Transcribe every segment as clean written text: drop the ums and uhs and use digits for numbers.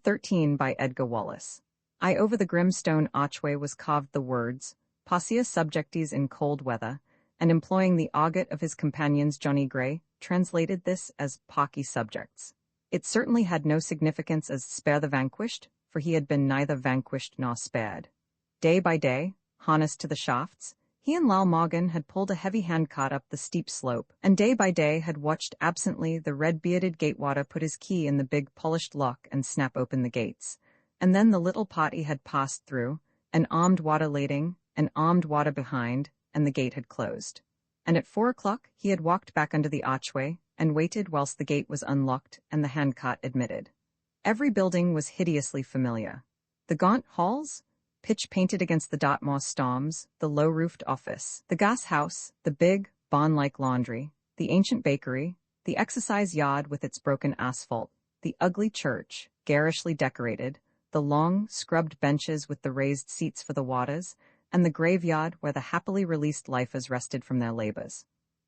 13 by Edgar Wallace. Over the grim stone archway was carved the words, Passia subjectis in cold weather, and employing the argot of his companions Johnny Gray, translated this as Pocky subjects. It certainly had no significance as spare the vanquished, for he had been neither vanquished nor spared. Day by day, harnessed to the shafts, he and Lal Morgan had pulled a heavy handcart up the steep slope, and day by day had watched absently the red-bearded gatewater put his key in the big polished lock and snap open the gates. And then the little party had passed through, an armed water leading, an armed water behind, and the gate had closed. And at 4 o'clock he had walked back under the archway, and waited whilst the gate was unlocked and the handcart admitted. Every building was hideously familiar. The gaunt halls, pitch-painted against the Dartmoor storms, the low-roofed office, the gas house, the big, barn-like laundry, the ancient bakery, the exercise yard with its broken asphalt, the ugly church, garishly decorated, the long, scrubbed benches with the raised seats for the warders, and the graveyard where the happily released lifers rested from their labors.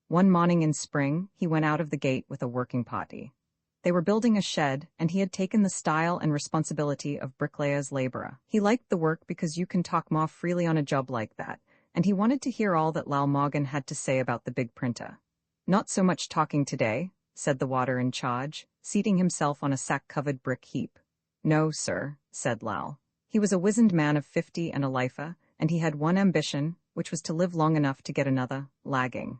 One morning in spring, he went out of the gate with a working party. They were building a shed, and he had taken the style and responsibility of bricklayer's laborer. He liked the work because you can talk more freely on a job like that, and he wanted to hear all that Lal Morgan had to say about the big printer. Not so much talking today, said the warder in charge, seating himself on a sack-covered brick heap. No, sir, said Lal. He was a wizened man of 50 and a lifer, and he had one ambition, which was to live long enough to get another, lagging.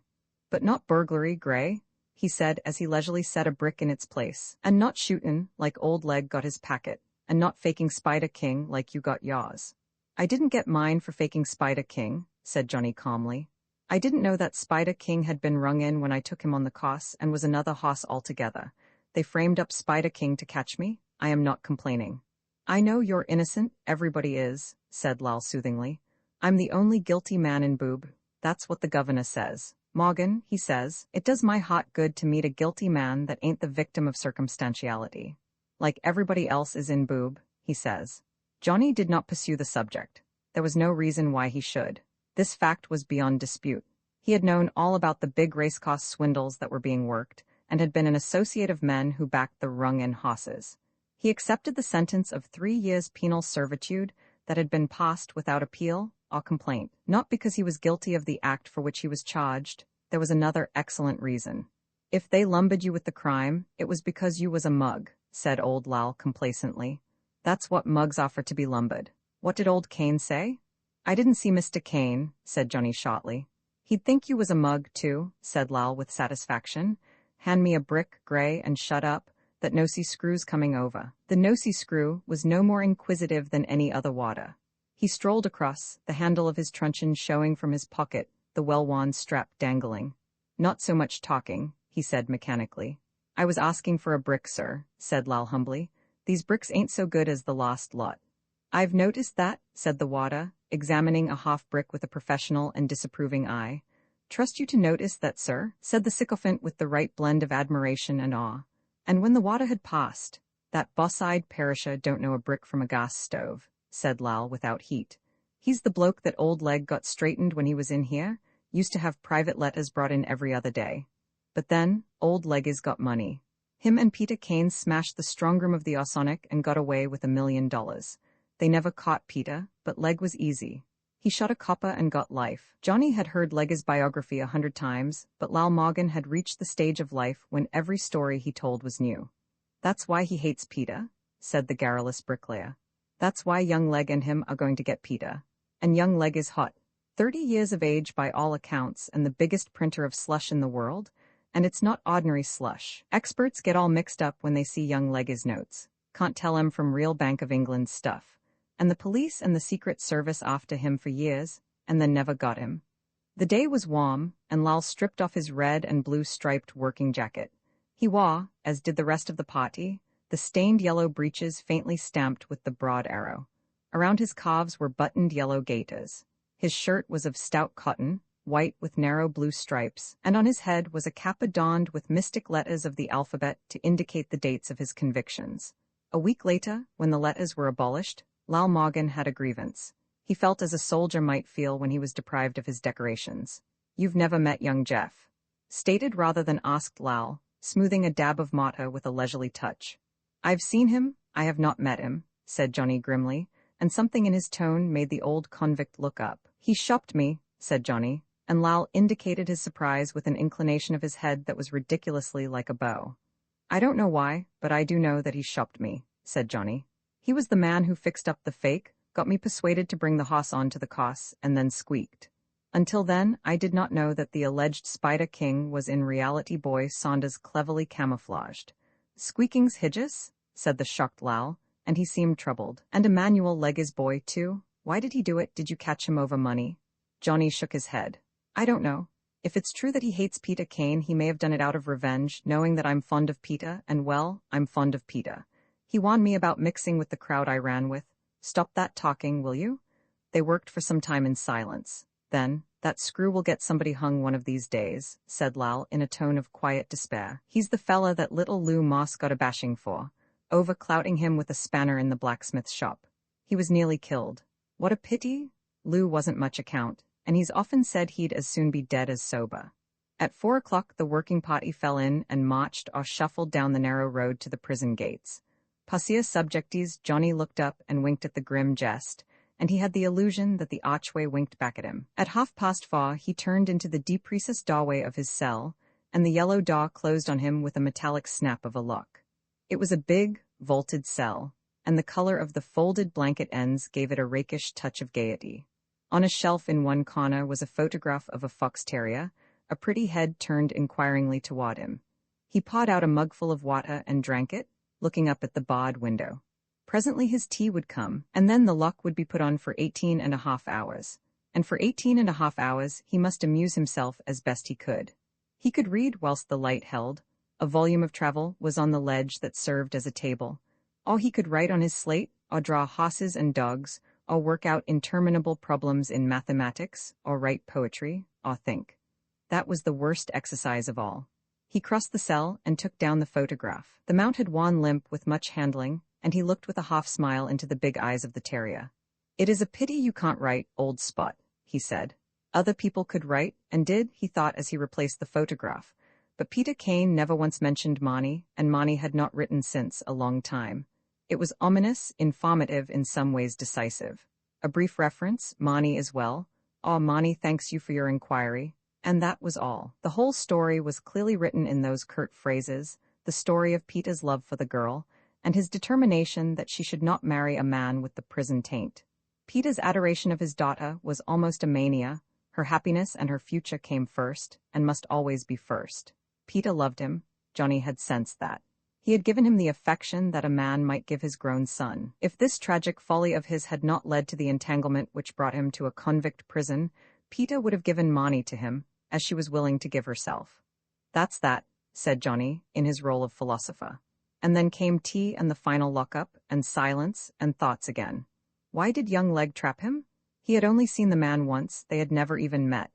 But not burglary, Gray, he said as he leisurely set a brick in its place, and not shootin', like old Leg got his packet, and not faking Spider King like you got yours. I didn't get mine for faking Spider King, said Johnny calmly. I didn't know that Spider King had been rung in when I took him on the course and was another hoss altogether. They framed up Spider King to catch me. I am not complaining. I know you're innocent, everybody is, said Lal soothingly. I'm the only guilty man in Boob. That's what the governor says. Morgan, he says, it does my heart good to meet a guilty man that ain't the victim of circumstantiality. Like everybody else is in Boob, he says. Johnny did not pursue the subject. There was no reason why he should. This fact was beyond dispute. He had known all about the big racecourse swindles that were being worked, and had been an associate of men who backed the rung-in hosses. He accepted the sentence of 3 years penal servitude that had been passed without appeal or complaint, not because he was guilty of the act for which he was charged. There was another excellent reason. If they lumbered you with the crime, it was because you was a mug, said old Lal complacently. That's what mugs offer to be lumbered. What did old Kane say? I didn't see Mr. Kane, said Johnny shortly. He'd think you was a mug, too, said Lal with satisfaction. Hand me a brick, Gray, and shut up. That nosey screw's coming over. The nosey screw was no more inquisitive than any other warder. He strolled across, the handle of his truncheon showing from his pocket, the well-worn strap dangling. Not so much talking, he said mechanically. I was asking for a brick, sir, said Lal humbly. These bricks ain't so good as the last lot. I've noticed that, said the warder, examining a half-brick with a professional and disapproving eye. Trust you to notice that, sir, said the sycophant with the right blend of admiration and awe. And when the water had passed, that boss-eyed perisher don't know a brick from a gas stove, said Lal without heat. He's the bloke that old Leg got straightened when he was in here, used to have private letters brought in every other day. But then, old Leg is got money. Him and Peter Kane smashed the strongroom of the Osonic and got away with $1 million. They never caught Peter, but Leg was easy. He shot a copper and got life. Johnny had heard Leg's biography 100 times, but Lal Morgan had reached the stage of life when every story he told was new. That's why he hates Peter, said the garrulous bricklayer. That's why young Leg and him are going to get Peter. And young Leg is hot. 30 years of age by all accounts and the biggest printer of slush in the world, and it's not ordinary slush. Experts get all mixed up when they see young Leg's notes. Can't tell him from real Bank of England stuff. And the police and the Secret Service after him for years, and then never got him. The day was warm, and Lal stripped off his red and blue striped working jacket. He wore, as did the rest of the party, the stained yellow breeches faintly stamped with the broad arrow. Around his calves were buttoned yellow gaiters. His shirt was of stout cotton, white with narrow blue stripes, and on his head was a cap adorned with mystic letters of the alphabet to indicate the dates of his convictions. A week later, when the letters were abolished, Lal Morgan had a grievance. He felt as a soldier might feel when he was deprived of his decorations. You've never met young Jeff. Stated rather than asked Lal, smoothing a dab of mata with a leisurely touch. I've seen him, I have not met him, said Johnny grimly, and something in his tone made the old convict look up. He shopped me, said Johnny, and Lal indicated his surprise with an inclination of his head that was ridiculously like a bow. I don't know why, but I do know that he shopped me, said Johnny. He was the man who fixed up the fake, got me persuaded to bring the hoss on to the cos, and then squeaked. Until then, I did not know that the alleged Spider King was in reality boy Saunders cleverly camouflaged. Squeaking's hideous, said the shocked Lal, and he seemed troubled. And Emmanuel Legg is boy too? Why did he do it? Did you catch him over money? Johnny shook his head. I don't know. If it's true that he hates Peter Kane, he may have done it out of revenge, knowing that I'm fond of Peter, and well, I'm fond of Peter. He warned me about mixing with the crowd I ran with. Stop that talking, will you? They worked for some time in silence. Then, that screw will get somebody hung one of these days, said Lal in a tone of quiet despair. He's the fella that little Lou Moss got a bashing for, over clouting him with a spanner in the blacksmith's shop. He was nearly killed. What a pity. Lou wasn't much account, and he's often said he'd as soon be dead as sober. At 4 o'clock the working party fell in and marched or shuffled down the narrow road to the prison gates. Passia subjectis, Johnny looked up and winked at the grim jest, and he had the illusion that the archway winked back at him. At 4:30 he turned into the deep recessed doorway of his cell, and the yellow door closed on him with a metallic snap of a lock. It was a big, vaulted cell, and the color of the folded blanket ends gave it a rakish touch of gaiety. On a shelf in one corner was a photograph of a fox terrier, a pretty head turned inquiringly toward him. He pawed out a mugful of water and drank it, looking up at the barred window. Presently his tea would come, and then the lock would be put on for 18.5 hours. And for 18.5 hours he must amuse himself as best he could. He could read whilst the light held. A volume of travel was on the ledge that served as a table. Or he could write on his slate, or draw horses and dogs, or work out interminable problems in mathematics, or write poetry, or think. That was the worst exercise of all. He crossed the cell and took down the photograph. The mount had worn limp with much handling, and he looked with a half-smile into the big eyes of the terrier. "It is a pity you can't write, old spot," he said. Other people could write, and did, he thought as he replaced the photograph. But Peter Kane never once mentioned Marnie, and Marnie had not written since a long time. It was ominous, informative, in some ways decisive. A brief reference, Marnie is well. "Oh, Marnie thanks you for your inquiry." And that was all. The whole story was clearly written in those curt phrases, the story of Peter's love for the girl, and his determination that she should not marry a man with the prison taint. Peter's adoration of his daughter was almost a mania. Her happiness and her future came first, and must always be first. Peter loved him. Johnny had sensed that. He had given him the affection that a man might give his grown son. If this tragic folly of his had not led to the entanglement which brought him to a convict prison, Peter would have given Marnie to him, as she was willing to give herself. "That's that," said Johnny, in his role of philosopher. And then came tea and the final lockup, and silence, and thoughts again. Why did young Legg trap him? He had only seen the man once, they had never even met.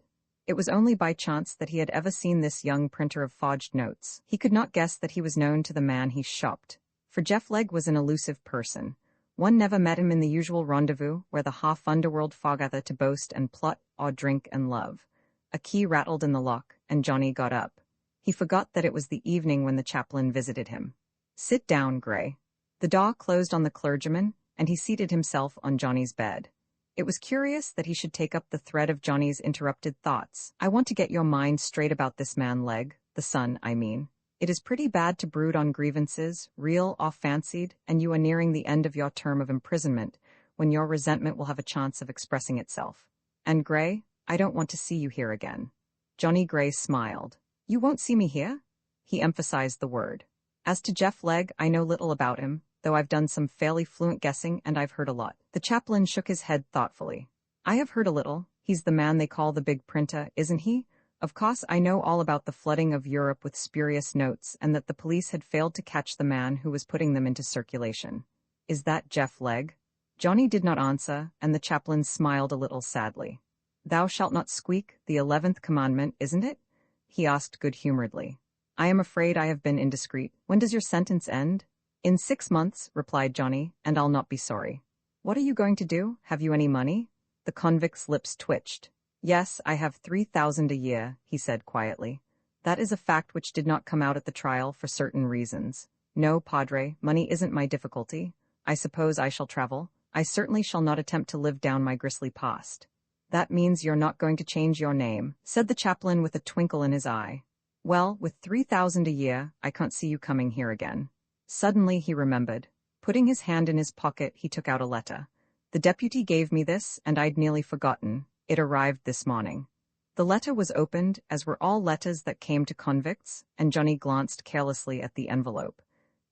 It was only by chance that he had ever seen this young printer of forged notes. He could not guess that he was known to the man he shopped. For Jeff Legg was an elusive person. One never met him in the usual rendezvous, where the half-underworld fogather to boast and plot, or drink and love. A key rattled in the lock, and Johnny got up. He forgot that it was the evening when the chaplain visited him. "Sit down, Gray." The door closed on the clergyman, and he seated himself on Johnny's bed. It was curious that he should take up the thread of Johnny's interrupted thoughts. "I want to get your mind straight about this man Legg, the son, I mean. It is pretty bad to brood on grievances, real or fancied, and you are nearing the end of your term of imprisonment, when your resentment will have a chance of expressing itself. And Gray, I don't want to see you here again." Johnny Gray smiled. "You won't see me here?" He emphasized the word. "As to Jeff Legg, I know little about him, though I've done some fairly fluent guessing and I've heard a lot." The chaplain shook his head thoughtfully. "I have heard a little. He's the man they call the big printer, isn't he? Of course I know all about the flooding of Europe with spurious notes and that the police had failed to catch the man who was putting them into circulation. Is that Jeff Legg?" Johnny did not answer, and the chaplain smiled a little sadly. "Thou shalt not squeak, the 11th commandment, isn't it?" he asked good-humoredly. "I am afraid I have been indiscreet. When does your sentence end?" "In 6 months," replied Johnny, "and I'll not be sorry." "What are you going to do? Have you any money?" The convict's lips twitched. "Yes, I have 3,000 a year," he said quietly. "That is a fact which did not come out at the trial for certain reasons. No, Padre, money isn't my difficulty. I suppose I shall travel. I certainly shall not attempt to live down my grisly past. That means you're not going to change your name, said the chaplain with a twinkle in his eye. Well, with 3,000 a year, I can't see you coming here again. Suddenly he remembered. Putting his hand in his pocket, he took out a letter. The deputy gave me this, and I'd nearly forgotten. It arrived this morning. The letter was opened, as were all letters that came to convicts, and Johnny glanced carelessly at the envelope.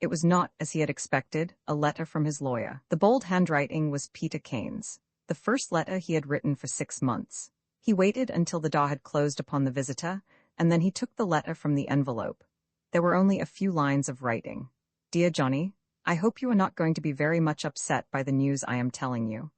It was not, as he had expected, a letter from his lawyer. The bold handwriting was Peter Kane's. The first letter he had written for 6 months. He waited until the door had closed upon the visitor, and then he took the letter from the envelope. There were only a few lines of writing. Dear Johnny, I hope you are not going to be very much upset by the news I am telling you.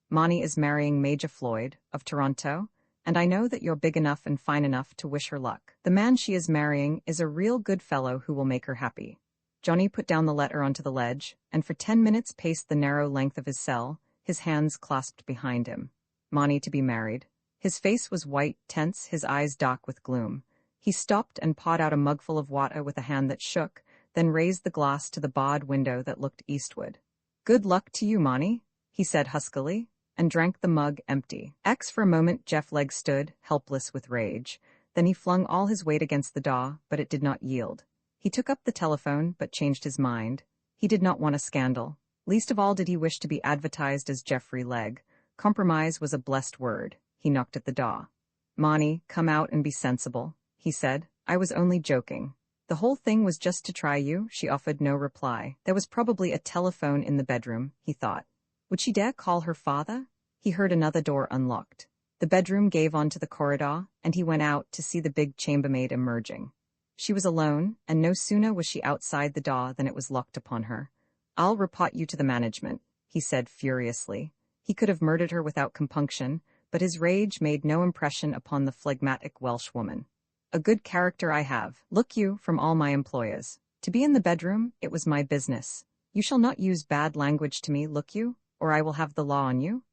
Monty is marrying Major Floyd, of Toronto, and I know that you're big enough and fine enough to wish her luck. The man she is marrying is a real good fellow who will make her happy. Johnny put down the letter onto the ledge, and for 10 minutes paced the narrow length of his cell, his hands clasped behind him. Monty to be married. His face was white, tense, his eyes dark with gloom. He stopped and poured out a mugful of water with a hand that shook, then raised the glass to the barred window that looked eastward. Good luck to you, Monty, he said huskily, and drank the mug empty. For a moment Jeff Legg stood, helpless with rage. Then he flung all his weight against the door, but it did not yield. He took up the telephone, but changed his mind. He did not want a scandal. Least of all did he wish to be advertised as Jeffrey Legg. Compromise was a blessed word. He knocked at the door. Monty, come out and be sensible, he said. I was only joking. The whole thing was just to try you. She offered no reply. There was probably a telephone in the bedroom, he thought. Would she dare call her father? He heard another door unlocked. The bedroom gave onto the corridor, and he went out to see the big chambermaid emerging. She was alone, and no sooner was she outside the door than it was locked upon her. I'll report you to the management, he said furiously. He could have murdered her without compunction, but his rage made no impression upon the phlegmatic Welsh woman. A good character I have, look you, from all my employers. To be in the bedroom, it was my business. You shall not use bad language to me, look you, or I will have the law on you.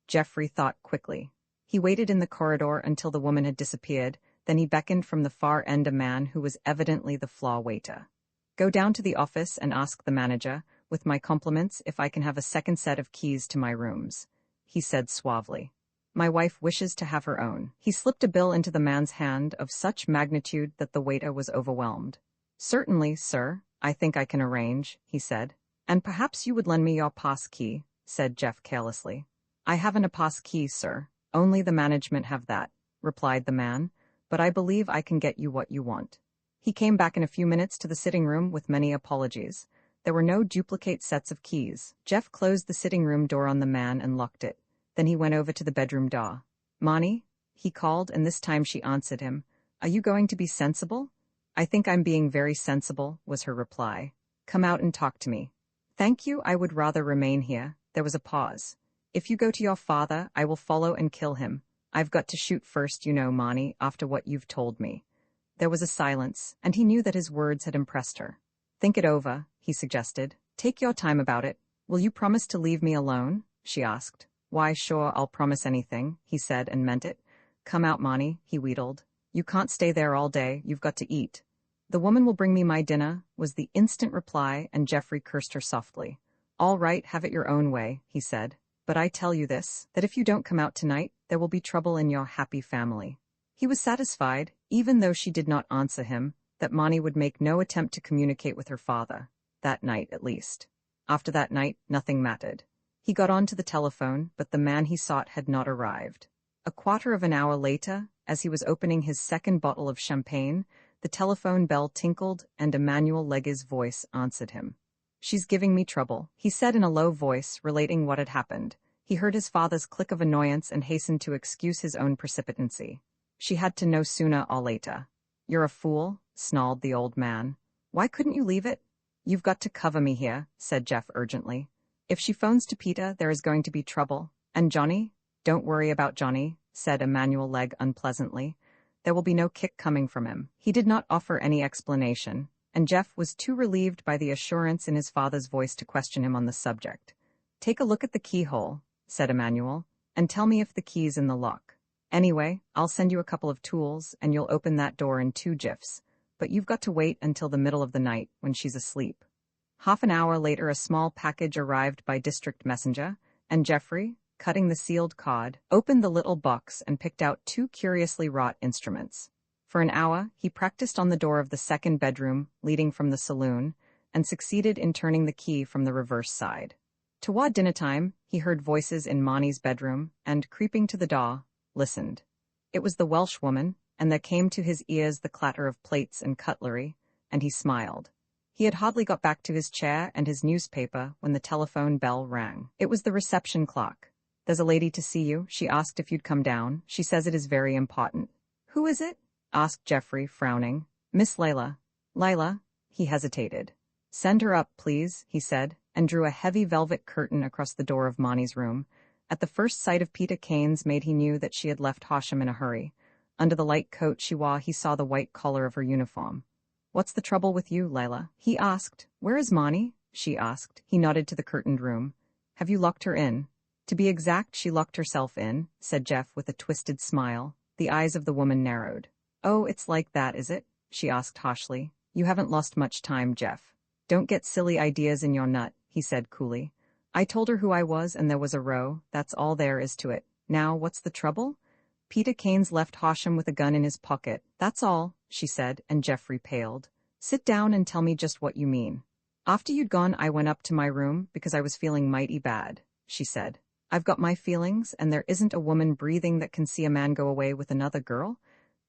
Geoffrey thought quickly. He waited in the corridor until the woman had disappeared, then he beckoned from the far end a man who was evidently the floor waiter. Go down to the office and ask the manager, with my compliments, if I can have a second set of keys to my rooms, he said suavely. My wife wishes to have her own. He slipped a bill into the man's hand of such magnitude that the waiter was overwhelmed. Certainly, sir, I think I can arrange, he said. And perhaps you would lend me your pass key, said Jeff carelessly. I haven't a pass key, sir. Only the management have that, replied the man. But I believe I can get you what you want. He came back in a few minutes to the sitting room with many apologies. There were no duplicate sets of keys. Jeff closed the sitting room door on the man and locked it. Then he went over to the bedroom door. Monty, he called, and this time she answered him. Are you going to be sensible? I think I'm being very sensible, was her reply. Come out and talk to me. Thank you, I would rather remain here. There was a pause. If you go to your father, I will follow and kill him. I've got to shoot first, you know, Monty, after what you've told me. There was a silence, and he knew that his words had impressed her. Think it over, he suggested. Take your time about it. Will you promise to leave me alone? She asked. Why, sure, I'll promise anything, he said, and meant it. Come out, Monty, he wheedled. You can't stay there all day, you've got to eat. The woman will bring me my dinner, was the instant reply, and Geoffrey cursed her softly. All right, have it your own way, he said. But I tell you this, that if you don't come out tonight, there will be trouble in your happy family. He was satisfied, even though she did not answer him, that Monty would make no attempt to communicate with her father, that night at least. After that night, nothing mattered. He got on to the telephone, but the man he sought had not arrived. A quarter of an hour later, as he was opening his second bottle of champagne, the telephone bell tinkled and Emmanuel Legg's voice answered him. She's giving me trouble, he said in a low voice, relating what had happened. He heard his father's click of annoyance and hastened to excuse his own precipitancy. She had to know sooner or later. You're a fool, snarled the old man. Why couldn't you leave it? You've got to cover me here, said Jeff urgently. If she phones to Peter, there is going to be trouble. And Johnny? Don't worry about Johnny, said Emmanuel Legg unpleasantly. There will be no kick coming from him. He did not offer any explanation, and Jeff was too relieved by the assurance in his father's voice to question him on the subject. Take a look at the keyhole, said Emmanuel, and tell me if the key's in the lock. Anyway, I'll send you a couple of tools, and you'll open that door in 2 jiffs. But you've got to wait until the middle of the night, when she's asleep. Half an hour later a small package arrived by district messenger, and Geoffrey, cutting the sealed card, opened the little box and picked out two curiously wrought instruments. For an hour, he practiced on the door of the second bedroom, leading from the saloon, and succeeded in turning the key from the reverse side. Toward dinner-time, he heard voices in Marnie's bedroom, and, creeping to the door, listened. It was the Welsh woman, and there came to his ears the clatter of plates and cutlery, and he smiled. He had hardly got back to his chair and his newspaper when the telephone bell rang. It was the reception clerk. "There's a lady to see you. She asked if you'd come down. She says it is very important." "Who is it?" asked Geoffrey, frowning. "Miss Layla." "Lila?" He hesitated. "Send her up, please," he said, and drew a heavy velvet curtain across the door of Marnie's room. At the first sight of Peter Kane's maid he knew that she had left Horsham in a hurry. Under the light coat she wore he saw the white collar of her uniform. "What's the trouble with you, Lila?" he asked. "Where is Marnie?" she asked. He nodded to the curtained room. "Have you locked her in?" "To be exact, she locked herself in," said Jeff with a twisted smile. The eyes of the woman narrowed. "Oh, it's like that, is it?" she asked harshly. "You haven't lost much time, Jeff. Don't get silly ideas in your nut," he said coolly. "I told her who I was and there was a row, that's all there is to it. Now, what's the trouble?" "Peter Kane's left Horsham with a gun in his pocket, that's all," she said, and Geoffrey paled. "Sit down and tell me just what you mean." "After you'd gone I went up to my room because I was feeling mighty bad," she said. "I've got my feelings, and there isn't a woman breathing that can see a man go away with another girl.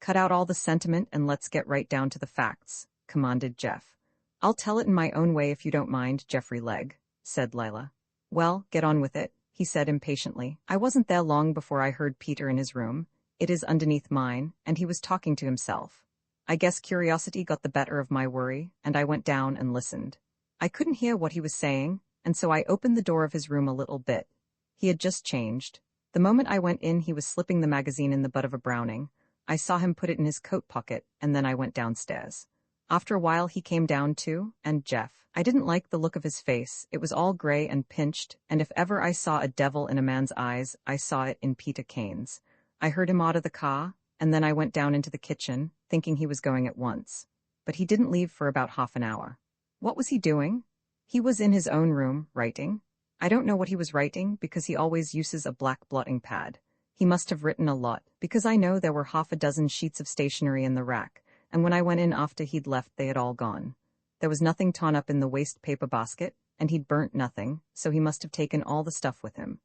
Cut out all the sentiment and let's get right down to the facts," commanded Jeff. "I'll tell it in my own way if you don't mind, Geoffrey Legg," said Lila. "Well, get on with it," he said impatiently. "I wasn't there long before I heard Peter in his room. It is underneath mine, and he was talking to himself. I guess curiosity got the better of my worry, and I went down and listened. I couldn't hear what he was saying, and so I opened the door of his room a little bit. He had just changed. The moment I went in he was slipping the magazine in the butt of a Browning. I saw him put it in his coat pocket, and then I went downstairs. After a while he came down too, and Jeff. I didn't like the look of his face. It was all gray and pinched, and if ever I saw a devil in a man's eyes, I saw it in Peter Kane's. I heard him out of the car, and then I went down into the kitchen, thinking he was going at once. But he didn't leave for about half an hour. What was he doing? He was in his own room, writing. I don't know what he was writing, because he always uses a black blotting pad. He must have written a lot, because I know there were half a dozen sheets of stationery in the rack, and when I went in after he'd left they had all gone. There was nothing torn up in the waste paper basket, and he'd burnt nothing, so he must have taken all the stuff with him.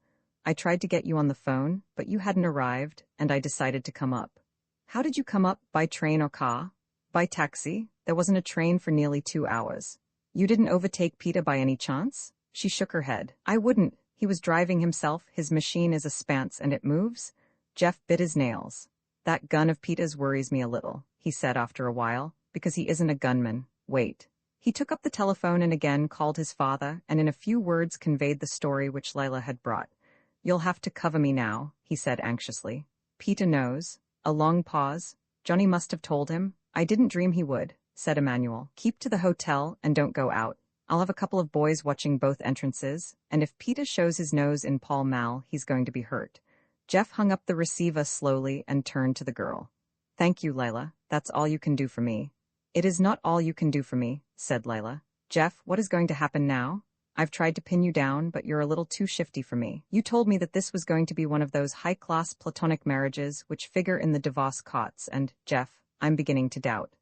I tried to get you on the phone, but you hadn't arrived, and I decided to come up. How did you come up? By train or car? By taxi. There wasn't a train for nearly 2 hours. You didn't overtake Peter by any chance? She shook her head. I wouldn't. He was driving himself. His machine is a Spance and it moves. Jeff bit his nails. That gun of Peter's worries me a little, he said after a while, because he isn't a gunman. Wait. He took up the telephone and again called his father, and in a few words conveyed the story which Lila had brought. "You'll have to cover me now," he said anxiously. "Peter knows." A long pause. "Johnny must have told him." "I didn't dream he would," said Emmanuel. "Keep to the hotel and don't go out. I'll have a couple of boys watching both entrances, and if Peter shows his nose in Pall Mall, he's going to be hurt." Jeff hung up the receiver slowly and turned to the girl. "Thank you, Lila. That's all you can do for me." "It is not all you can do for me," said Lila. "Jeff, what is going to happen now? I've tried to pin you down, but you're a little too shifty for me. You told me that this was going to be one of those high-class platonic marriages which figure in the divorce courts, and, Jeff, I'm beginning to doubt."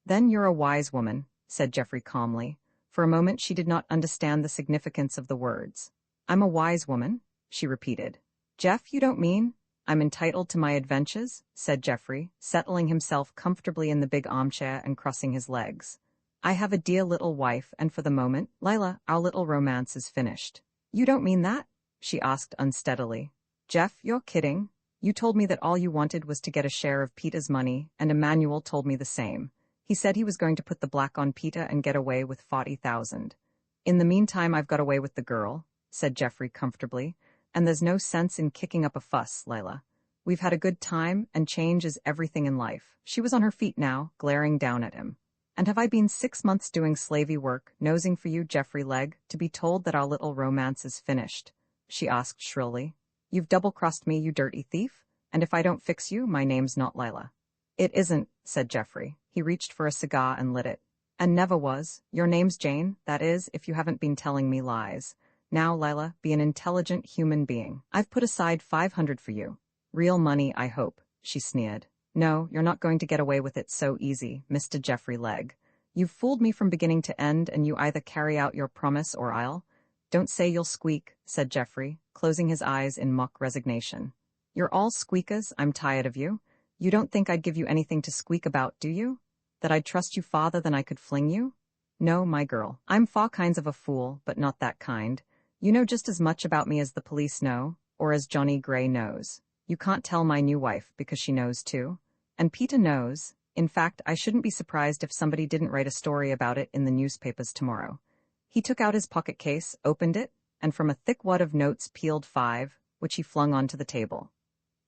"Then you're a wise woman," said Geoffrey calmly. For a moment she did not understand the significance of the words. "I'm a wise woman?" she repeated. "Jeff, you don't mean—" "I'm entitled to my adventures," said Geoffrey, settling himself comfortably in the big armchair and crossing his legs. "I have a dear little wife, and for the moment, Lila, our little romance is finished." "You don't mean that?" she asked unsteadily. "Jeff, you're kidding. You told me that all you wanted was to get a share of Peter's money, and Emmanuel told me the same. He said he was going to put the black on Peter and get away with 40,000. In the meantime I've got away with the girl," said Geoffrey comfortably, "and there's no sense in kicking up a fuss, Lila. We've had a good time, and change is everything in life." She was on her feet now, glaring down at him. "And have I been 6 months doing slavey work, nosing for you, Geoffrey Legg, to be told that our little romance is finished?" she asked shrilly. "You've double-crossed me, you dirty thief, and if I don't fix you, my name's not Lila." "It isn't," said Geoffrey. He reached for a cigar and lit it. And never was. Your name's Jane, that is, if you haven't been telling me lies. Now, Lila, be an intelligent human being. I've put aside 500 for you. Real money, I hope, she sneered. No, you're not going to get away with it so easy, Mr. Geoffrey Legg. You've fooled me from beginning to end, and you either carry out your promise or I'll— Don't say you'll squeak, said Geoffrey, closing his eyes in mock resignation. You're all squeakers, I'm tired of you. You don't think I'd give you anything to squeak about, do you? That I'd trust you farther than I could fling you? No, my girl, I'm far kinds of a fool, but not that kind. You know just as much about me as the police know, or as Johnny Gray knows. You can't tell my new wife, because she knows too. And Peter knows. In fact, I shouldn't be surprised if somebody didn't write a story about it in the newspapers tomorrow. He took out his pocket case, opened it, and from a thick wad of notes peeled 5, which he flung onto the table.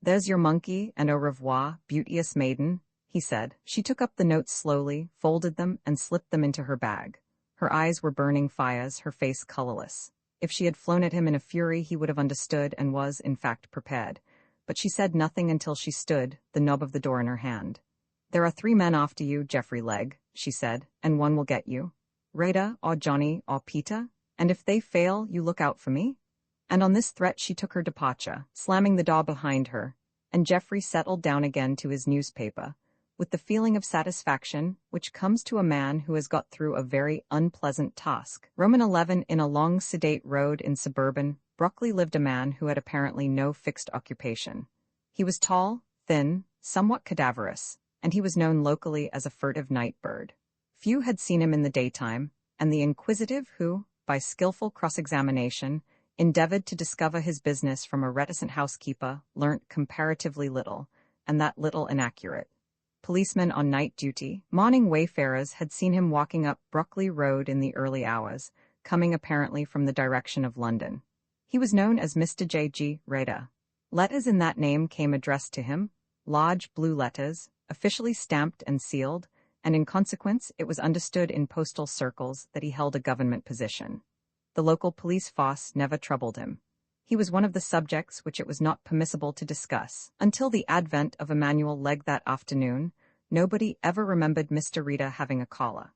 There's your monkey, and au revoir, beauteous maiden, he said. She took up the notes slowly, folded them, and slipped them into her bag. Her eyes were burning fires, her face colorless. If she had flown at him in a fury, he would have understood and was, in fact, prepared. But she said nothing until she stood, the knob of the door in her hand. There are 3 men after you, Geoffrey Legg, she said, and one will get you. Rada, or Johnny, or Peter, and if they fail, you look out for me. And on this threat she took her departure, slamming the door behind her, and Geoffrey settled down again to his newspaper, with the feeling of satisfaction which comes to a man who has got through a very unpleasant task. Roman 11. In a long sedate road in suburban Brockley lived a man who had apparently no fixed occupation. He was tall, thin, somewhat cadaverous, and he was known locally as a furtive night bird. Few had seen him in the daytime, and the inquisitive who, by skillful cross-examination, endeavored to discover his business from a reticent housekeeper, learnt comparatively little, and that little inaccurate. Policemen on night duty, morning wayfarers had seen him walking up Brockley Road in the early hours, coming apparently from the direction of London. He was known as Mr. J.G. Rada. Letters in that name came addressed to him, large blue letters, officially stamped and sealed, and in consequence it was understood in postal circles that he held a government position. The local police force never troubled him. He was one of the subjects which it was not permissible to discuss. Until the advent of Emmanuel Legg that afternoon, nobody ever remembered Mr. Rita having a caller.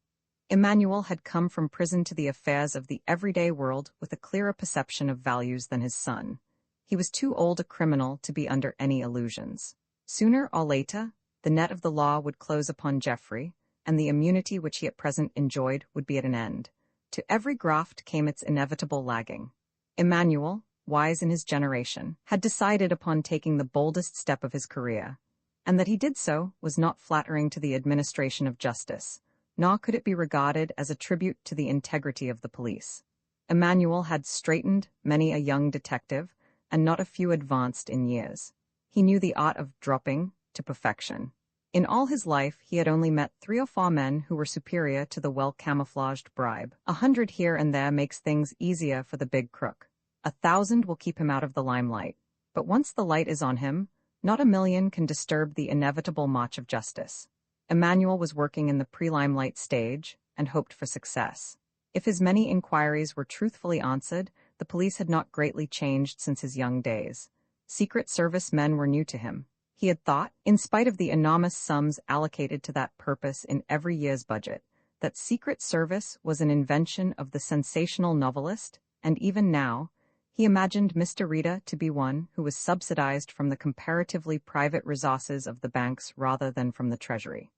Emmanuel had come from prison to the affairs of the everyday world with a clearer perception of values than his son. He was too old a criminal to be under any illusions. Sooner or later, the net of the law would close upon Geoffrey, and the immunity which he at present enjoyed would be at an end. To every graft came its inevitable lagging. Emmanuel, wise in his generation, had decided upon taking the boldest step of his career, and that he did so was not flattering to the administration of justice, nor could it be regarded as a tribute to the integrity of the police. Emmanuel had straightened many a young detective, and not a few advanced in years. He knew the art of dropping to perfection. In all his life he had only met 3 or 4 men who were superior to the well-camouflaged bribe. 100 here and there makes things easier for the big crook. 1,000 will keep him out of the limelight. But once the light is on him, not 1,000,000 can disturb the inevitable march of justice. Emmanuel was working in the pre-limelight stage and hoped for success. If his many inquiries were truthfully answered, the police had not greatly changed since his young days. Secret Service men were new to him. He had thought, in spite of the enormous sums allocated to that purpose in every year's budget, that Secret Service was an invention of the sensational novelist, and even now, he imagined Mr. Rita to be one who was subsidized from the comparatively private resources of the banks rather than from the Treasury.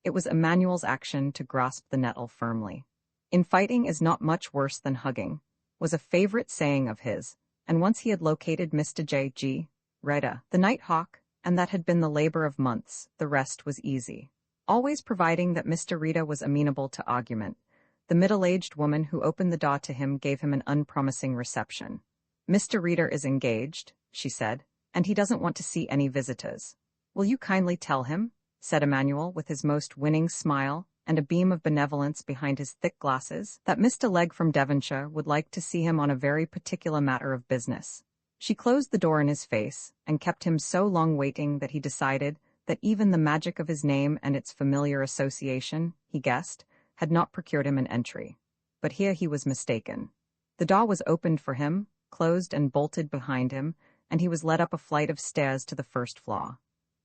It was Emmanuel's action to grasp the nettle firmly. "Infighting is not much worse than hugging," was a favorite saying of his, and once he had located Mr. J.G. Rita, the night hawk, and that had been the labor of months, the rest was easy. Always providing that Mr. Rita was amenable to argument, the middle-aged woman who opened the door to him gave him an unpromising reception. "Mr. Rita is engaged," she said, "and he doesn't want to see any visitors." "Will you kindly tell him," said Emmanuel with his most winning smile and a beam of benevolence behind his thick glasses, "that Mr. Legg from Devonshire would like to see him on a very particular matter of business." She closed the door in his face and kept him so long waiting that he decided that even the magic of his name and its familiar association, he guessed, had not procured him an entry. But here he was mistaken. The door was opened for him, closed and bolted behind him, and he was led up a flight of stairs to the first floor.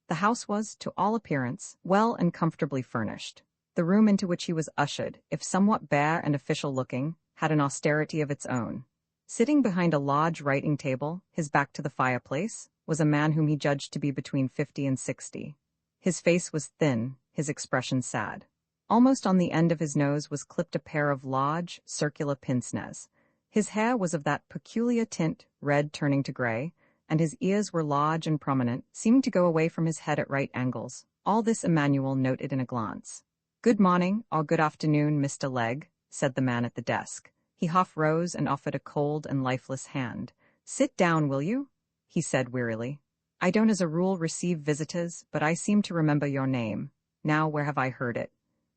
The house was, to all appearance, well and comfortably furnished. The room into which he was ushered, if somewhat bare and official-looking, had an austerity of its own. Sitting behind a large writing table, his back to the fireplace, was a man whom he judged to be between 50 and 60. His face was thin, his expression sad. Almost on the end of his nose was clipped a pair of large, circular pince-nez. His hair was of that peculiar tint, red turning to gray, and his ears were large and prominent, seeming to go away from his head at right angles. All this Emmanuel noted in a glance. "Good morning, or good afternoon, Mr. Legg," said the man at the desk. He half rose and offered a cold and lifeless hand. "Sit down, will you?" he said wearily. "I don't as a rule receive visitors, but I seem to remember your name. Now where have I heard it?"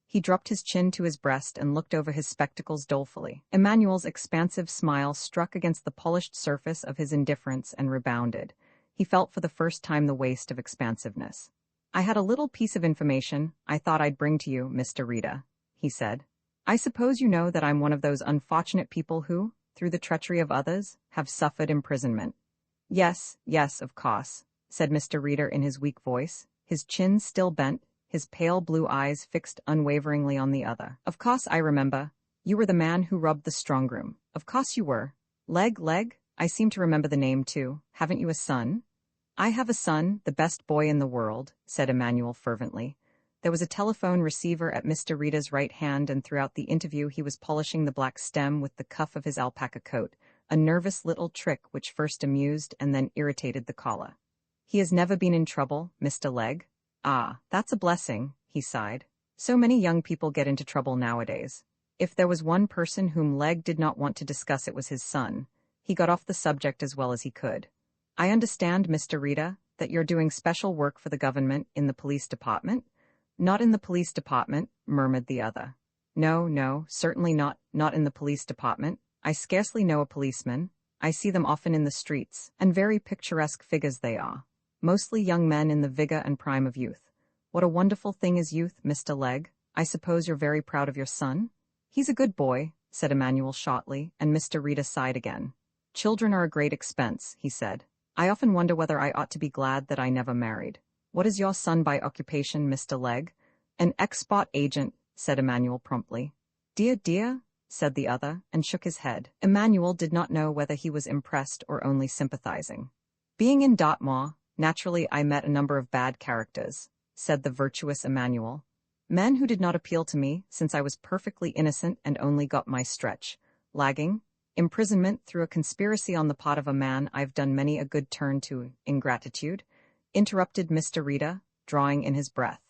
He dropped his chin to his breast and looked over his spectacles dolefully. Emmanuel's expansive smile struck against the polished surface of his indifference and rebounded. He felt for the first time the waste of expansiveness. "I had a little piece of information I thought I'd bring to you, Mr. Rita," he said. "I suppose you know that I'm one of those unfortunate people who, through the treachery of others, have suffered imprisonment." Yes, of course," said Mr. Reeder in his weak voice, his chin still bent, his pale blue eyes fixed unwaveringly on the other. "Of course I remember. You were the man who robbed the strongroom. Of course you were. Legg, I seem to remember the name too. Haven't you a son?" "I have a son, the best boy in the world," said Emmanuel fervently. There was a telephone receiver at Mr. Rita's right hand, and throughout the interview he was polishing the black stem with the cuff of his alpaca coat, a nervous little trick which first amused and then irritated the caller. "He has never been in trouble, Mr. Legg." "Ah, that's a blessing," he sighed. "So many young people get into trouble nowadays." If there was one person whom Legg did not want to discuss, it was his son. He got off the subject as well as he could. "I understand, Mr. Rita, that you're doing special work for the government in the police department?" "Not in the police department," murmured the other. No, certainly not in the police department. I scarcely know a policeman. I see them often in the streets, and very picturesque figures they are. Mostly young men in the vigor and prime of youth. What a wonderful thing is youth, Mr. Legg. I suppose you're very proud of your son?" "He's a good boy," said Emmanuel shortly, and Mr. Rita sighed again. "Children are a great expense," he said. "I often wonder whether I ought to be glad that I never married." "What is your son by occupation, Mr. Legg?" "An export agent," said Emmanuel promptly. Dear, said the other, and shook his head. Emmanuel did not know whether he was impressed or only sympathizing. "Being in Dartmoor, naturally I met a number of bad characters," said the virtuous Emmanuel. "Men who did not appeal to me, since I was perfectly innocent and only got my stretch. Lagging, imprisonment through a conspiracy on the part of a man I've done many a good turn to, ingratitude," interrupted Mr. Rita, drawing in his breath.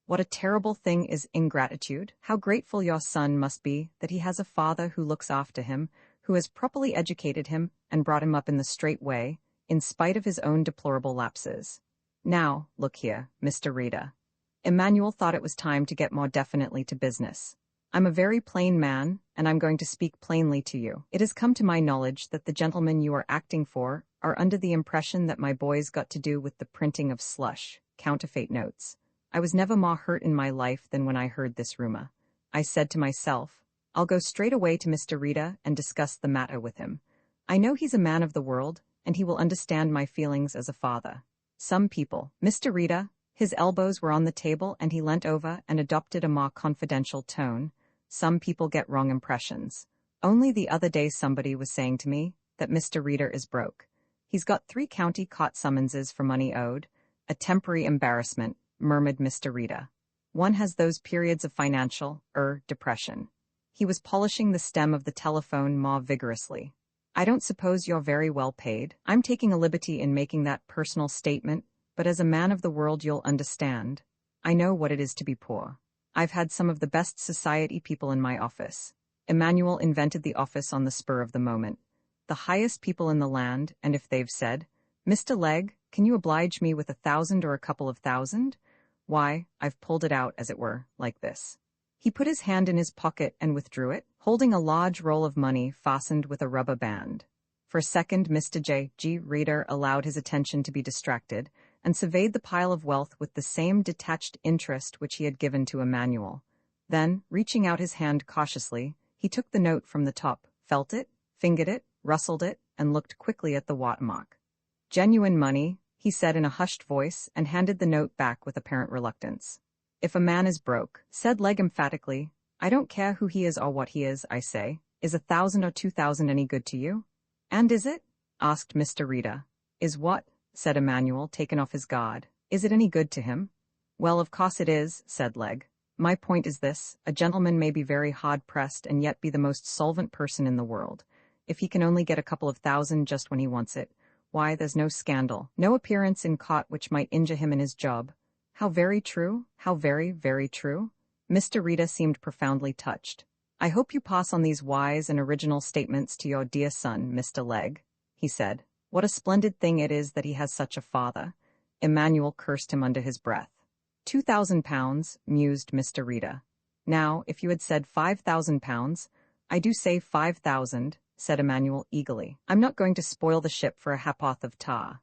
"What a terrible thing is ingratitude! How grateful your son must be that he has a father who looks after him, who has properly educated him and brought him up in the straight way, in spite of his own deplorable lapses. Now, look here, Mr. Rita." Emmanuel thought it was time to get more definitely to business. "I'm a very plain man, and I'm going to speak plainly to you. It has come to my knowledge that the gentlemen you are acting for are under the impression that my boys got to do with the printing of slush, counterfeit notes. I was never more hurt in my life than when I heard this rumor. I said to myself, I'll go straight away to Mr. Rita and discuss the matter with him. I know he's a man of the world, and he will understand my feelings as a father. Some people, Mr. Rita," his elbows were on the table and he leant over and adopted a more confidential tone, "some people get wrong impressions. Only the other day somebody was saying to me that Mr. Rita is broke. He's got 3 county court summonses for money owed. A temporary embarrassment," murmured Mr. Rita. "One has those periods of financial, depression." He was polishing the stem of the telephone more vigorously. "I don't suppose you're very well paid. I'm taking a liberty in making that personal statement, but as a man of the world you'll understand. I know what it is to be poor. I've had some of the best society people in my office." Emmanuel invented the office on the spur of the moment. "The highest people in the land, and if they've said, 'Mr. Legg, can you oblige me with 1,000 or a couple of thousand?' why, I've pulled it out, as it were, like this." He put his hand in his pocket and withdrew it, holding a large roll of money fastened with a rubber band. For a second Mr. J.G. Reader allowed his attention to be distracted, and surveyed the pile of wealth with the same detached interest which he had given to Emmanuel. Then, reaching out his hand cautiously, he took the note from the top, felt it, fingered it, rustled it, and looked quickly at the watermark. "Genuine money," he said in a hushed voice, and handed the note back with apparent reluctance. If a man is broke, said Leg emphatically, I don't care who he is or what he is, I say. Is 1,000 or 2,000 any good to you? And is it? Asked Mr. Rita. Is what? Said Emmanuel, taken off his guard. Is it any good to him? Well, of course it is, said Leg. My point is this, a gentleman may be very hard-pressed and yet be the most solvent person in the world. If he can only get a couple of thousand just when he wants it, why, there's no scandal, no appearance in court which might injure him in his job. How very true, how very, very true. Mr. Rita seemed profoundly touched. I hope you pass on these wise and original statements to your dear son, Mr. Leg, he said. What a splendid thing it is that he has such a father. Emmanuel cursed him under his breath. 2,000 pounds, mused Mr. Rita. Now, if you had said 5,000 pounds, I do say 5,000, said Emmanuel eagerly. I'm not going to spoil the ship for a ha'porth of tar.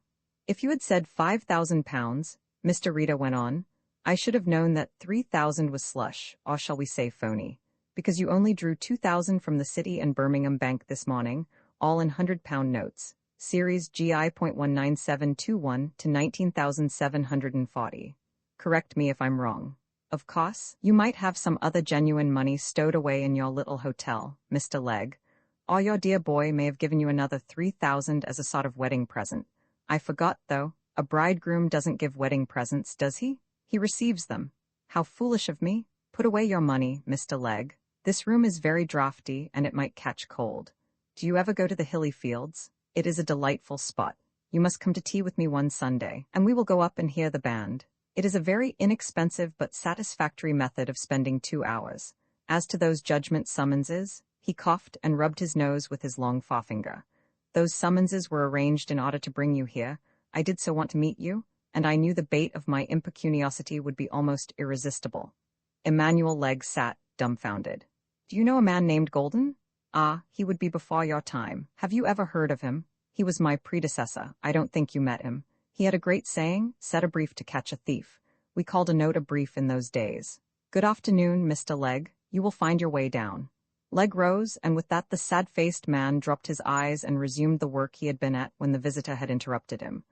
If you had said 5,000 pounds, Mr. Rita went on, I should have known that 3,000 was slush, or shall we say phony, because you only drew 2,000 from the City and Birmingham Bank this morning, all in £100 notes, series GI.19721 to 19,740. Correct me if I'm wrong. Of course, you might have some other genuine money stowed away in your little hotel, Mr. Leg, or your dear boy may have given you another 3,000 as a sort of wedding present. I forgot, though, a bridegroom doesn't give wedding presents, does he? He receives them. How foolish of me. Put away your money, Mr. Leg. This room is very draughty, and it might catch cold. Do you ever go to the hilly fields? It is a delightful spot. You must come to tea with me one Sunday, and we will go up and hear the band. It is a very inexpensive but satisfactory method of spending 2 hours. As to those judgment summonses, he coughed and rubbed his nose with his long forefinger. Those summonses were arranged in order to bring you here. I did so want to meet you, and I knew the bait of my impecuniosity would be almost irresistible. Emmanuel Leg sat, dumbfounded. Do you know a man named Golden? Ah, he would be before your time. Have you ever heard of him? He was my predecessor. I don't think you met him. He had a great saying, set a brief to catch a thief. We called a note a brief in those days. Good afternoon, Mr. Leg. You will find your way down. Leg rose, and with that the sad-faced man dropped his eyes and resumed the work he had been at when the visitor had interrupted him.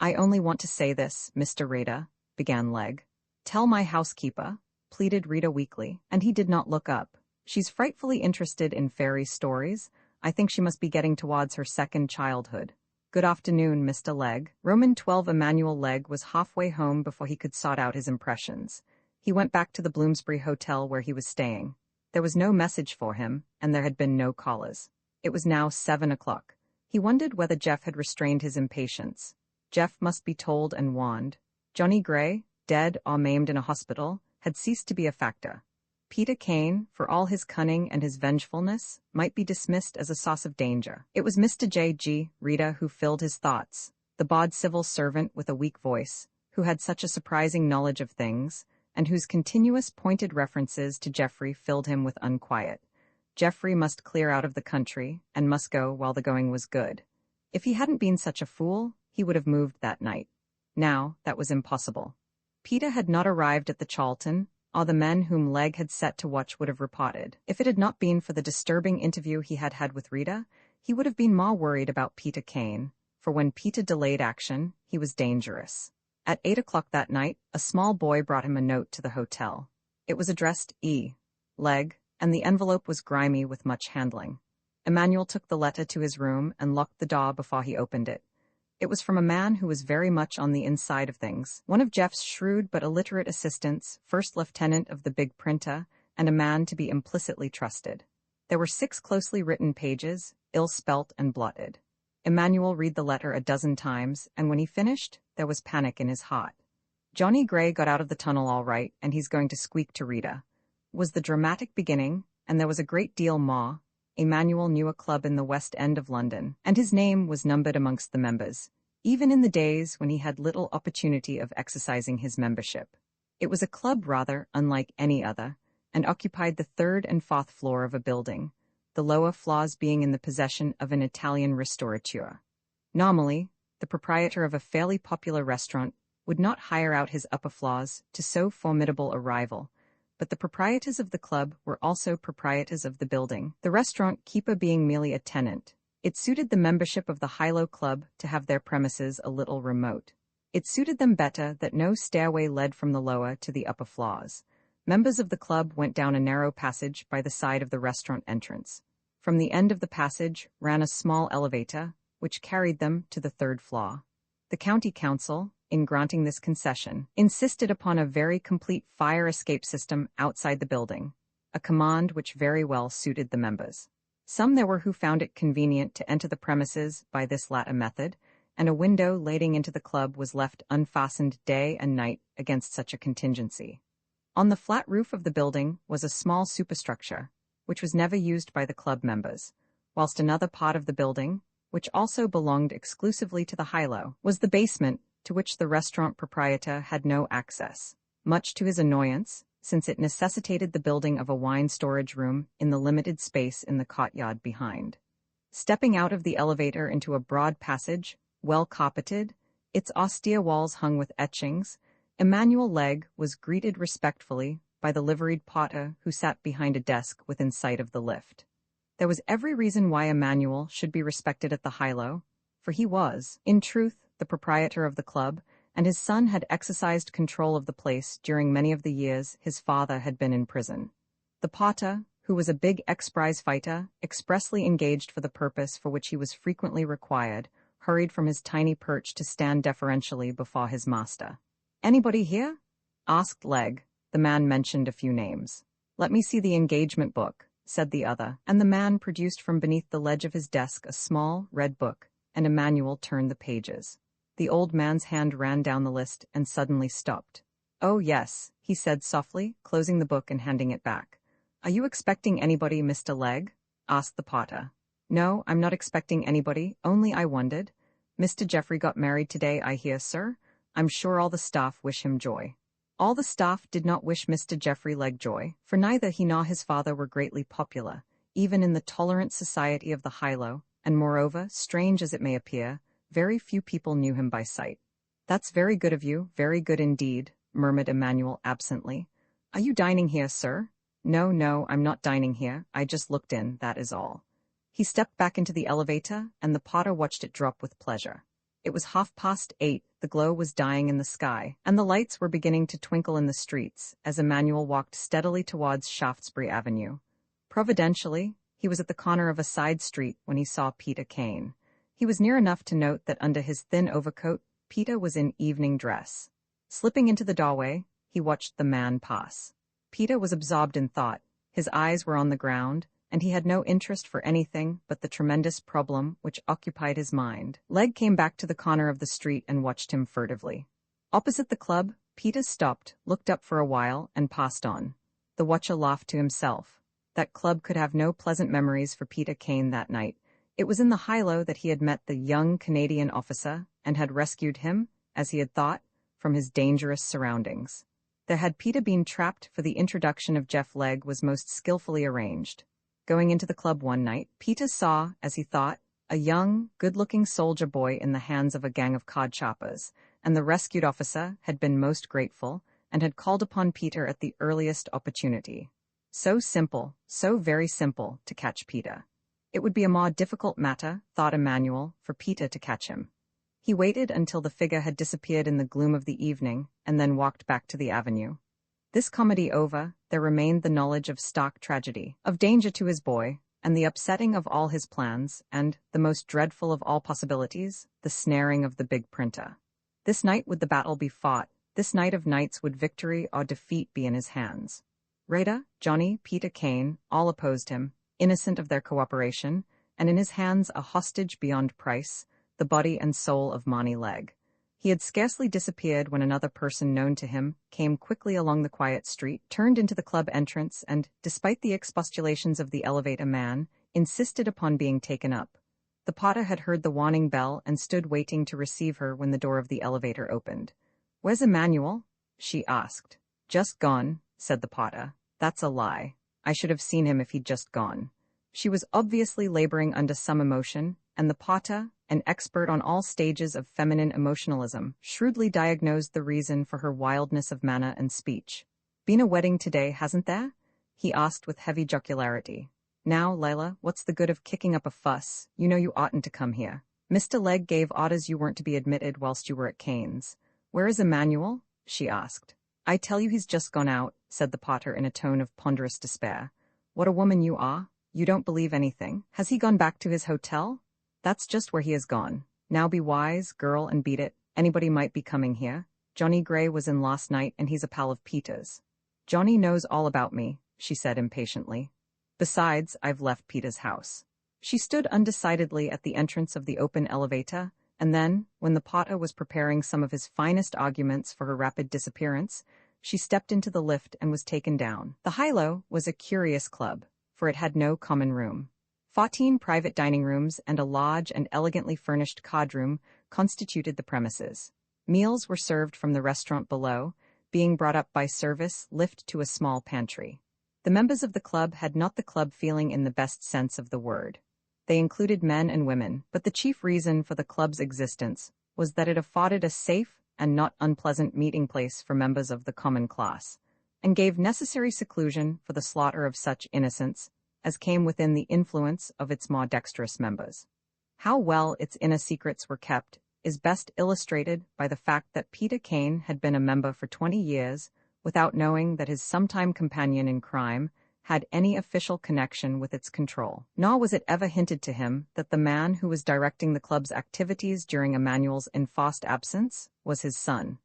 I only want to say this, Mr. Rita, began Leg. Tell my housekeeper, pleaded Rita weakly, and he did not look up. She's frightfully interested in fairy stories. I think she must be getting towards her second childhood. Good afternoon, Mr. Leg. Roman 12 Emmanuel Leg was halfway home before he could sort out his impressions. He went back to the Bloomsbury Hotel where he was staying. There was no message for him, and there had been no callers. It was now 7 o'clock. He wondered whether Jeff had restrained his impatience. Jeff must be told and warned. Johnny Gray, dead or maimed in a hospital, had ceased to be a factor. Peter Kane, for all his cunning and his vengefulness, might be dismissed as a source of danger. It was Mr. J.G. Rita who filled his thoughts, the bod civil servant with a weak voice, who had such a surprising knowledge of things, and whose continuous pointed references to Geoffrey filled him with unquiet. Geoffrey must clear out of the country, and must go while the going was good. If he hadn't been such a fool, he would have moved that night. Now, that was impossible. Peter had not arrived at the Charlton, or the men whom Leg had set to watch would have reported. If it had not been for the disturbing interview he had had with Rita, he would have been more worried about Peter Kane, for when Peter delayed action, he was dangerous. At 8 o'clock that night, a small boy brought him a note to the hotel. It was addressed E. Leg, and the envelope was grimy with much handling. Emmanuel took the letter to his room and locked the door before he opened it. It was from a man who was very much on the inside of things, one of Jeff's shrewd but illiterate assistants, first lieutenant of the big printer, and a man to be implicitly trusted. There were 6 closely written pages, ill-spelt and blotted. Emmanuel read the letter a dozen times, and when he finished, there was panic in his heart. Johnny Gray got out of the tunnel all right, and he's going to squeak to Rita. Was the dramatic beginning, and there was a great deal more. Emmanuel knew a club in the West End of London, and his name was numbered amongst the members, even in the days when he had little opportunity of exercising his membership. It was a club rather unlike any other, and occupied the 3rd and 4th floor of a building, the lower floors being in the possession of an Italian restaurateur. Normally, the proprietor of a fairly popular restaurant would not hire out his upper floors to so formidable a rival, but the proprietors of the club were also proprietors of the building, the restaurant keeper being merely a tenant. It suited the membership of the High-Low Club to have their premises a little remote. It suited them better that no stairway led from the lower to the upper floors. Members of the club went down a narrow passage by the side of the restaurant entrance. From the end of the passage ran a small elevator, which carried them to the third floor. The county council, in granting this concession, insisted upon a very complete fire escape system outside the building, a command which very well suited the members. Some there were who found it convenient to enter the premises by this latter method, and a window leading into the club was left unfastened day and night against such a contingency. On the flat roof of the building was a small superstructure, which was never used by the club members, whilst another part of the building, which also belonged exclusively to the high-low, was the basement, to which the restaurant proprietor had no access, much to his annoyance, since it necessitated the building of a wine storage room in the limited space in the courtyard behind. Stepping out of the elevator into a broad passage, well carpeted, its austere walls hung with etchings, Emmanuel Legge was greeted respectfully by the liveried porter who sat behind a desk within sight of the lift. There was every reason why Emmanuel should be respected at the high-low, for he was, in truth, the proprietor of the club, and his son had exercised control of the place during many of the years his father had been in prison. The porter, who was a big ex-prize fighter, expressly engaged for the purpose for which he was frequently required, hurried from his tiny perch to stand deferentially before his master. "Anybody here?" asked Legge. The man mentioned a few names. "Let me see the engagement book," said the other, and the man produced from beneath the ledge of his desk a small, red book, and Emmanuel turned the pages. The old man's hand ran down the list and suddenly stopped. "Oh, yes," he said softly, closing the book and handing it back. "Are you expecting anybody, Mr. Legge?" asked the porter. "No, I'm not expecting anybody, only I wondered. Mr. Geoffrey got married today, I hear, sir. I'm sure all the staff wish him joy." All the staff did not wish Mr. Geoffrey Legge joy, for neither he nor his father were greatly popular, even in the tolerant society of the high-low, and moreover, strange as it may appear, very few people knew him by sight. "That's very good of you, very good indeed," murmured Emmanuel absently. "Are you dining here, sir?" No, I'm not dining here. I just looked in, that is all." He stepped back into the elevator, and the porter watched it drop with pleasure. It was 8:30, the glow was dying in the sky, and the lights were beginning to twinkle in the streets as Emmanuel walked steadily towards Shaftesbury Avenue. Providentially, he was at the corner of a side street when he saw Peter Kane. He was near enough to note that under his thin overcoat, Peter was in evening dress. Slipping into the doorway, he watched the man pass. Peter was absorbed in thought. His eyes were on the ground, and he had no interest for anything but the tremendous problem which occupied his mind. Legge came back to the corner of the street and watched him furtively. Opposite the club, Peter stopped, looked up for a while, and passed on. The watcher laughed to himself. That club could have no pleasant memories for Peter Kane that night. It was in the high-low that he had met the young Canadian officer and had rescued him, as he had thought, from his dangerous surroundings. There had Peter been trapped, for the introduction of Jeff Legge was most skillfully arranged. Going into the club one night, Peter saw, as he thought, a young, good-looking soldier boy in the hands of a gang of card choppers, and the rescued officer had been most grateful and had called upon Peter at the earliest opportunity. So simple, so very simple, to catch Peter. It would be a more difficult matter, thought Emmanuel, for Peter to catch him. He waited until the figure had disappeared in the gloom of the evening, and then walked back to the avenue. This comedy over, there remained the knowledge of stark tragedy, of danger to his boy, and the upsetting of all his plans, and, the most dreadful of all possibilities, the snaring of the big printer. This night would the battle be fought, this night of nights would victory or defeat be in his hands. Rada, Johnny, Peter Kane, all opposed him, innocent of their cooperation, and in his hands a hostage beyond price, the body and soul of Monty Legge. He had scarcely disappeared when another person known to him came quickly along the quiet street, turned into the club entrance, and, despite the expostulations of the elevator man, insisted upon being taken up. The porter had heard the warning bell and stood waiting to receive her when the door of the elevator opened. "Where's Emmanuel?" she asked. "Just gone," said the porter. "That's a lie. I should have seen him if he'd just gone." She was obviously laboring under some emotion, and the porter, an expert on all stages of feminine emotionalism, shrewdly diagnosed the reason for her wildness of manner and speech. "Been a wedding today, hasn't there?" he asked with heavy jocularity. "Now, Lila, what's the good of kicking up a fuss? You know you oughtn't to come here. Mr. Legge gave orders you weren't to be admitted whilst you were at Kane's. "Where is Emmanuel?" she asked. "I tell you he's just gone out," said the Potter in a tone of ponderous despair. "What a woman you are. You don't believe anything. Has he gone back to his hotel?" "That's just where he has gone. Now be wise, girl, and beat it. Anybody might be coming here. Johnny Gray was in last night and he's a pal of Peter's." "Johnny knows all about me," she said impatiently. "Besides, I've left Peter's house." She stood undecidedly at the entrance of the open elevator, and then, when the Potter was preparing some of his finest arguments for her rapid disappearance, she stepped into the lift and was taken down. The Hilo was a curious club, for it had no common room. 14 private dining rooms and a large and elegantly furnished card room constituted the premises. Meals were served from the restaurant below, being brought up by service lift to a small pantry. The members of the club had not the club feeling in the best sense of the word. They included men and women, but the chief reason for the club's existence was that it afforded a safe and not unpleasant meeting place for members of the common class, and gave necessary seclusion for the slaughter of such innocents as came within the influence of its more dexterous members. How well its inner secrets were kept is best illustrated by the fact that Peter Kane had been a member for 20 years without knowing that his sometime companion in crime had any official connection with its control. Nor was it ever hinted to him that the man who was directing the club's activities during Emmanuel's enforced absence was his son.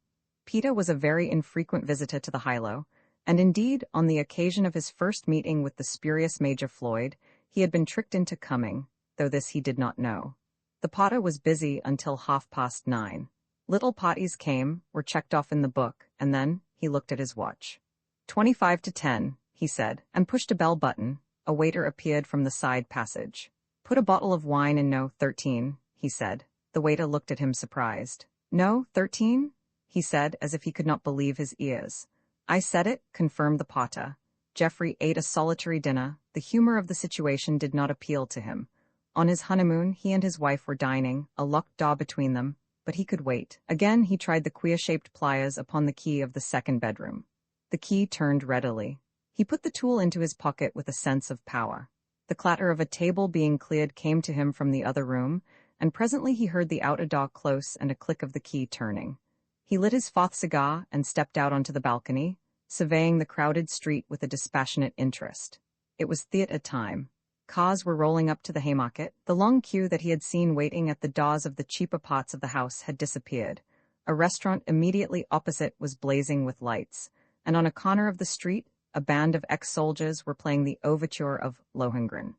Peter was a very infrequent visitor to the Hilo, and indeed, on the occasion of his first meeting with the spurious Major Floyd, he had been tricked into coming, though this he did not know. The Potter was busy until 9:30. Little parties came, were checked off in the book, and then he looked at his watch. 25 to 10, he said, and pushed a bell button. A waiter appeared from the side passage. "Put a bottle of wine in No. 13, he said. The waiter looked at him surprised. "No, 13? He said, as if he could not believe his ears. "I said it," confirmed the Potter. Geoffrey ate a solitary dinner. The humor of the situation did not appeal to him. On his honeymoon, he and his wife were dining, a locked door between them, but he could wait. Again he tried the queer-shaped pliers upon the key of the second bedroom. The key turned readily. He put the tool into his pocket with a sense of power. The clatter of a table being cleared came to him from the other room, and presently he heard the outer door close and a click of the key turning. He lit his fourth cigar and stepped out onto the balcony, surveying the crowded street with a dispassionate interest. It was theatre time. Cars were rolling up to the Haymarket. The long queue that he had seen waiting at the doors of the cheaper parts of the house had disappeared. A restaurant immediately opposite was blazing with lights, and on a corner of the street, a band of ex-soldiers were playing the overture of Lohengrin.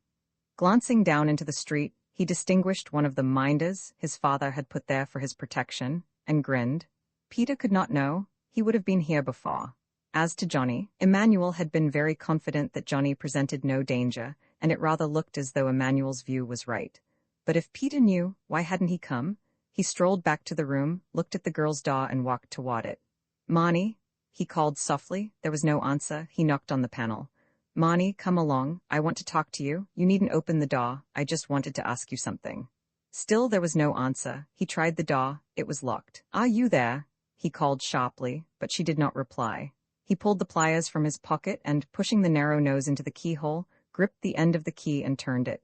Glancing down into the street, he distinguished one of the minders his father had put there for his protection, and grinned. Peter could not know. He would have been here before. As to Johnny, Emmanuel had been very confident that Johnny presented no danger, and it rather looked as though Emmanuel's view was right. But if Peter knew, why hadn't he come? He strolled back to the room, looked at the girl's door, and walked toward it. "Marnie," he called softly. There was no answer. He knocked on the panel. "Marnie, come along. I want to talk to you. You needn't open the door. I just wanted to ask you something." Still there was no answer. He tried the door. It was locked. "Are you there?" he called sharply, but she did not reply. He pulled the pliers from his pocket and, pushing the narrow nose into the keyhole, gripped the end of the key and turned it.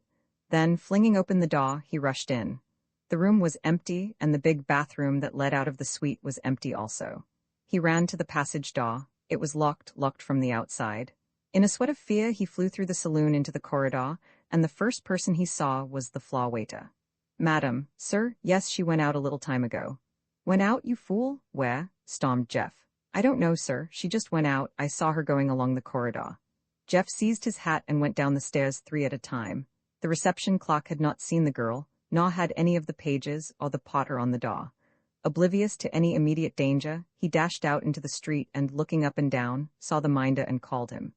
Then, flinging open the door, he rushed in. The room was empty, and the big bathroom that led out of the suite was empty also. He ran to the passage door. It was locked from the outside. In a sweat of fear, he flew through the saloon into the corridor, and the first person he saw was the floor waiter. "Madam, sir, yes, she went out a little time ago." "Went out, you fool? Where?" stormed Jeff. "I don't know, sir. She just went out. I saw her going along the corridor." Jeff seized his hat and went down the stairs 3 at a time. The reception clock had not seen the girl, nor had any of the pages or the Potter on the door. Oblivious to any immediate danger, he dashed out into the street and, looking up and down, saw the minder and called him.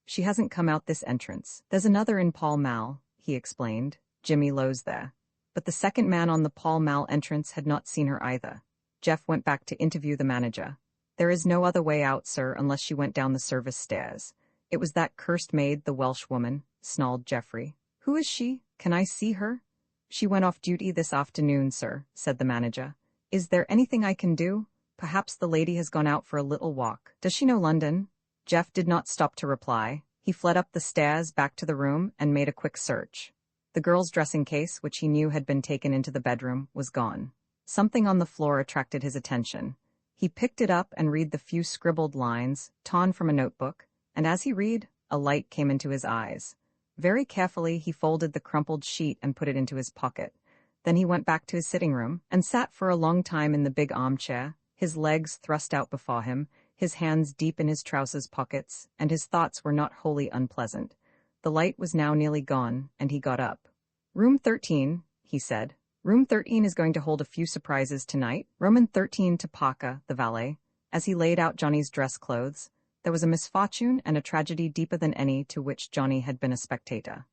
"She hasn't come out this entrance. There's another in Pall Mall," he explained. "Jimmy Lowe's there." But the second man on the Pall Mall entrance had not seen her either. Jeff went back to interview the manager. "There is no other way out, sir, unless she went down the service stairs." "It was that cursed maid, the Welsh woman," snarled Geoffrey. "Who is she? Can I see her?" "She went off duty this afternoon, sir," said the manager. "Is there anything I can do? Perhaps the lady has gone out for a little walk. Does she know London?" Jeff did not stop to reply. He fled up the stairs, back to the room, and made a quick search. The girl's dressing case, which he knew had been taken into the bedroom, was gone. Something on the floor attracted his attention. He picked it up and read the few scribbled lines, torn from a notebook, and as he read, a light came into his eyes. Very carefully, he folded the crumpled sheet and put it into his pocket. Then he went back to his sitting room and sat for a long time in the big armchair, his legs thrust out before him, his hands deep in his trousers pockets, and his thoughts were not wholly unpleasant. The light was now nearly gone, and he got up. "Room 13, he said. "Room 13 is going to hold a few surprises tonight." Roman 13 to Parker, the valet. As he laid out Johnny's dress clothes, there was a misfortune and a tragedy deeper than any to which Johnny had been a spectator.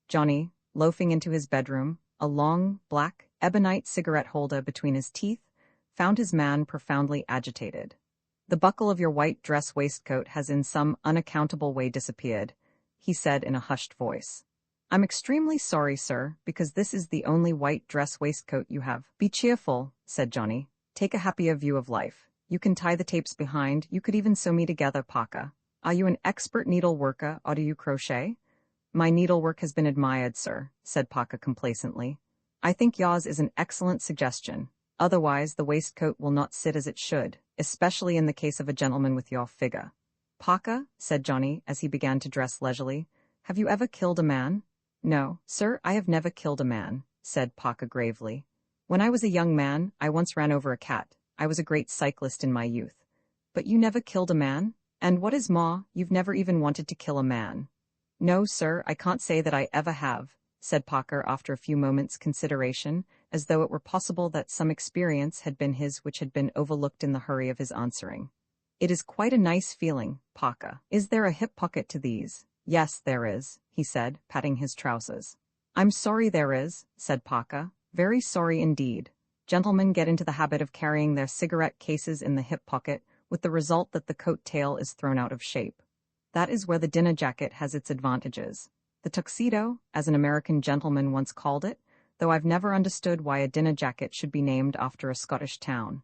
Johnny, loafing into his bedroom, a long, black, ebonite cigarette holder between his teeth, found his man profoundly agitated. "The buckle of your white dress waistcoat has in some unaccountable way disappeared," he said in a hushed voice. "I'm extremely sorry, sir, because this is the only white dress waistcoat you have." "Be cheerful," said Johnny. "Take a happier view of life. You can tie the tapes behind, you could even sew me together, Parker. Are you an expert needle worker, or do you crochet?" "My needlework has been admired, sir," said Parker complacently. "I think yours is an excellent suggestion. Otherwise, the waistcoat will not sit as it should, especially in the case of a gentleman with your figure." "Parker," said Johnny as he began to dress leisurely, "have you ever killed a man?" "No, sir, I have never killed a man," said Parker gravely. "When I was a young man, I once ran over a cat. I was a great cyclist in my youth." "But you never killed a man? And what is more, you've never even wanted to kill a man." "No, sir, I can't say that I ever have," said Parker after a few moments' consideration, as though it were possible that some experience had been his which had been overlooked in the hurry of his answering. "It is quite a nice feeling, Parker. Is there a hip pocket to these?" "Yes, there is," he said, patting his trousers. "I'm sorry there is," said Parker. "Very sorry indeed. Gentlemen get into the habit of carrying their cigarette cases in the hip pocket, with the result that the coat tail is thrown out of shape. That is where the dinner jacket has its advantages. The tuxedo, as an American gentleman once called it, though I've never understood why a dinner jacket should be named after a Scottish town."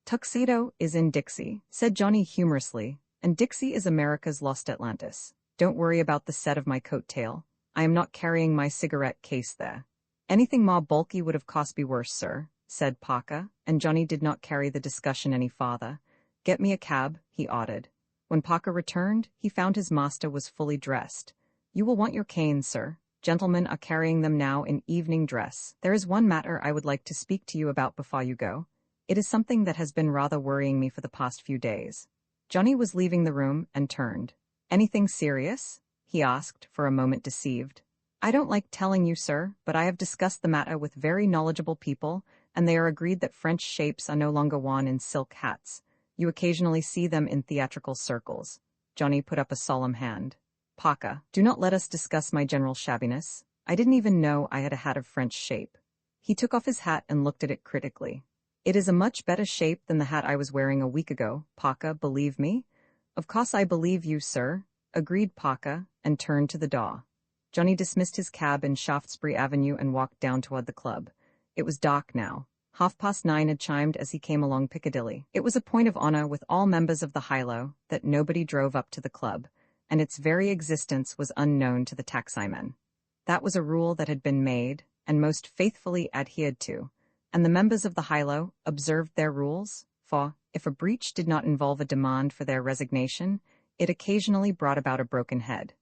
"Tuxedo is in Dixie," said Johnny humorously, "and Dixie is America's lost Atlantis. Don't worry about the set of my coat tail. I am not carrying my cigarette case there." "Anything more bulky would have cost me worse, sir," said Parker, and Johnny did not carry the discussion any farther. "Get me a cab," he ordered. When Parker returned, he found his master was fully dressed. "You will want your canes, sir. Gentlemen are carrying them now in evening dress. There is one matter I would like to speak to you about before you go. It is something that has been rather worrying me for the past few days." Johnny was leaving the room and turned. "Anything serious?" he asked, for a moment deceived. "I don't like telling you, sir, but I have discussed the matter with very knowledgeable people, and they are agreed that French shapes are no longer worn in silk hats. You occasionally see them in theatrical circles." Johnny put up a solemn hand. "Parker, do not let us discuss my general shabbiness. I didn't even know I had a hat of French shape." He took off his hat and looked at it critically. "It is a much better shape than the hat I was wearing a week ago, Parker, believe me." "Of course I believe you, sir," agreed Parker, and turned to the door. Johnny dismissed his cab in Shaftesbury Avenue and walked down toward the club. It was dark now. 9:30 had chimed as he came along Piccadilly. It was a point of honor with all members of the high-low that nobody drove up to the club, and its very existence was unknown to the taximen. That was a rule that had been made, and most faithfully adhered to, and the members of the high-low observed their rules, for, if a breach did not involve a demand for their resignation, it occasionally brought about a broken head.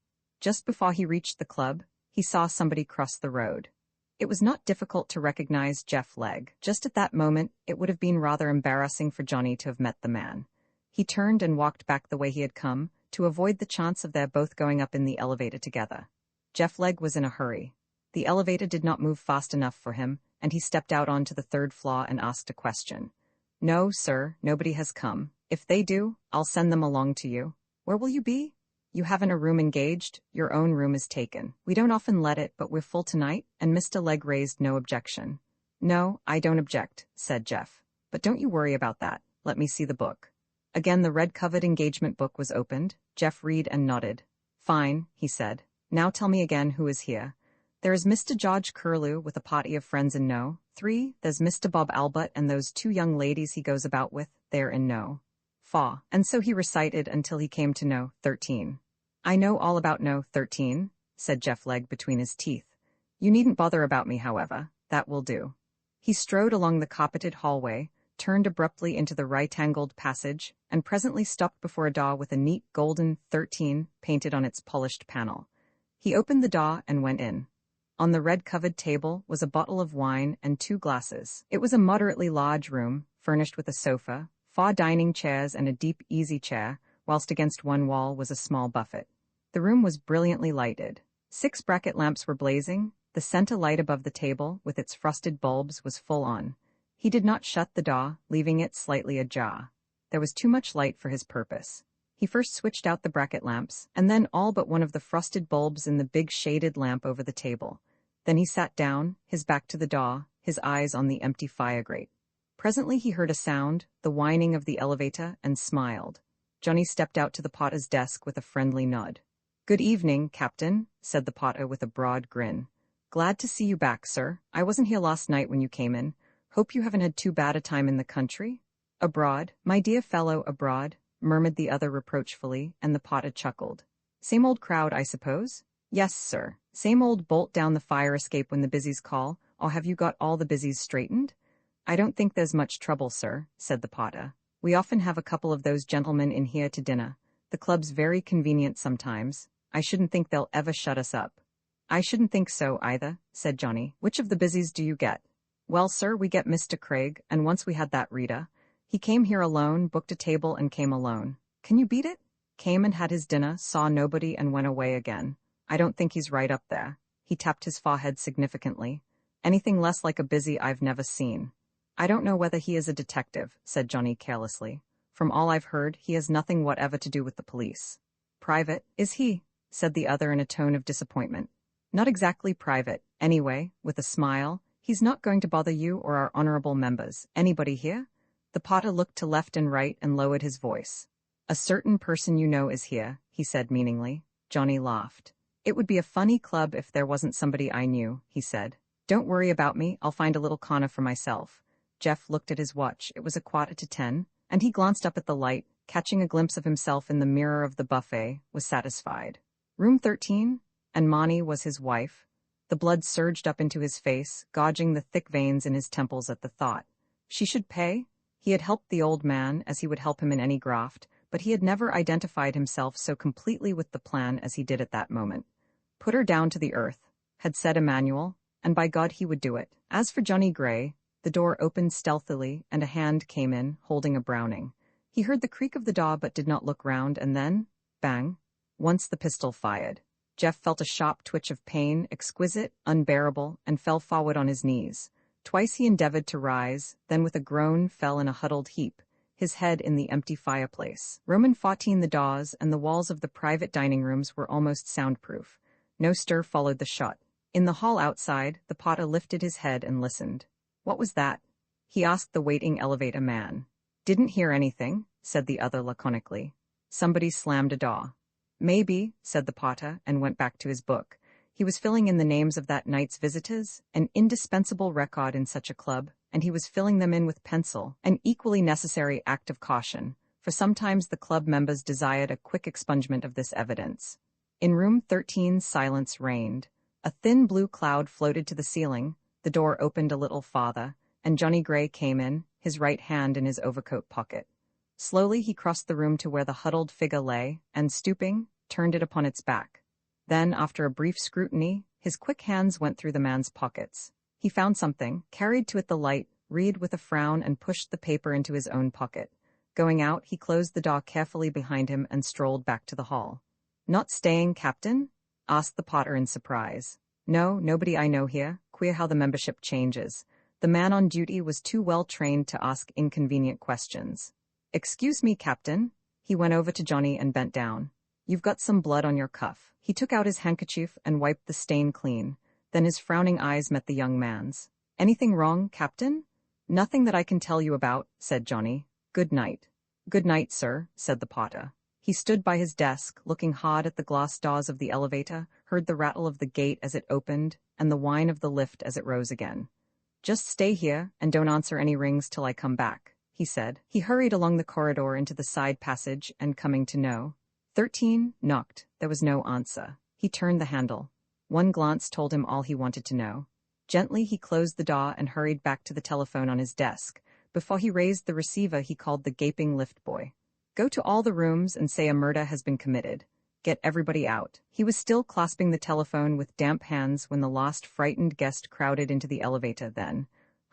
Just before he reached the club, he saw somebody cross the road. It was not difficult to recognize Jeff Legg. Just at that moment, it would have been rather embarrassing for Johnny to have met the man. He turned and walked back the way he had come, to avoid the chance of their both going up in the elevator together. Jeff Legg was in a hurry. The elevator did not move fast enough for him, and he stepped out onto the third floor and asked a question. "No, sir, nobody has come. If they do, I'll send them along to you." "Where will you be?" "You haven't a room engaged? Your own room is taken. We don't often let it, but we're full tonight," and Mr. Legg raised no objection. "No, I don't object," said Jeff. "But don't you worry about that. Let me see the book." Again the red-covered engagement book was opened. Jeff read and nodded. "Fine," he said. "Now tell me again who is here." "There is Mr. George Curlew with a party of friends in No. 3. There's Mr. Bob Albert and those 2 young ladies he goes about with. They're in No. 4. And so he recited until he came to No. 13. "I know all about No. 13, said Jeff Legg between his teeth. "You needn't bother about me, however. That will do." He strode along the carpeted hallway, turned abruptly into the right-angled passage, and presently stopped before a door with a neat golden 13 painted on its polished panel. He opened the door and went in. On the red-covered table was a bottle of wine and 2 glasses. It was a moderately large room, furnished with a sofa, 4 dining chairs and a deep easy chair, whilst against one wall was a small buffet. The room was brilliantly lighted. 6 bracket lamps were blazing. The center light above the table, with its frosted bulbs, was full on. He did not shut the door, leaving it slightly ajar. There was too much light for his purpose. He first switched out the bracket lamps, and then all but one of the frosted bulbs in the big shaded lamp over the table. Then he sat down, his back to the door, his eyes on the empty fire grate. Presently he heard a sound, the whining of the elevator, and smiled. Johnny stepped out to the potter's desk with a friendly nod. "Good evening, Captain," said the potter with a broad grin. "Glad to see you back, sir. I wasn't here last night when you came in. Hope you haven't had too bad a time in the country?" "Abroad, my dear fellow, abroad," murmured the other reproachfully, and the potter chuckled. "Same old crowd, I suppose?" "Yes, sir. Same old bolt down the fire escape when the busies call, or have you got all the busies straightened?" "I don't think there's much trouble, sir," said the potter. "We often have a couple of those gentlemen in here to dinner. The club's very convenient sometimes. I shouldn't think they'll ever shut us up." "I shouldn't think so either," said Johnny. "Which of the busies do you get?" "Well, sir, we get Mr. Craig, and once we had that Rita. He came here alone, booked a table, and came alone. Can you beat it? Came and had his dinner, saw nobody, and went away again. I don't think he's right up there." He tapped his forehead significantly. "Anything less like a busy I've never seen." "I don't know whether he is a detective," said Johnny carelessly. "From all I've heard, he has nothing whatever to do with the police." "Private, is he?" said the other in a tone of disappointment. "Not exactly private. Anyway," with a smile, "he's not going to bother you or our honorable members. Anybody here?" The potter looked to left and right and lowered his voice. "A certain person you know is here," he said meaningly. Johnny laughed. "It would be a funny club if there wasn't somebody I knew," he said. "Don't worry about me, I'll find a little corner for myself." Jeff looked at his watch. It was 9:15, and he glanced up at the light, catching a glimpse of himself in the mirror of the buffet, was satisfied. Room 13? And Monty was his wife? The blood surged up into his face, gouging the thick veins in his temples at the thought. She should pay? He had helped the old man, as he would help him in any graft, but he had never identified himself so completely with the plan as he did at that moment. Put her down to the earth, had said Emmanuel, and by God he would do it. As for Johnny Gray, the door opened stealthily, and a hand came in, holding a Browning. He heard the creak of the door but did not look round, and then, bang, once the pistol fired. Jeff felt a sharp twitch of pain, exquisite, unbearable, and fell forward on his knees. Twice he endeavored to rise, then with a groan fell in a huddled heap, his head in the empty fireplace. Roman 14 the doors and the walls of the private dining rooms were almost soundproof. No stir followed the shot. In the hall outside, the potter lifted his head and listened. "What was that?" he asked the waiting elevator man. "Didn't hear anything," said the other laconically. "Somebody slammed a door." "Maybe," said the potter, and went back to his book. He was filling in the names of that night's visitors, an indispensable record in such a club, and he was filling them in with pencil, an equally necessary act of caution, for sometimes the club members desired a quick expungement of this evidence. In room 13 silence reigned. A thin blue cloud floated to the ceiling, the door opened a little farther, and Johnny Gray came in, his right hand in his overcoat pocket. Slowly he crossed the room to where the huddled figure lay, and stooping, turned it upon its back. Then, after a brief scrutiny, his quick hands went through the man's pockets. He found something, carried to it the light, read with a frown, and pushed the paper into his own pocket. Going out, he closed the door carefully behind him and strolled back to the hall. "Not staying, Captain?" asked the potter in surprise. "No, nobody I know here. Queer how the membership changes." The man on duty was too well trained to ask inconvenient questions. "Excuse me, Captain." He went over to Johnny and bent down. "You've got some blood on your cuff." He took out his handkerchief and wiped the stain clean. Then his frowning eyes met the young man's. "Anything wrong, Captain?" "Nothing that I can tell you about," said Johnny. "Good night." "Good night, sir," said the potter. He stood by his desk, looking hard at the glass doors of the elevator, heard the rattle of the gate as it opened, and the whine of the lift as it rose again. "Just stay here, and don't answer any rings till I come back," he said. He hurried along the corridor into the side passage, and coming to No. 13, knocked. There was no answer. He turned the handle. One glance told him all he wanted to know. Gently he closed the door and hurried back to the telephone on his desk, Before he raised the receiver, he called the gaping lift boy. Go to all the rooms and say a murder has been committed. Get everybody out. He was still clasping the telephone with damp hands when the last frightened guest crowded into the elevator. Then,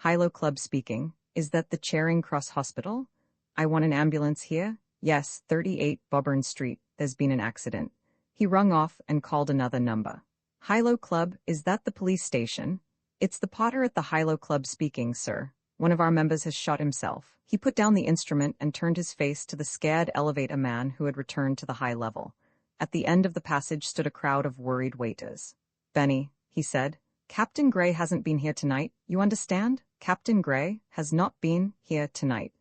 Hilo Club speaking, is that the Charing Cross Hospital? I want an ambulance here. Yes, 38 Boburn Street, there's been an accident. He rung off and called another number. Hilo Club, is that the police station? It's the Potter at the Hilo Club speaking, sir. One of our members has shot himself. He put down the instrument and turned his face to the scared elevator man who had returned to the high level. At the end of the passage stood a crowd of worried waiters. Benny, he said, Captain Gray hasn't been here tonight, you understand? Captain Gray has not been here tonight.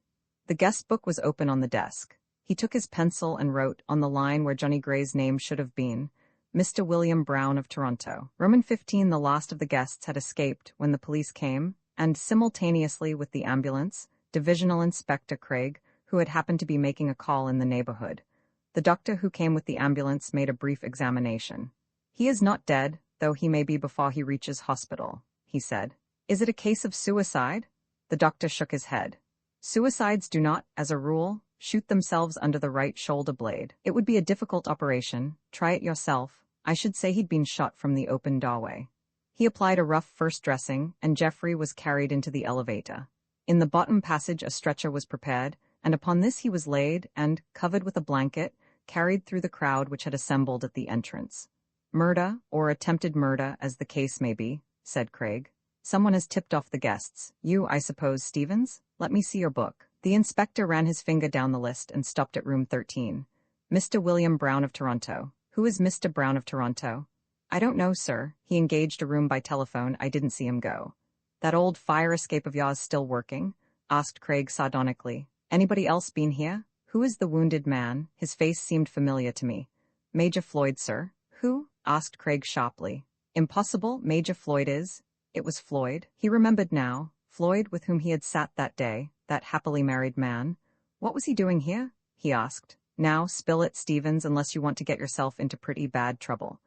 The guest book was open on the desk. He took his pencil and wrote, on the line where Johnny Gray's name should have been, Mr. William Brown of Toronto. Roman 15. The last of the guests had escaped when the police came, and simultaneously with the ambulance, Divisional Inspector Craig, who had happened to be making a call in the neighborhood. The doctor who came with the ambulance made a brief examination. He is not dead, though he may be before he reaches hospital, he said. Is it a case of suicide? The doctor shook his head. Suicides do not, as a rule, shoot themselves under the right shoulder blade. It would be a difficult operation. Try it yourself. I should say he'd been shot from the open doorway. He applied a rough first dressing, and Geoffrey was carried into the elevator. In the bottom passage a stretcher was prepared, and upon this he was laid and, covered with a blanket, carried through the crowd which had assembled at the entrance. Murder, or attempted murder as the case may be, said Craig. Someone has tipped off the guests. You, I suppose, Stevens? Let me see your book. The inspector ran his finger down the list and stopped at room 13. Mr. William Brown of Toronto. Who is Mr. Brown of Toronto? I don't know, sir. He engaged a room by telephone. I didn't see him go. That old fire escape of yours still working? Asked Craig sardonically. Anybody else been here? Who is the wounded man? His face seemed familiar to me. Major Floyd, sir. Who? Asked Craig sharply. Impossible. Major Floyd is. It was Floyd. He remembered now. Floyd with whom he had sat that day, that happily married man. What was he doing here? He asked. Now, spill it, Stevens, unless you want to get yourself into pretty bad trouble.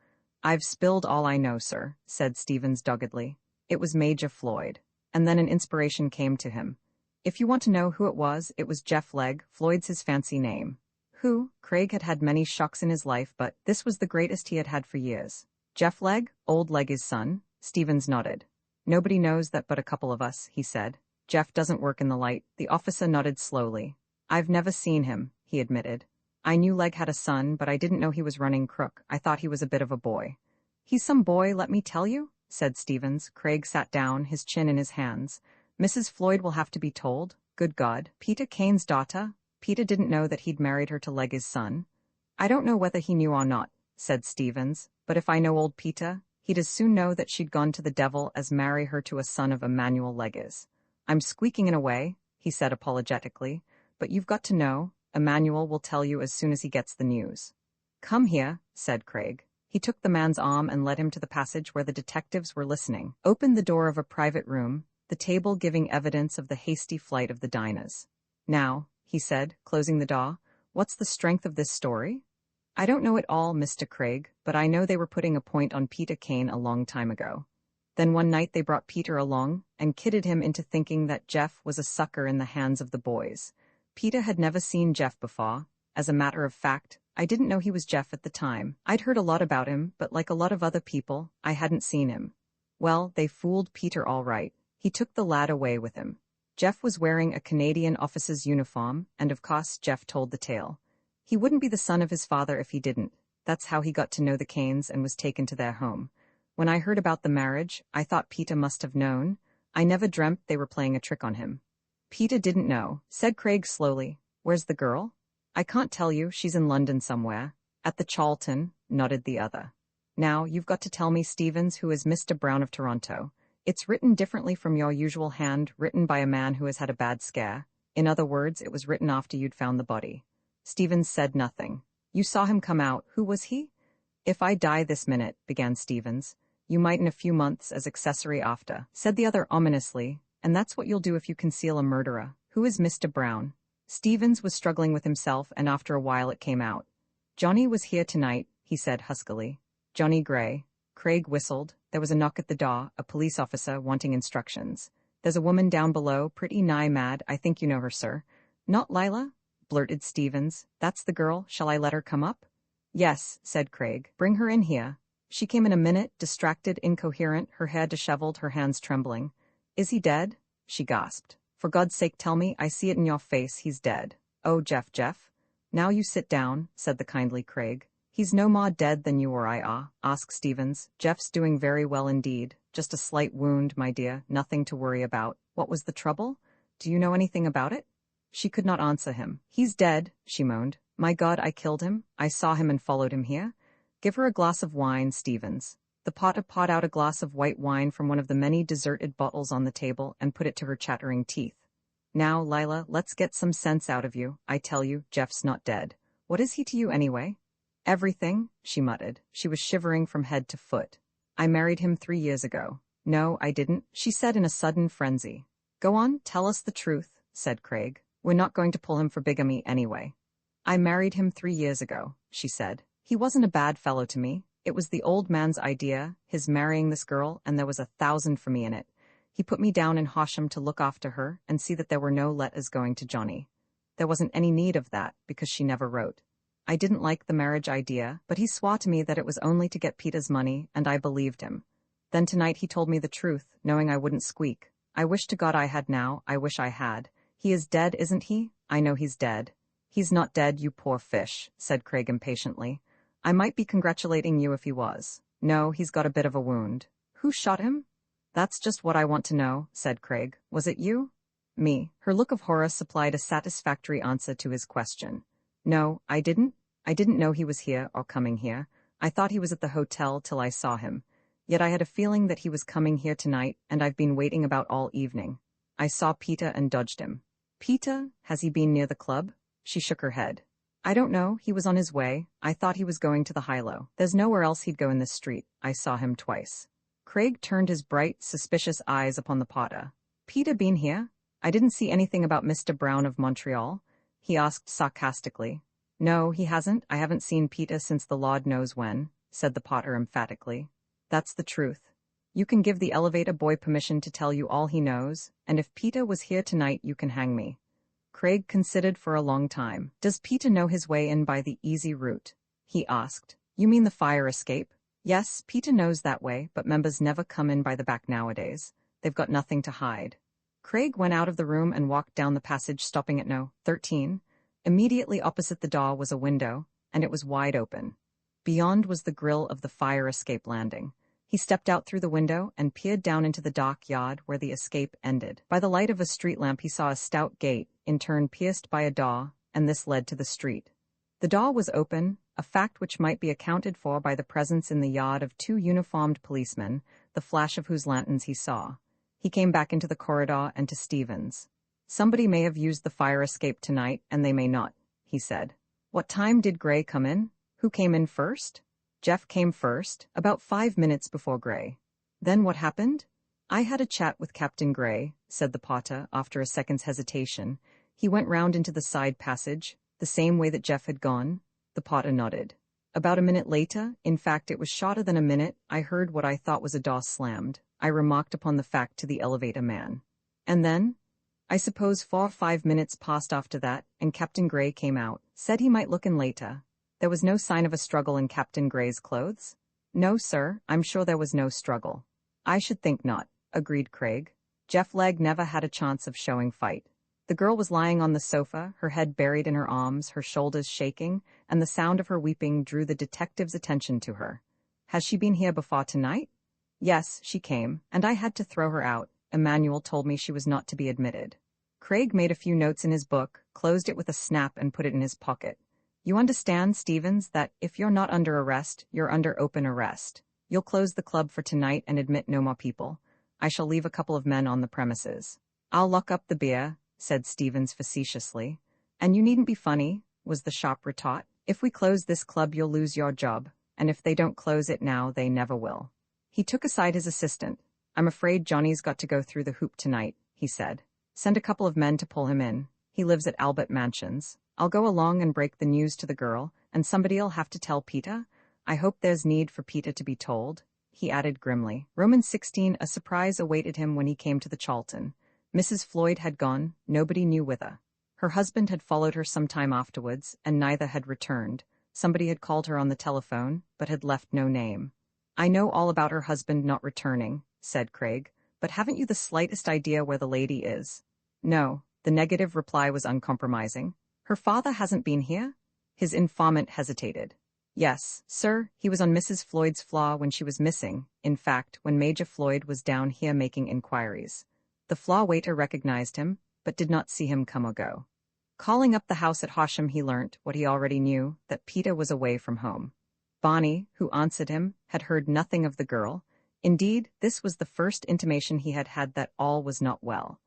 I've spilled all I know, sir, said Stevens doggedly. It was Major Floyd. And then an inspiration came to him. If you want to know who it was Jeff Legg. Floyd's his fancy name. Who? Craig had had many shocks in his life, but this was the greatest he had had for years. Jeff Legg? Old Legge's son? Stevens nodded. Nobody knows that but a couple of us, he said. Jeff doesn't work in the light. The officer nodded slowly. I've never seen him, he admitted. I knew Legg had a son, but I didn't know he was running crook. I thought he was a bit of a boy. He's some boy, let me tell you, said Stevens. Craig sat down, his chin in his hands. Mrs. Floyd will have to be told. Good God. Peter Kane's daughter? Peter didn't know that he'd married her to Legge's son. I don't know whether he knew or not, said Stevens, but if I know old Peter, he'd as soon know that she'd gone to the devil as marry her to a son of Emmanuel Legge's. I'm squeaking in a way, he said apologetically, but you've got to know. Emmanuel will tell you as soon as he gets the news. Come here, said Craig. He took the man's arm and led him to the passage where the detectives were listening, opened the door of a private room, the table giving evidence of the hasty flight of the diners. Now, he said, closing the door, what's the strength of this story? I don't know it all, Mr. Craig, but I know they were putting a point on Peter Kane a long time ago. Then one night they brought Peter along and kidded him into thinking that Jeff was a sucker in the hands of the boys. Peter had never seen Jeff before. As a matter of fact, I didn't know he was Jeff at the time. I'd heard a lot about him, but like a lot of other people, I hadn't seen him. Well, they fooled Peter all right. He took the lad away with him. Jeff was wearing a Canadian officer's uniform, and of course Jeff told the tale. He wouldn't be the son of his father if he didn't. That's how he got to know the Kanes and was taken to their home. When I heard about the marriage, I thought Peter must have known. I never dreamt they were playing a trick on him. Peter didn't know, said Craig slowly. Where's the girl? I can't tell you, she's in London somewhere. At the Charlton, nodded the other. Now, you've got to tell me, Stevens, who is Mr. Brown of Toronto. It's written differently from your usual hand, written by a man who has had a bad scare. In other words, it was written after you'd found the body. Stevens said nothing. You saw him come out. Who was he? If I die this minute, began Stevens. You might in a few months as accessory after, said the other ominously, and that's what you'll do if you conceal a murderer. Who is Mr. Brown? Stevens was struggling with himself, and after a while it came out. Johnny was here tonight, he said huskily. Johnny Gray. Craig whistled. There was a knock at the door, a police officer wanting instructions. There's a woman down below, pretty nigh mad, I think you know her, sir. Not Lila? Blurted Stevens. That's the girl, shall I let her come up? Yes, said Craig. Bring her in here. She came in a minute, distracted, incoherent, her hair disheveled, her hands trembling. Is he dead? She gasped. For God's sake tell me, I see it in your face, he's dead. Oh, Jeff. Now you sit down, said the kindly Craig. He's no more dead than you or I are, asked Stevens. Jeff's doing very well indeed. Just a slight wound, my dear, nothing to worry about. What was the trouble? Do you know anything about it? She could not answer him. He's dead, she moaned. My God, I killed him. I saw him and followed him here. Give her a glass of wine, Stevens. The potter poured out a glass of white wine from one of the many deserted bottles on the table and put it to her chattering teeth. Now, Lila, let's get some sense out of you. I tell you, Jeff's not dead. What is he to you anyway? Everything, she muttered. She was shivering from head to foot. I married him 3 years ago. No, I didn't, she said in a sudden frenzy. Go on, tell us the truth, said Craig. We're not going to pull him for bigamy anyway. I married him 3 years ago, she said. He wasn't a bad fellow to me. It was the old man's idea, his marrying this girl, and there was 1,000 for me in it. He put me down in Horsham to look after her and see that there were no letters going to Johnny. There wasn't any need of that, because she never wrote. I didn't like the marriage idea, but he swore to me that it was only to get Peter's money, and I believed him. Then tonight he told me the truth, knowing I wouldn't squeak. I wish to God I had now, I wish I had. He is dead, isn't he? I know he's dead. He's not dead, you poor fish, said Craig impatiently. I might be congratulating you if he was. No, he's got a bit of a wound. Who shot him? That's just what I want to know, said Craig. Was it you? Me. Her look of horror supplied a satisfactory answer to his question. No, I didn't. I didn't know he was here or coming here. I thought he was at the hotel till I saw him. Yet I had a feeling that he was coming here tonight, and I've been waiting about all evening. I saw Peter and dodged him. Peter? Has he been near the club? She shook her head. I don't know, he was on his way. I thought he was going to the high-low. There's nowhere else he'd go in this street. I saw him twice. Craig turned his bright, suspicious eyes upon the potter. Peter been here? I didn't see anything about Mr. Brown of Montreal, he asked sarcastically. No, he hasn't. I haven't seen Peter since the Lord knows when, said the potter emphatically. That's the truth. You can give the elevator boy permission to tell you all he knows, and if Peter was here tonight you can hang me. Craig considered for a long time. Does Peter know his way in by the easy route? He asked. You mean the fire escape? Yes, Peter knows that way, but members never come in by the back nowadays. They've got nothing to hide. Craig went out of the room and walked down the passage, stopping at No. 13. Immediately opposite the door was a window, and it was wide open. Beyond was the grill of the fire escape landing. He stepped out through the window and peered down into the dock yard where the escape ended. By the light of a street lamp he saw a stout gate, in turn pierced by a door, and this led to the street. The door was open, a fact which might be accounted for by the presence in the yard of 2 uniformed policemen, the flash of whose lanterns he saw. He came back into the corridor and to Stevens. Somebody may have used the fire escape tonight, and they may not, he said. What time did Gray come in? Who came in first? Jeff came first, about 5 minutes before Gray. Then what happened? I had a chat with Captain Gray, said the potter, after a second's hesitation. He went round into the side passage, the same way that Jeff had gone. The potter nodded. About a minute later, in fact it was shorter than a minute, I heard what I thought was a door slammed. I remarked upon the fact to the elevator man. And then? I suppose 4 or 5 minutes passed after that, and Captain Gray came out, said he might look in later. There was no sign of a struggle in Captain Gray's clothes? No, sir, I'm sure there was no struggle. I should think not, agreed Craig. Jeff Legg never had a chance of showing fight. The girl was lying on the sofa, her head buried in her arms, her shoulders shaking, and the sound of her weeping drew the detective's attention to her. Has she been here before tonight? Yes, she came, and I had to throw her out. Emmanuel told me she was not to be admitted. Craig made a few notes in his book, closed it with a snap and put it in his pocket. You understand, Stevens, that if you're not under arrest, you're under open arrest. You'll close the club for tonight and admit no more people. I shall leave a couple of men on the premises. I'll lock up the beer, said Stevens facetiously. And you needn't be funny, was the sharp retort. If we close this club you'll lose your job, and if they don't close it now they never will. He took aside his assistant. I'm afraid Johnny's got to go through the hoop tonight, he said. Send a couple of men to pull him in. He lives at Albert Mansions. I'll go along and break the news to the girl, and somebody'll have to tell Peter. I hope there's need for Peter to be told. he added grimly. Romans 16. A surprise awaited him when he came to the Charlton. Mrs. Floyd had gone, nobody knew whither. Her husband had followed her some time afterwards, and neither had returned. Somebody had called her on the telephone, but had left no name. I know all about her husband not returning, said Craig, but haven't you the slightest idea where the lady is? No, the negative reply was uncompromising. Her father hasn't been here? His informant hesitated. Yes, sir, he was on Mrs. Floyd's floor when she was missing, in fact, when Major Floyd was down here making inquiries. The floor waiter recognized him, but did not see him come or go. Calling up the house at Horsham, he learnt, what he already knew, that Peter was away from home. Bonnie, who answered him, had heard nothing of the girl. Indeed, this was the first intimation he had had that all was not well.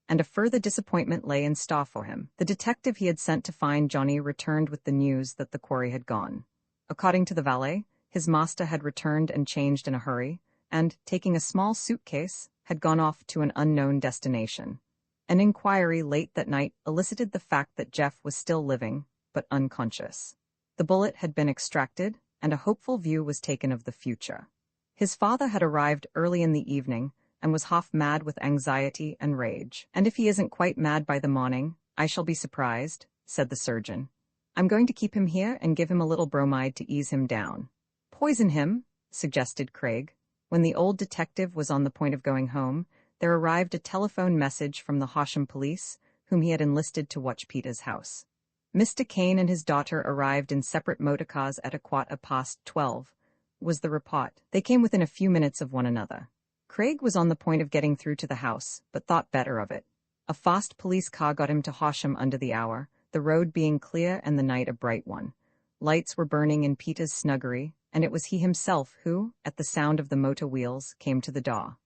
And a further disappointment lay in store for him. The detective he had sent to find Johnny returned with the news that the quarry had gone. According to the valet, his master had returned and changed in a hurry, and, taking a small suitcase, had gone off to an unknown destination. An inquiry late that night elicited the fact that Jeff was still living, but unconscious. The bullet had been extracted, and a hopeful view was taken of the future. His father had arrived early in the evening, and was half mad with anxiety and rage. And if he isn't quite mad by the morning, I shall be surprised, said the surgeon. I'm going to keep him here and give him a little bromide to ease him down. Poison him, suggested Craig. When the old detective was on the point of going home, there arrived a telephone message from the Horsham police, whom he had enlisted to watch Peter's house. Mr. Kane and his daughter arrived in separate motorcars at 12:15, was the report. They came within a few minutes of one another. Craig was on the point of getting through to the house, but thought better of it. A fast police car got him to Horsham under the hour, the road being clear and the night a bright one. Lights were burning in Peter's snuggery, and it was he himself who, at the sound of the motor wheels, came to the door.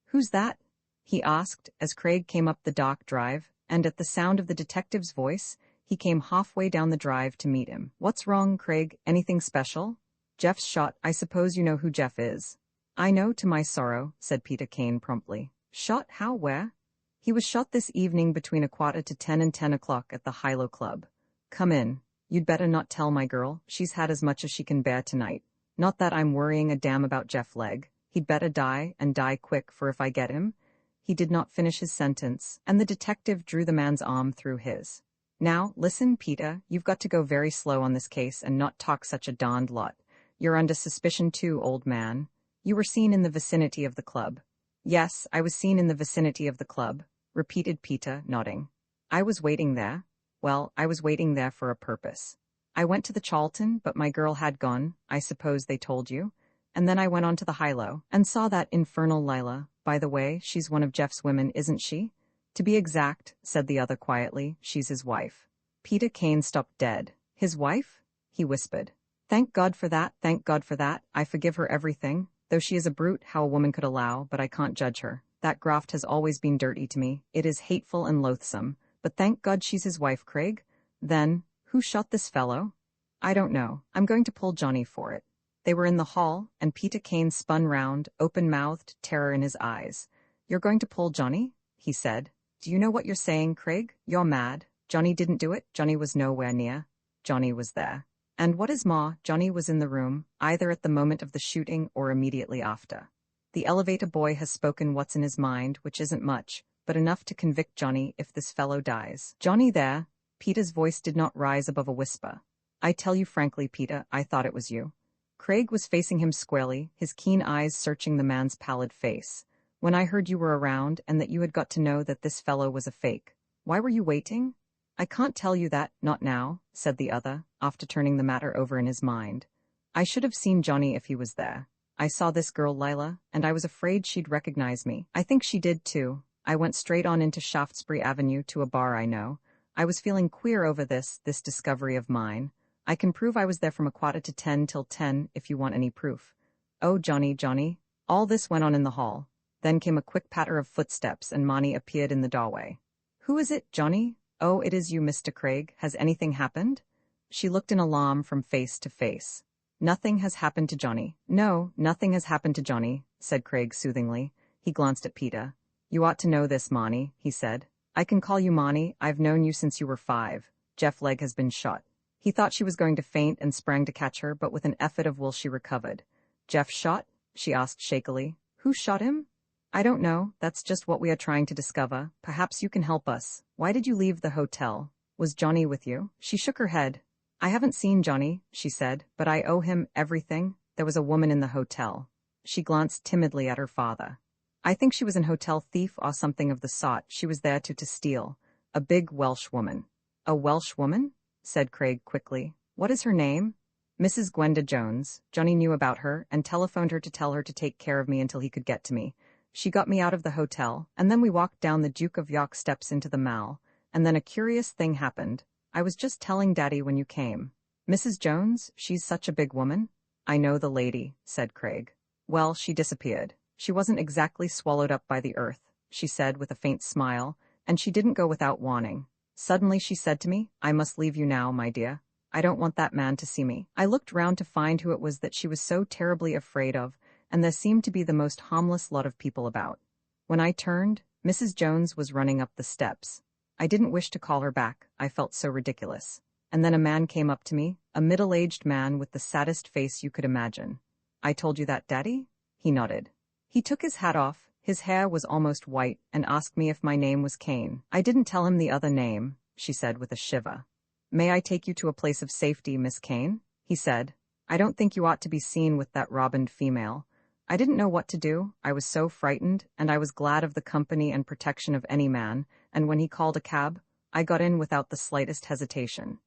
"Who's that?" he asked, as Craig came up the dock drive, and at the sound of the detective's voice, he came halfway down the drive to meet him. "What's wrong, Craig? Anything special?" "Jeff's shot. I suppose you know who Jeff is." "I know, to my sorrow," said Peter Kane promptly. "Shot? How? Where?" "He was shot this evening between 10:15 and 10 o'clock at the Hilo Club. Come in. You'd better not tell my girl. She's had as much as she can bear tonight. Not that I'm worrying a damn about Jeff Legg. He'd better die, and die quick, for if I get him—" He did not finish his sentence, and the detective drew the man's arm through his. "Now, listen, Peter, you've got to go very slow on this case and not talk such a darned lot. You're under suspicion too, old man. You were seen in the vicinity of the club." "Yes, I was seen in the vicinity of the club," repeated Peter, nodding. "I was waiting there. Well, I was waiting there for a purpose. I went to the Charlton, but my girl had gone, I suppose they told you, and then I went on to the Hilo, and saw that infernal Lila. By the way, she's one of Jeff's women, isn't she?" "To be exact," said the other quietly, "she's his wife." Peter Kane stopped dead. "His wife?" he whispered. "Thank God for that, thank God for that. I forgive her everything, though she is a brute how a woman could allow, but I can't judge her. That graft has always been dirty to me. It is hateful and loathsome. But thank God she's his wife, Craig. Then, who shot this fellow?" "I don't know. I'm going to pull Johnny for it." They were in the hall, and Peter Kane spun round, open-mouthed, terror in his eyes. "You're going to pull Johnny?" he said. "Do you know what you're saying, Craig? You're mad. Johnny didn't do it. Johnny was nowhere near. Johnny was there. And what is more, Johnny was in the room, either at the moment of the shooting or immediately after. The elevator boy has spoken what's in his mind, which isn't much, but enough to convict Johnny if this fellow dies." "Johnny there?" Peter's voice did not rise above a whisper. "I tell you frankly, Peter, I thought it was you." Craig was facing him squarely, his keen eyes searching the man's pallid face. "When I heard you were around and that you had got to know that this fellow was a fake. Why were you waiting?" "I can't tell you that, not now," said the other, after turning the matter over in his mind. "I should have seen Johnny if he was there. I saw this girl Lila, and I was afraid she'd recognize me. I think she did too. I went straight on into Shaftesbury Avenue to a bar I know. I was feeling queer over this discovery of mine. I can prove I was there from 10:15 till 10 if you want any proof." "Oh, Johnny, Johnny." All this went on in the hall. Then came a quick patter of footsteps and Monty appeared in the doorway. "Who is it, Johnny?" "Oh, it is you, Mr. Craig. Has anything happened?" She looked in alarm from face to face. "Nothing has happened to Johnny." "No, nothing has happened to Johnny," said Craig soothingly. He glanced at Peter. "You ought to know this, Monty," he said. "I can call you Monty. I've known you since you were 5. Jeff Legg has been shot." He thought she was going to faint and sprang to catch her, but with an effort of will she recovered. "Jeff shot?" she asked shakily. Who shot him? I don't know, that's just what we are trying to discover. Perhaps you can help us. Why did you leave the hotel? Was Johnny with you? She shook her head. I haven't seen Johnny, she said, but I owe him everything. There was a woman in the hotel. She glanced timidly at her father. I think she was an hotel thief or something of the sort. She was there to steal. A big Welsh woman. A Welsh woman? Said Craig quickly. What is her name? Mrs. Gwenda Jones. Johnny knew about her and telephoned her to tell her to take care of me until he could get to me. She got me out of the hotel, and then we walked down the Duke of York steps into the Mall, and then a curious thing happened. I was just telling Daddy when you came. Mrs. Jones, she's such a big woman. I know the lady, said Craig. Well, she disappeared. She wasn't exactly swallowed up by the earth, she said with a faint smile, and she didn't go without warning. Suddenly she said to me, I must leave you now, my dear. I don't want that man to see me. I looked round to find who it was that she was so terribly afraid of, and there seemed to be the most harmless lot of people about. When I turned, Mrs. Jones was running up the steps. I didn't wish to call her back, I felt so ridiculous. And then a man came up to me, a middle-aged man with the saddest face you could imagine. I told you that, Daddy? He nodded. He took his hat off, his hair was almost white, and asked me if my name was Kane. I didn't tell him the other name, she said with a shiver. May I take you to a place of safety, Miss Kane? He said. I don't think you ought to be seen with that robined female. I didn't know what to do, I was so frightened, and I was glad of the company and protection of any man, and when he called a cab, I got in without the slightest hesitation.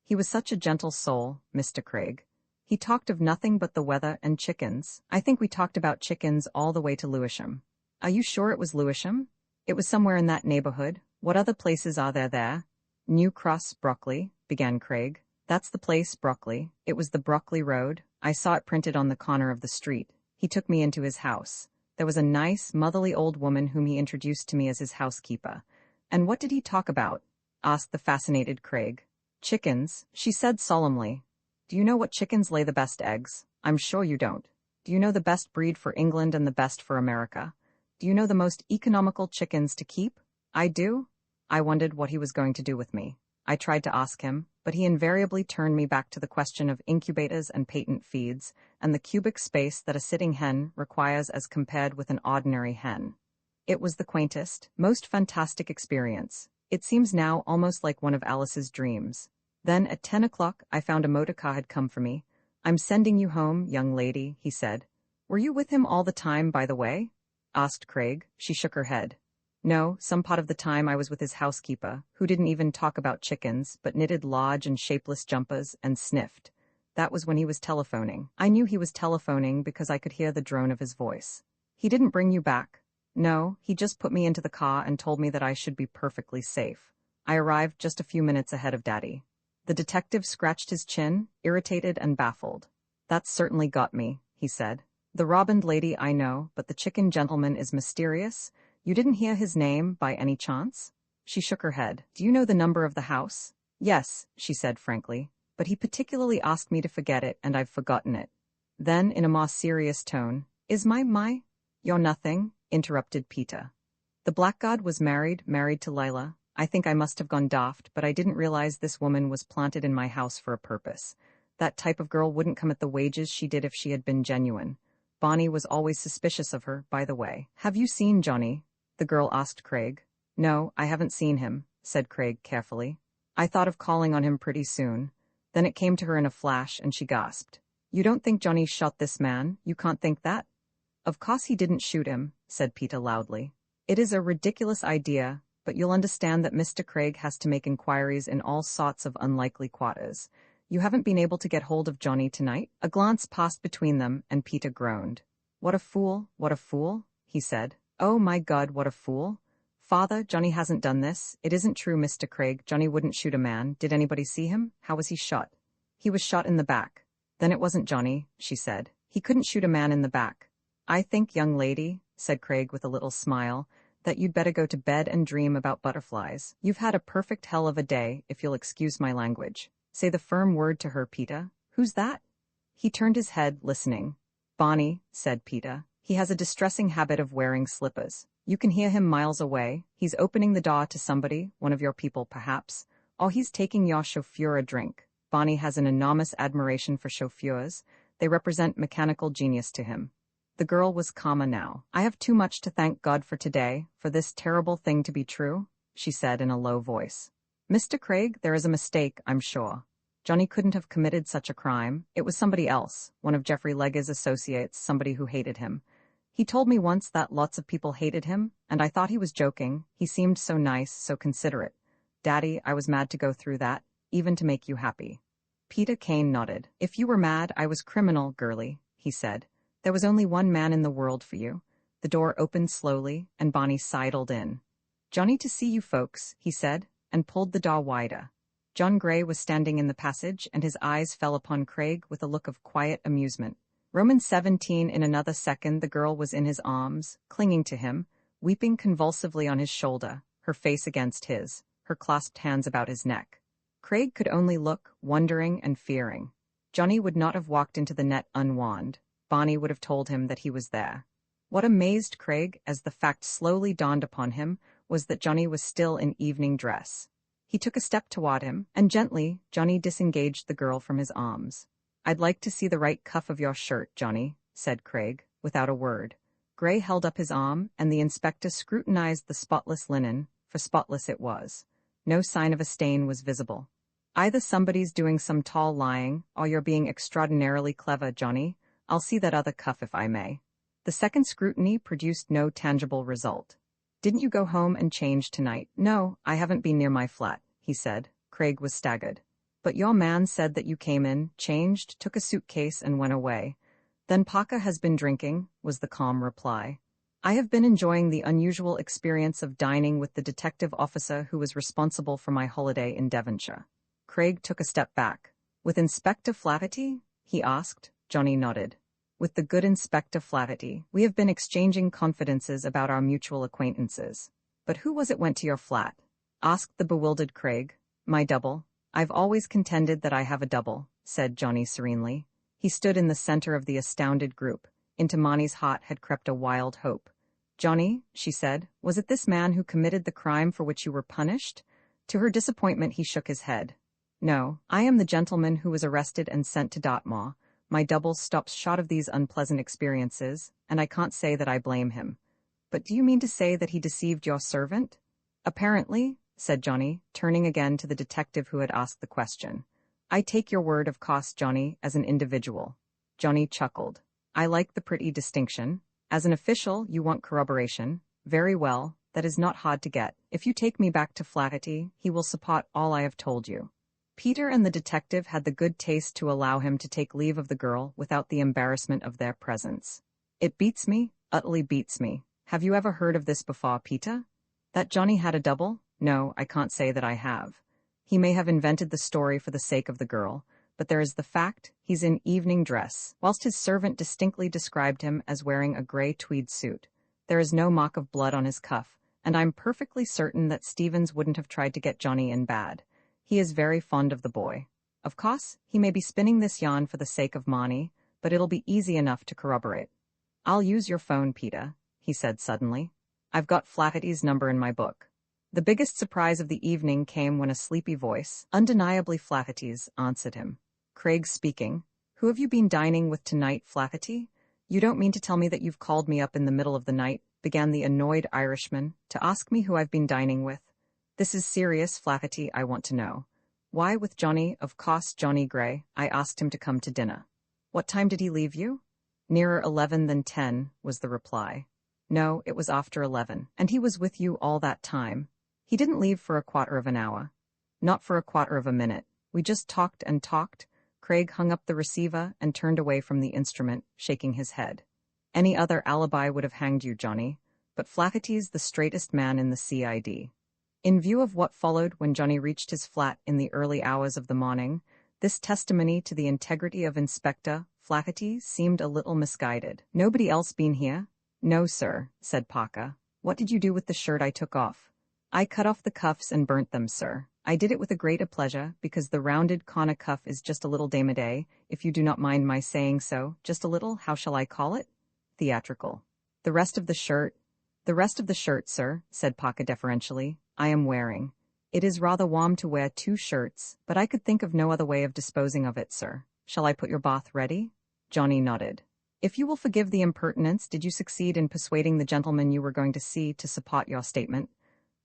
He was such a gentle soul, Mr. Craig. He talked of nothing but the weather and chickens. I think we talked about chickens all the way to Lewisham. Are you sure it was Lewisham? It was somewhere in that neighborhood. What other places are there? New Cross, Brockley, began Craig. That's the place, Brockley. It was the Brockley Road. I saw it printed on the corner of the street. He took me into his house. There was a nice, motherly old woman whom he introduced to me as his housekeeper. And what did he talk about? Asked the fascinated Craig. Chickens, she said solemnly. Do you know what chickens lay the best eggs? I'm sure you don't. Do you know the best breed for England and the best for America? Do you know the most economical chickens to keep? I do. I wondered what he was going to do with me. I tried to ask him, but he invariably turned me back to the question of incubators and patent feeds, and the cubic space that a sitting hen requires as compared with an ordinary hen. It was the quaintest, most fantastic experience. It seems now almost like one of Alice's dreams. Then at 10 o'clock I found a motor car had come for me. I'm sending you home, young lady, he said. Were you with him all the time, by the way? Asked Craig. She shook her head. No, some part of the time I was with his housekeeper, who didn't even talk about chickens, but knitted large and shapeless jumpers and sniffed. That was when he was telephoning. I knew he was telephoning because I could hear the drone of his voice. He didn't bring you back? No, he just put me into the car and told me that I should be perfectly safe. I arrived just a few minutes ahead of Daddy. The detective scratched his chin, irritated and baffled. That's certainly got me, he said. The robined lady I know, but the chicken gentleman is mysterious. You didn't hear his name, by any chance? She shook her head. Do you know the number of the house? Yes, she said frankly, but he particularly asked me to forget it, and I've forgotten it. Then, in a more serious tone, Is my? You're nothing, interrupted Peter. The blackguard was married to Lila. I think I must have gone daft, but I didn't realize this woman was planted in my house for a purpose. That type of girl wouldn't come at the wages she did if she had been genuine. Bonnie was always suspicious of her, by the way. Have you seen Johnny? The girl asked Craig. No, I haven't seen him, said Craig carefully. I thought of calling on him pretty soon. Then it came to her in a flash, and she gasped. You don't think Johnny shot this man? You can't think that? Of course he didn't shoot him, said Peter loudly. It is a ridiculous idea, but you'll understand that Mr. Craig has to make inquiries in all sorts of unlikely quarters. You haven't been able to get hold of Johnny tonight? A glance passed between them, and Peter groaned. What a fool, he said. Oh my God, what a fool. Father, Johnny hasn't done this. It isn't true, Mr. Craig. Johnny wouldn't shoot a man. Did anybody see him? How was he shot? He was shot in the back. Then it wasn't Johnny, she said. He couldn't shoot a man in the back. I think, young lady, said Craig with a little smile, that you'd better go to bed and dream about butterflies. You've had a perfect hell of a day, if you'll excuse my language. Say the firm word to her, Peter. Who's that? He turned his head, listening. Bonnie, said Peter. He has a distressing habit of wearing slippers. You can hear him miles away. He's opening the door to somebody, one of your people perhaps. Or he's taking your chauffeur a drink. Bonnie has an enormous admiration for chauffeurs. They represent mechanical genius to him. The The girl was calmer now. I have too much to thank God for today, for this terrible thing to be true, she said in a low voice. Mr. Craig, there is a mistake, I'm sure. Johnny couldn't have committed such a crime. It was somebody else, one of Jeffrey Legg's associates, somebody who hated him. He told me once that lots of people hated him, and I thought he was joking. He seemed so nice, so considerate. Daddy, I was mad to go through that, even to make you happy. Peter Kane nodded. If you were mad, I was criminal, girlie, he said. There was only one man in the world for you. The door opened slowly, and Bonnie sidled in. Johnny to see you folks, he said, and pulled the door wider. John Gray was standing in the passage, and his eyes fell upon Craig with a look of quiet amusement. Romans 17. In another second the girl was in his arms, clinging to him, weeping convulsively on his shoulder, her face against his, her clasped hands about his neck. Craig could only look, wondering and fearing. Johnny would not have walked into the net unwarned. Bonnie would have told him that he was there. What amazed Craig, as the fact slowly dawned upon him, was that Johnny was still in evening dress. He took a step toward him, and gently, Johnny disengaged the girl from his arms. I'd like to see the right cuff of your shirt, Johnny, said Craig, without a word. Gray held up his arm, and the inspector scrutinized the spotless linen, for spotless it was. No sign of a stain was visible. Either somebody's doing some tall lying, or you're being extraordinarily clever, Johnny. I'll see that other cuff if I may. The second scrutiny produced no tangible result. Didn't you go home and change tonight? No, I haven't been near my flat, he said. Craig was staggered. But your man said that you came in, changed, took a suitcase and went away. Then Parker has been drinking, was the calm reply. I have been enjoying the unusual experience of dining with the detective officer who was responsible for my holiday in Devonshire. Craig took a step back. With Inspector Flaherty? He asked. Johnny nodded. With the good Inspector Flaherty, we have been exchanging confidences about our mutual acquaintances. But who was it went to your flat? Asked the bewildered Craig. My double. I've always contended that I have a double, said Johnny serenely. He stood in the center of the astounded group. Into Monty's heart had crept a wild hope. Johnny, she said, was it this man who committed the crime for which you were punished? To her disappointment he shook his head. No, I am the gentleman who was arrested and sent to Dartmoor. My double stops short of these unpleasant experiences, and I can't say that I blame him. But do you mean to say that he deceived your servant? Apparently, said Johnny, turning again to the detective who had asked the question. I take your word of course, Johnny, as an individual. Johnny chuckled. I like the pretty distinction. As an official, you want corroboration. Very well, that is not hard to get. If you take me back to Flaherty, he will support all I have told you. Peter and the detective had the good taste to allow him to take leave of the girl without the embarrassment of their presence. It beats me, utterly beats me. Have you ever heard of this before, Peter? That Johnny had a double? No, I can't say that I have. He may have invented the story for the sake of the girl, but there is the fact, he's in evening dress, whilst his servant distinctly described him as wearing a gray tweed suit. There is no mark of blood on his cuff, and I'm perfectly certain that Stevens wouldn't have tried to get Johnny in bad. He is very fond of the boy. Of course, he may be spinning this yarn for the sake of Monty, but it'll be easy enough to corroborate. I'll use your phone, Peter, he said suddenly. I've got Flaherty's number in my book. The biggest surprise of the evening came when a sleepy voice, undeniably Flaherty's, answered him. Craig speaking. Who have you been dining with tonight, Flaherty? You don't mean to tell me that you've called me up in the middle of the night, began the annoyed Irishman, to ask me who I've been dining with? This is serious, Flaherty, I want to know. Why, with Johnny, of course, Johnny Gray. I asked him to come to dinner. What time did he leave you? Nearer 11 than 10, was the reply. No, it was after 11, and he was with you all that time. He didn't leave for a quarter of an hour. Not for a quarter of a minute. We just talked and talked. Craig hung up the receiver and turned away from the instrument, shaking his head. Any other alibi would have hanged you, Johnny, but Flaherty's the straightest man in the CID. In view of what followed when Johnny reached his flat in the early hours of the morning, this testimony to the integrity of Inspector Flaherty seemed a little misguided. Nobody else been here? No, sir, said Parker. What did you do with the shirt I took off? I cut off the cuffs and burnt them, sir. I did it with a great pleasure, because the rounded corner cuff is just a little démodé, if you do not mind my saying so, just a little, how shall I call it? Theatrical. The rest of the shirt, sir, said Parker deferentially, I am wearing. It is rather warm to wear 2 shirts, but I could think of no other way of disposing of it, sir. Shall I put your bath ready? Johnny nodded. If you will forgive the impertinence, did you succeed in persuading the gentleman you were going to see to support your statement?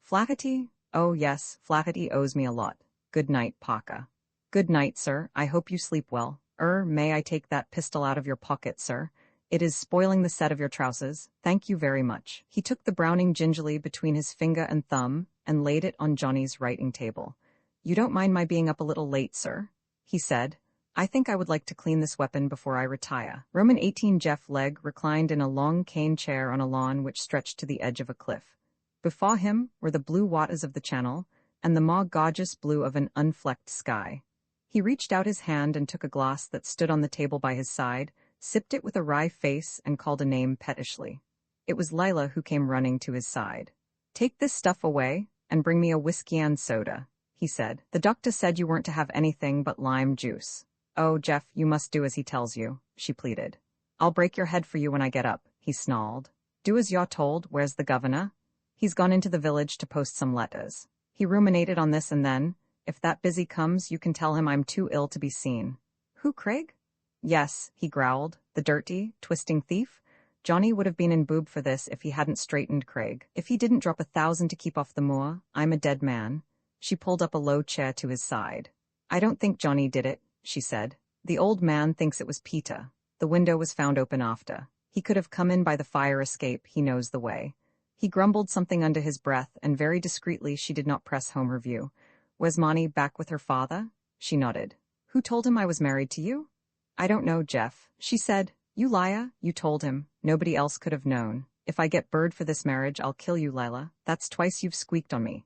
Flaherty? Oh yes, Flaherty owes me a lot. Good night, Parker. Good night, sir. I hope you sleep well. May I take that pistol out of your pocket, sir? It is spoiling the set of your trousers. Thank you very much. He took the Browning gingerly between his finger and thumb and laid it on Johnny's writing table. You don't mind my being up a little late, sir? He said. I think I would like to clean this weapon before I retire. Roman 18 Jeff Legg reclined in a long cane chair on a lawn which stretched to the edge of a cliff. Before him were the blue waters of the channel and the more gorgeous blue of an unflecked sky. He reached out his hand and took a glass that stood on the table by his side, sipped it with a wry face, and called a name pettishly. It was Lila who came running to his side. Take this stuff away and bring me a whiskey and soda, he said. The doctor said you weren't to have anything but lime juice. Oh, Jeff, you must do as he tells you, she pleaded. I'll break your head for you when I get up, he snarled. Do as you're told. Where's the governor? He's gone into the village to post some letters. He ruminated on this and then, if that busy comes, you can tell him I'm too ill to be seen. Who, Craig? Yes, he growled, the dirty, twisting thief. Johnny would have been in boob for this if he hadn't straightened Craig. If he didn't drop 1,000 to keep off the moor, I'm a dead man. She pulled up a low chair to his side. I don't think Johnny did it, she said. The old man thinks it was Peter. The window was found open after. He could have come in by the fire escape. He knows the way. He grumbled something under his breath, and very discreetly she did not press home her view. Was Monty back with her father? She nodded. Who told him I was married to you? I don't know, Jeff. She said. You liar, you told him. Nobody else could have known. If I get bird for this marriage, I'll kill you, Lila. That's twice you've squeaked on me.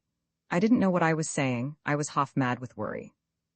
I didn't know what I was saying. I was half mad with worry.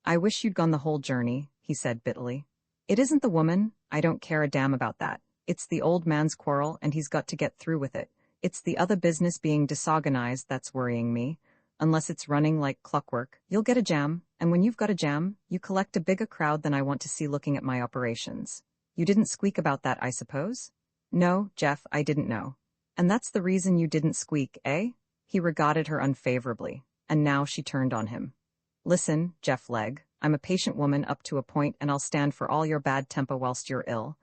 I wish you'd gone the whole journey, he said bitterly. It isn't the woman. I don't care a damn about that. It's the old man's quarrel, and he's got to get through with it. It's the other business being disorganized that's worrying me. Unless it's running like clockwork, you'll get a jam, and when you've got a jam, you collect a bigger crowd than I want to see looking at my operations. You didn't squeak about that, I suppose? No, Jeff, I didn't know. And that's the reason you didn't squeak, eh? He regarded her unfavorably, and now she turned on him. Listen, Jeff Legg, I'm a patient woman up to a point, and I'll stand for all your bad temper whilst you're ill.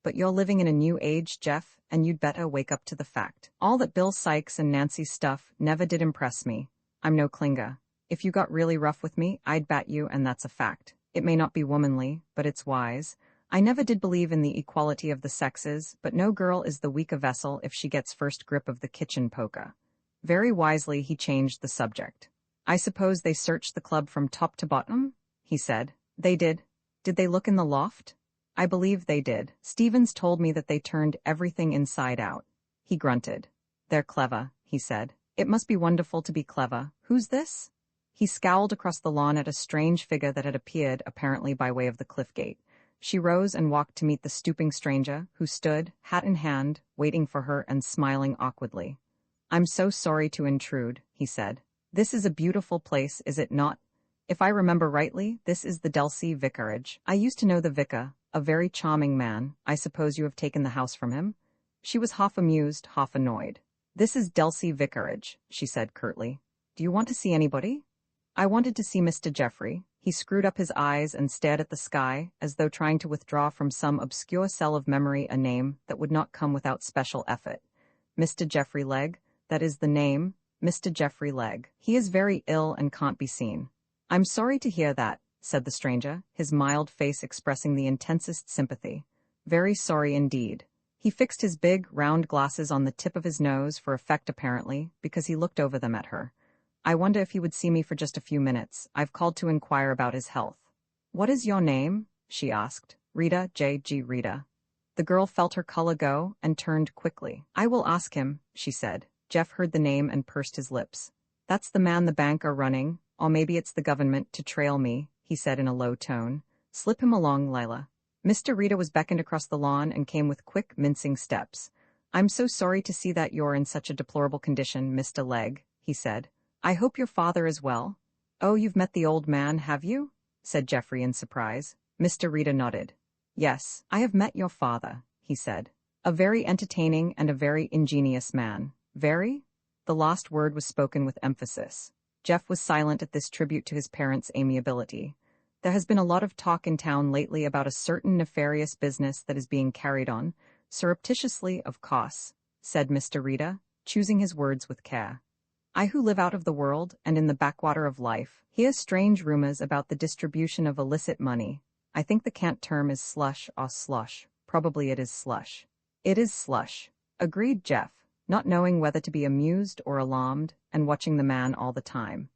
But you're living in a new age, Jeff, and you'd better wake up to the fact. All that Bill Sykes and Nancy's stuff never did impress me. I'm no clinger. If you got really rough with me, I'd bat you, and that's a fact. It may not be womanly, but it's wise. I never did believe in the equality of the sexes, but no girl is the weaker vessel if she gets first grip of the kitchen poker. Very wisely he changed the subject. I suppose they searched the club from top to bottom? He said. They did. Did they look in the loft? I believe they did. Stevens told me that they turned everything inside out. He grunted. They're clever, he said. It must be wonderful to be clever. Who's this? He scowled across the lawn at a strange figure that had appeared, apparently by way of the cliff gate. She rose and walked to meet the stooping stranger, who stood, hat in hand, waiting for her and smiling awkwardly. I'm so sorry to intrude, he said. This is a beautiful place, is it not? If I remember rightly, this is the Delsey vicarage. I used to know the vicar, a very charming man. I suppose you have taken the house from him? She was half amused, half annoyed. This is Delsey vicarage, she said curtly. Do you want to see anybody? I wanted to see Mr. Jeffrey. He screwed up his eyes and stared at the sky, as though trying to withdraw from some obscure cell of memory a name that would not come without special effort. Mr. Jeffrey Legg, that is the name, Mr. Jeffrey Legg. He is very ill and can't be seen. I'm sorry to hear that, said the stranger, his mild face expressing the intensest sympathy. Very sorry indeed. He fixed his big, round glasses on the tip of his nose for effect apparently, because he looked over them at her. I wonder if he would see me for just a few minutes. I've called to inquire about his health. What is your name? She asked. Rita, J.G. Rita. The girl felt her color go and turned quickly. I will ask him, she said. Jeff heard the name and pursed his lips. That's the man the bank are running, or maybe it's the government to trail me, he said in a low tone. Slip him along, Lila. Mr. Rita was beckoned across the lawn and came with quick, mincing steps. I'm so sorry to see that you're in such a deplorable condition, Mr. Legg, he said. I hope your father is well. Oh, you've met the old man, have you? Said Geoffrey in surprise. Mr. Rita nodded. Yes, I have met your father, he said. A very entertaining and a very ingenious man. Very? The last word was spoken with emphasis. Jeff was silent at this tribute to his parents' amiability. There has been a lot of talk in town lately about a certain nefarious business that is being carried on, surreptitiously, of course, said Mr. Rita, choosing his words with care. I who live out of the world and in the backwater of life, hear strange rumors about the distribution of illicit money. I think the cant term is slush or slush. Probably it is slush. It is slush, agreed Jeff, not knowing whether to be amused or alarmed, and watching the man all the time.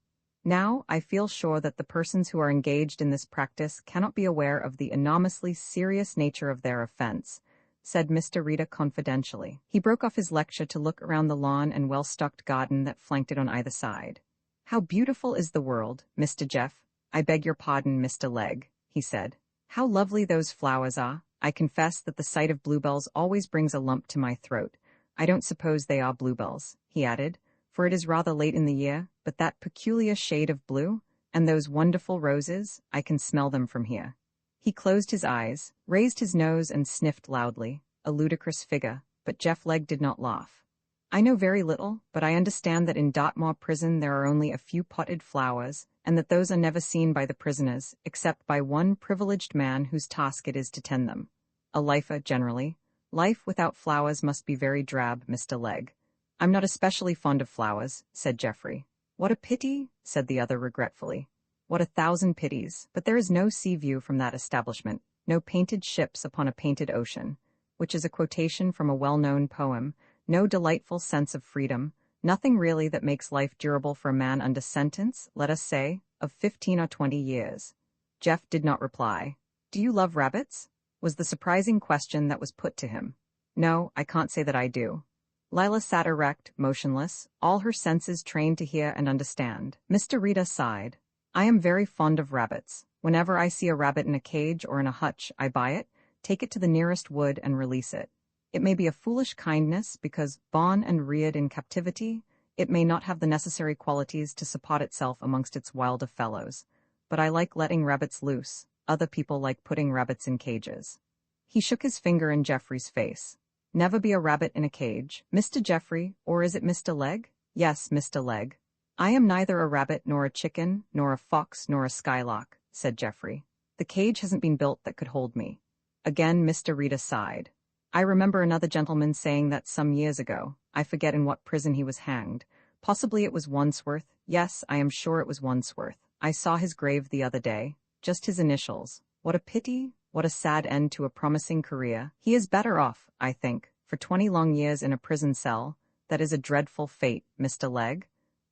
Now, I feel sure that the persons who are engaged in this practice cannot be aware of the enormously serious nature of their offense, said Mr. Rita confidentially. He broke off his lecture to look around the lawn and well-stocked garden that flanked it on either side. How beautiful is the world, Mr. Jeff. I beg your pardon, Mr. Legg, he said. How lovely those flowers are. I confess that the sight of bluebells always brings a lump to my throat. I don't suppose they are bluebells, he added, for it is rather late in the year, but that peculiar shade of blue, and those wonderful roses, I can smell them from here. He closed his eyes, raised his nose and sniffed loudly, a ludicrous figure, but Jeff Legg did not laugh. I know very little, but I understand that in Dartmoor prison there are only a few potted flowers, and that those are never seen by the prisoners, except by one privileged man whose task it is to tend them. A lifer, generally. Life without flowers must be very drab, Mr. Legg. I'm not especially fond of flowers, said Geoffrey. What a pity, said the other regretfully. What 1,000 pities, but there is no sea view from that establishment, no painted ships upon a painted ocean, which is a quotation from a well-known poem, no delightful sense of freedom, nothing really that makes life durable for a man under sentence, let us say, of 15 or 20 years. Jeff did not reply. Do you love rabbits? Was the surprising question that was put to him. No, I can't say that I do. Lila sat erect, motionless, all her senses trained to hear and understand. Mr. Rita sighed. I am very fond of rabbits. Whenever I see a rabbit in a cage or in a hutch, I buy it, take it to the nearest wood and release it. It may be a foolish kindness because, born and reared in captivity, it may not have the necessary qualities to support itself amongst its wilder fellows. But I like letting rabbits loose. Other people like putting rabbits in cages. He shook his finger in Geoffrey's face. Never be a rabbit in a cage, Mr. Geoffrey, or is it Mr. Legg? Yes, Mr. Legg. I am neither a rabbit nor a chicken, nor a fox nor a skylark, said Geoffrey. The cage hasn't been built that could hold me. Again Mr. Rita sighed. I remember another gentleman saying that some years ago. I forget in what prison he was hanged. Possibly it was Wandsworth. Yes, I am sure it was Wandsworth. I saw his grave the other day. Just his initials. What a pity. What a sad end to a promising career. He is better off, I think, for 20 long years in a prison cell. That is a dreadful fate, Mr. Legg.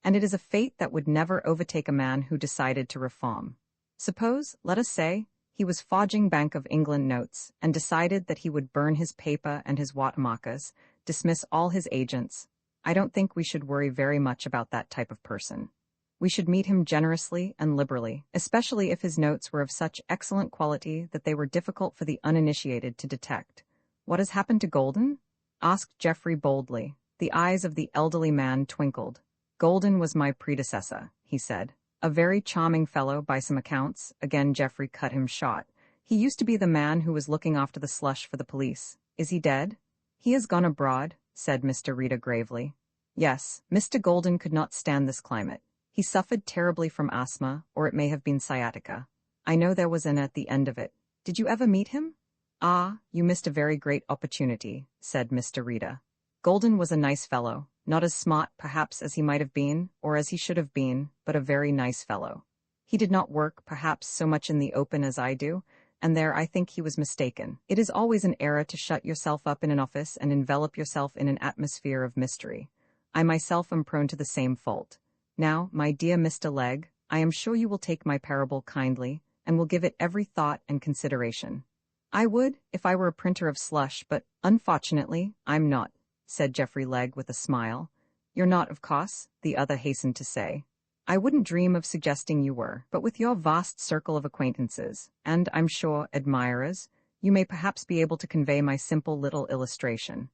And it is a fate that would never overtake a man who decided to reform. Suppose, let us say, he was forging Bank of England notes and decided that he would burn his paper and his watermarkers, dismiss all his agents. I don't think we should worry very much about that type of person. We should meet him generously and liberally, especially if his notes were of such excellent quality that they were difficult for the uninitiated to detect. What has happened to Golden? Asked Geoffrey boldly. The eyes of the elderly man twinkled. Golden was my predecessor, he said. A very charming fellow by some accounts. Again Geoffrey cut him short. He used to be the man who was looking after the slush for the police. Is he dead? He has gone abroad, said Mr. Rita gravely. Yes, Mr. Golden could not stand this climate. He suffered terribly from asthma, or it may have been sciatica. I know there was an at the end of it. Did you ever meet him? Ah, you missed a very great opportunity, said Mr. Rita. Golden was a nice fellow, not as smart, perhaps, as he might have been, or as he should have been, but a very nice fellow. He did not work, perhaps, so much in the open as I do, and there I think he was mistaken. It is always an error to shut yourself up in an office and envelop yourself in an atmosphere of mystery. I myself am prone to the same fault. Now, my dear Mr. Legg, I am sure you will take my parable kindly, and will give it every thought and consideration. I would, if I were a printer of slush, but, unfortunately, I'm not, said Geoffrey Legg with a smile. You're not, of course, the other hastened to say. I wouldn't dream of suggesting you were, but with your vast circle of acquaintances, and, I'm sure, admirers, you may perhaps be able to convey my simple little illustration.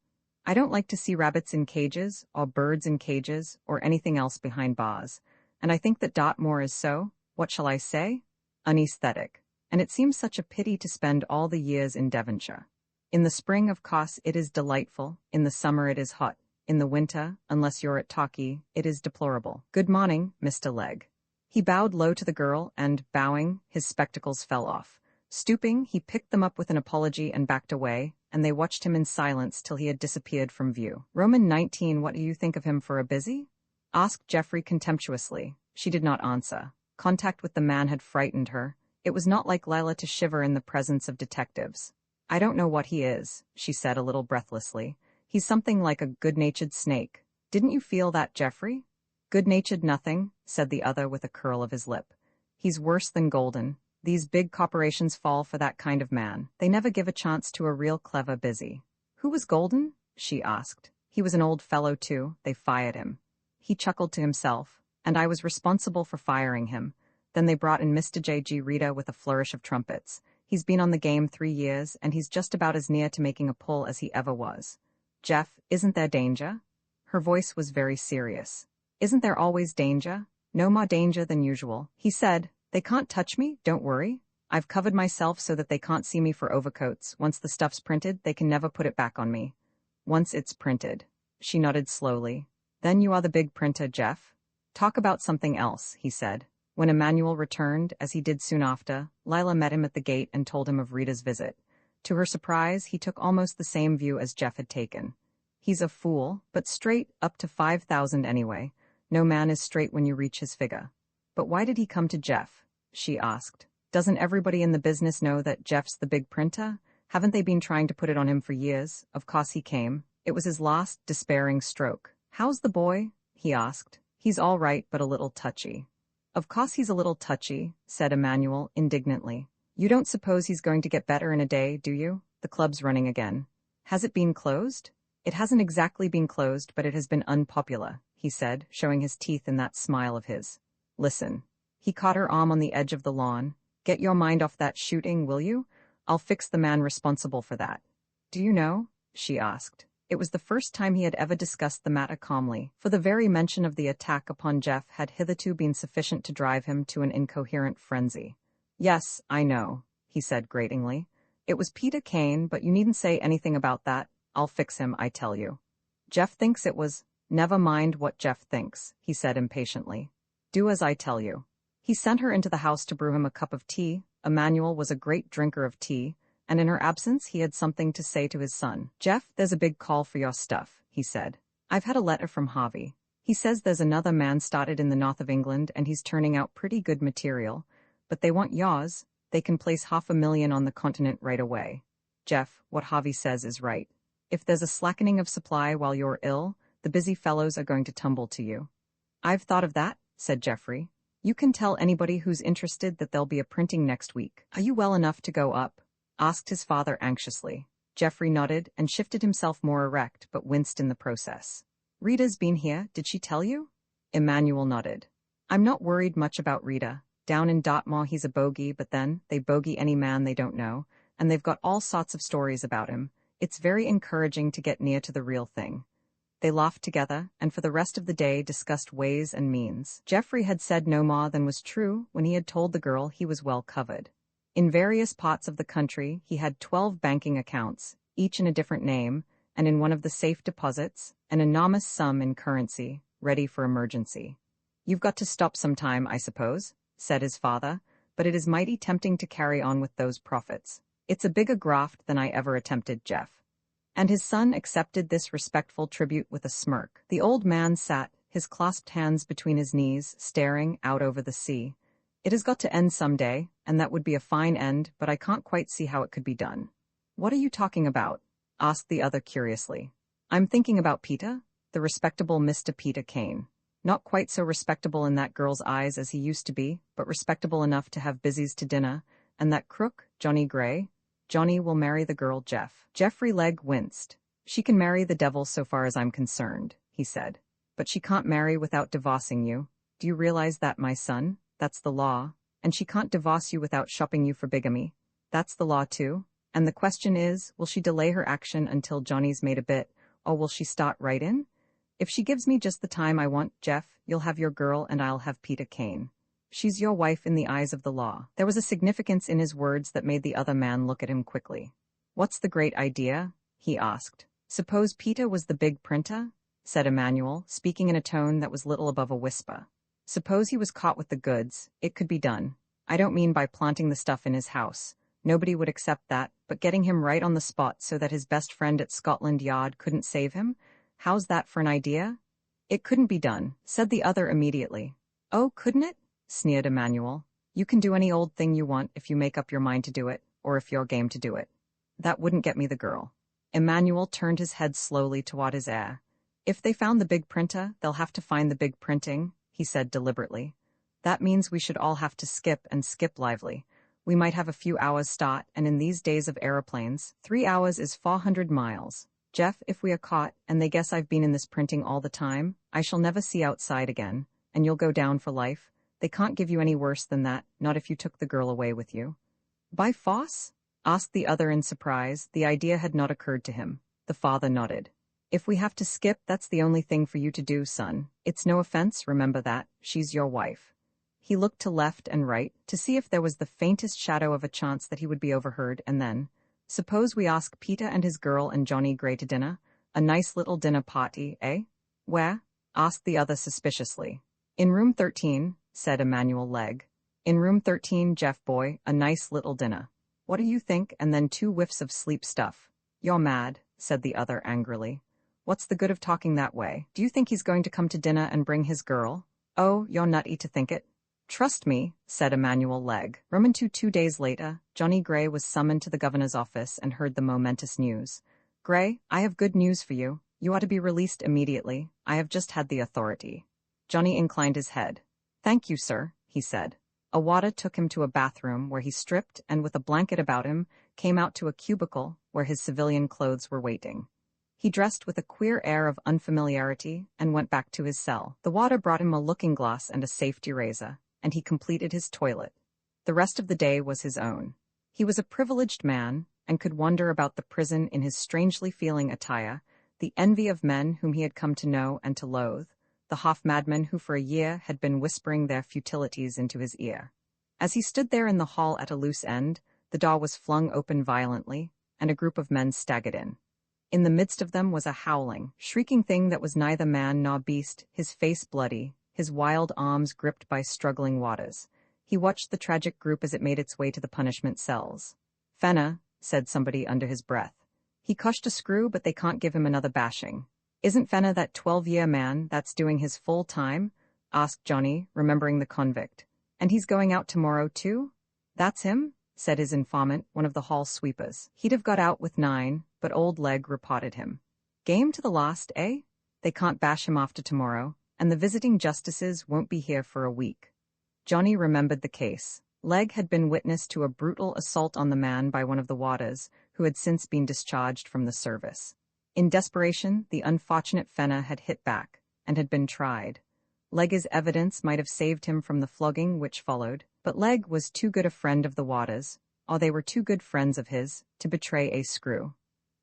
I don't like to see rabbits in cages, or birds in cages, or anything else behind bars, and I think that Dartmoor is so, what shall I say? Unesthetic, and it seems such a pity to spend all the years in Devonshire. In the spring, of course, it is delightful, in the summer it is hot, in the winter, unless you're at Torquay, it is deplorable. Good morning, Mr. Legg. He bowed low to the girl and, bowing, his spectacles fell off. Stooping, he picked them up with an apology and backed away, and they watched him in silence till he had disappeared from view. Roman 19, what do you think of him for a busy? Asked Geoffrey contemptuously. She did not answer. Contact with the man had frightened her. It was not like Lila to shiver in the presence of detectives. I don't know what he is, she said a little breathlessly. He's something like a good-natured snake. Didn't you feel that, Geoffrey? Good-natured nothing, said the other with a curl of his lip. He's worse than Golden. These big corporations fall for that kind of man. They never give a chance to a real clever busy. Who was Golden? She asked. He was an old fellow too. They fired him. He chuckled to himself. And I was responsible for firing him. Then they brought in Mr. J.G. Rita with a flourish of trumpets. He's been on the game 3 years, and he's just about as near to making a pull as he ever was. Jeff, isn't there danger? Her voice was very serious. Isn't there always danger? No more danger than usual. He said, they can't touch me, don't worry. I've covered myself so that they can't see me for overcoats. Once the stuff's printed, they can never put it back on me. Once it's printed. She nodded slowly. Then you are the big printer, Jeff? Talk about something else, he said. When Emmanuel returned, as he did soon after, Lila met him at the gate and told him of Rita's visit. To her surprise, he took almost the same view as Jeff had taken. He's a fool, but straight, up to 5,000 anyway. No man is straight when you reach his figure. But why did he come to Jeff? She asked. Doesn't everybody in the business know that Jeff's the big printer? Haven't they been trying to put it on him for years? Of course he came. It was his last, despairing stroke. How's the boy? He asked. He's all right, but a little touchy. Of course he's a little touchy, said Emmanuel indignantly. You don't suppose he's going to get better in a day, do you? The club's running again. Has it been closed? It hasn't exactly been closed, but it has been unpopular, he said, showing his teeth in that smile of his. Listen. He caught her arm on the edge of the lawn. Get your mind off that shooting, will you? I'll fix the man responsible for that. Do you know? She asked. It was the first time he had ever discussed the matter calmly, for the very mention of the attack upon Jeff had hitherto been sufficient to drive him to an incoherent frenzy. Yes, I know, he said gratingly. It was Peter Kane, but you needn't say anything about that. I'll fix him, I tell you. Jeff thinks it was. Never mind what Jeff thinks, he said impatiently. Do as I tell you. He sent her into the house to brew him a cup of tea. Emmanuel was a great drinker of tea, and in her absence he had something to say to his son. Jeff, there's a big call for your stuff, he said. I've had a letter from Harvey. He says there's another man started in the north of England and he's turning out pretty good material, but they want yours. They can place $500,000 on the continent right away. Jeff, what Harvey says is right. If there's a slackening of supply while you're ill, the busy fellows are going to tumble to you. I've thought of that, said Geoffrey. You can tell anybody who's interested that there'll be a printing next week. Are you well enough to go up? Asked his father anxiously. Geoffrey nodded and shifted himself more erect, but winced in the process. Rita's been here, did she tell you? Emmanuel nodded. I'm not worried much about Rita. Down in Dartmoor he's a bogey, but then, they bogey any man they don't know, and they've got all sorts of stories about him. It's very encouraging to get near to the real thing. They laughed together, and for the rest of the day discussed ways and means. Geoffrey had said no more than was true when he had told the girl he was well covered. In various parts of the country, he had 12 banking accounts, each in a different name, and in one of the safe deposits, an enormous sum in currency, ready for emergency. You've got to stop sometime, I suppose, said his father, but it is mighty tempting to carry on with those profits. It's a bigger graft than I ever attempted, Jeff. And his son accepted this respectful tribute with a smirk. The old man sat, his clasped hands between his knees, staring out over the sea. It has got to end some day, and that would be a fine end, but I can't quite see how it could be done. What are you talking about? Asked the other curiously. I'm thinking about Peter, the respectable Mr. Peter Kane. Not quite so respectable in that girl's eyes as he used to be, but respectable enough to have busies to dinner, and that crook, Johnny Gray. Johnny will marry the girl Jeff. Geoffrey Legg winced. She can marry the devil so far as I'm concerned, he said. But she can't marry without divorcing you. Do you realize that, my son? That's the law. And she can't divorce you without shopping you for bigamy. That's the law too. And the question is, will she delay her action until Johnny's made a bit, or will she start right in? If she gives me just the time I want, Jeff, you'll have your girl and I'll have Peter Kane. She's your wife in the eyes of the law. There was a significance in his words that made the other man look at him quickly. What's the great idea? He asked. Suppose Peter was the big printer? Said Emmanuel, speaking in a tone that was little above a whisper. Suppose he was caught with the goods, it could be done. I don't mean by planting the stuff in his house. Nobody would accept that, but getting him right on the spot so that his best friend at Scotland Yard couldn't save him? How's that for an idea? It couldn't be done, said the other immediately. Oh, couldn't it? Sneered Emmanuel. You can do any old thing you want if you make up your mind to do it, or if you're game to do it. That wouldn't get me the girl. Emmanuel turned his head slowly toward his heir. If they found the big printer, they'll have to find the big printing, he said deliberately. That means we should all have to skip and skip lively. We might have a few hours start, and in these days of aeroplanes, 3 hours is 400 miles. Jeff, if we are caught, and they guess I've been in this printing all the time, I shall never see outside again, and you'll go down for life. They can't give you any worse than that, not if you took the girl away with you. By force? Asked the other in surprise. The idea had not occurred to him. The father nodded. If we have to skip, that's the only thing for you to do, son. It's no offense, remember that. She's your wife. He looked to left and right, to see if there was the faintest shadow of a chance that he would be overheard, and then, suppose we ask Peter and his girl and Johnny Gray to dinner? A nice little dinner party, eh? Where? Asked the other suspiciously. In room 13, said Emmanuel Legg. In room 13, Jeff boy, a nice little dinner. What do you think? And then 2 whiffs of sleep stuff. You're mad, said the other angrily. What's the good of talking that way? Do you think he's going to come to dinner and bring his girl? Oh, you're nutty to think it. Trust me, said Emmanuel Legg. Roman 2 days later, Johnny Gray was summoned to the governor's office and heard the momentous news. Gray, I have good news for you. You ought to be released immediately. I have just had the authority. Johnny inclined his head. Thank you, sir, he said. Awada took him to a bathroom where he stripped and, with a blanket about him, came out to a cubicle where his civilian clothes were waiting. He dressed with a queer air of unfamiliarity and went back to his cell. The water brought him a looking-glass and a safety razor, and he completed his toilet. The rest of the day was his own. He was a privileged man and could wander about the prison in his strangely feeling attire, the envy of men whom he had come to know and to loathe, the half-madmen who for a year had been whispering their futilities into his ear. As he stood there in the hall at a loose end, the door was flung open violently, and a group of men staggered in. In the midst of them was a howling, shrieking thing that was neither man nor beast, his face bloody, his wild arms gripped by struggling waters. He watched the tragic group as it made its way to the punishment cells. Fenner, said somebody under his breath. He cushed a screw, but they can't give him another bashing. Isn't Fenner that 12-year man that's doing his full time? Asked Johnny, remembering the convict. And he's going out tomorrow, too? That's him, said his informant, one of the hall sweepers. He'd have got out with 9, but old Legg reported him. Game to the last, eh? They can't bash him off to tomorrow, and the visiting justices won't be here for a week. Johnny remembered the case. Legg had been witness to a brutal assault on the man by one of the warders, who had since been discharged from the service. In desperation, the unfortunate Fenner had hit back, and had been tried. Legg's evidence might have saved him from the flogging which followed, but Legg was too good a friend of the warders, or they were too good friends of his, to betray a screw.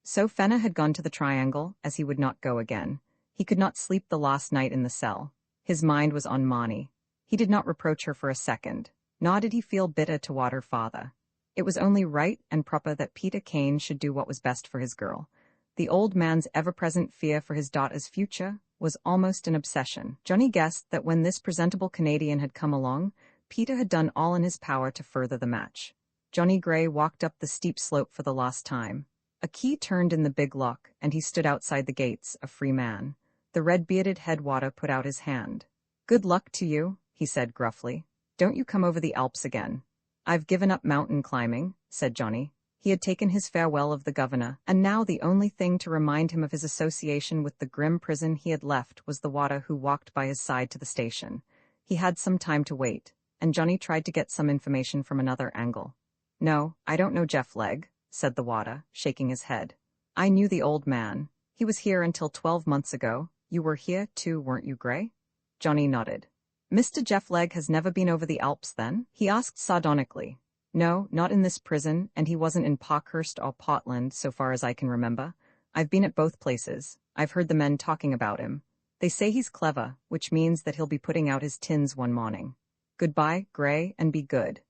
So Fenner had gone to the Triangle, as he would not go again. He could not sleep the last night in the cell. His mind was on Monty. He did not reproach her for a second, nor did he feel bitter toward her father. It was only right and proper that Peter Kane should do what was best for his girl. The old man's ever-present fear for his daughter's future was almost an obsession. Johnny guessed that when this presentable Canadian had come along, Peter had done all in his power to further the match. Johnny Gray walked up the steep slope for the last time. A key turned in the big lock, and he stood outside the gates, a free man. The red-bearded headwater put out his hand. "Good luck to you," he said gruffly. "Don't you come over the Alps again." "I've given up mountain climbing," said Johnny. He had taken his farewell of the governor, and now the only thing to remind him of his association with the grim prison he had left was the water who walked by his side to the station. He had some time to wait, and Johnny tried to get some information from another angle. "No, I don't know Jeff Legg," said the water, shaking his head. "I knew the old man. He was here until 12 months ago. You were here, too, weren't you, Gray?" Johnny nodded. "Mr. Jeff Legg has never been over the Alps, then?" he asked sardonically. "No, not in this prison, and he wasn't in Parkhurst or Portland, so far as I can remember. I've been at both places. I've heard the men talking about him. They say he's clever, which means that he'll be putting out his tins one morning. Goodbye, Gray, and be good."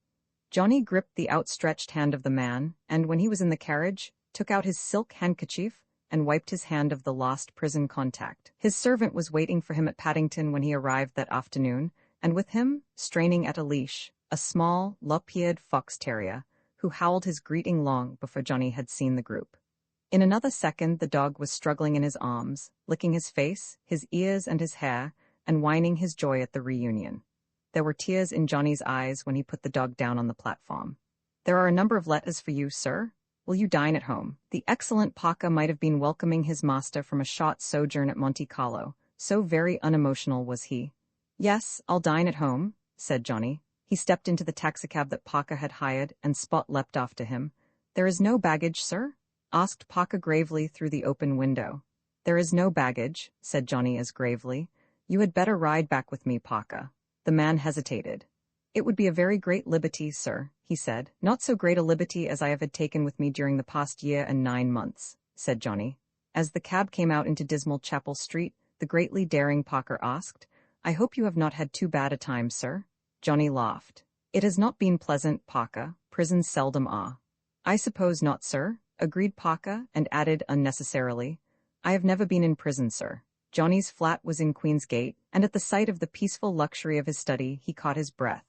Johnny gripped the outstretched hand of the man, and when he was in the carriage, took out his silk handkerchief and wiped his hand of the lost prison contact. His servant was waiting for him at Paddington when he arrived that afternoon, and with him, straining at a leash, a small, lop-eared fox terrier, who howled his greeting long before Johnny had seen the group. In another second the dog was struggling in his arms, licking his face, his ears and his hair, and whining his joy at the reunion. There were tears in Johnny's eyes when he put the dog down on the platform. "There are a number of letters for you, sir. Will you dine at home?" The excellent Parker might have been welcoming his master from a short sojourn at Monte Carlo, so very unemotional was he. "Yes, I'll dine at home," said Johnny. He stepped into the taxicab that Parker had hired, and Spot leapt after him. "There is no baggage, sir?" asked Parker gravely through the open window. "There is no baggage," said Johnny as gravely. "You had better ride back with me, Parker." The man hesitated. "It would be a very great liberty, sir," he said. "Not so great a liberty as I have had taken with me during the past year and 9 months, said Johnny. As the cab came out into dismal Chapel Street, the greatly daring Parker asked, "I hope you have not had too bad a time, sir?" Johnny laughed. "It has not been pleasant, Parker. Prisons seldom are." "I suppose not, sir," agreed Parker, and added unnecessarily, "I have never been in prison, sir." Johnny's flat was in Queen's Gate, and at the sight of the peaceful luxury of his study he caught his breath.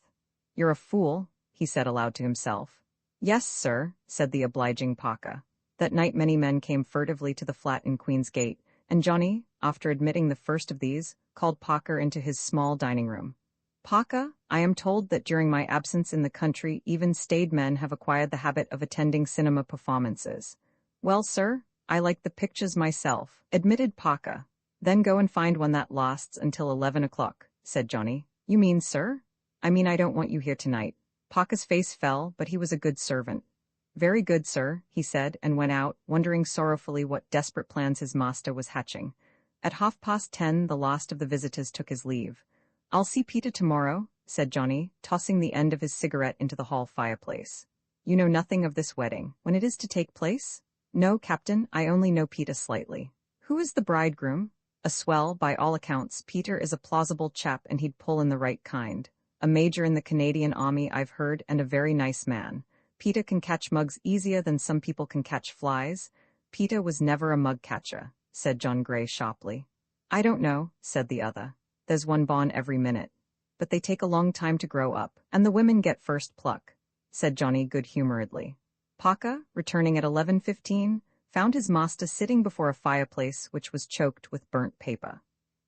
"You're a fool," he said aloud to himself. "Yes, sir," said the obliging Parker. That night many men came furtively to the flat in Queen's Gate, and Johnny, after admitting the first of these, called Parker into his small dining room. "Parker, I am told that during my absence in the country even staid men have acquired the habit of attending cinema performances." "Well, sir, I like the pictures myself," admitted Parker. "Then go and find one that lasts until 11 o'clock, said Johnny. "You mean, sir?" "I mean I don't want you here tonight." Parker's face fell, but he was a good servant. "Very good, sir," he said, and went out, wondering sorrowfully what desperate plans his master was hatching. At 10:30 the last of the visitors took his leave. "I'll see Peter tomorrow," said Johnny, tossing the end of his cigarette into the hall fireplace. "You know nothing of this wedding, when it is to take place?" "No, Captain, I only know Peter slightly." "Who is the bridegroom?" "A swell, by all accounts. Peter is a plausible chap and he'd pull in the right kind. A major in the Canadian Army, I've heard, and a very nice man. Peter can catch mugs easier than some people can catch flies." "Peter was never a mug catcher," said John Gray sharply. "I don't know," said the other. "There's one born every minute. But they take a long time to grow up, and the women get first pluck," said Johnny good-humoredly. Parker, returning at 11:15, found his master sitting before a fireplace which was choked with burnt paper.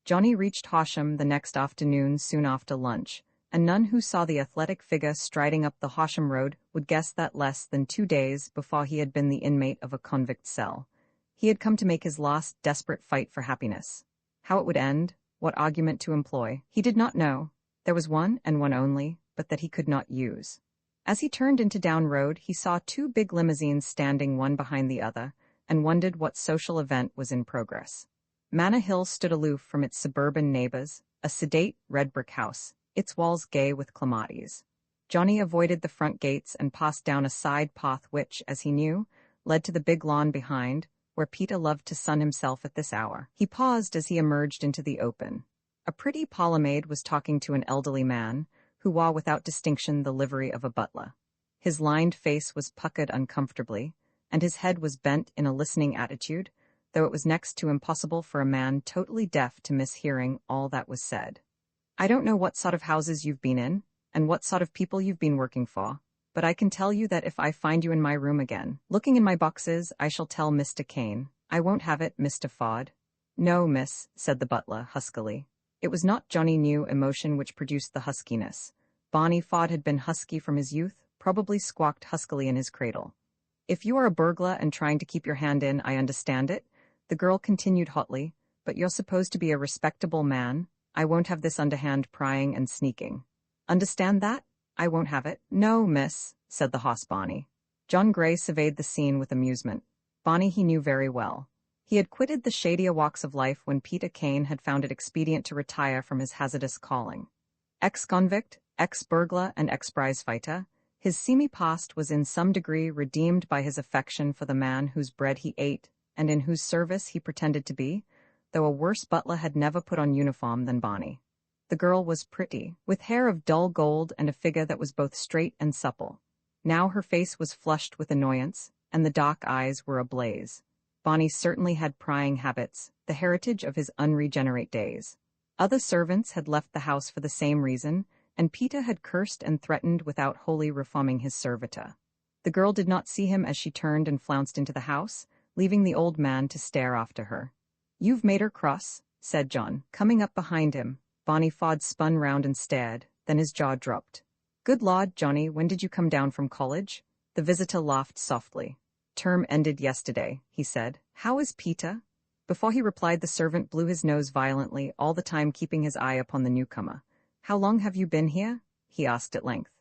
Johnny reached Horsham the next afternoon soon after lunch, and none who saw the athletic figure striding up the Horsham road would guess that less than 2 days before he had been the inmate of a convict cell. He had come to make his last desperate fight for happiness. How it would end, what argument to employ, he did not know. There was one, and one only, but that he could not use. As he turned into Down Road, he saw 2 big limousines standing one behind the other, and wondered what social event was in progress. Manor Hill stood aloof from its suburban neighbors, a sedate, red-brick house, its walls gay with clematis. Johnny avoided the front gates and passed down a side path which, as he knew, led to the big lawn behind, where Peter loved to sun himself at this hour. He paused as he emerged into the open. A pretty parlour-maid was talking to an elderly man, who wore without distinction the livery of a butler. His lined face was puckered uncomfortably, and his head was bent in a listening attitude, though it was next to impossible for a man totally deaf to miss hearing all that was said. "I don't know what sort of houses you've been in, and what sort of people you've been working for, but I can tell you that if I find you in my room again, looking in my boxes, I shall tell Mr. Kane. I won't have it, Mr. Ford." "No, miss," said the butler, huskily. It was not Johnny knew emotion which produced the huskiness. Barney Ford had been husky from his youth, probably squawked huskily in his cradle. "If you are a burglar and trying to keep your hand in, I understand it," the girl continued hotly, "but you're supposed to be a respectable man. I won't have this underhand prying and sneaking. Understand that? I won't have it." "No, miss," said the hoss Barney. John Gray surveyed the scene with amusement. Barney he knew very well. He had quitted the shadier walks of life when Peter Kane had found it expedient to retire from his hazardous calling. Ex-convict, ex-burglar, and ex-prize-fighter, his seamy past was in some degree redeemed by his affection for the man whose bread he ate and in whose service he pretended to be, though a worse butler had never put on uniform than Barney. The girl was pretty, with hair of dull gold and a figure that was both straight and supple. Now her face was flushed with annoyance, and the dark eyes were ablaze. Barney certainly had prying habits, the heritage of his unregenerate days. Other servants had left the house for the same reason, and Peter had cursed and threatened without wholly reforming his servitor. The girl did not see him as she turned and flounced into the house, leaving the old man to stare after her. "You've made her cross," said John, coming up behind him. Barney Fod spun round and stared, then his jaw dropped. "Good Lord, Johnny, when did you come down from college?" The visitor laughed softly. "Term ended yesterday," he said. "How is Peter?" Before he replied, the servant blew his nose violently, all the time keeping his eye upon the newcomer. "How long have you been here?" he asked at length.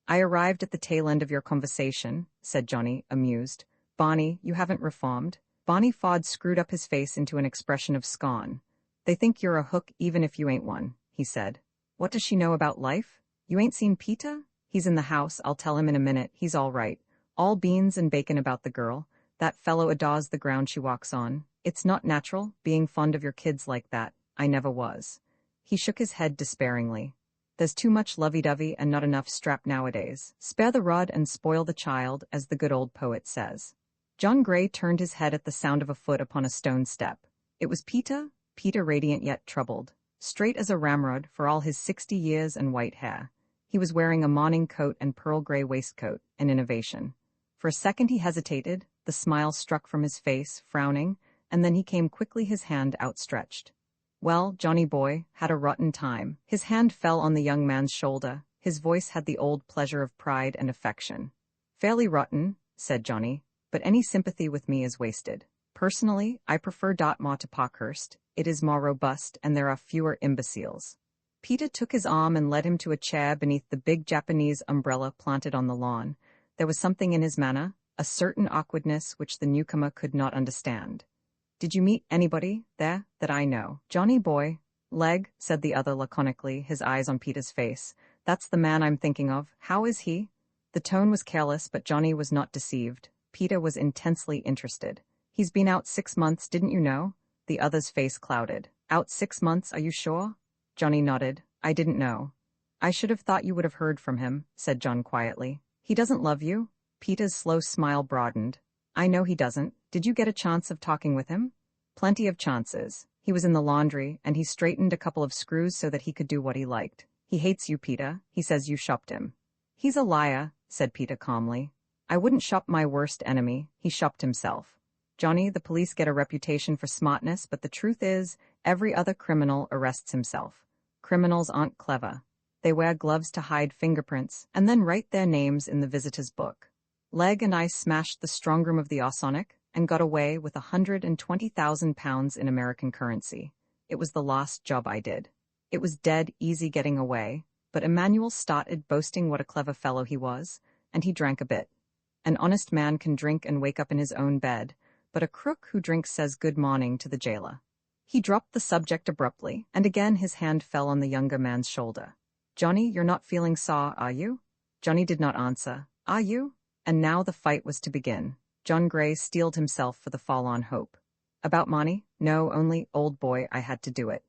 "I arrived at the tail end of your conversation," said Johnny, amused. "Barney, you haven't reformed." Barney Fod screwed up his face into an expression of scorn. "They think you're a hook even if you ain't one," he said. "What does she know about life? You ain't seen Peter? He's in the house, I'll tell him in a minute, he's all right. All beans and bacon about the girl. That fellow adores the ground she walks on. It's not natural, being fond of your kids like that. I never was." He shook his head despairingly. "There's too much lovey-dovey and not enough strap nowadays. Spare the rod and spoil the child, as the good old poet says." John Gray turned his head at the sound of a foot upon a stone step. It was Peter, Peter radiant yet troubled, straight as a ramrod for all his 60 years and white hair. He was wearing a morning coat and pearl-gray waistcoat, an innovation. For a second he hesitated, the smile struck from his face, frowning, and then he came quickly, his hand outstretched. "Well, Johnny boy, had a rotten time." His hand fell on the young man's shoulder. His voice had the old pleasure of pride and affection. "Fairly rotten," said Johnny, "but any sympathy with me is wasted. Personally, I prefer Dartmoor to Parkhurst. It is more robust, and there are fewer imbeciles." Peter took his arm and led him to a chair beneath the big Japanese umbrella planted on the lawn. There was something in his manner, a certain awkwardness which the newcomer could not understand. "Did you meet anybody there that I know?" "Johnny boy." "Leg," said the other laconically, his eyes on Peter's face. "That's the man I'm thinking of. How is he?" The tone was careless, but Johnny was not deceived. Peter was intensely interested. "He's been out 6 months, didn't you know?" The other's face clouded. "Out 6 months, are you sure?" Johnny nodded. "I didn't know." "I should have thought you would have heard from him," said John quietly. "He doesn't love you?" Peter's slow smile broadened. "I know he doesn't. Did you get a chance of talking with him?" "Plenty of chances. He was in the laundry, and he straightened a couple of screws so that he could do what he liked. He hates you, Peter. He says you shopped him." "He's a liar," said Peter calmly. "I wouldn't shop my worst enemy. He shopped himself." "Johnny, the police get a reputation for smartness, but the truth is, every other criminal arrests himself. Criminals aren't clever. They wear gloves to hide fingerprints, and then write their names in the visitor's book. Leg and I smashed the strongroom of the Osonic and got away with £120,000 in American currency. It was the last job I did. It was dead easy getting away, but Emmanuel started boasting what a clever fellow he was, and he drank a bit. An honest man can drink and wake up in his own bed, but a crook who drinks says good morning to the jailer." He dropped the subject abruptly, and again his hand fell on the younger man's shoulder. "Johnny, you're not feeling sore, are you?" Johnny did not answer. "Are you?" And now the fight was to begin. John Gray steeled himself for the fall-on hope. "About Monty? No, only, old boy, I had to do it."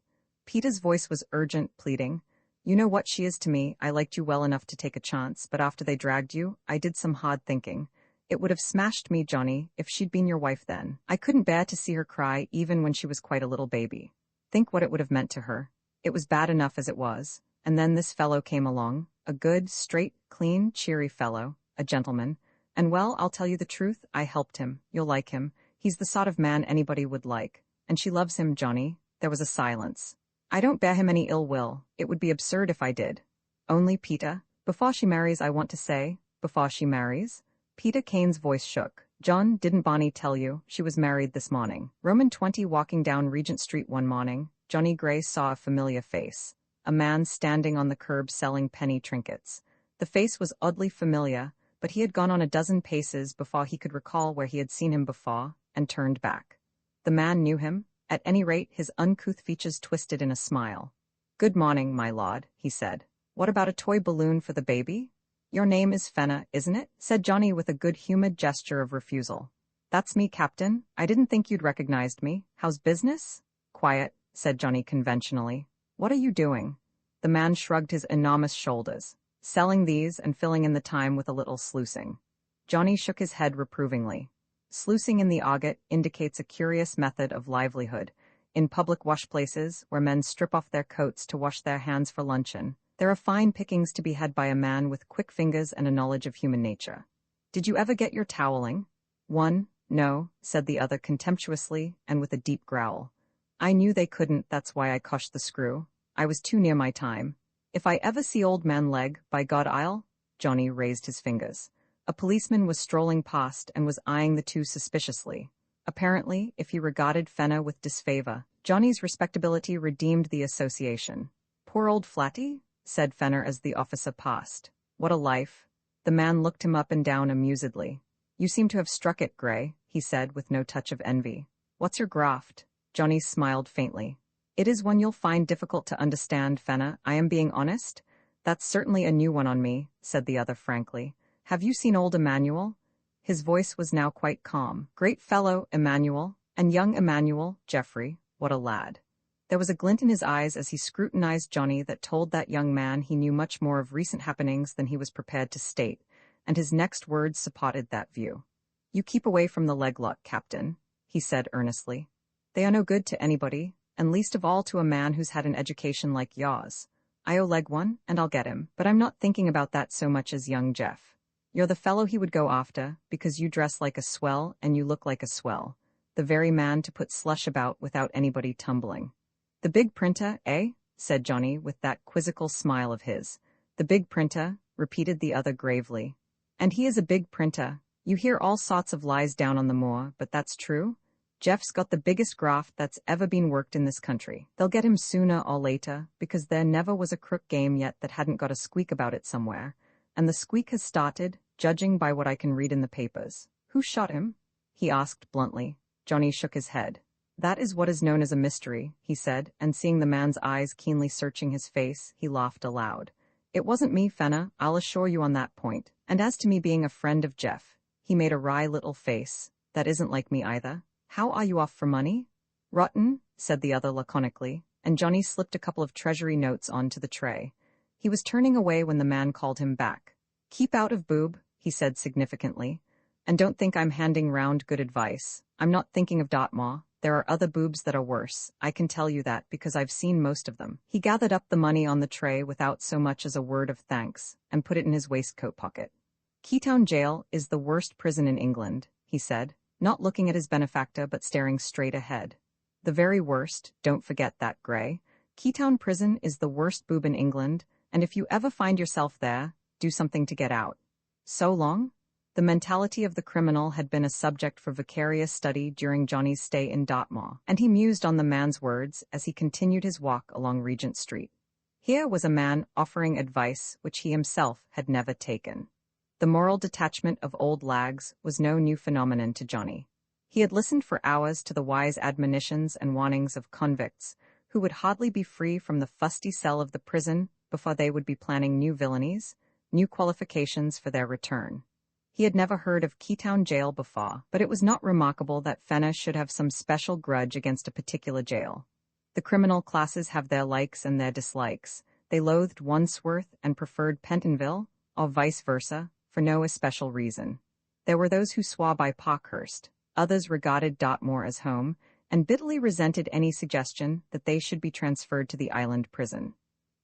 Peter's voice was urgent, pleading. "You know what she is to me. I liked you well enough to take a chance, but after they dragged you, I did some hard thinking. It would have smashed me, Johnny, if she'd been your wife then. I couldn't bear to see her cry even when she was quite a little baby. Think what it would have meant to her. It was bad enough as it was. And then this fellow came along, a good, straight, clean, cheery fellow, a gentleman. And well, I'll tell you the truth, I helped him. You'll like him. He's the sort of man anybody would like. And she loves him, Johnny." There was a silence. "I don't bear him any ill will. It would be absurd if I did. Only, Peter, before she marries, I want to say, before she marries?" Peter Kane's voice shook. "John, didn't Bonnie tell you? She was married this morning." Roman 20 walking down Regent Street one morning, Johnny Gray saw a familiar face. A man standing on the curb selling penny trinkets. The face was oddly familiar, but he had gone on a dozen paces before he could recall where he had seen him before, and turned back. The man knew him. At any rate, his uncouth features twisted in a smile. "Good morning, my lord," he said. "What about a toy balloon for the baby?" "Your name is Fenner, isn't it?" said Johnny with a good-humored gesture of refusal. "That's me, Captain. I didn't think you'd recognized me. How's business?" "Quiet," said Johnny conventionally. "What are you doing?" The man shrugged his enormous shoulders. "Selling these and filling in the time with a little sluicing." Johnny shook his head reprovingly. Sluicing in the Augat indicates a curious method of livelihood. in public wash places where men strip off their coats to wash their hands for luncheon, there are fine pickings to be had by a man with quick fingers and a knowledge of human nature. Did you ever get your toweling? One, no, said the other contemptuously and with a deep growl. I knew they couldn't, that's why I coshed the screw. I was too near my time. If I ever see old man leg, by God I'll— Johnny raised his fingers. A policeman was strolling past and was eyeing the two suspiciously. Apparently, if he regarded Fenner with disfavor, Johnny's respectability redeemed the association. Poor old Flatty, said Fenner as the officer passed. What a life. The man looked him up and down amusedly. You seem to have struck it, Gray, he said with no touch of envy. What's your graft? Johnny smiled faintly. It is one you'll find difficult to understand, Fenner. I am being honest. That's certainly a new one on me, said the other frankly. Have you seen old Emmanuel? His voice was now quite calm. Great fellow, Emmanuel. And young Emmanuel, Geoffrey. What a lad. There was a glint in his eyes as he scrutinized Johnny that told that young man he knew much more of recent happenings than he was prepared to state, and his next words supported that view. You keep away from the leglock, Captain, he said earnestly. They are no good to anybody, and least of all to a man who's had an education like yours. I owe Leg one, and I'll get him, but I'm not thinking about that so much as young Jeff. You're the fellow he would go after, because you dress like a swell and you look like a swell. The very man to put slush about without anybody tumbling. The big printer, eh? Said Johnny with that quizzical smile of his. The big printer, repeated the other gravely. And he is a big printer. You hear all sorts of lies down on the moor, but that's true. Jeff's got the biggest graft that's ever been worked in this country. They'll get him sooner or later, because there never was a crook game yet that hadn't got a squeak about it somewhere. And the squeak has started, judging by what I can read in the papers. Who shot him? He asked bluntly. Johnny shook his head. That is what is known as a mystery, he said, and seeing the man's eyes keenly searching his face, he laughed aloud. It wasn't me, Fenner, I'll assure you on that point. And as to me being a friend of Jeff, he made a wry little face. That isn't like me either. How are you off for money? Rotten, said the other laconically, and Johnny slipped a couple of treasury notes onto the tray. He was turning away when the man called him back. Keep out of boob, he said significantly. And don't think I'm handing round good advice. I'm not thinking of Dartmoor. There are other boobs that are worse, I can tell you that because I've seen most of them. He gathered up the money on the tray without so much as a word of thanks, and put it in his waistcoat pocket. Keytown Jail is the worst prison in England, he said, not looking at his benefactor but staring straight ahead. The very worst, don't forget that, Gray. Keytown Prison is the worst boob in England, and if you ever find yourself there, do something to get out. So long? The mentality of the criminal had been a subject for vicarious study during Johnny's stay in Dartmoor, and he mused on the man's words as he continued his walk along Regent Street. Here was a man offering advice which he himself had never taken. The moral detachment of old lags was no new phenomenon to Johnny. He had listened for hours to the wise admonitions and warnings of convicts, who would hardly be free from the fusty cell of the prison before they would be planning new villainies, new qualifications for their return. He had never heard of Keytown Jail before, but it was not remarkable that Fenner should have some special grudge against a particular jail. The criminal classes have their likes and their dislikes. They loathed Wandsworth and preferred Pentonville, or vice versa, for no especial reason. There were those who swore by Parkhurst, others regarded Dartmoor as home, and bitterly resented any suggestion that they should be transferred to the island prison.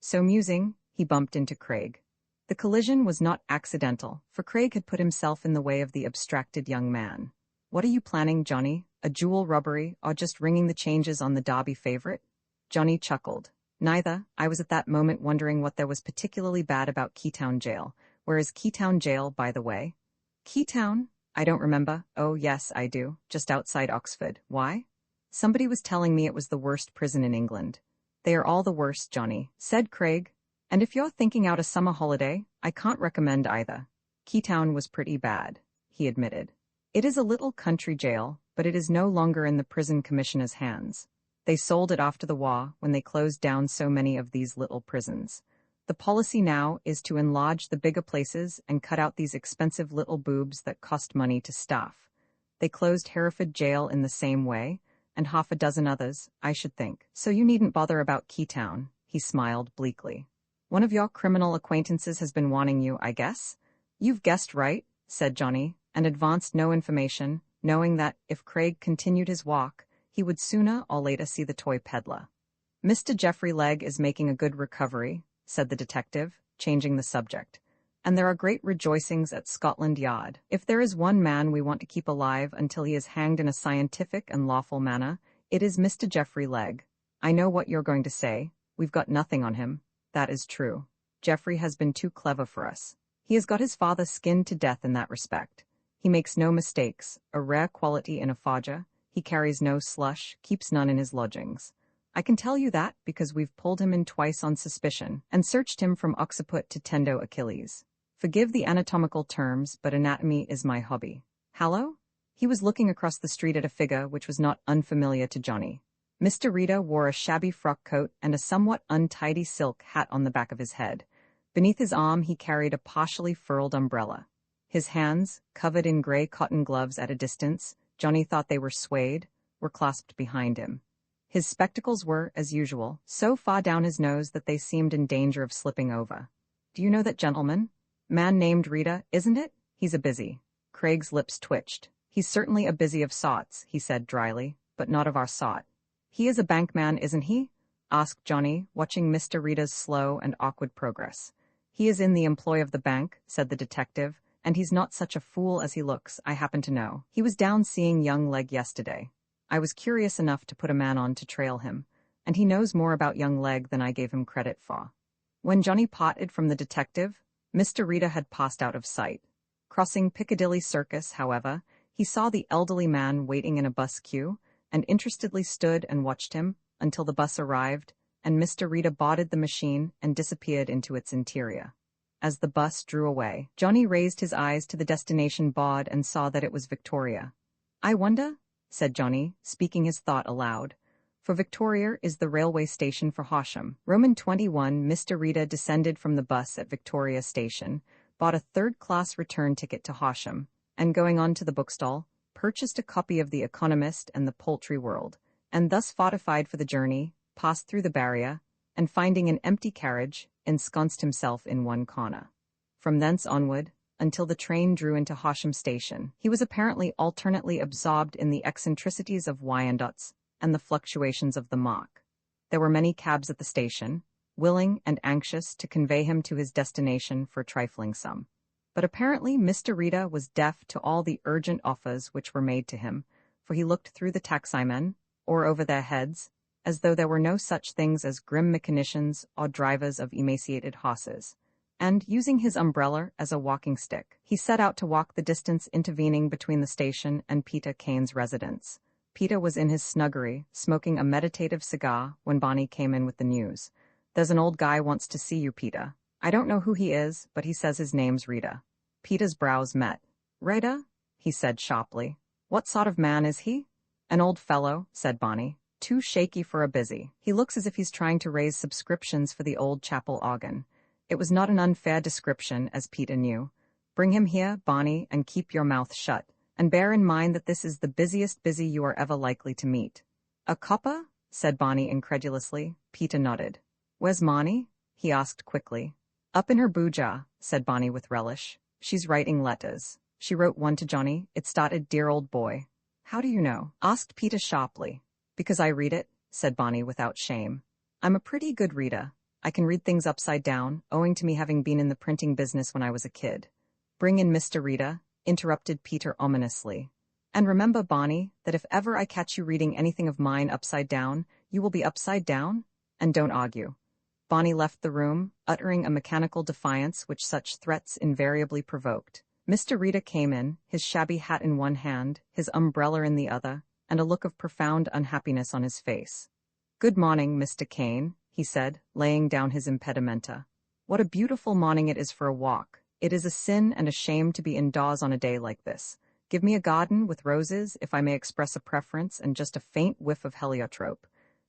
So musing, he bumped into Craig. The collision was not accidental, for Craig had put himself in the way of the abstracted young man. What are you planning, Johnny? A jewel robbery, or just ringing the changes on the Derby favorite? Johnny chuckled. Neither. I was at that moment wondering what there was particularly bad about Keytown Jail. Where is Keytown Jail, by the way? Keytown? I don't remember. Oh, yes, I do. Just outside Oxford. Why? Somebody was telling me it was the worst prison in England. They are all the worst, Johnny, said Craig. And if you're thinking out a summer holiday, I can't recommend either. Keytown was pretty bad, he admitted. It is a little country jail, but it is no longer in the prison commissioner's hands. They sold it after the war when they closed down so many of these little prisons. The policy now is to enlarge the bigger places and cut out these expensive little boobs that cost money to staff. They closed Hereford Jail in the same way, and half a dozen others, I should think. So you needn't bother about Keytown, he smiled bleakly. One of your criminal acquaintances has been wanting you, I guess? You've guessed right, said Johnny, and advanced no information, knowing that, if Craig continued his walk, He would sooner or later see the toy peddler. Mr. Geoffrey Legg is making a good recovery, said the detective, changing the subject. And there are great rejoicings at Scotland Yard. If there is one man we want to keep alive until he is hanged in a scientific and lawful manner, it is Mr. Geoffrey Legg. I know what you're going to say. We've got nothing on him. That is true. Geoffrey has been too clever for us. He has got his father skinned to death in that respect. He makes no mistakes, a rare quality in a forger. He carries no slush, keeps none in his lodgings. I can tell you that because we've pulled him in twice on suspicion, and searched him from occiput to tendo Achilles. Forgive the anatomical terms, but anatomy is my hobby. Hallo? He was looking across the street at a figure which was not unfamiliar to Johnny. Mr. Rita wore a shabby frock coat and a somewhat untidy silk hat on the back of his head. Beneath his arm he carried a partially furled umbrella. His hands, covered in gray cotton gloves at a distance, Johnny thought they were suede, were clasped behind him. His spectacles were, as usual, so far down his nose that they seemed in danger of slipping over. Do you know that gentleman? Man named Rita, isn't it? He's a busy. Craig's lips twitched. He's certainly a busy of sorts, he said dryly, but not of our sort. He is a bankman, isn't he? Asked Johnny, watching Mr. Rita's slow and awkward progress. He is in the employ of the bank, said the detective, and he's not such a fool as he looks, I happen to know. He was down seeing young Legg yesterday. I was curious enough to put a man on to trail him, and he knows more about young Legg than I gave him credit for. When Johnny parted from the detective, Mr. Rita had passed out of sight. Crossing Piccadilly Circus, however, he saw the elderly man waiting in a bus queue, and interestedly stood and watched him until the bus arrived, and Mr. Rita boarded the machine and disappeared into its interior. As the bus drew away, Johnny raised his eyes to the destination board and saw that it was Victoria. I wonder, said Johnny, speaking his thought aloud. For Victoria is the railway station for Horsham. Roman 21. Mr. Rita descended from the bus at Victoria Station, bought a third-class return ticket to Horsham, and going on to the bookstall, purchased a copy of The Economist and The Poultry World, and thus fortified for the journey, passed through the barrier, and finding an empty carriage, ensconced himself in one corner. From thence onward, until the train drew into Horsham Station, he was apparently alternately absorbed in the eccentricities of Wyandottes and the fluctuations of the mark. There were many cabs at the station, willing and anxious to convey him to his destination for a trifling sum. But apparently Mr. Rita was deaf to all the urgent offers which were made to him, for he looked through the taximen, or over their heads, as though there were no such things as grim mechanicians or drivers of emaciated horses, and, using his umbrella as a walking stick, he set out to walk the distance intervening between the station and Peter Kane's residence. Peter was in his snuggery, smoking a meditative cigar, when Bonnie came in with the news. There's an old guy wants to see you, Peter. I don't know who he is, but he says his name's Rita. Peter's brows met. Rita? He said sharply. What sort of man is he? An old fellow, said Bonnie. Too shaky for a busy. He looks as if he's trying to raise subscriptions for the old chapel organ. It was not an unfair description, as Peter knew. Bring him here, Bonnie, and keep your mouth shut. And bear in mind that this is the busiest busy you are ever likely to meet. A copper? Said Bonnie incredulously. Peter nodded. Where's Monty? He asked quickly. Up in her booja, said Bonnie with relish. She's writing letters. She wrote one to Johnny. It started, Dear Old Boy. How do you know? Asked Peter sharply. Because I read it, said Bonnie without shame. I'm a pretty good reader. I can read things upside down, owing to me having been in the printing business when I was a kid. Bring in Mr. Rita, interrupted Peter ominously. And remember, Bonnie, that if ever I catch you reading anything of mine upside down, you will be upside down, and don't argue. Bonnie left the room, uttering a mechanical defiance which such threats invariably provoked. Mr. Rita came in, his shabby hat in one hand, his umbrella in the other, and a look of profound unhappiness on his face. Good morning, Mr. Kane, he said, laying down his impedimenta. What a beautiful morning it is for a walk. It is a sin and a shame to be indoors on a day like this. Give me a garden with roses, if I may express a preference, and just a faint whiff of heliotrope.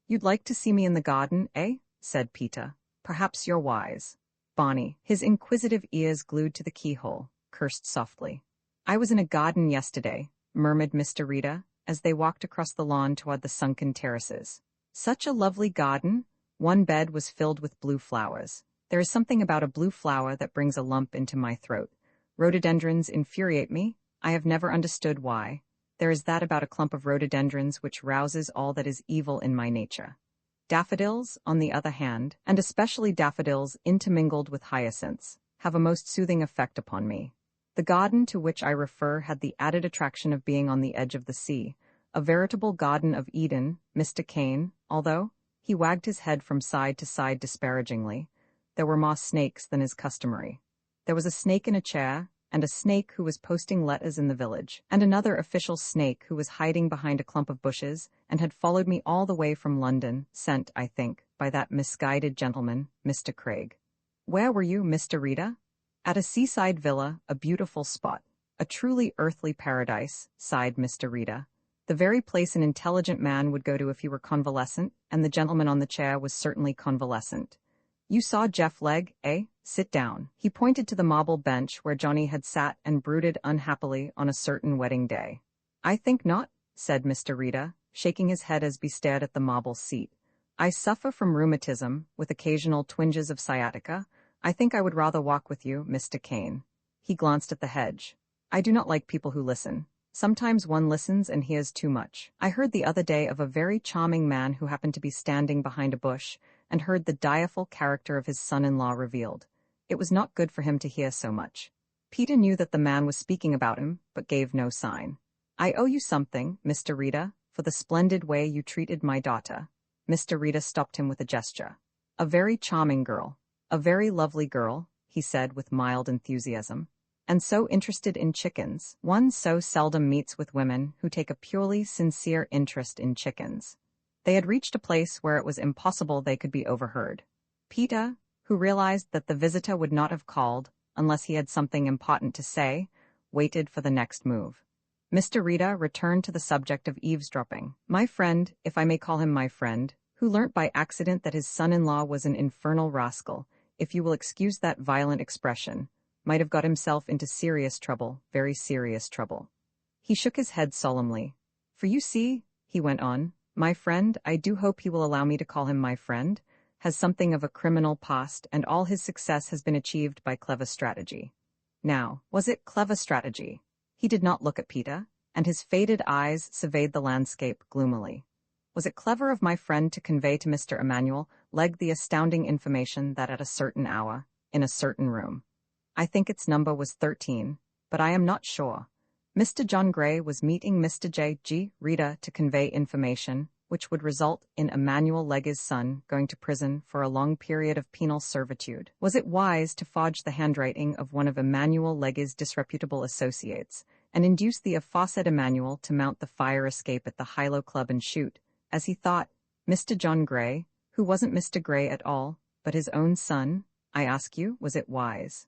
You'd like to see me in the garden, eh? Said Peter. Perhaps you're wise. Bonnie, his inquisitive ears glued to the keyhole, cursed softly. I was in a garden yesterday, murmured Mr. Rita, as they walked across the lawn toward the sunken terraces. Such a lovely garden. One bed was filled with blue flowers. There is something about a blue flower that brings a lump into my throat. Rhododendrons infuriate me. I have never understood why. There is that about a clump of rhododendrons which rouses all that is evil in my nature. Daffodils, on the other hand, and especially daffodils intermingled with hyacinths, have a most soothing effect upon me. The garden to which I refer had the added attraction of being on the edge of the sea, a veritable Garden of Eden, Mr. Kane, although, he wagged his head from side to side disparagingly, there were more snakes than is customary. There was a snake in a chair, and a snake who was posting letters in the village, and another official snake who was hiding behind a clump of bushes, and had followed me all the way from London, sent, I think, by that misguided gentleman, Mr. Craig. Where were you, Mr. Reader? At a seaside villa, a beautiful spot. A truly earthly paradise, sighed Mr. Reader. The very place an intelligent man would go to if he were convalescent, and the gentleman on the chair was certainly convalescent. You saw Jeff Legg, eh? Sit down. He pointed to the marble bench where Johnny had sat and brooded unhappily on a certain wedding day. I think not, said Mr. Reader, shaking his head as he stared at the marble seat. I suffer from rheumatism, with occasional twinges of sciatica. I think I would rather walk with you, Mr. Kane. He glanced at the hedge. I do not like people who listen. Sometimes one listens and hears too much. I heard the other day of a very charming man who happened to be standing behind a bush, and heard the direful character of his son-in-law revealed. It was not good for him to hear so much. Peter knew that the man was speaking about him, but gave no sign. I owe you something, Mr. Reader, for the splendid way you treated my daughter. Mr. Reader stopped him with a gesture. A very charming girl. A very lovely girl, he said with mild enthusiasm. And so interested in chickens. One so seldom meets with women who take a purely sincere interest in chickens. They had reached a place where it was impossible they could be overheard. Peter, who realized that the visitor would not have called unless he had something important to say, waited for the next move. Mr. Reader returned to the subject of eavesdropping. My friend, if I may call him my friend, who learnt by accident that his son-in-law was an infernal rascal, if you will excuse that violent expression, might have got himself into serious trouble, very serious trouble. He shook his head solemnly. For you see, he went on, my friend, I do hope he will allow me to call him my friend, has something of a criminal past, and all his success has been achieved by clever strategy. Now, was it clever strategy? He did not look at Peter, and his faded eyes surveyed the landscape gloomily. Was it clever of my friend to convey to Mr. Emmanuel Legg the astounding information that at a certain hour, in a certain room, I think its number was 13, but I am not sure, Mr. John Gray was meeting Mr. J.G. Reader to convey information which would result in Emmanuel Legg's son going to prison for a long period of penal servitude? Was it wise to forge the handwriting of one of Emmanuel Legg's disreputable associates and induce the aforesaid Emmanuel to mount the fire escape at the Hilo Club and shoot, as he thought, Mr. John Gray, who wasn't Mr. Gray at all, but his own son? I ask you, was it wise?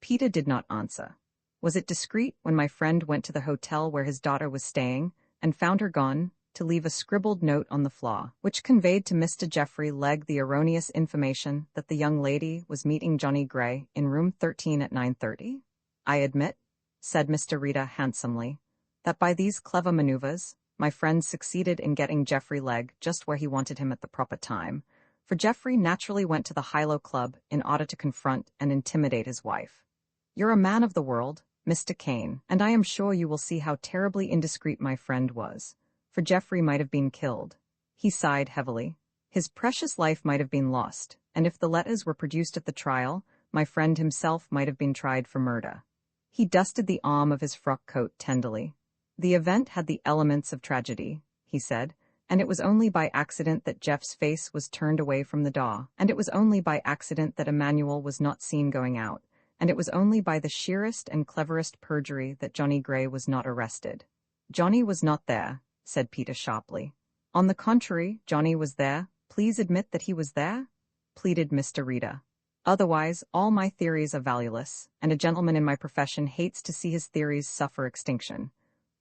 Peter did not answer. Was it discreet when my friend went to the hotel where his daughter was staying and found her gone, to leave a scribbled note on the floor, which conveyed to Mr. Geoffrey Legg the erroneous information that the young lady was meeting Johnny Gray in room 13 at 9:30? I admit, said Mr. Reader handsomely, that by these clever maneuvers, my friend succeeded in getting Geoffrey Legg just where he wanted him at the proper time, for Geoffrey naturally went to the Hilo Club in order to confront and intimidate his wife. You're a man of the world, Mr. Kane, and I am sure you will see how terribly indiscreet my friend was, for Geoffrey might have been killed. He sighed heavily. His precious life might have been lost, and if the letters were produced at the trial, my friend himself might have been tried for murder. He dusted the arm of his frock coat tenderly. The event had the elements of tragedy, he said, and it was only by accident that Jeff's face was turned away from the door, and it was only by accident that Emmanuel was not seen going out, and it was only by the sheerest and cleverest perjury that Johnny Gray was not arrested. Johnny was not there, said Peter sharply. On the contrary, Johnny was there. Please admit that he was there, pleaded Mr. Reader. Otherwise, all my theories are valueless, and a gentleman in my profession hates to see his theories suffer extinction.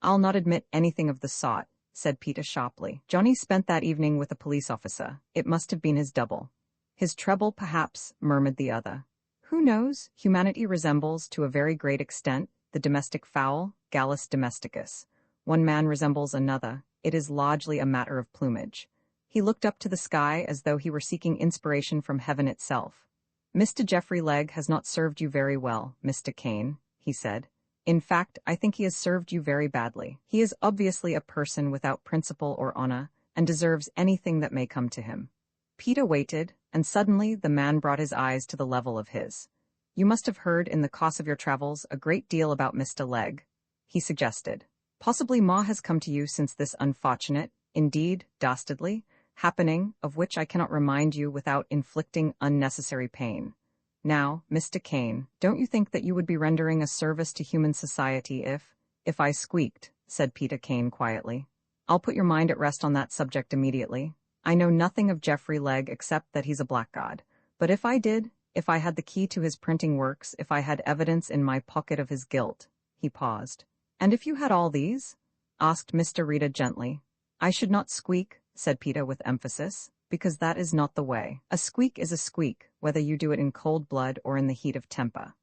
I'll not admit anything of the sort, said Peter sharply. Johnny spent that evening with a police officer. It must have been his double. His treble, perhaps, murmured the other. Who knows? Humanity resembles, to a very great extent, the domestic fowl, Gallus domesticus. One man resembles another. It is largely a matter of plumage. He looked up to the sky as though he were seeking inspiration from heaven itself. Mr. Geoffrey Legg has not served you very well, Mr. Kane, he said. In fact, I think he has served you very badly. He is obviously a person without principle or honor, and deserves anything that may come to him. Peter waited, and suddenly the man brought his eyes to the level of his. You must have heard in the course of your travels a great deal about Mr. Legg, he suggested. Possibly more has come to you since this unfortunate, indeed, dastardly, happening, of which I cannot remind you without inflicting unnecessary pain. Now, Mr. Kane, don't you think that you would be rendering a service to human society if I squeaked, said Peter Kane quietly. I'll put your mind at rest on that subject immediately. I know nothing of Geoffrey Legg except that he's a blackguard. But if I did, if I had the key to his printing works, if I had evidence in my pocket of his guilt, he paused. And if you had all these? Asked Mr. Rita gently. I should not squeak, said Peter with emphasis, because that is not the way. A squeak is a squeak, whether you do it in cold blood or in the heat of temper.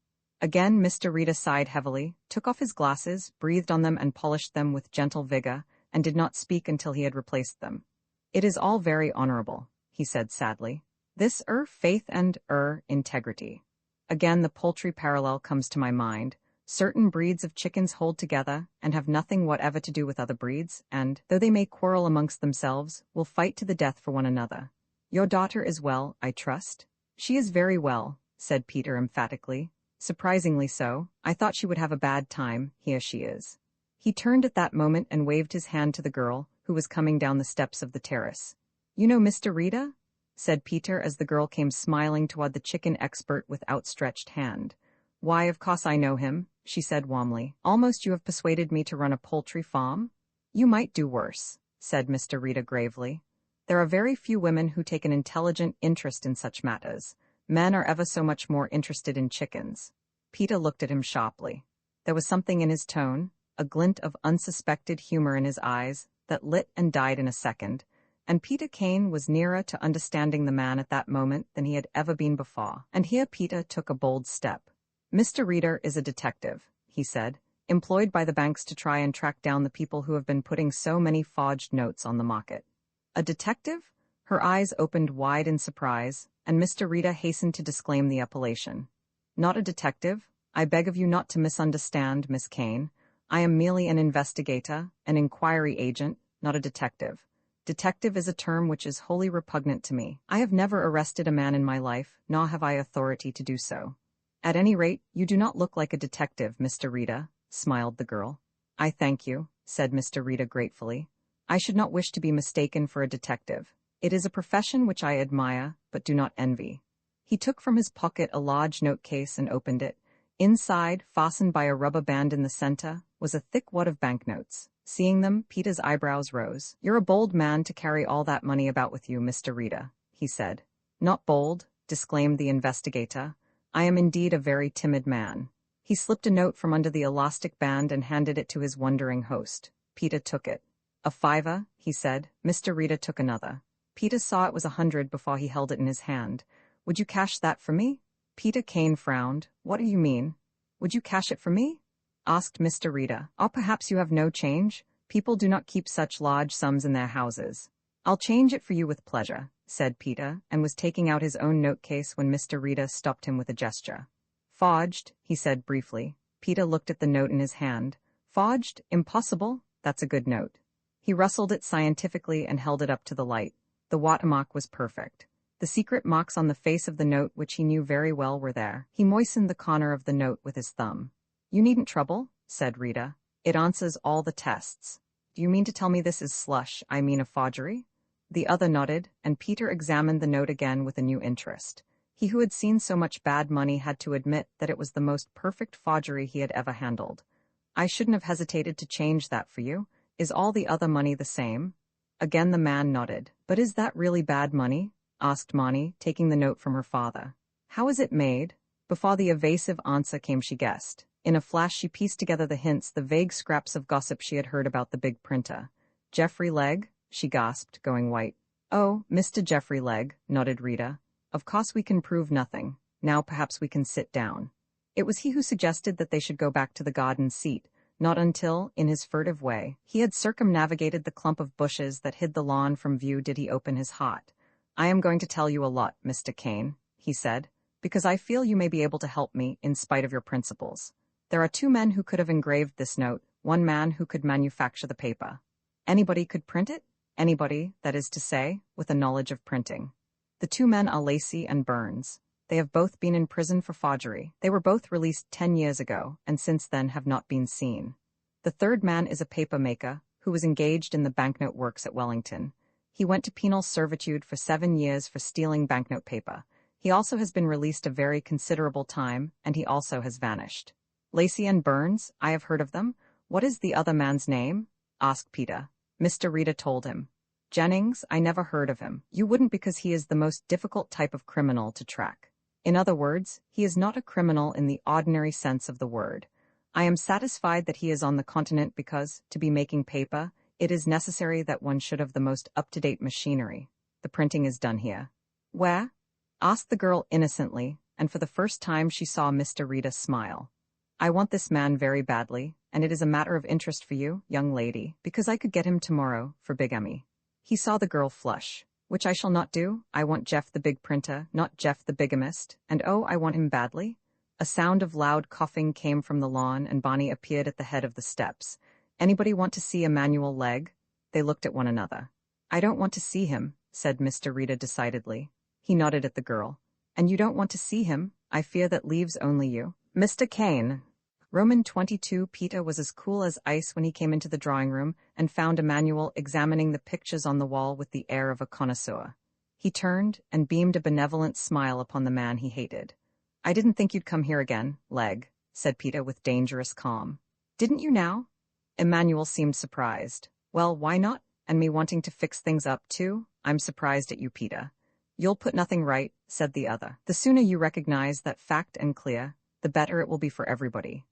Again Mr. Rita sighed heavily, took off his glasses, breathed on them and polished them with gentle vigor, and did not speak until he had replaced them. It is all very honorable, he said sadly. This faith and integrity. Again the poultry parallel comes to my mind. Certain breeds of chickens hold together, and have nothing whatever to do with other breeds, and, though they may quarrel amongst themselves, will fight to the death for one another. Your daughter is well, I trust? She is very well, said Peter emphatically. Surprisingly so. I thought she would have a bad time. Here she is. He turned at that moment and waved his hand to the girl, who was coming down the steps of the terrace. You know Mr. Rita? Said Peter as the girl came smiling toward the chicken expert with outstretched hand. Why, of course I know him, she said warmly. Almost you have persuaded me to run a poultry farm? You might do worse, said Mr. Rita gravely. There are very few women who take an intelligent interest in such matters. Men are ever so much more interested in chickens. Peter looked at him sharply. There was something in his tone, a glint of unsuspected humor in his eyes, that lit and died in a second, and Peter Kane was nearer to understanding the man at that moment than he had ever been before. And here Peter took a bold step. Mr. Reeder is a detective, he said, employed by the banks to try and track down the people who have been putting so many forged notes on the market. A detective? Her eyes opened wide in surprise, and Mr. Reeder hastened to disclaim the appellation. Not a detective. I beg of you not to misunderstand, Miss Kane. I am merely an investigator, an inquiry agent, not a detective. Detective is a term which is wholly repugnant to me. I have never arrested a man in my life, nor have I authority to do so. At any rate, you do not look like a detective, Mr. Rita, smiled the girl. I thank you, said Mr. Rita gratefully. I should not wish to be mistaken for a detective. It is a profession which I admire, but do not envy. He took from his pocket a large note case and opened it. Inside, fastened by a rubber band in the center, was a thick wad of banknotes. Seeing them, Peter's eyebrows rose. You're a bold man to carry all that money about with you, Mr. Rita, he said. Not bold, disclaimed the investigator. I am indeed a very timid man. He slipped a note from under the elastic band and handed it to his wondering host. Peter took it. A $5, he said. Mr. Rita took another. Peter saw it was 100 before he held it in his hand. Would you cash that for me? Peter Kane frowned. What do you mean? Would you cash it for me? Asked Mr. Rita. Or perhaps you have no change? People do not keep such large sums in their houses. I'll change it for you with pleasure, said Peter, and was taking out his own note case when Mr. Rita stopped him with a gesture. Forged, he said briefly. Peter looked at the note in his hand. Forged? Impossible? That's a good note. He rustled it scientifically and held it up to the light. The watermark was perfect. The secret marks on the face of the note, which he knew very well, were there. He moistened the corner of the note with his thumb. You needn't trouble, said Rita. It answers all the tests. Do you mean to tell me this is slush, I mean a forgery? The other nodded, and Peter examined the note again with a new interest. He who had seen so much bad money had to admit that it was the most perfect forgery he had ever handled. I shouldn't have hesitated to change that for you. Is all the other money the same? Again the man nodded. But is that really bad money? Asked Monty, taking the note from her father. How is it made? Before the evasive answer came, she guessed. In a flash she pieced together the hints, the vague scraps of gossip she had heard about the big printer. Geoffrey Legg? She gasped, going white. Oh, Mr. Geoffrey Legg, nodded Rita. Of course we can prove nothing. Now perhaps we can sit down. It was he who suggested that they should go back to the garden seat, not until, in his furtive way, he had circumnavigated the clump of bushes that hid the lawn from view did he open his heart. I am going to tell you a lot, Mr. Kane, he said, because I feel you may be able to help me in spite of your principles. There are two men who could have engraved this note, one man who could manufacture the paper. Anybody could print it? Anybody, that is to say, with a knowledge of printing. The two men are Lacey and Burns. They have both been in prison for forgery. They were both released 10 years ago, and since then have not been seen. The third man is a paper maker, who was engaged in the banknote works at Wellington. He went to penal servitude for 7 years for stealing banknote paper. He also has been released a very considerable time, and he also has vanished. Lacey and Burns, I have heard of them. What is the other man's name? Asked Peter. Mr. Rita told him. Jennings, I never heard of him. You wouldn't because he is the most difficult type of criminal to track. In other words, he is not a criminal in the ordinary sense of the word. I am satisfied that he is on the continent because, to be making paper, it is necessary that one should have the most up-to-date machinery. The printing is done here. Where? Asked the girl innocently, and for the first time she saw Mr. Rita smile. I want this man very badly, and it is a matter of interest for you, young lady, because I could get him tomorrow for bigamy. He saw the girl flush. Which I shall not do. I want Jeff the big printer, not Jeff the bigamist, and oh, I want him badly. A sound of loud coughing came from the lawn, and Bonnie appeared at the head of the steps. Anybody want to see Emmanuel Legg? They looked at one another. I don't want to see him, said Mr. Rita decidedly. He nodded at the girl. And you don't want to see him? I fear that leaves only you. Mr. Kane. Roman 22. Peter was as cool as ice when he came into the drawing room and found Emmanuel examining the pictures on the wall with the air of a connoisseur. He turned and beamed a benevolent smile upon the man he hated. I didn't think you'd come here again, Legg, said Peter with dangerous calm. Didn't you now? Emmanuel seemed surprised. Well, why not? And me wanting to fix things up too? I'm surprised at you, Peter. You'll put nothing right, said the other. The sooner you recognize that fact and clear, the better it will be for everybody.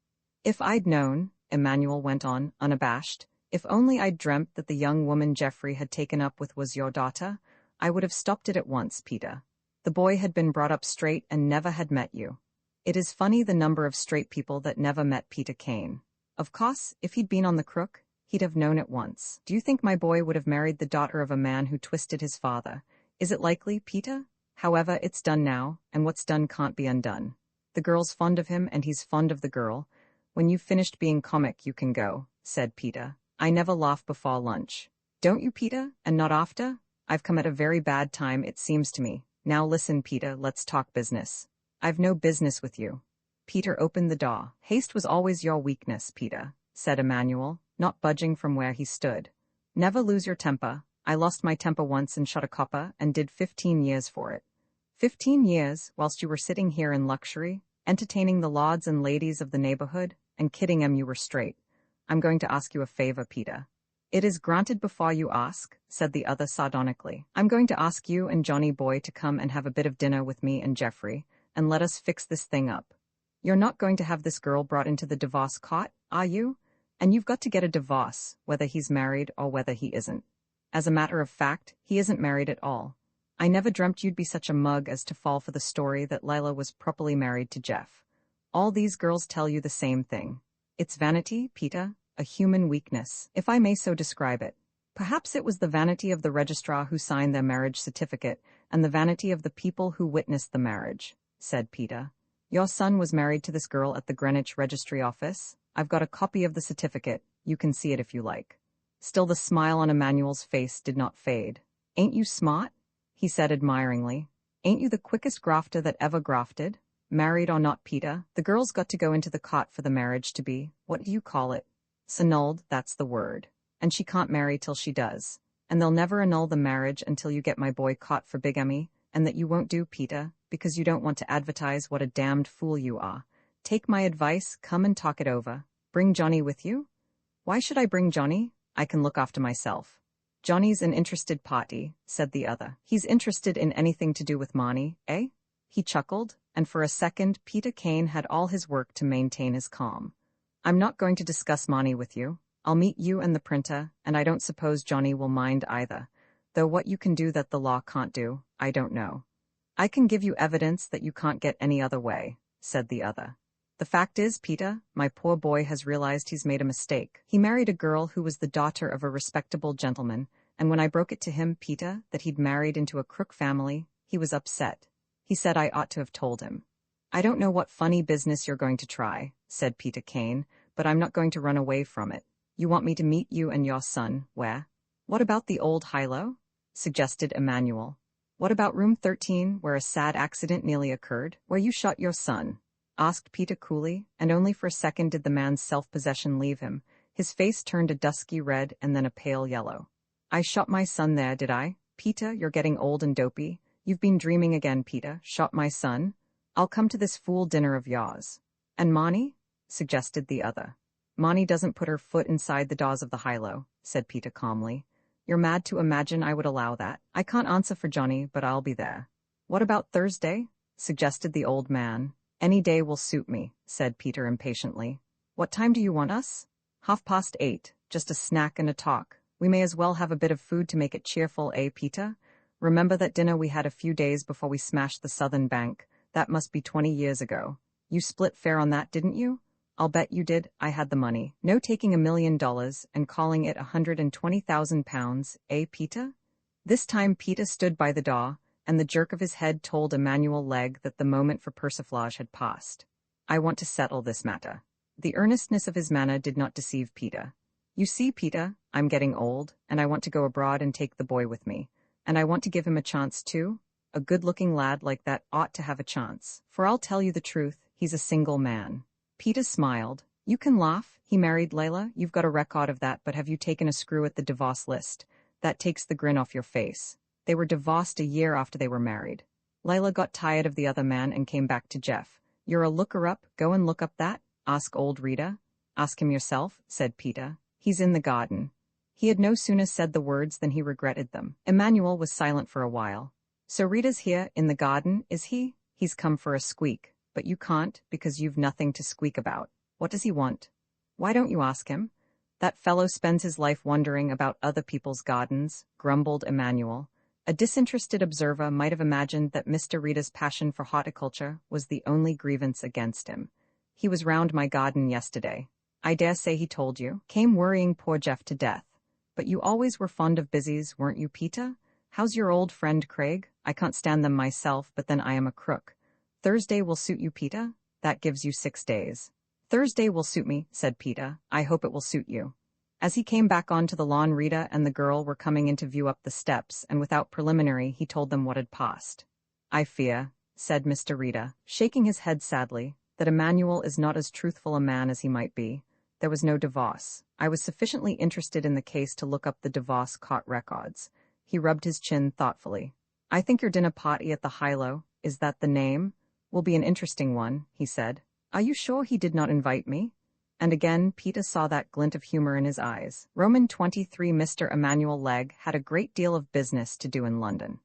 If I'd known, Emmanuel went on, unabashed, if only I'd dreamt that the young woman Geoffrey had taken up with was your daughter, I would have stopped it at once, Peter. The boy had been brought up straight and never had met you. It is funny the number of straight people that never met Peter Kane. Of course, if he'd been on the crook, he'd have known at once. Do you think my boy would have married the daughter of a man who twisted his father? Is it likely, Peter? However, it's done now, and what's done can't be undone. The girl's fond of him and he's fond of the girl. When you've finished being comic, you can go, said Peter. I never laugh before lunch. Don't you, Peter, and not after? I've come at a very bad time, it seems to me. Now listen, Peter, let's talk business. I've no business with you. Peter opened the door. Haste was always your weakness, Peter, said Emmanuel, not budging from where he stood. Never lose your temper. I lost my temper once and shot a copper and did 15 years for it. 15 years, whilst you were sitting here in luxury, entertaining the lords and ladies of the neighborhood, and kidding 'em you were straight. I'm going to ask you a favor, Peter. It is granted before you ask, said the other sardonically. I'm going to ask you and Johnny Boy to come and have a bit of dinner with me and Geoffrey, and let us fix this thing up. You're not going to have this girl brought into the divorce court, are you? And you've got to get a divorce, whether he's married or whether he isn't. As a matter of fact, he isn't married at all. I never dreamt you'd be such a mug as to fall for the story that Lila was properly married to Jeff. All these girls tell you the same thing. It's vanity, Peter, a human weakness, if I may so describe it. Perhaps it was the vanity of the registrar who signed their marriage certificate and the vanity of the people who witnessed the marriage, said Peter. Your son was married to this girl at the Greenwich Registry Office. I've got a copy of the certificate. You can see it if you like. Still the smile on Emmanuel's face did not fade. Ain't you smart? He said admiringly. Ain't you the quickest grafter that ever grafted? Married or not, Peter, the girl's got to go into the cot for the marriage to be, what do you call it? Annulled, that's the word. And she can't marry till she does. And they'll never annul the marriage until you get my boy caught for bigamy, and that you won't do, Peter, because you don't want to advertise what a damned fool you are. Take my advice, come and talk it over. Bring Johnny with you? Why should I bring Johnny? I can look after myself. Johnny's an interested party, said the other. He's interested in anything to do with Monty, eh? He chuckled, and for a second Peter Kane had all his work to maintain his calm. I'm not going to discuss Monty with you. I'll meet you and the printer, and I don't suppose Johnny will mind either, though what you can do that the law can't do, I don't know. I can give you evidence that you can't get any other way, said the other. The fact is, Peter, my poor boy has realized he's made a mistake. He married a girl who was the daughter of a respectable gentleman, and when I broke it to him, Peter, that he'd married into a crook family, he was upset. He said I ought to have told him. I don't know what funny business you're going to try, said Peter Kane, but I'm not going to run away from it. You want me to meet you and your son, where? What about the old high-low? Suggested Emmanuel. What about room 13, where a sad accident nearly occurred, where you shot your son? Asked Peter coolly, and only for a second did the man's self-possession leave him. His face turned a dusky red and then a pale yellow. I shot my son there, did I? Peter, you're getting old and dopey. You've been dreaming again, Peter. Shot my son? I'll come to this fool dinner of yours. And Monty? Suggested the other. Monty doesn't put her foot inside the doors of the high-low, said Peter calmly. You're mad to imagine I would allow that. I can't answer for Johnny, but I'll be there. What about Thursday? Suggested the old man. Any day will suit me, said Peter impatiently. What time do you want us? 8:30, just a snack and a talk. We may as well have a bit of food to make it cheerful, eh, Peter? Remember that dinner we had a few days before we smashed the Southern Bank? That must be 20 years ago. You split fare on that, didn't you? I'll bet you did. I had the money. No taking $1 million and calling it 120,000 pounds, eh, Peter? This time Peter stood by the door, and the jerk of his head told Emmanuel Legge that the moment for persiflage had passed. I want to settle this matter. The earnestness of his manner did not deceive Peter. You see, Peter, I'm getting old, and I want to go abroad and take the boy with me. And I want to give him a chance too. A good-looking lad like that ought to have a chance. For I'll tell you the truth, he's a single man. Peter smiled. You can laugh. He married Layla. You've got a record of that, but have you taken a screw at the divorce list? That takes the grin off your face. They were divorced a year after they were married. Layla got tired of the other man and came back to Jeff. You're a looker-up. Go and look up that. Ask old Rita. Ask him yourself, said Peter. He's in the garden. He had no sooner said the words than he regretted them. Emmanuel was silent for a while. So Rita's here, in the garden, is he? He's come for a squeak. But you can't, because you've nothing to squeak about. What does he want? Why don't you ask him? That fellow spends his life wondering about other people's gardens, grumbled Emmanuel. A disinterested observer might have imagined that Mr. Rita's passion for horticulture was the only grievance against him. He was round my garden yesterday. I dare say he told you. Came worrying poor Jeff to death. But you always were fond of busies, weren't you, Peter? How's your old friend Craig? I can't stand them myself, but then I am a crook. Thursday will suit you, Peter? That gives you 6 days. Thursday will suit me, said Peter. I hope it will suit you. As he came back onto the lawn, Rita and the girl were coming into view up the steps, and without preliminary he told them what had passed. I fear, said Mr. Rita, shaking his head sadly, that Emmanuel is not as truthful a man as he might be. There was no divorce. I was sufficiently interested in the case to look up the divorce court records. He rubbed his chin thoughtfully. I think your dinner party at the high-low, is that the name? Will be an interesting one, he said. Are you sure he did not invite me? And again Peter saw that glint of humor in his eyes. Roman 23 Mr. Emmanuel Legge had a great deal of business to do in London.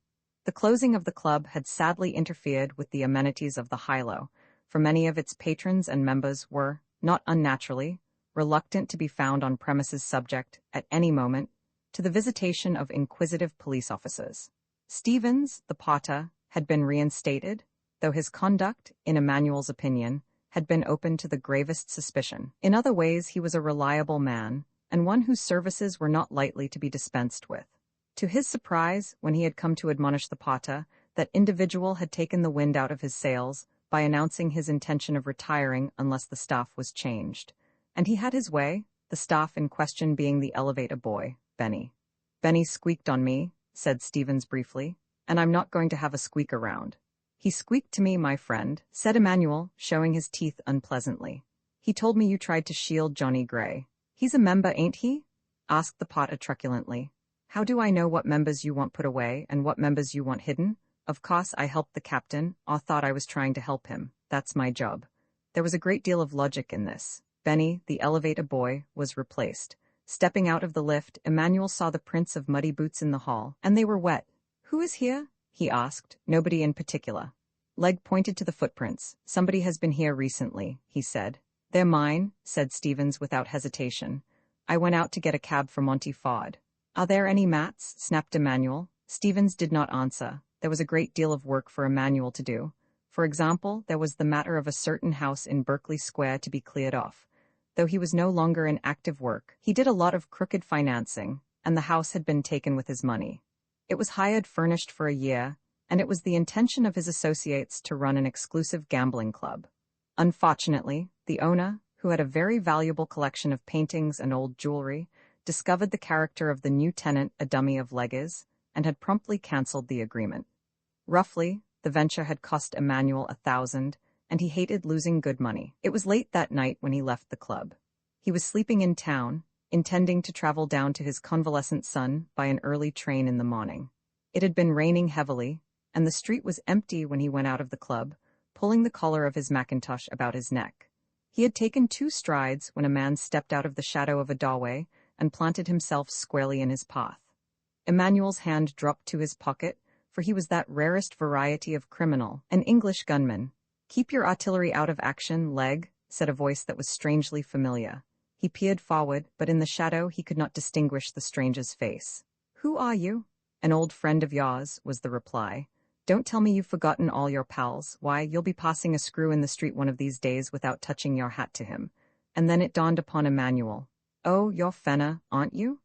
The closing of the club had sadly interfered with the amenities of the high-low, for many of its patrons and members were, not unnaturally, reluctant to be found on premises subject, at any moment, to the visitation of inquisitive police officers. Stevens, the potter, had been reinstated, though his conduct, in Emmanuel's opinion, had been open to the gravest suspicion. In other ways he was a reliable man, and one whose services were not lightly to be dispensed with. To his surprise, when he had come to admonish the potter, that individual had taken the wind out of his sails by announcing his intention of retiring unless the staff was changed. And he had his way, the staff in question being the elevator boy, Benny. Benny squeaked on me, said Stevens briefly, and I'm not going to have a squeak around. He squeaked to me, my friend, said Emmanuel, showing his teeth unpleasantly. He told me you tried to shield Johnny Gray. He's a member, ain't he? Asked the potter truculently. How do I know what members you want put away and what members you want hidden? Of course I helped the captain, or thought I was trying to help him. That's my job. There was a great deal of logic in this. Benny, the elevator boy, was replaced. Stepping out of the lift, Emmanuel saw the prints of muddy boots in the hall, and they were wet. Who is here? He asked. Nobody in particular. Legge pointed to the footprints. Somebody has been here recently, he said. They're mine, said Stevens without hesitation. I went out to get a cab for Monty Ford. Are there any mats? Snapped Emmanuel. Stevens did not answer. There was a great deal of work for Emmanuel to do. For example, there was the matter of a certain house in Berkeley Square to be cleared off. Though he was no longer in active work, he did a lot of crooked financing, and the house had been taken with his money. It was hired furnished for a year, and it was the intention of his associates to run an exclusive gambling club. Unfortunately, the owner, who had a very valuable collection of paintings and old jewelry, discovered the character of the new tenant a dummy of leg is, and had promptly cancelled the agreement. Roughly, the venture had cost Emmanuel 1,000, and he hated losing good money. It was late that night when he left the club. He was sleeping in town, intending to travel down to his convalescent son by an early train in the morning. It had been raining heavily, and the street was empty when he went out of the club, pulling the collar of his mackintosh about his neck. He had taken 2 strides when a man stepped out of the shadow of a doorway and planted himself squarely in his path. Emmanuel's hand dropped to his pocket, for he was that rarest variety of criminal, an English gunman. "Keep your artillery out of action, leg," said a voice that was strangely familiar. He peered forward, but in the shadow he could not distinguish the stranger's face. "Who are you?" "An old friend of yours," was the reply. "Don't tell me you've forgotten all your pals. Why, you'll be passing a screw in the street one of these days without touching your hat to him." And then it dawned upon Emmanuel. "Oh, you're Fenner, aren't you?"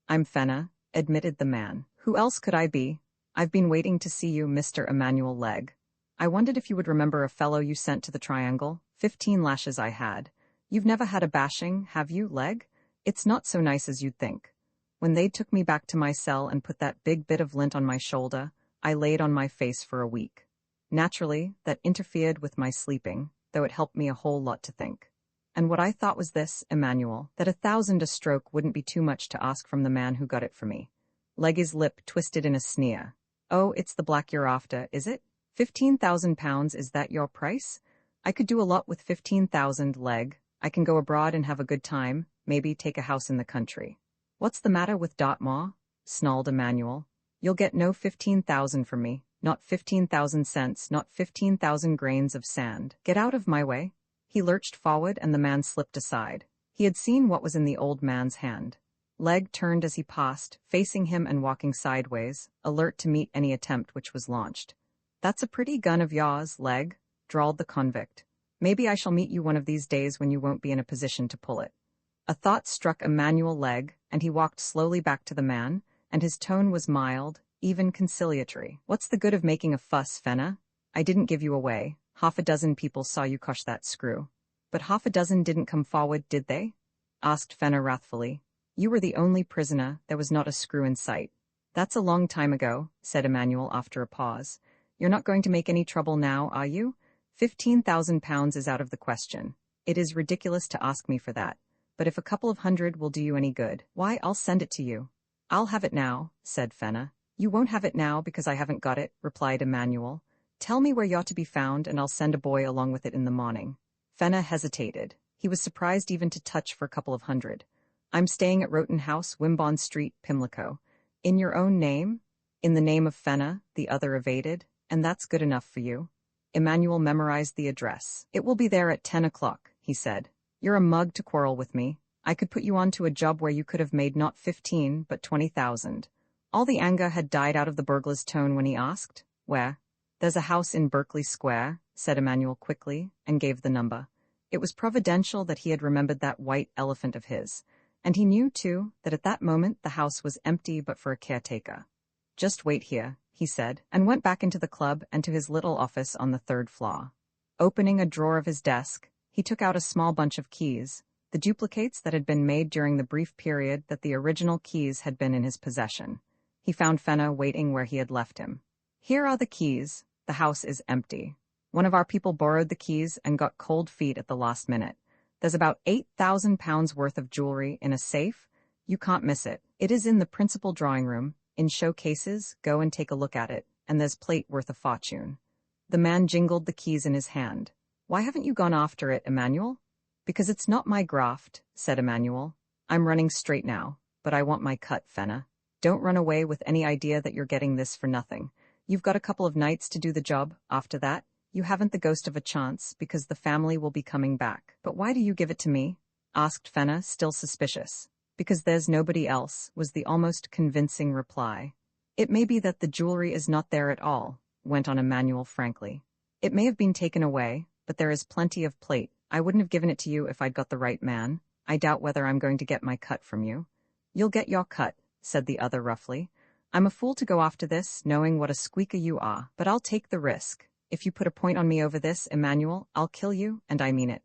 "I'm Fenner," admitted the man. "Who else could I be? I've been waiting to see you, Mr. Emmanuel Legg. I wondered if you would remember a fellow you sent to the Triangle. 15 lashes I had. You've never had a bashing, have you, Legg? It's not so nice as you'd think. When they took me back to my cell and put that big bit of lint on my shoulder, I laid on my face for a week. Naturally, that interfered with my sleeping, though it helped me a whole lot to think. And what I thought was this, Emmanuel, that 1,000 a stroke wouldn't be too much to ask from the man who got it for me." Leggy's lip twisted in a sneer. "Oh, it's the black you're after, is it? £15,000, is that your price? I could do a lot with 15,000, Legg. I can go abroad and have a good time, maybe take a house in the country." "What's the matter with Dartmoor?" snarled Emmanuel. "You'll get no 15,000 from me, not 15,000 cents, not 15,000 grains of sand. Get out of my way." He lurched forward and the man slipped aside. He had seen what was in the old man's hand. Legg turned as he passed, facing him and walking sideways, alert to meet any attempt which was launched. "That's a pretty gun of yours, Legg," drawled the convict. "Maybe I shall meet you one of these days when you won't be in a position to pull it." A thought struck Emmanuel Legg, and he walked slowly back to the man, and his tone was mild, even conciliatory. "What's the good of making a fuss, Fenner? I didn't give you away. 6 people saw you cosh that screw." "But 6 didn't come forward, did they?" asked Fenner wrathfully. "You were the only prisoner, there was not a screw in sight." "That's a long time ago," said Emmanuel after a pause. "You're not going to make any trouble now, are you? £15,000 is out of the question. It is ridiculous to ask me for that. But if a couple of hundred will do you any good, why, I'll send it to you." "I'll have it now," said Fenner. "You won't have it now because I haven't got it," replied Emmanuel. "Tell me where you're to be found and I'll send a boy along with it in the morning." Fenner hesitated. He was surprised even to touch for a couple of hundred. "I'm staying at Roten House, Wimbon Street, Pimlico." "In your own name?" "In the name of Fenner," the other evaded. "And that's good enough for you?" Emmanuel memorized the address. "It will be there at 10 o'clock, he said. "You're a mug to quarrel with me. I could put you on to a job where you could have made not 15, but 20,000. All the anger had died out of the burglar's tone when he asked, "Where?" "There's a house in Berkeley Square," said Emmanuel quickly, and gave the number. It was providential that he had remembered that white elephant of his. And he knew, too, that at that moment the house was empty but for a caretaker. "Just wait here," he said, and went back into the club and to his little office on the 3rd floor. Opening a drawer of his desk, he took out a small bunch of keys, the duplicates that had been made during the brief period that the original keys had been in his possession. He found Fenner waiting where he had left him. "Here are the keys. The house is empty. One of our people borrowed the keys and got cold feet at the last minute. There's about £8,000 worth of jewelry in a safe. You can't miss it. It is in the principal drawing room, in showcases. Go and take a look at it, and there's plate worth a fortune." The man jingled the keys in his hand. "Why haven't you gone after it, Emmanuel?" "Because it's not my graft," said Emmanuel. "I'm running straight now, but I want my cut, Fenner. Don't run away with any idea that you're getting this for nothing. You've got a couple of nights to do the job. After that, you haven't the ghost of a chance because the family will be coming back." "But why do you give it to me?" asked Fenner, still suspicious. "Because there's nobody else," was the almost convincing reply. "It may be that the jewelry is not there at all," went on Emmanuel frankly. "It may have been taken away, but there is plenty of plate. I wouldn't have given it to you if I'd got the right man. I doubt whether I'm going to get my cut from you." "You'll get your cut," said the other roughly. I'm a fool to go after this, knowing what a squeaker you are, but I'll take the risk. If you put a point on me over this, Emmanuel, I'll kill you, and I mean it.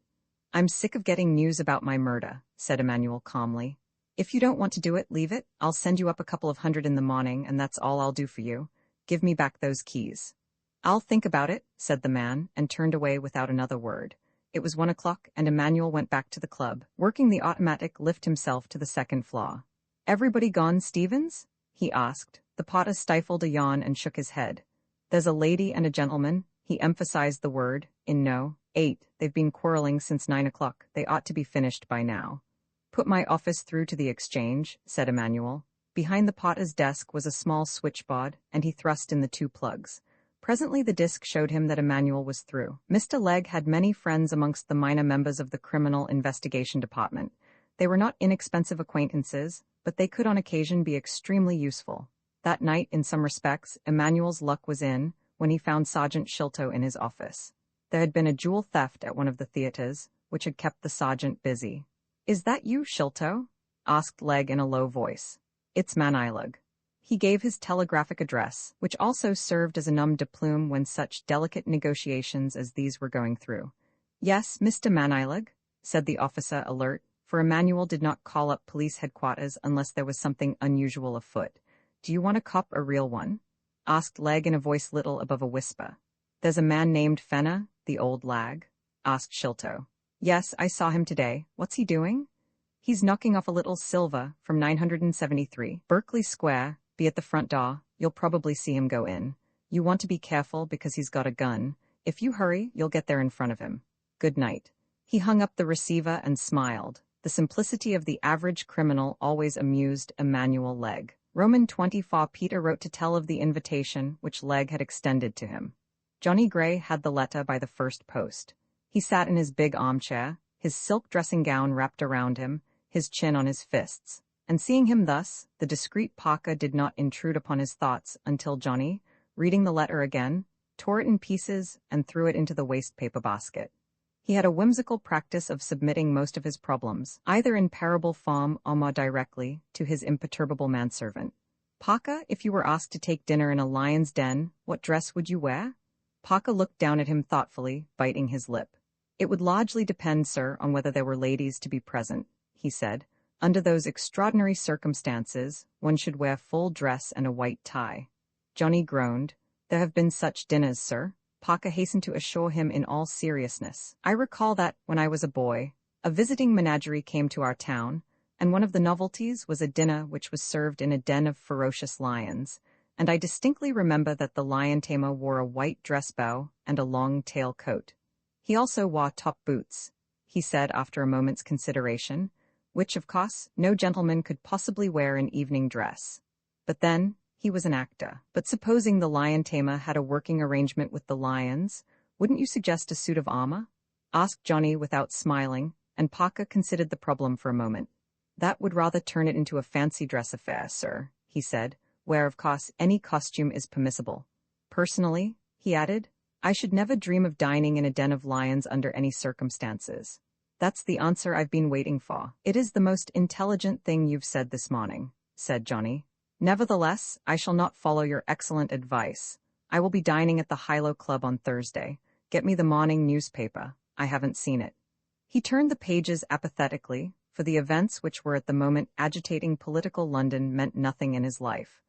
I'm sick of getting news about my murder, said Emmanuel calmly. If you don't want to do it, leave it. I'll send you up a couple of hundred in the morning, and that's all I'll do for you. Give me back those keys. I'll think about it, said the man, and turned away without another word. It was 1 o'clock, and Emmanuel went back to the club, working the automatic lift himself to the second floor. Everybody gone, Stevens? He asked. The potter stifled a yawn and shook his head. There's a lady and a gentleman, he emphasized the word, in no. 8, they've been quarreling since 9 o'clock, they ought to be finished by now. Put my office through to the exchange, said Emmanuel. Behind the potter's desk was a small switchboard, and he thrust in the 2 plugs. Presently the disc showed him that Emmanuel was through. Mr. Legg had many friends amongst the minor members of the Criminal Investigation Department. They were not inexpensive acquaintances, but they could on occasion be extremely useful. That night, in some respects, Emmanuel's luck was in, when he found Sergeant Shilto in his office. There had been a jewel theft at one of the theaters, which had kept the sergeant busy. "Is that you, Shilto?" asked Legg in a low voice. "It's Manilug." He gave his telegraphic address, which also served as a nom de plume when such delicate negotiations as these were going through. "Yes, Mr. Manilug," said the officer, alert, for Emmanuel did not call up police headquarters unless there was something unusual afoot. "Do you want a cop, a real one?" asked Legg in a voice little above a whisper. "There's a man named Fenner, the old lag?" asked Shilto. "Yes, I saw him today. What's he doing?" "He's knocking off a little silver from 973 Berkeley Square. Be at the front door. You'll probably see him go in. You want to be careful because he's got a gun. If you hurry, you'll get there in front of him. Good night." He hung up the receiver and smiled. The simplicity of the average criminal always amused Emmanuel Legg. Roman 24 Peter wrote to tell of the invitation which Legg had extended to him. Johnny Gray had the letter by the first post. He sat in his big armchair, his silk dressing gown wrapped around him, his chin on his fists. And seeing him thus, the discreet Parker did not intrude upon his thoughts until Johnny, reading the letter again, tore it in pieces and threw it into the waste-paper basket. He had a whimsical practice of submitting most of his problems, either in parable form or more directly, to his imperturbable manservant. "Parker, if you were asked to take dinner in a lion's den, what dress would you wear?" Parker looked down at him thoughtfully, biting his lip. "It would largely depend, sir, on whether there were ladies to be present," he said. "Under those extraordinary circumstances, one should wear full dress and a white tie." Johnny groaned. "There have been such dinners, sir," Parker hastened to assure him in all seriousness. "I recall that, when I was a boy, a visiting menagerie came to our town, and one of the novelties was a dinner which was served in a den of ferocious lions, and I distinctly remember that the lion tamer wore a white dress bow and a long tail coat. He also wore top boots," he said after a moment's consideration, "which, of course, no gentleman could possibly wear in evening dress. But then, he was an actor. But supposing the lion tamer had a working arrangement with the lions, wouldn't you suggest a suit of armor?" asked Johnny without smiling, and Parker considered the problem for a moment. "That would rather turn it into a fancy dress affair, sir," he said, "where, of course, any costume is permissible. Personally," he added, "I should never dream of dining in a den of lions under any circumstances." "That's the answer I've been waiting for. It is the most intelligent thing you've said this morning," said Johnny. "Nevertheless, I shall not follow your excellent advice. I will be dining at the Hilo Club on Thursday. Get me the morning newspaper. I haven't seen it." He turned the pages apathetically, for the events which were at the moment agitating political London meant nothing in his life.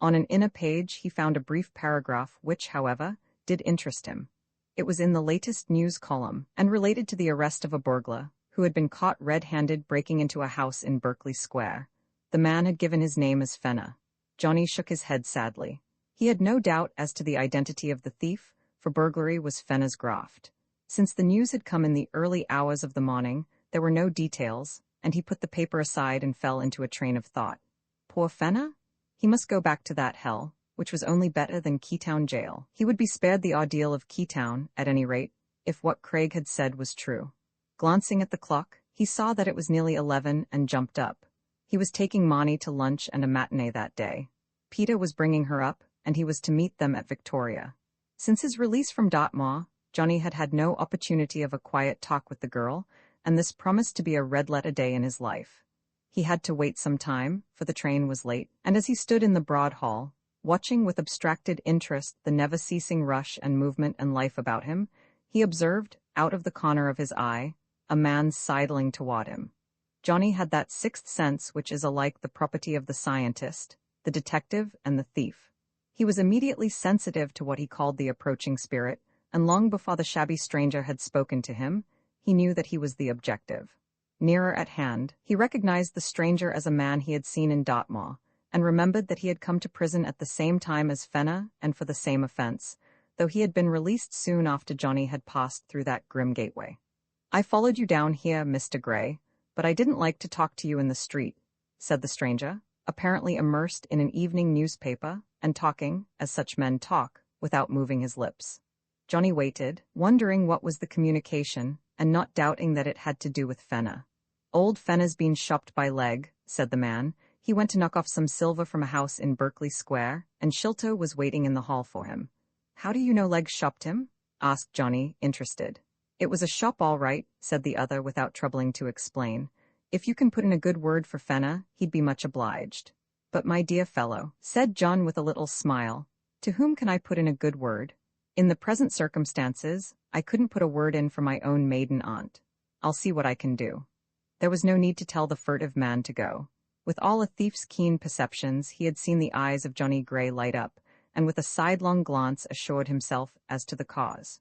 On an inner page he found a brief paragraph which, however, did interest him. It was in the latest news column, and related to the arrest of a burglar, who had been caught red-handed breaking into a house in Berkeley Square. The man had given his name as Fenner. Johnny shook his head sadly. He had no doubt as to the identity of the thief, for burglary was Fenner's graft. Since the news had come in the early hours of the morning, there were no details, and he put the paper aside and fell into a train of thought. Poor Fenner? He must go back to that hell, which was only better than Keytown jail. He would be spared the ordeal of Keytown, at any rate, if what Craig had said was true. Glancing at the clock, he saw that it was nearly 11 and jumped up. He was taking Monty to lunch and a matinee that day. Peter was bringing her up, and he was to meet them at Victoria. Since his release from Dartmoor, Johnny had had no opportunity of a quiet talk with the girl, and this promised to be a red-letter day in his life. He had to wait some time, for the train was late, and as he stood in the broad hall, watching with abstracted interest the never-ceasing rush and movement and life about him, he observed, out of the corner of his eye, a man sidling toward him. Johnny had that sixth sense which is alike the property of the scientist, the detective, and the thief. He was immediately sensitive to what he called the approaching spirit, and long before the shabby stranger had spoken to him, he knew that he was the objective. Nearer at hand, he recognized the stranger as a man he had seen in Dartmoor, and remembered that he had come to prison at the same time as Fenner and for the same offense, though he had been released soon after Johnny had passed through that grim gateway. "I followed you down here, Mr. Gray, but I didn't like to talk to you in the street," said the stranger, apparently immersed in an evening newspaper and talking, as such men talk, without moving his lips. Johnny waited, wondering what was the communication, and not doubting that it had to do with Fenner. "Old Fenner's been shopped by Legg," said the man. "He went to knock off some silver from a house in Berkeley Square, and Shilto was waiting in the hall for him." "How do you know Legg shopped him?" asked Johnny, interested. "It was a shop all right," said the other without troubling to explain. "If you can put in a good word for Fenner, he'd be much obliged." "But my dear fellow," said John with a little smile, "to whom can I put in a good word? In the present circumstances, I couldn't put a word in for my own maiden aunt. I'll see what I can do." There was no need to tell the furtive man to go. With all a thief's keen perceptions, he had seen the eyes of Johnny Gray light up, and with a sidelong glance assured himself as to the cause.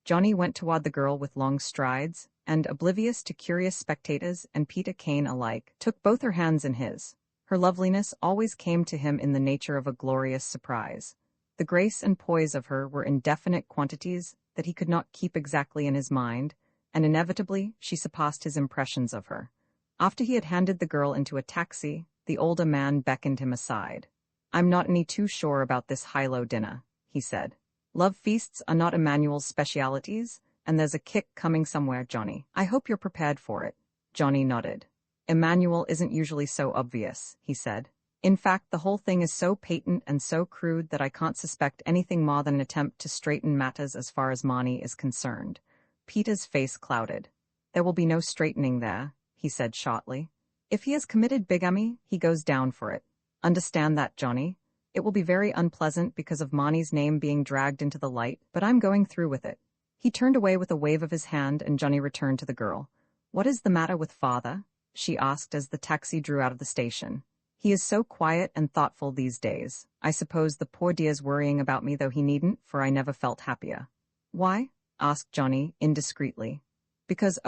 Johnny went toward the girl with long strides, and, oblivious to curious spectators and Peter Kane alike, took both her hands in his. Her loveliness always came to him in the nature of a glorious surprise. The grace and poise of her were indefinite quantities that he could not keep exactly in his mind, and inevitably she surpassed his impressions of her. After he had handed the girl into a taxi, the older man beckoned him aside. "I'm not any too sure about this high-low dinner," he said. "Love feasts are not Emmanuel's specialities, and there's a kick coming somewhere, Johnny. I hope you're prepared for it." Johnny nodded. "Emmanuel isn't usually so obvious," he said. "In fact, the whole thing is so patent and so crude that I can't suspect anything more than an attempt to straighten matters as far as Monty is concerned." Peter's face clouded. "There will be no straightening there," he said shortly. "If he has committed bigamy, he goes down for it. Understand that, Johnny. It will be very unpleasant because of Monty's name being dragged into the light, but I'm going through with it." He turned away with a wave of his hand, and Johnny returned to the girl. "What is the matter with father?" she asked as the taxi drew out of the station. "He is so quiet and thoughtful these days. I suppose the poor dear's worrying about me, though he needn't, for I never felt happier." "Why?" asked Johnny, indiscreetly. Because,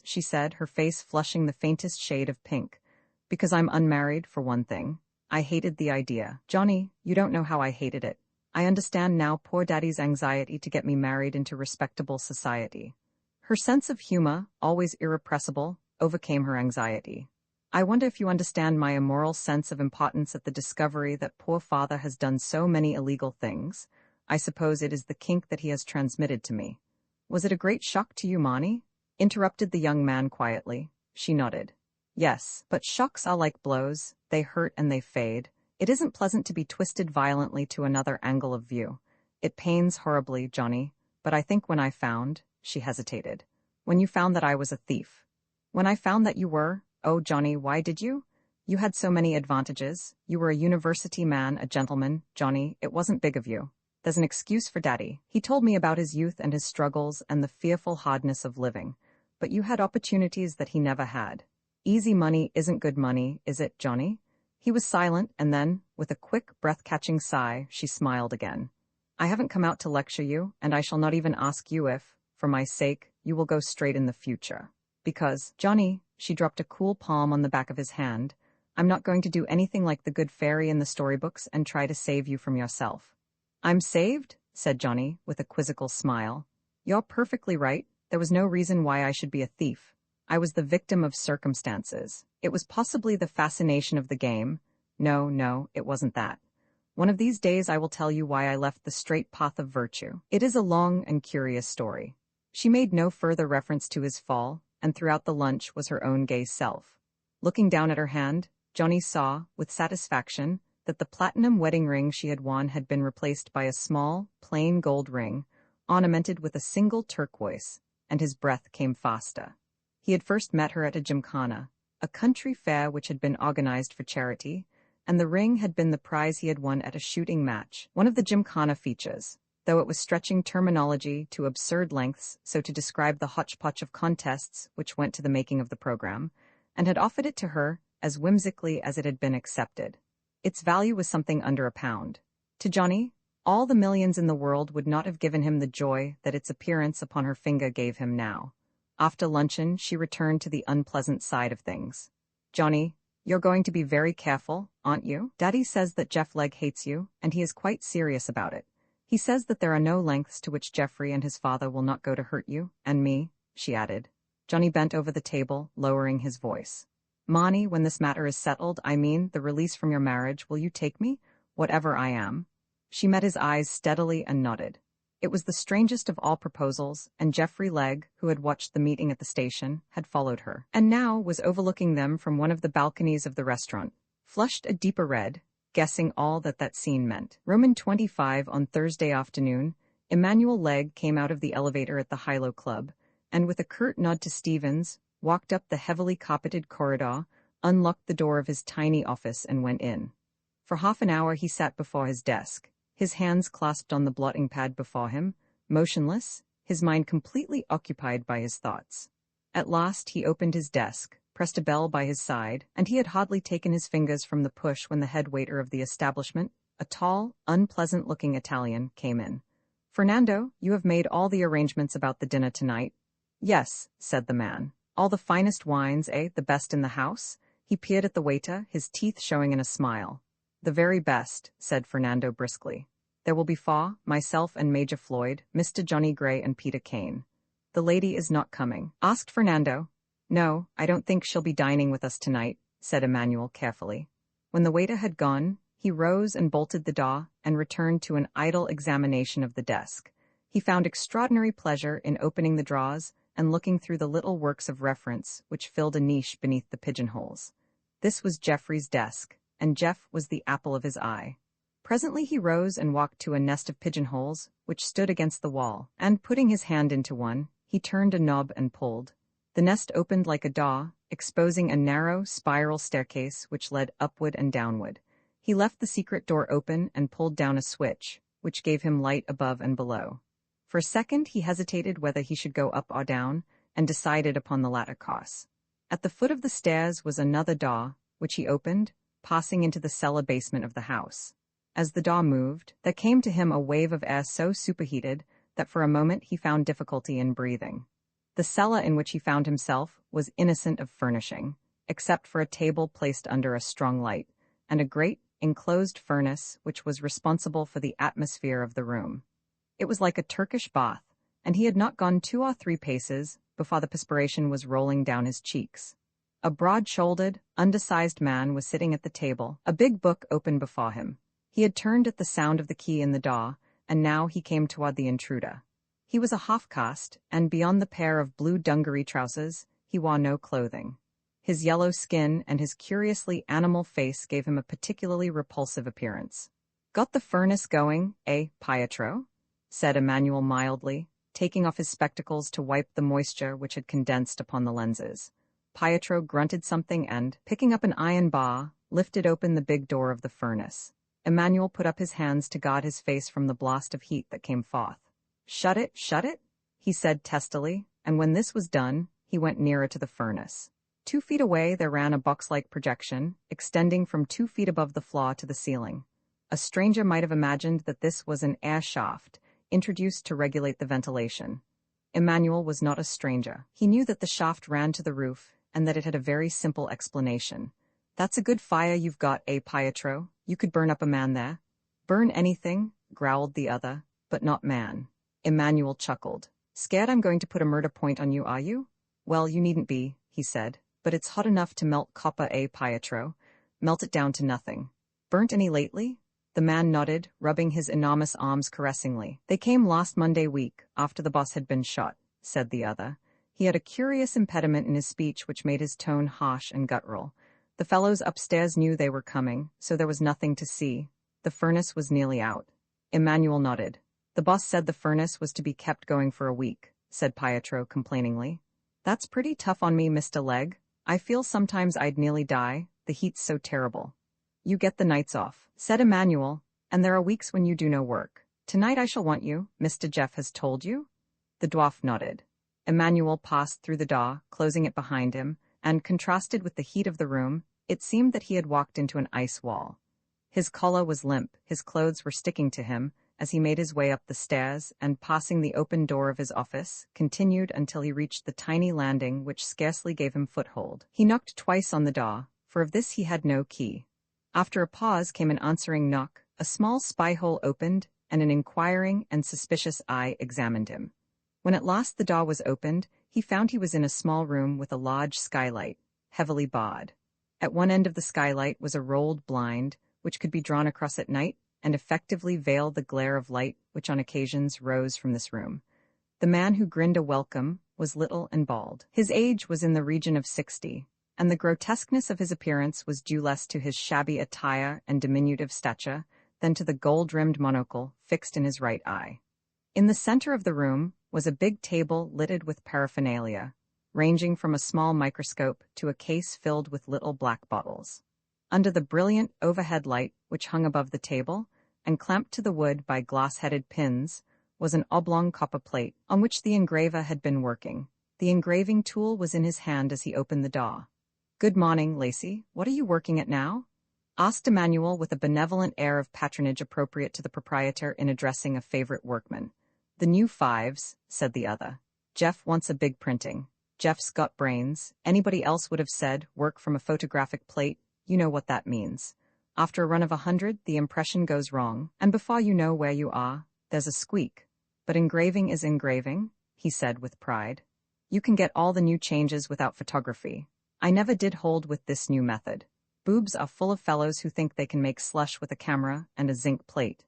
she said, her face flushing the faintest shade of pink. "Because I'm unmarried, for one thing. I hated the idea. Johnny, you don't know how I hated it. I understand now poor Daddy's anxiety to get me married into respectable society." Her sense of humor, always irrepressible, overcame her anxiety. "I wonder if you understand my immoral sense of importance at the discovery that poor father has done so many illegal things. I suppose it is the kink that he has transmitted to me." "Was it a great shock to you, Monty?" interrupted the young man quietly. She nodded. "Yes, but shocks are like blows. They hurt and they fade. It isn't pleasant to be twisted violently to another angle of view. It pains horribly, Johnny, but I think when I found," she hesitated, "when you found that I was a thief. When I found that you were, oh, Johnny, why did you? You had so many advantages. You were a university man, a gentleman, Johnny. It wasn't big of you. There's an excuse for Daddy. He told me about his youth and his struggles and the fearful hardness of living. But you had opportunities that he never had. Easy money isn't good money, is it, Johnny?" He was silent, and then, with a quick, breath-catching sigh, she smiled again. "I haven't come out to lecture you, and I shall not even ask you if, for my sake, you will go straight in the future. Because, Johnny," she dropped a cool palm on the back of his hand, "I'm not going to do anything like the good fairy in the storybooks and try to save you from yourself." "I'm saved?" said Johnny, with a quizzical smile. "You're perfectly right. There was no reason why I should be a thief. I was the victim of circumstances. It was possibly the fascination of the game. No, it wasn't that. One of these days I will tell you why I left the straight path of virtue. It is a long and curious story." She made no further reference to his fall, and throughout the lunch was her own gay self. Looking down at her hand, Johnny saw, with satisfaction, that the platinum wedding ring she had worn had been replaced by a small, plain gold ring, ornamented with a single turquoise, and his breath came faster. He had first met her at a gymkhana, a country fair which had been organized for charity, and the ring had been the prize he had won at a shooting match, one of the gymkhana features, though it was stretching terminology to absurd lengths so to describe the hodgepodge of contests which went to the making of the program, and had offered it to her as whimsically as it had been accepted. Its value was something under £1. To Johnny, all the millions in the world would not have given him the joy that its appearance upon her finger gave him now. After luncheon, she returned to the unpleasant side of things. "Johnny, you're going to be very careful, aren't you? Daddy says that Jeff Legg hates you, and he is quite serious about it. He says that there are no lengths to which Jeffrey and his father will not go to hurt you, and me," she added. Johnny bent over the table, lowering his voice. "Marnie, when this matter is settled, I mean the release from your marriage, will you take me, whatever I am?" She met his eyes steadily and nodded. It was the strangest of all proposals, and Jeffrey Legg, who had watched the meeting at the station, had followed her, and now was overlooking them from one of the balconies of the restaurant, flushed a deeper red, guessing all that scene meant. Roman 25 on Thursday afternoon, Emmanuel Legg came out of the elevator at the Hilo Club, and with a curt nod to Stevens, walked up the heavily carpeted corridor, unlocked the door of his tiny office and went in. For half an hour he sat before his desk, his hands clasped on the blotting pad before him, motionless, his mind completely occupied by his thoughts. At last he opened his desk, pressed a bell by his side, and he had hardly taken his fingers from the push when the head waiter of the establishment, a tall, unpleasant-looking Italian, came in. "Fernando, you have made all the arrangements about the dinner tonight?" "Yes," said the man. "All the finest wines, eh? The best in the house?" He peered at the waiter, his teeth showing in a smile. "The very best," said Fernando briskly. "There will be myself and Major Floyd, Mr. Johnny Gray and Peter Kane." "The lady is not coming?" asked Fernando. "No, I don't think she'll be dining with us tonight," said Emmanuel carefully. When the waiter had gone, he rose and bolted the door and returned to an idle examination of the desk. He found extraordinary pleasure in opening the drawers and looking through the little works of reference which filled a niche beneath the pigeonholes. This was Jeffrey's desk, and Jeff was the apple of his eye. Presently he rose and walked to a nest of pigeonholes which stood against the wall, and putting his hand into one, he turned a knob and pulled. The nest opened like a door, exposing a narrow, spiral staircase which led upward and downward. He left the secret door open and pulled down a switch, which gave him light above and below. For a second he hesitated whether he should go up or down, and decided upon the latter course. At the foot of the stairs was another door, which he opened, passing into the cellar basement of the house. As the door moved, there came to him a wave of air so superheated that for a moment he found difficulty in breathing. The cellar in which he found himself was innocent of furnishing, except for a table placed under a strong light, and a great, enclosed furnace which was responsible for the atmosphere of the room. It was like a Turkish bath, and he had not gone 2 or 3 paces before the perspiration was rolling down his cheeks. A broad-shouldered, undersized man was sitting at the table, a big book open before him. He had turned at the sound of the key in the door, and now he came toward the intruder. He was a half-caste, and beyond the pair of blue dungaree trousers, he wore no clothing. His yellow skin and his curiously animal face gave him a particularly repulsive appearance. "Got the furnace going, eh, Pietro?" said Emmanuel mildly, taking off his spectacles to wipe the moisture which had condensed upon the lenses. Pietro grunted something and, picking up an iron bar, lifted open the big door of the furnace. Emmanuel put up his hands to guard his face from the blast of heat that came forth. Shut it," he said testily, and when this was done, he went nearer to the furnace. 2 feet away there ran a box-like projection, extending from 2 feet above the floor to the ceiling. A stranger might have imagined that this was an air shaft, introduced to regulate the ventilation. Emmanuel was not a stranger. He knew that the shaft ran to the roof, and that it had a very simple explanation. "That's a good fire you've got, eh, Pietro? You could burn up a man there." "Burn anything," growled the other, "but not man." Emmanuel chuckled. "Scared I'm going to put a murder point on you, are you?" "Well, you needn't be," he said, "but it's hot enough to melt copper, eh, Pietro? Melt it down to nothing." "Burnt any lately?" The man nodded, rubbing his enormous arms caressingly. "They came last Monday week, after the boss had been shot," said the other. He had a curious impediment in his speech which made his tone harsh and guttural. "The fellows upstairs knew they were coming, so there was nothing to see. The furnace was nearly out." Emmanuel nodded. "The boss said the furnace was to be kept going for a week," said Pietro complainingly. "That's pretty tough on me, Mr. Legg. I feel sometimes I'd nearly die, the heat's so terrible. You get the nights off, said Emmanuel, and there are weeks when you do no work. Tonight I shall want you, Mr. Jeff has told you? The dwarf nodded. Emmanuel passed through the door, closing it behind him, and, contrasted with the heat of the room, it seemed that he had walked into an ice wall. His collar was limp, his clothes were sticking to him, as he made his way up the stairs and, passing the open door of his office, continued until he reached the tiny landing which scarcely gave him foothold. He knocked twice on the door, for of this he had no key. After a pause came an answering knock, a small spy-hole opened, and an inquiring and suspicious eye examined him. When at last the door was opened, he found he was in a small room with a large skylight, heavily barred. At one end of the skylight was a rolled blind, which could be drawn across at night and effectively veiled the glare of light which on occasions rose from this room. The man who grinned a welcome was little and bald. His age was in the region of 60, and the grotesqueness of his appearance was due less to his shabby attire and diminutive stature than to the gold-rimmed monocle fixed in his right eye. In the center of the room was a big table littered with paraphernalia, ranging from a small microscope to a case filled with little black bottles. Under the brilliant overhead light which hung above the table, and clamped to the wood by glass-headed pins, was an oblong copper plate on which the engraver had been working. The engraving tool was in his hand as he opened the door. "Good morning, Lacey. What are you working at now?" asked Emmanuel with a benevolent air of patronage appropriate to the proprietor in addressing a favorite workman. "The new fives," said the other. "Jeff wants a big printing. Jeff's got brains. Anybody else would have said, work from a photographic plate. You know what that means. After a run of 100, the impression goes wrong, and before you know where you are, there's a squeak. But engraving is engraving," he said with pride. "You can get all the new changes without photography. I never did hold with this new method. Boobs are full of fellows who think they can make slush with a camera and a zinc plate."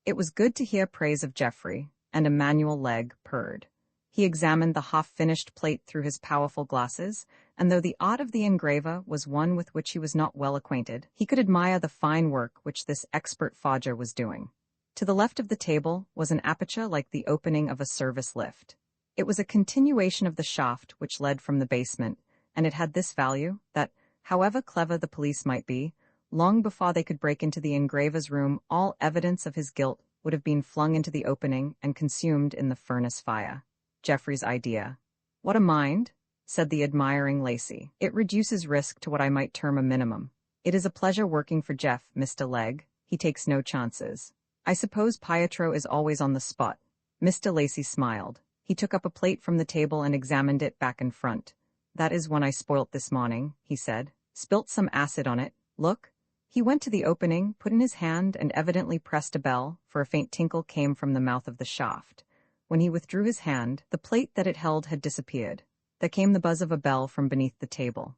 It was good to hear praise of Geoffrey, and Emmanuel Legge purred. He examined the half-finished plate through his powerful glasses, and though the art of the engraver was one with which he was not well acquainted, he could admire the fine work which this expert forger was doing. To the left of the table was an aperture like the opening of a service lift. It was a continuation of the shaft which led from the basement, and it had this value, that, however clever the police might be, long before they could break into the engraver's room, all evidence of his guilt would have been flung into the opening and consumed in the furnace fire. Geoffrey's idea. "What a mind," said the admiring Lacey. "It reduces risk to what I might term a minimum. It is a pleasure working for Jeff, Mr. Legge. He takes no chances. I suppose Pietro is always on the spot." Mr. Lacey smiled. He took up a plate from the table and examined it back and front. "That is one I spoilt this morning," he said. "Spilt some acid on it. Look." He went to the opening, put in his hand, and evidently pressed a bell, for a faint tinkle came from the mouth of the shaft. When he withdrew his hand, the plate that it held had disappeared. There came the buzz of a bell from beneath the table.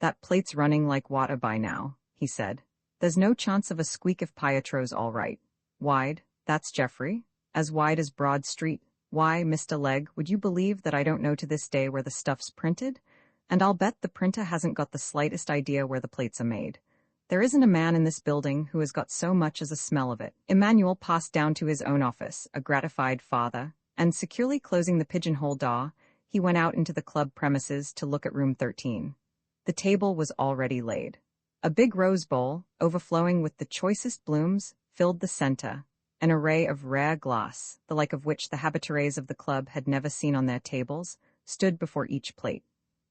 "That plate's running like water by now," he said. "There's no chance of a squeak if Pietro's all right. Wide, that's Geoffrey. As wide as Broad Street. Why, Mr. Legge, would you believe that I don't know to this day where the stuff's printed? And I'll bet the printer hasn't got the slightest idea where the plates are made. There isn't a man in this building who has got so much as a smell of it." Emmanuel passed down to his own office, a gratified father, and securely closing the pigeonhole door, he went out into the club premises to look at room 13. The table was already laid. A big rose bowl, overflowing with the choicest blooms, filled the center. An array of rare glass, the like of which the habitués of the club had never seen on their tables, stood before each plate.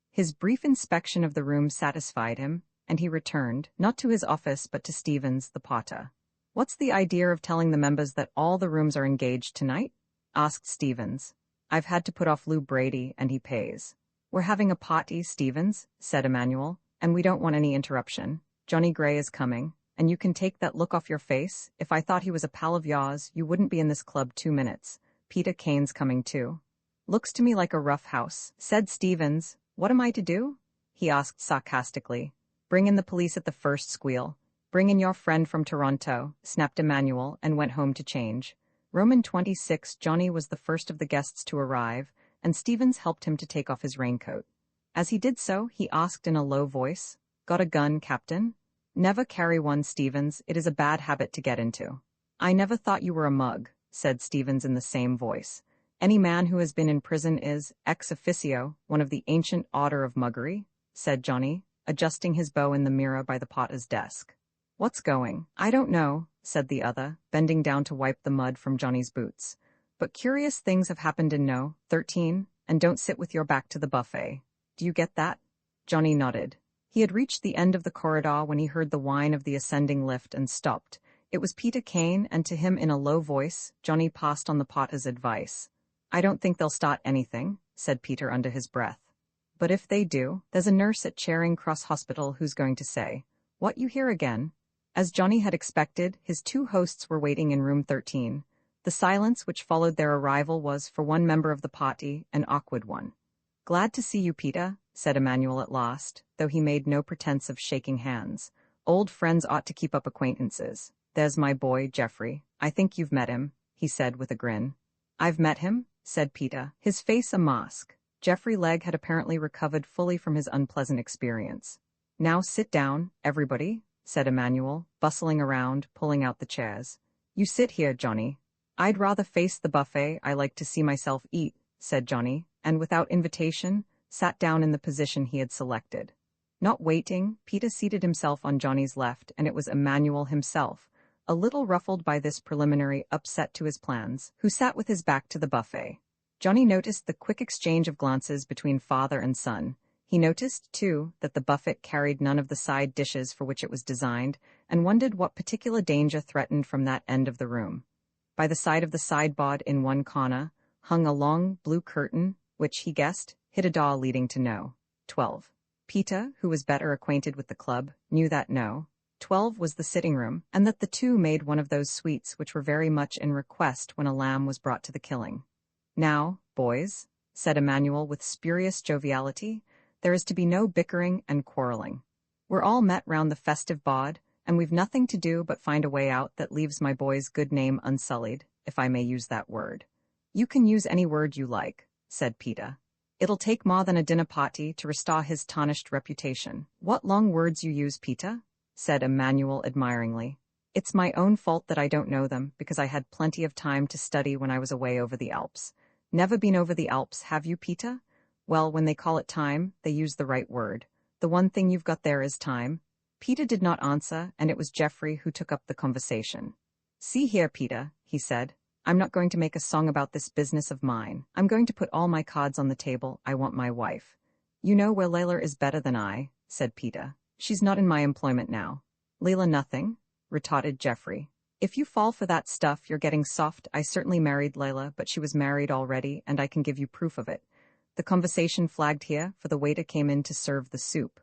His brief inspection of the room satisfied him, and he returned, not to his office but to Stevens, the potter. "What's the idea of telling the members that all the rooms are engaged tonight?" asked Stevens. "I've had to put off Lou Brady, and he pays." "We're having a party, Stevens," said Emmanuel, "and we don't want any interruption. Johnny Gray is coming, and you can take that look off your face. If I thought he was a pal of yours, you wouldn't be in this club 2 minutes. Peter Kane's coming too." "Looks to me like a rough house," said Stevens. "What am I to do?" he asked sarcastically. "Bring in the police at the first squeal. Bring in your friend from Toronto," snapped Emmanuel, and went home to change. Roman 26 Johnny was the first of the guests to arrive, and Stevens helped him to take off his raincoat. As he did so, he asked in a low voice, "Got a gun, Captain?" "Never carry one, Stevens. It is a bad habit to get into." "I never thought you were a mug," said Stevens in the same voice. "Any man who has been in prison is, ex officio, one of the ancient order of muggery." said Johnny, adjusting his bow in the mirror by the potter's desk. What's going? I don't know, said the other, bending down to wipe the mud from Johnny's boots. But curious things have happened in No. 13, and don't sit with your back to the buffet. Do you get that? Johnny nodded. He had reached the end of the corridor when he heard the whine of the ascending lift and stopped. It was Peter Kane, and to him in a low voice, Johnny passed on the potter's advice. I don't think they'll start anything, said Peter under his breath. But if they do, there's a nurse at Charing Cross Hospital who's going to say, "What, you here again?" As Johnny had expected, his two hosts were waiting in room 13. The silence which followed their arrival was, for one member of the party, an awkward one. "Glad to see you, Peter," said Emmanuel at last, though he made no pretense of shaking hands. "Old friends ought to keep up acquaintances. There's my boy, Geoffrey. I think you've met him," he said with a grin. "I've met him," said Peter, his face a mask. Geoffrey Legg had apparently recovered fully from his unpleasant experience. "Now sit down, everybody," said Emmanuel, bustling around, pulling out the chairs. "You sit here, Johnny." "I'd rather face the buffet. I like to see myself eat," said Johnny, and without invitation, sat down in the position he had selected. Not waiting, Peter seated himself on Johnny's left, and it was Emmanuel himself, a little ruffled by this preliminary upset to his plans, who sat with his back to the buffet. Johnny noticed the quick exchange of glances between father and son. He noticed, too, that the buffet carried none of the side dishes for which it was designed, and wondered what particular danger threatened from that end of the room. By the side of the sideboard in one corner hung a long blue curtain, which, he guessed, hid a door leading to No. 12. Peter, who was better acquainted with the club, knew that No. 12 was the sitting room, and that the two made one of those suites which were very much in request when a lamb was brought to the killing. "Now, boys," said Emmanuel with spurious joviality, "there is to be no bickering and quarreling. We're all met round the festive board, and we've nothing to do but find a way out that leaves my boy's good name unsullied, if I may use that word." "You can use any word you like," said Peter. "It'll take more than a dinner party to restore his tarnished reputation." "What long words you use, Peter," said Emmanuel admiringly. "It's my own fault that I don't know them, because I had plenty of time to study when I was away over the Alps." "Never been over the Alps, have you, Peter? Well, when they call it time, they use the right word. The one thing you've got there is time." Peter did not answer, and it was Geoffrey who took up the conversation. "See here, Peter," he said, "I'm not going to make a song about this business of mine. I'm going to put all my cards on the table. I want my wife." "You know where Layla is better than I," said Peter. "She's not in my employment now." "Layla nothing?" retorted Geoffrey. "If you fall for that stuff, you're getting soft. I certainly married Layla, but she was married already, and I can give you proof of it." The conversation flagged here, for the waiter came in to serve the soup.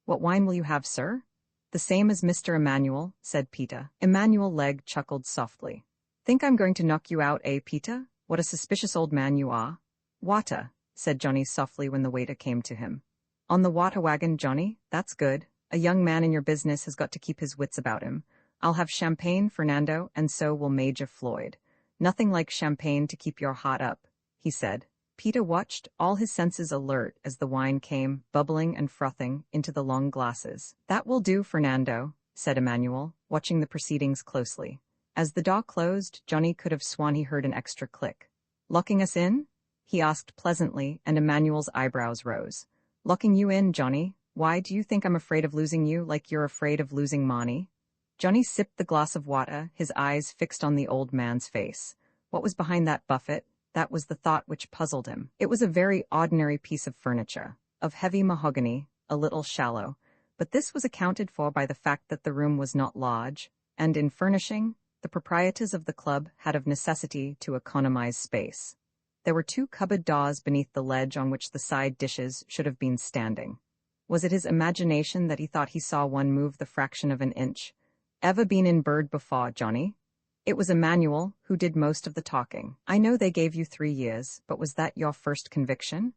"What wine will you have, sir?" "The same as Mr. Emmanuel," said Peter. Emmanuel Legg chuckled softly. "Think I'm going to knock you out, eh, Peter? What a suspicious old man you are." "Water," said Johnny softly when the waiter came to him. "On the water wagon, Johnny? That's good. A young man in your business has got to keep his wits about him. I'll have champagne, Fernando, and so will Major Floyd. Nothing like champagne to keep your heart up," he said. Peter watched, all his senses alert, as the wine came, bubbling and frothing, into the long glasses. "That will do, Fernando," said Emmanuel, watching the proceedings closely. As the door closed, Johnny could have sworn he heard an extra click. "Locking us in?" he asked pleasantly, and Emmanuel's eyebrows rose. "Locking you in, Johnny? Why, do you think I'm afraid of losing you like you're afraid of losing Monty?" Johnny sipped the glass of water, his eyes fixed on the old man's face. What was behind that buffet? That was the thought which puzzled him. It was a very ordinary piece of furniture, of heavy mahogany, a little shallow, but this was accounted for by the fact that the room was not large, and in furnishing, the proprietors of the club had of necessity to economize space. There were two cupboard doors beneath the ledge on which the side dishes should have been standing. Was it his imagination that he thought he saw one move the fraction of an inch? "Ever been in Bird before, Johnny?" It was Emmanuel who did most of the talking. "I know they gave you 3 years, but was that your first conviction?"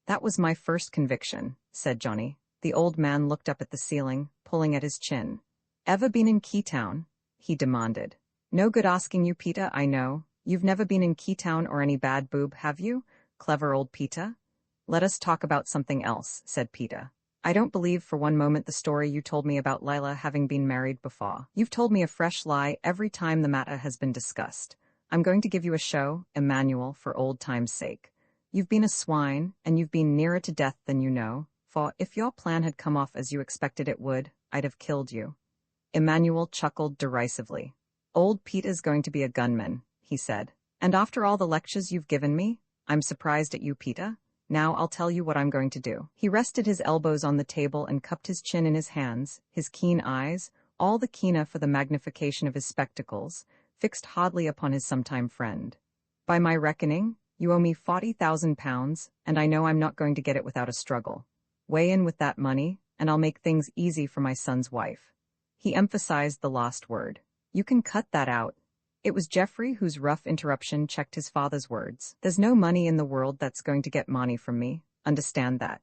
"That was my first conviction," said Johnny. The old man looked up at the ceiling, pulling at his chin. "Ever been in Keytown?" he demanded. "No good asking you, Peter, I know. You've never been in Keytown or any bad boob, have you? Clever old Peter." "Let us talk about something else," said Peter. "I don't believe for one moment the story you told me about Lila having been married before. You've told me a fresh lie every time the matter has been discussed. I'm going to give you a show, Emmanuel, for old time's sake. You've been a swine, and you've been nearer to death than you know, for if your plan had come off as you expected it would, I'd have killed you." Emmanuel chuckled derisively. "Old Peter's going to be a gunman," he said. "And after all the lectures you've given me, I'm surprised at you, Peter. Now I'll tell you what I'm going to do." He rested his elbows on the table and cupped his chin in his hands, his keen eyes, all the keener for the magnification of his spectacles, fixed hardly upon his sometime friend. "By my reckoning, you owe me £40,000, and I know I'm not going to get it without a struggle. Weigh in with that money, and I'll make things easy for my son's wife." He emphasized the last word. "You can cut that out." It was Geoffrey whose rough interruption checked his father's words. "There's no money in the world that's going to get Monty from me. Understand that."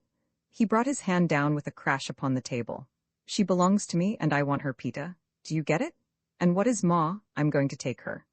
He brought his hand down with a crash upon the table. "She belongs to me, and I want her, Peter. Do you get it? And what is Ma? I'm going to take her."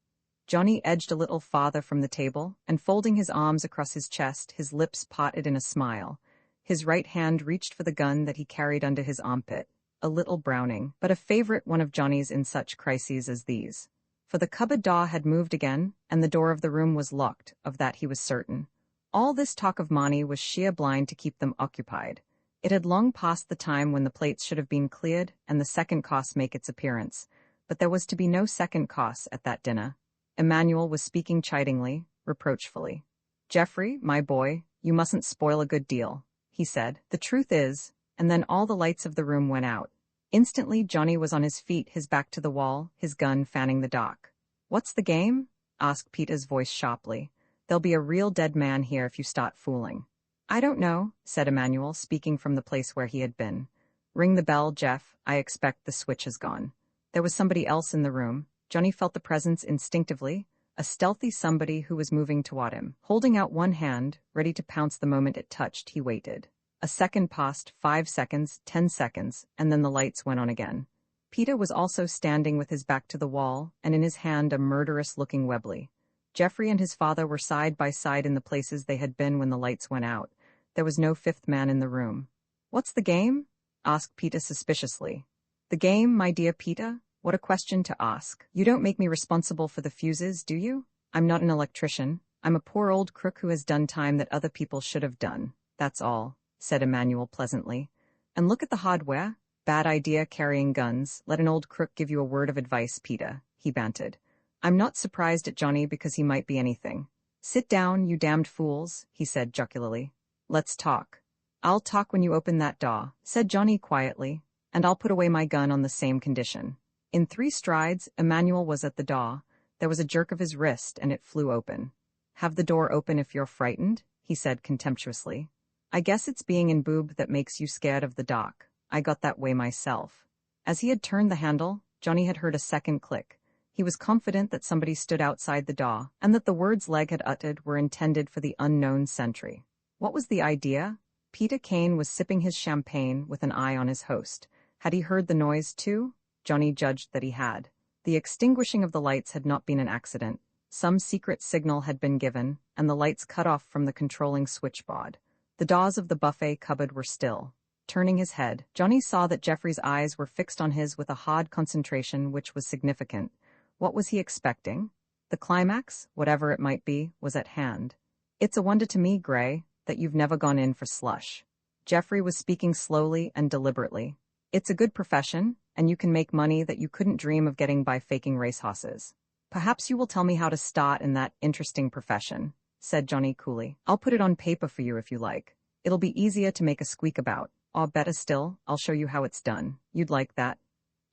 Johnny edged a little farther from the table, and folding his arms across his chest, his lips parted in a smile, his right hand reached for the gun that he carried under his armpit. A little Browning, but a favorite one of Johnny's in such crises as these. For the cupboard door had moved again, and the door of the room was locked, of that he was certain. All this talk of money was sheer blind to keep them occupied. It had long passed the time when the plates should have been cleared and the second course make its appearance, but there was to be no second course at that dinner. Emmanuel was speaking chidingly, reproachfully. "Geoffrey, my boy, you mustn't spoil a good deal," he said. "The truth is," and then all the lights of the room went out. Instantly Johnny was on his feet, his back to the wall, his gun fanning the dark. "What's the game?" asked Peter's voice sharply. "There'll be a real dead man here if you start fooling." "I don't know," said Emmanuel, speaking from the place where he had been. "Ring the bell, Jeff. I expect the switch has gone." There was somebody else in the room. Johnny felt the presence instinctively, a stealthy somebody who was moving toward him. Holding out one hand, ready to pounce the moment it touched, he waited. A second passed, 5 seconds, 10 seconds, and then the lights went on again. Peter was also standing with his back to the wall, and in his hand a murderous-looking Webley. Geoffrey and his father were side by side in the places they had been when the lights went out. There was no fifth man in the room. "What's the game?" asked Peter suspiciously. "The game, my dear Peter? What a question to ask. You don't make me responsible for the fuses, do you? I'm not an electrician. I'm a poor old crook who has done time that other people should have done. That's all," said Emmanuel pleasantly. "And look at the hardware. Bad idea carrying guns. Let an old crook give you a word of advice, Peter," he bantered. "I'm not surprised at Johnny because he might be anything." "Sit down, you damned fools," he said jocularly. "Let's talk." "I'll talk when you open that door," said Johnny quietly, "and I'll put away my gun on the same condition." In 3 strides, Emmanuel was at the door. There was a jerk of his wrist, and it flew open. "Have the door open if you're frightened," he said contemptuously. "I guess it's being in boob that makes you scared of the dark. I got that way myself." As he had turned the handle, Johnny had heard a second click. He was confident that somebody stood outside the door, and that the words Legg had uttered were intended for the unknown sentry. What was the idea? Peter Kane was sipping his champagne with an eye on his host. Had he heard the noise too? Johnny judged that he had. The extinguishing of the lights had not been an accident. Some secret signal had been given, and the lights cut off from the controlling switchboard. The doors of the buffet cupboard were still. Turning his head, Johnny saw that Geoffrey's eyes were fixed on his with a hard concentration which was significant. What was he expecting? The climax, whatever it might be, was at hand. "It's a wonder to me, Gray, that you've never gone in for slush." Geoffrey was speaking slowly and deliberately. "It's a good profession, and you can make money that you couldn't dream of getting by faking racehorses. Perhaps you will tell me how to start in that interesting profession," said Johnny coolly. "I'll put it on paper for you if you like. It'll be easier to make a squeak about. Or better still, I'll show you how it's done. You'd like that?"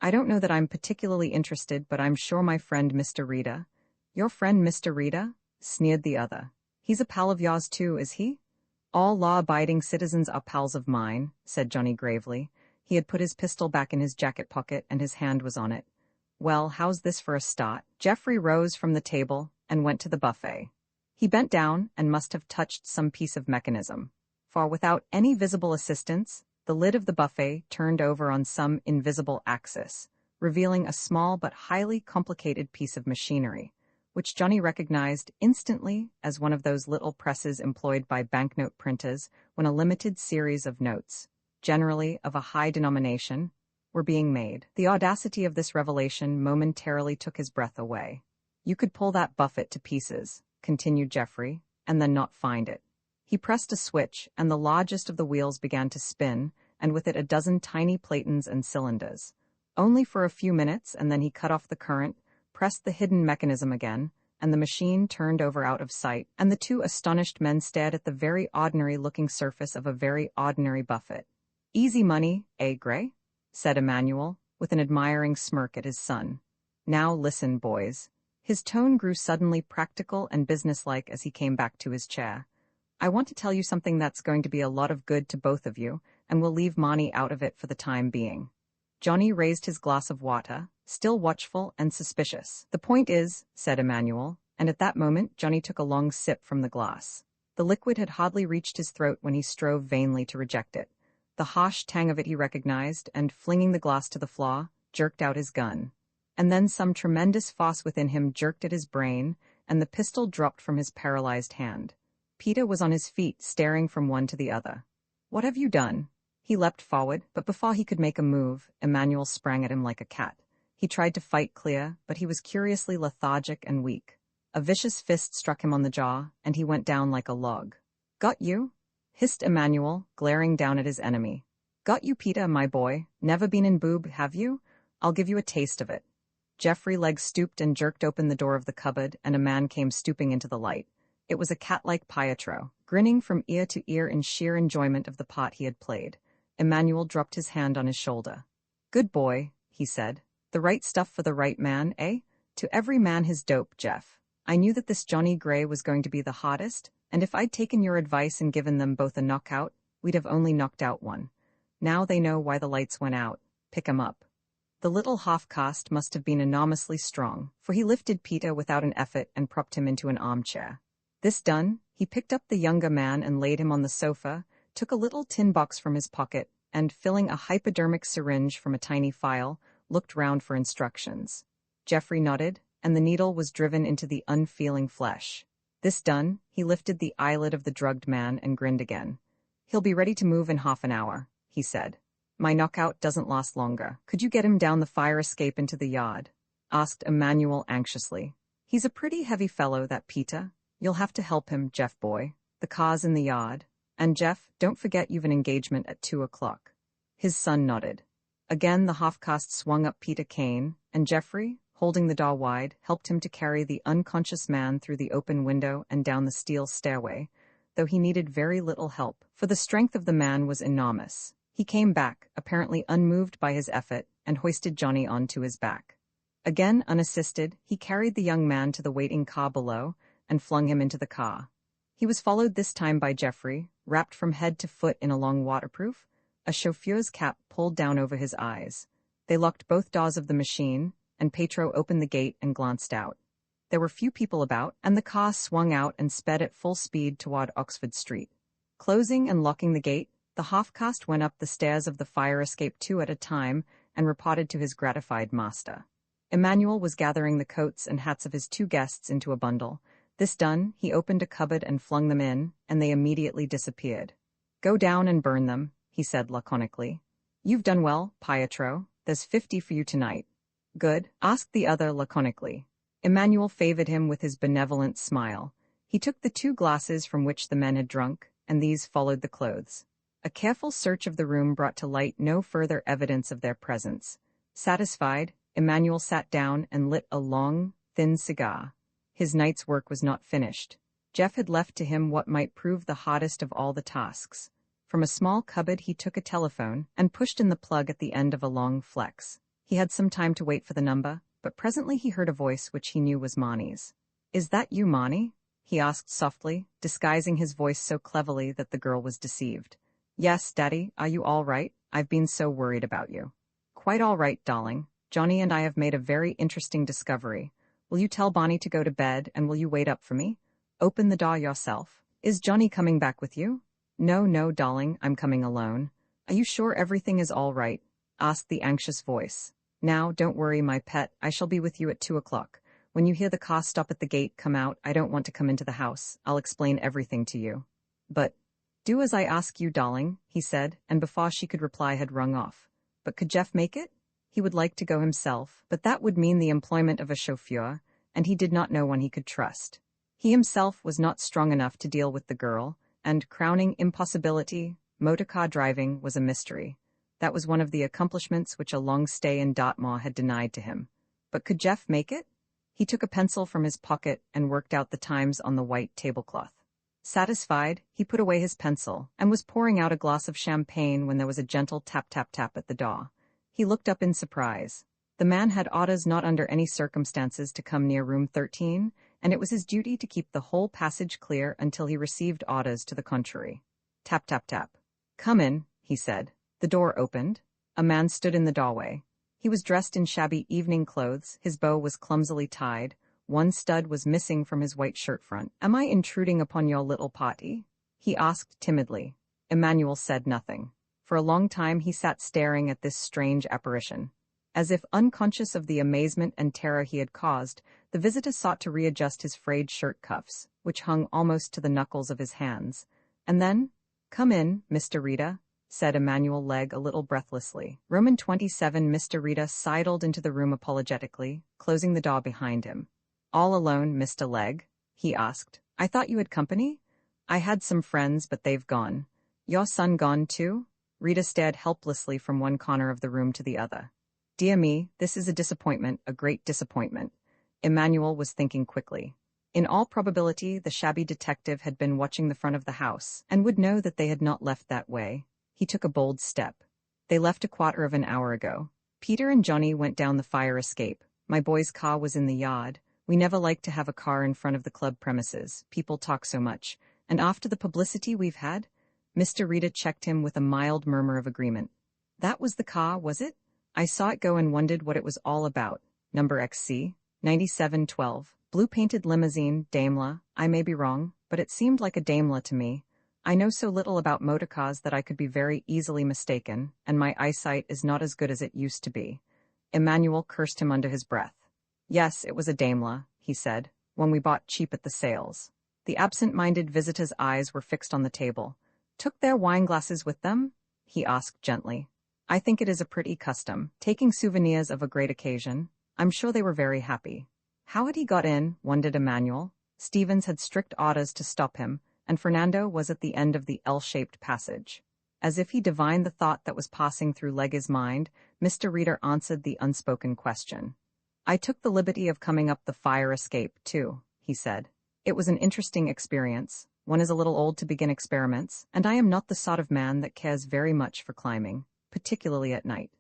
"I don't know that I'm particularly interested, but I'm sure my friend Mr. Rita—" "Your friend Mr. Rita?" sneered the other. "He's a pal of yours too, is he?" "All law-abiding citizens are pals of mine," said Johnny gravely. He had put his pistol back in his jacket pocket and his hand was on it. "Well, how's this for a start?" Geoffrey rose from the table and went to the buffet. He bent down and must have touched some piece of mechanism. For without any visible assistance, the lid of the buffet turned over on some invisible axis, revealing a small but highly complicated piece of machinery, which Johnny recognized instantly as one of those little presses employed by banknote printers when a limited series of notes, generally of a high denomination, were being made. The audacity of this revelation momentarily took his breath away. "You could pull that buffet to pieces," continued Geoffrey, "and then not find it. He pressed a switch, and the largest of the wheels began to spin, and with it a dozen tiny platens and cylinders. Only for a few minutes, and then he cut off the current, pressed the hidden mechanism again, and the machine turned over out of sight, and the two astonished men stared at the very ordinary-looking surface of a very ordinary buffet. "Easy money, eh, Gray?" said Emmanuel, with an admiring smirk at his son. "Now listen, boys." His tone grew suddenly practical and businesslike as he came back to his chair. "I want to tell you something that's going to be a lot of good to both of you, and we'll leave Monty out of it for the time being." Johnny raised his glass of water, still watchful and suspicious. "The point is," said Emmanuel, and at that moment Johnny took a long sip from the glass. The liquid had hardly reached his throat when he strove vainly to reject it. The harsh tang of it he recognized, and, flinging the glass to the floor, jerked out his gun. And then some tremendous force within him jerked at his brain, and the pistol dropped from his paralyzed hand. Peter was on his feet, staring from one to the other. "What have you done?" He leapt forward, but before he could make a move, Emmanuel sprang at him like a cat. He tried to fight clear, but he was curiously lethargic and weak. A vicious fist struck him on the jaw, and he went down like a log. "Got you?" hissed Emmanuel, glaring down at his enemy. "Got you, Peter, my boy. Never been in boob, have you? I'll give you a taste of it." Geoffrey Legg stooped and jerked open the door of the cupboard, and a man came stooping into the light. It was a cat-like Pietro, grinning from ear to ear in sheer enjoyment of the part he had played. Emmanuel dropped his hand on his shoulder. "Good boy," he said. "The right stuff for the right man, eh? To every man his dope, Jeff. I knew that this Johnny Gray was going to be the hottest, and if I'd taken your advice and given them both a knockout, we'd have only knocked out one. Now they know why the lights went out. Pick 'em up." The little half-caste must have been enormously strong, for he lifted Peter without an effort and propped him into an armchair. This done, he picked up the younger man and laid him on the sofa, took a little tin box from his pocket, and, filling a hypodermic syringe from a tiny phial, looked round for instructions. Geoffrey nodded, and the needle was driven into the unfeeling flesh. This done, he lifted the eyelid of the drugged man and grinned again. "He'll be ready to move in half an hour," he said. "My knockout doesn't last longer. Could you get him down the fire escape into the yard?" asked Emmanuel anxiously. "He's a pretty heavy fellow, that Peter. You'll have to help him, Jeff boy. The car's in the yard. And Jeff, don't forget you've an engagement at 2:00. His son nodded. Again the half-caste swung up Peter Kane, and Geoffrey, holding the door wide, helped him to carry the unconscious man through the open window and down the steel stairway, though he needed very little help, for the strength of the man was enormous. He came back, apparently unmoved by his effort, and hoisted Johnny onto his back. Again unassisted, he carried the young man to the waiting car below and flung him into the car. He was followed this time by Geoffrey, wrapped from head to foot in a long waterproof, a chauffeur's cap pulled down over his eyes. They locked both doors of the machine, and Petro opened the gate and glanced out. There were few people about, and the car swung out and sped at full speed toward Oxford Street. Closing and locking the gate, the half-caste went up the stairs of the fire escape 2 at a time and reported to his gratified master. Emmanuel was gathering the coats and hats of his 2 guests into a bundle. This done, he opened a cupboard and flung them in, and they immediately disappeared. "Go down and burn them," he said laconically. "You've done well, Pietro. There's 50 for you tonight." "Good?" asked the other laconically. Emmanuel favored him with his benevolent smile. He took the 2 glasses from which the men had drunk, and these followed the clothes. A careful search of the room brought to light no further evidence of their presence. Satisfied, Emmanuel sat down and lit a long, thin cigar. His night's work was not finished. Jeff had left to him what might prove the hardest of all the tasks. From a small cupboard he took a telephone and pushed in the plug at the end of a long flex. He had some time to wait for the number, but presently he heard a voice which he knew was Monty's. "Is that you, Monty?" he asked softly, disguising his voice so cleverly that the girl was deceived. "Yes, Daddy, are you all right? I've been so worried about you." "Quite all right, darling. Johnny and I have made a very interesting discovery. Will you tell Bonnie to go to bed, and will you wait up for me? Open the door yourself. Is Johnny coming back with you?" No, darling, I'm coming alone." "Are you sure everything is all right?" asked the anxious voice. "Now, don't worry, my pet, I shall be with you at 2:00. When you hear the car stop at the gate, come out. I don't want to come into the house. I'll explain everything to you." "But—" "Do as I ask you, darling," he said, and before she could reply had rung off. But could Jeff make it? He would like to go himself, but that would mean the employment of a chauffeur, and he did not know one he could trust. He himself was not strong enough to deal with the girl, and, crowning impossibility, motorcar driving was a mystery. That was one of the accomplishments which a long stay in Dartmoor had denied to him. But could Jeff make it? He took a pencil from his pocket and worked out the times on the white tablecloth. Satisfied, he put away his pencil and was pouring out a glass of champagne when there was a gentle tap-tap-tap at the door. He looked up in surprise. The man had orders not under any circumstances to come near room 13, and it was his duty to keep the whole passage clear until he received orders to the contrary. Tap-tap-tap. "Come in," he said. The door opened. A man stood in the doorway. He was dressed in shabby evening clothes, his bow was clumsily tied, one stud was missing from his white shirt front. "Am I intruding upon your little party?" he asked timidly. Emmanuel said nothing. For a long time he sat staring at this strange apparition. As if unconscious of the amazement and terror he had caused, the visitor sought to readjust his frayed shirt cuffs, which hung almost to the knuckles of his hands. And then, "Come in, Mr. Rita," said Emmanuel Legg a little breathlessly. Roman 27. Mr. Rita sidled into the room apologetically, closing the door behind him. "All alone, Mr. Legg?" he asked. "I thought you had company?" "I had some friends, but they've gone." "Your son gone too?" Rita stared helplessly from one corner of the room to the other. "Dear me, this is a disappointment, a great disappointment." Emmanuel was thinking quickly. In all probability, the shabby detective had been watching the front of the house, and would know that they had not left that way. He took a bold step. "They left a quarter of an hour ago. Peter and Johnny went down the fire escape. My boy's car was in the yard. We never like to have a car in front of the club premises, people talk so much. And after the publicity we've had?" Mr. Rita checked him with a mild murmur of agreement. "That was the car, was it? I saw it go and wondered what it was all about. Number XC, 9712, blue-painted limousine, Daimler. I may be wrong, but it seemed like a Daimler to me. I know so little about motorcars that I could be very easily mistaken, and my eyesight is not as good as it used to be." Emmanuel cursed him under his breath. "Yes, it was a Daimler," he said, "one we bought cheap at the sales." The absent-minded visitor's eyes were fixed on the table. "Took their wine-glasses with them?" he asked gently. "I think it is a pretty custom, taking souvenirs of a great occasion. I'm sure they were very happy." How had he got in, wondered Emmanuel. Stevens had strict orders to stop him, and Fernando was at the end of the L-shaped passage. As if he divined the thought that was passing through Legge's mind, Mr. Reeder answered the unspoken question. "I took the liberty of coming up the fire escape, too," he said. "It was an interesting experience. One is a little old to begin experiments, and I am not the sort of man that cares very much for climbing, particularly at night."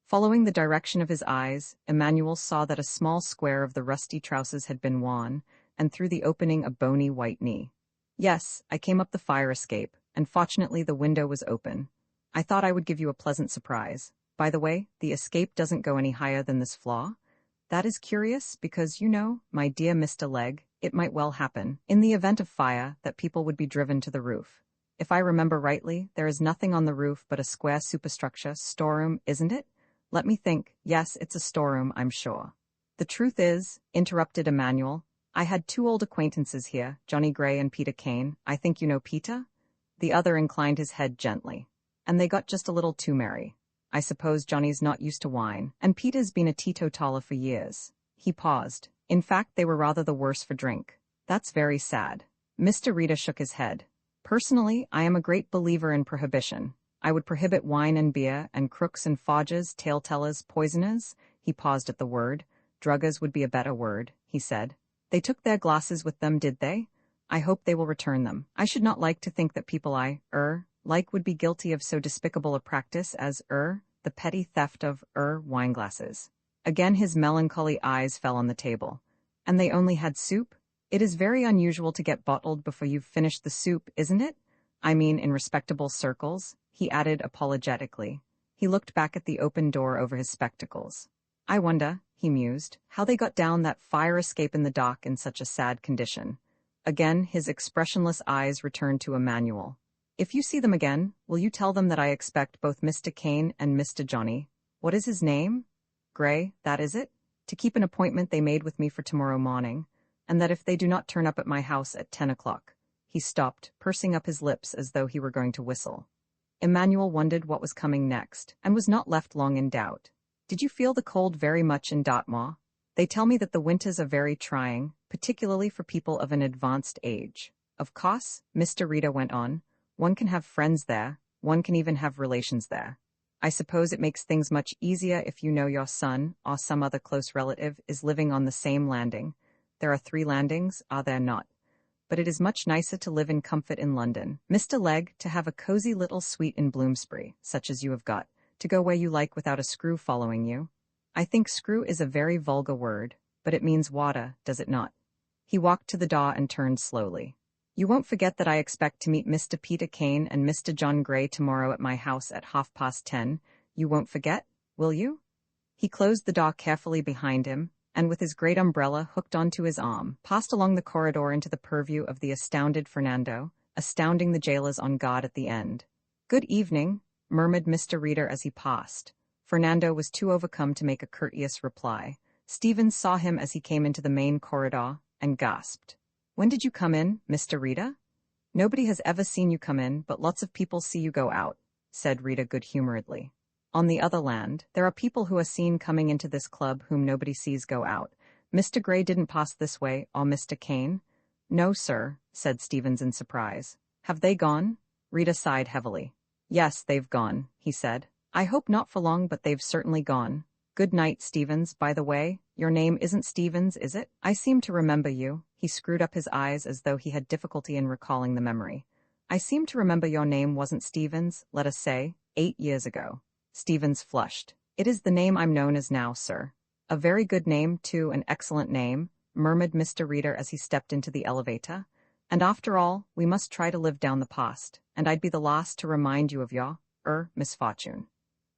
Following the direction of his eyes, Emmanuel saw that a small square of the rusty trousers had been worn, and through the opening a bony white knee. "Yes, I came up the fire escape, and fortunately the window was open. I thought I would give you a pleasant surprise. By the way, the escape doesn't go any higher than this floor. That is curious because, you know, my dear Mr. Legg, it might well happen, in the event of fire, that people would be driven to the roof. If I remember rightly, there is nothing on the roof but a square superstructure, storeroom, isn't it? Let me think. Yes, it's a storeroom, I'm sure." "The truth is," interrupted Emmanuel, "I had two old acquaintances here, Johnny Gray and Peter Kane. I think you know Peter?" The other inclined his head gently. "And they got just a little too merry. I suppose Johnny's not used to wine, and Peter's been a teetotaler for years." He paused. "In fact, they were rather the worse for drink." "That's very sad." Mr. Rita shook his head. "Personally, I am a great believer in prohibition. I would prohibit wine and beer, and crooks and forgers, tale-tellers, poisoners." He paused at the word. "Druggers would be a better word," he said. "They took their glasses with them, did they? I hope they will return them. I should not like to think that people I, like would be guilty of so despicable a practice as, the petty theft of, wine-glasses." Again his melancholy eyes fell on the table. "And they only had soup? It is very unusual to get bottled before you've finished the soup, isn't it? I mean, in respectable circles," he added apologetically. He looked back at the open door over his spectacles. "I wonder," he mused, "how they got down that fire escape in the dock in such a sad condition." Again his expressionless eyes returned to Emmanuel. "If you see them again, will you tell them that I expect both Mr. Kane and Mr. Johnny, what is his name? Gray, that is it? To keep an appointment they made with me for tomorrow morning, and that if they do not turn up at my house at 10 o'clock. He stopped, pursing up his lips as though he were going to whistle. Emmanuel wondered what was coming next, and was not left long in doubt. "Did you feel the cold very much in Dartmoor? They tell me that the winters are very trying, particularly for people of an advanced age." Of course, Mr. Rita went on, one can have friends there, one can even have relations there. I suppose it makes things much easier if you know your son, or some other close relative, is living on the same landing. There are 3 landings, are there not? But it is much nicer to live in comfort in London. Mr. Legg, to have a cozy little suite in Bloomsbury, such as you have got, to go where you like without a screw following you. I think screw is a very vulgar word, but it means water, does it not? He walked to the door and turned slowly. You won't forget that I expect to meet Mr. Peter Kane and Mr. John Gray tomorrow at my house at 10:30. You won't forget, will you? He closed the door carefully behind him, and with his great umbrella hooked onto his arm, passed along the corridor into the purview of the astounded Fernando, astounding the jailers on guard at the end. Good evening, murmured Mr. Reader as he passed. Fernando was too overcome to make a courteous reply. Stevens saw him as he came into the main corridor, and gasped. When did you come in, Mr. Rita? Nobody has ever seen you come in, but lots of people see you go out, said Rita good-humoredly. On the other land, there are people who are seen coming into this club whom nobody sees go out. Mr. Gray didn't pass this way, or Mr. Kane? No, sir, said Stevens in surprise. Have they gone? Rita sighed heavily. Yes, they've gone, he said. I hope not for long, but they've certainly gone. Good night, Stevens. By the way, your name isn't Stevens, is it? I seem to remember you. He screwed up his eyes as though he had difficulty in recalling the memory. I seem to remember your name wasn't Stevens, let us say, 8 years ago. Stevens flushed. It is the name I'm known as now, sir. A very good name, too, an excellent name, murmured Mr. Reader as he stepped into the elevator. And after all, we must try to live down the past, and I'd be the last to remind you of your, misfortune.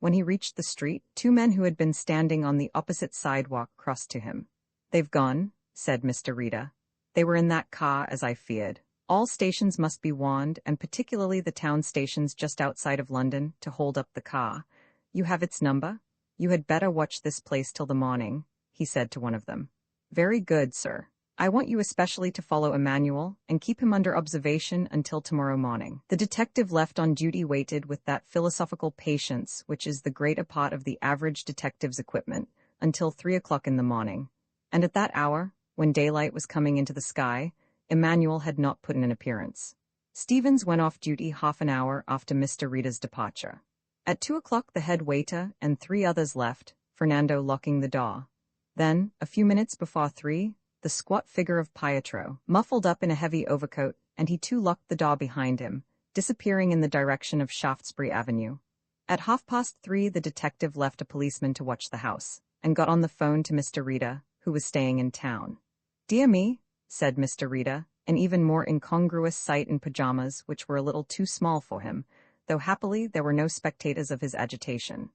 When he reached the street, 2 men who had been standing on the opposite sidewalk crossed to him. They've gone, said Mr. Reader. They were in that car, as I feared. All stations must be warned, and particularly the town stations just outside of London, to hold up the car. You have its number? You had better watch this place till the morning, he said to one of them. Very good, sir. I want you especially to follow Emmanuel, and keep him under observation until tomorrow morning. The detective left on duty waited with that philosophical patience which is the greater part of the average detective's equipment, until 3 o'clock in the morning. And at that hour, when daylight was coming into the sky, Emmanuel had not put in an appearance. Stevens went off duty half an hour after Mr. Rita's departure. At 2 o'clock the head waiter and 3 others left, Fernando locking the door. Then, a few minutes before 3, the squat figure of Pietro, muffled up in a heavy overcoat, and he too locked the door behind him, disappearing in the direction of Shaftesbury Avenue. At 3:30 the detective left a policeman to watch the house, and got on the phone to Mr. Rita, who was staying in town. Dear me, said Mr. Rita, an even more incongruous sight in pajamas which were a little too small for him, though happily there were no spectators of his agitation.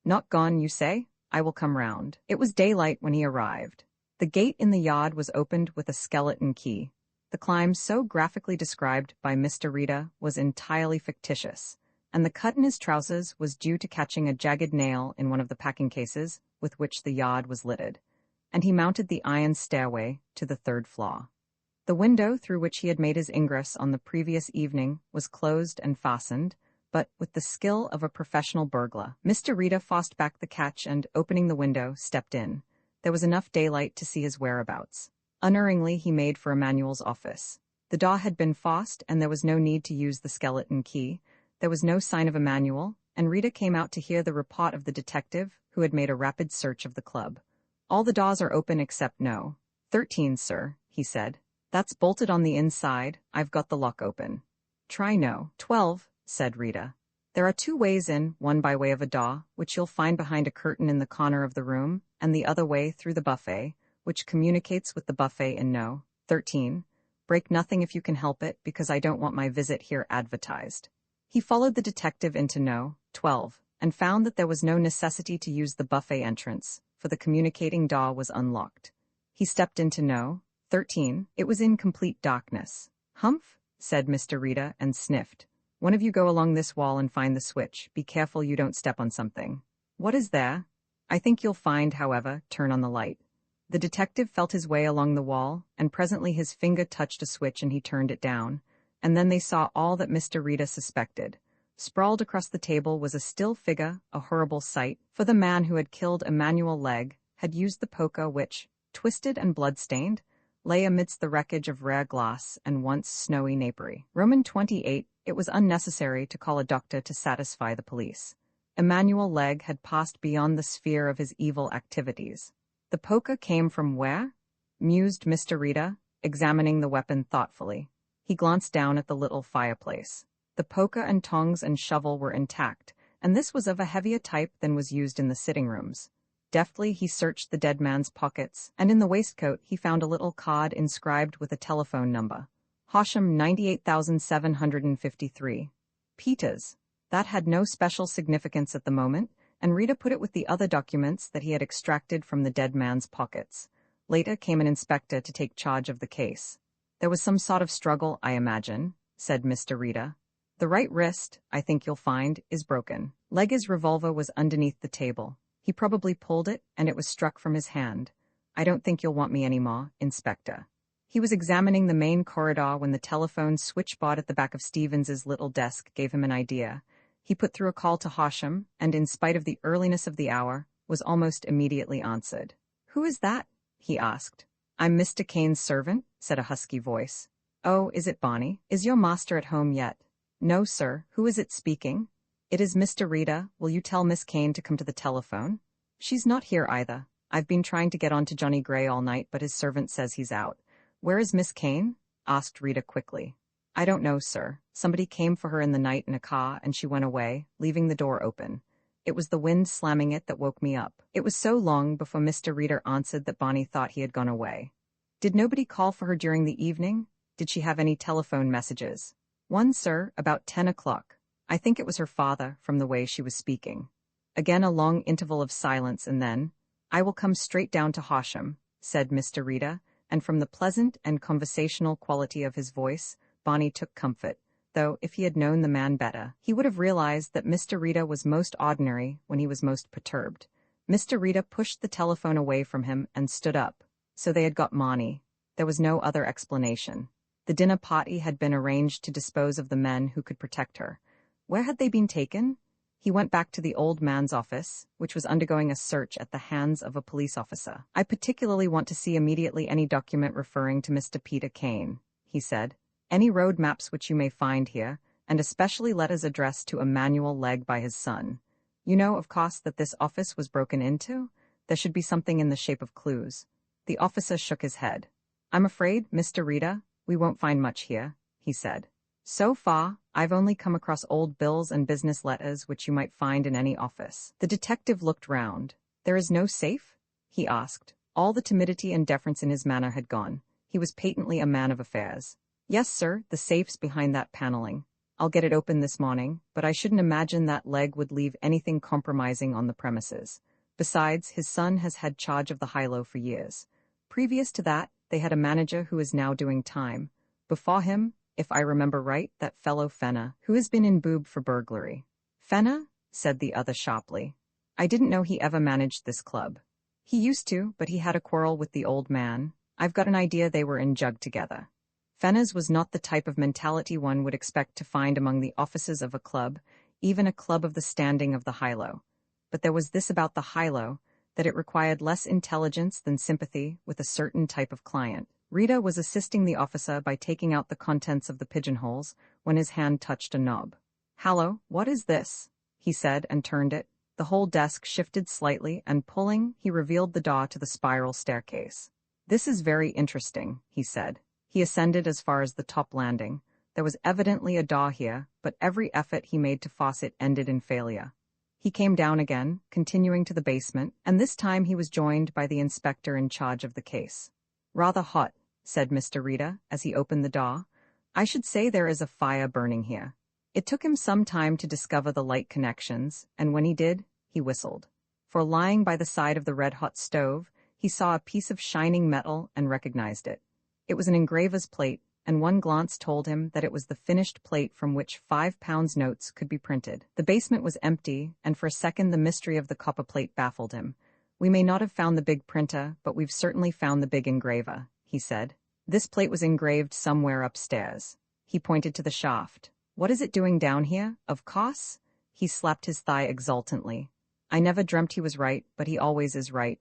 Not gone, you say? I will come round. It was daylight when he arrived. The gate in the yard was opened with a skeleton key. The climb so graphically described by Mr. Rita was entirely fictitious, and the cut in his trousers was due to catching a jagged nail in one of the packing cases with which the yard was littered, and he mounted the iron stairway to the 3rd floor. The window through which he had made his ingress on the previous evening was closed and fastened, but with the skill of a professional burglar, Mr. Rita forced back the catch and, opening the window, stepped in. There was enough daylight to see his whereabouts. Unerringly he made for Emmanuel's office. The door had been forced, and there was no need to use the skeleton key. There was no sign of Emmanuel, and Rita came out to hear the report of the detective, who had made a rapid search of the club. All the doors are open except No. 13, sir, he said. That's bolted on the inside. I've got the lock open. Try No. 12, said Rita. There are 2 ways in, one by way of a door, which you'll find behind a curtain in the corner of the room, and the other way through the buffet, which communicates with the buffet in No. 13. Break nothing if you can help it, because I don't want my visit here advertised. He followed the detective into No. 12, and found that there was no necessity to use the buffet entrance, for the communicating door was unlocked. He stepped into No. 13. It was in complete darkness. Humph, said Mr. Rita, and sniffed. One of you go along this wall and find the switch. Be careful you don't step on something. What is there? I think you'll find, however, turn on the light. The detective felt his way along the wall, and presently his finger touched a switch and he turned it down, and then they saw all that Mr. Rita suspected. Sprawled across the table was a still figure, a horrible sight, for the man who had killed Emmanuel Legg had used the poker which, twisted and blood-stained, lay amidst the wreckage of rare glass and once snowy napery. Roman 28, it was unnecessary to call a doctor to satisfy the police. Emmanuel Legge had passed beyond the sphere of his evil activities. The poker came from where? Mused Mr. Rita, examining the weapon thoughtfully. He glanced down at the little fireplace. The poker and tongs and shovel were intact, and this was of a heavier type than was used in the sitting rooms. Deftly he searched the dead man's pockets, and in the waistcoat he found a little card inscribed with a telephone number. Horsham 98753. Peters. That had no special significance at the moment, and Rita put it with the other documents that he had extracted from the dead man's pockets. Later came an inspector to take charge of the case. There was some sort of struggle, I imagine, said Mr. Rita. The right wrist, I think you'll find, is broken. Legge's revolver was underneath the table. He probably pulled it, and it was struck from his hand. I don't think you'll want me anymore, Inspector. He was examining the main corridor when the telephone switchboard at the back of Stevens's little desk gave him an idea. He put through a call to Horsham, and in spite of the earliness of the hour, was almost immediately answered. Who is that? He asked. I'm Mr. Kane's servant, said a husky voice. Oh, is it Bonnie? Is your master at home yet? No, sir. Who is it speaking? It is Mr. Rita. Will you tell Miss Kane to come to the telephone? She's not here either. I've been trying to get on to Johnny Gray all night, but his servant says he's out. Where is Miss Kane? Asked Rita quickly. I don't know, sir. Somebody came for her in the night in a car, and she went away, leaving the door open. It was the wind slamming it that woke me up. It was so long before Mr. Rita answered that Bonnie thought he had gone away. Did nobody call for her during the evening? Did she have any telephone messages? One, sir, about 10 o'clock. I think it was her father, from the way she was speaking. Again a long interval of silence, and then, I will come straight down to Horsham, said Mr. Rita, and from the pleasant and conversational quality of his voice, Bonnie took comfort, though if he had known the man better, he would have realized that Mr. Rita was most ordinary when he was most perturbed. Mr. Rita pushed the telephone away from him and stood up. So they had got Bonnie. There was no other explanation. The dinner party had been arranged to dispose of the men who could protect her. Where had they been taken? He went back to the old man's office, which was undergoing a search at the hands of a police officer. I particularly want to see immediately any document referring to Mr. Peter Kane, he said. Any road maps which you may find here, and especially letters addressed to Emmanuel Legge by his son. You know, of course, that this office was broken into? There should be something in the shape of clues. The officer shook his head. I'm afraid, Mr. Rita, we won't find much here, he said. So far, I've only come across old bills and business letters which you might find in any office. The detective looked round. There is no safe? He asked. All the timidity and deference in his manner had gone. He was patently a man of affairs. Yes, sir, the safe's behind that paneling. I'll get it open this morning, but I shouldn't imagine that Legge would leave anything compromising on the premises. Besides, his son has had charge of the high-low for years. Previous to that, they had a manager who is now doing time. Before him, if I remember right, that fellow Fenner, who has been in boob for burglary. Fenner? Said the other sharply. I didn't know he ever managed this club. He used to, but he had a quarrel with the old man. I've got an idea they were in jug together. Fenner's was not the type of mentality one would expect to find among the officers of a club, even a club of the standing of the high-low. But there was this about the high-low, that it required less intelligence than sympathy with a certain type of client. Rita was assisting the officer by taking out the contents of the pigeonholes when his hand touched a knob. Hallo, what is this? He said and turned it. The whole desk shifted slightly, and pulling, he revealed the door to the spiral staircase. This is very interesting, he said. He ascended as far as the top landing. There was evidently a door here, but every effort he made to force it ended in failure. He came down again, continuing to the basement, and this time he was joined by the inspector in charge of the case. Rather hot, said Mr. Rita, as he opened the door. I should say there is a fire burning here. It took him some time to discover the light connections, and when he did, he whistled. For lying by the side of the red-hot stove, he saw a piece of shining metal and recognized it. It was an engraver's plate, and one glance told him that it was the finished plate from which 5-pound notes could be printed. The basement was empty, and for a second the mystery of the copper plate baffled him. We may not have found the big printer, but we've certainly found the big engraver, he said. This plate was engraved somewhere upstairs. He pointed to the shaft. What is it doing down here? Of course? He slapped his thigh exultantly. I never dreamt he was right, but he always is right.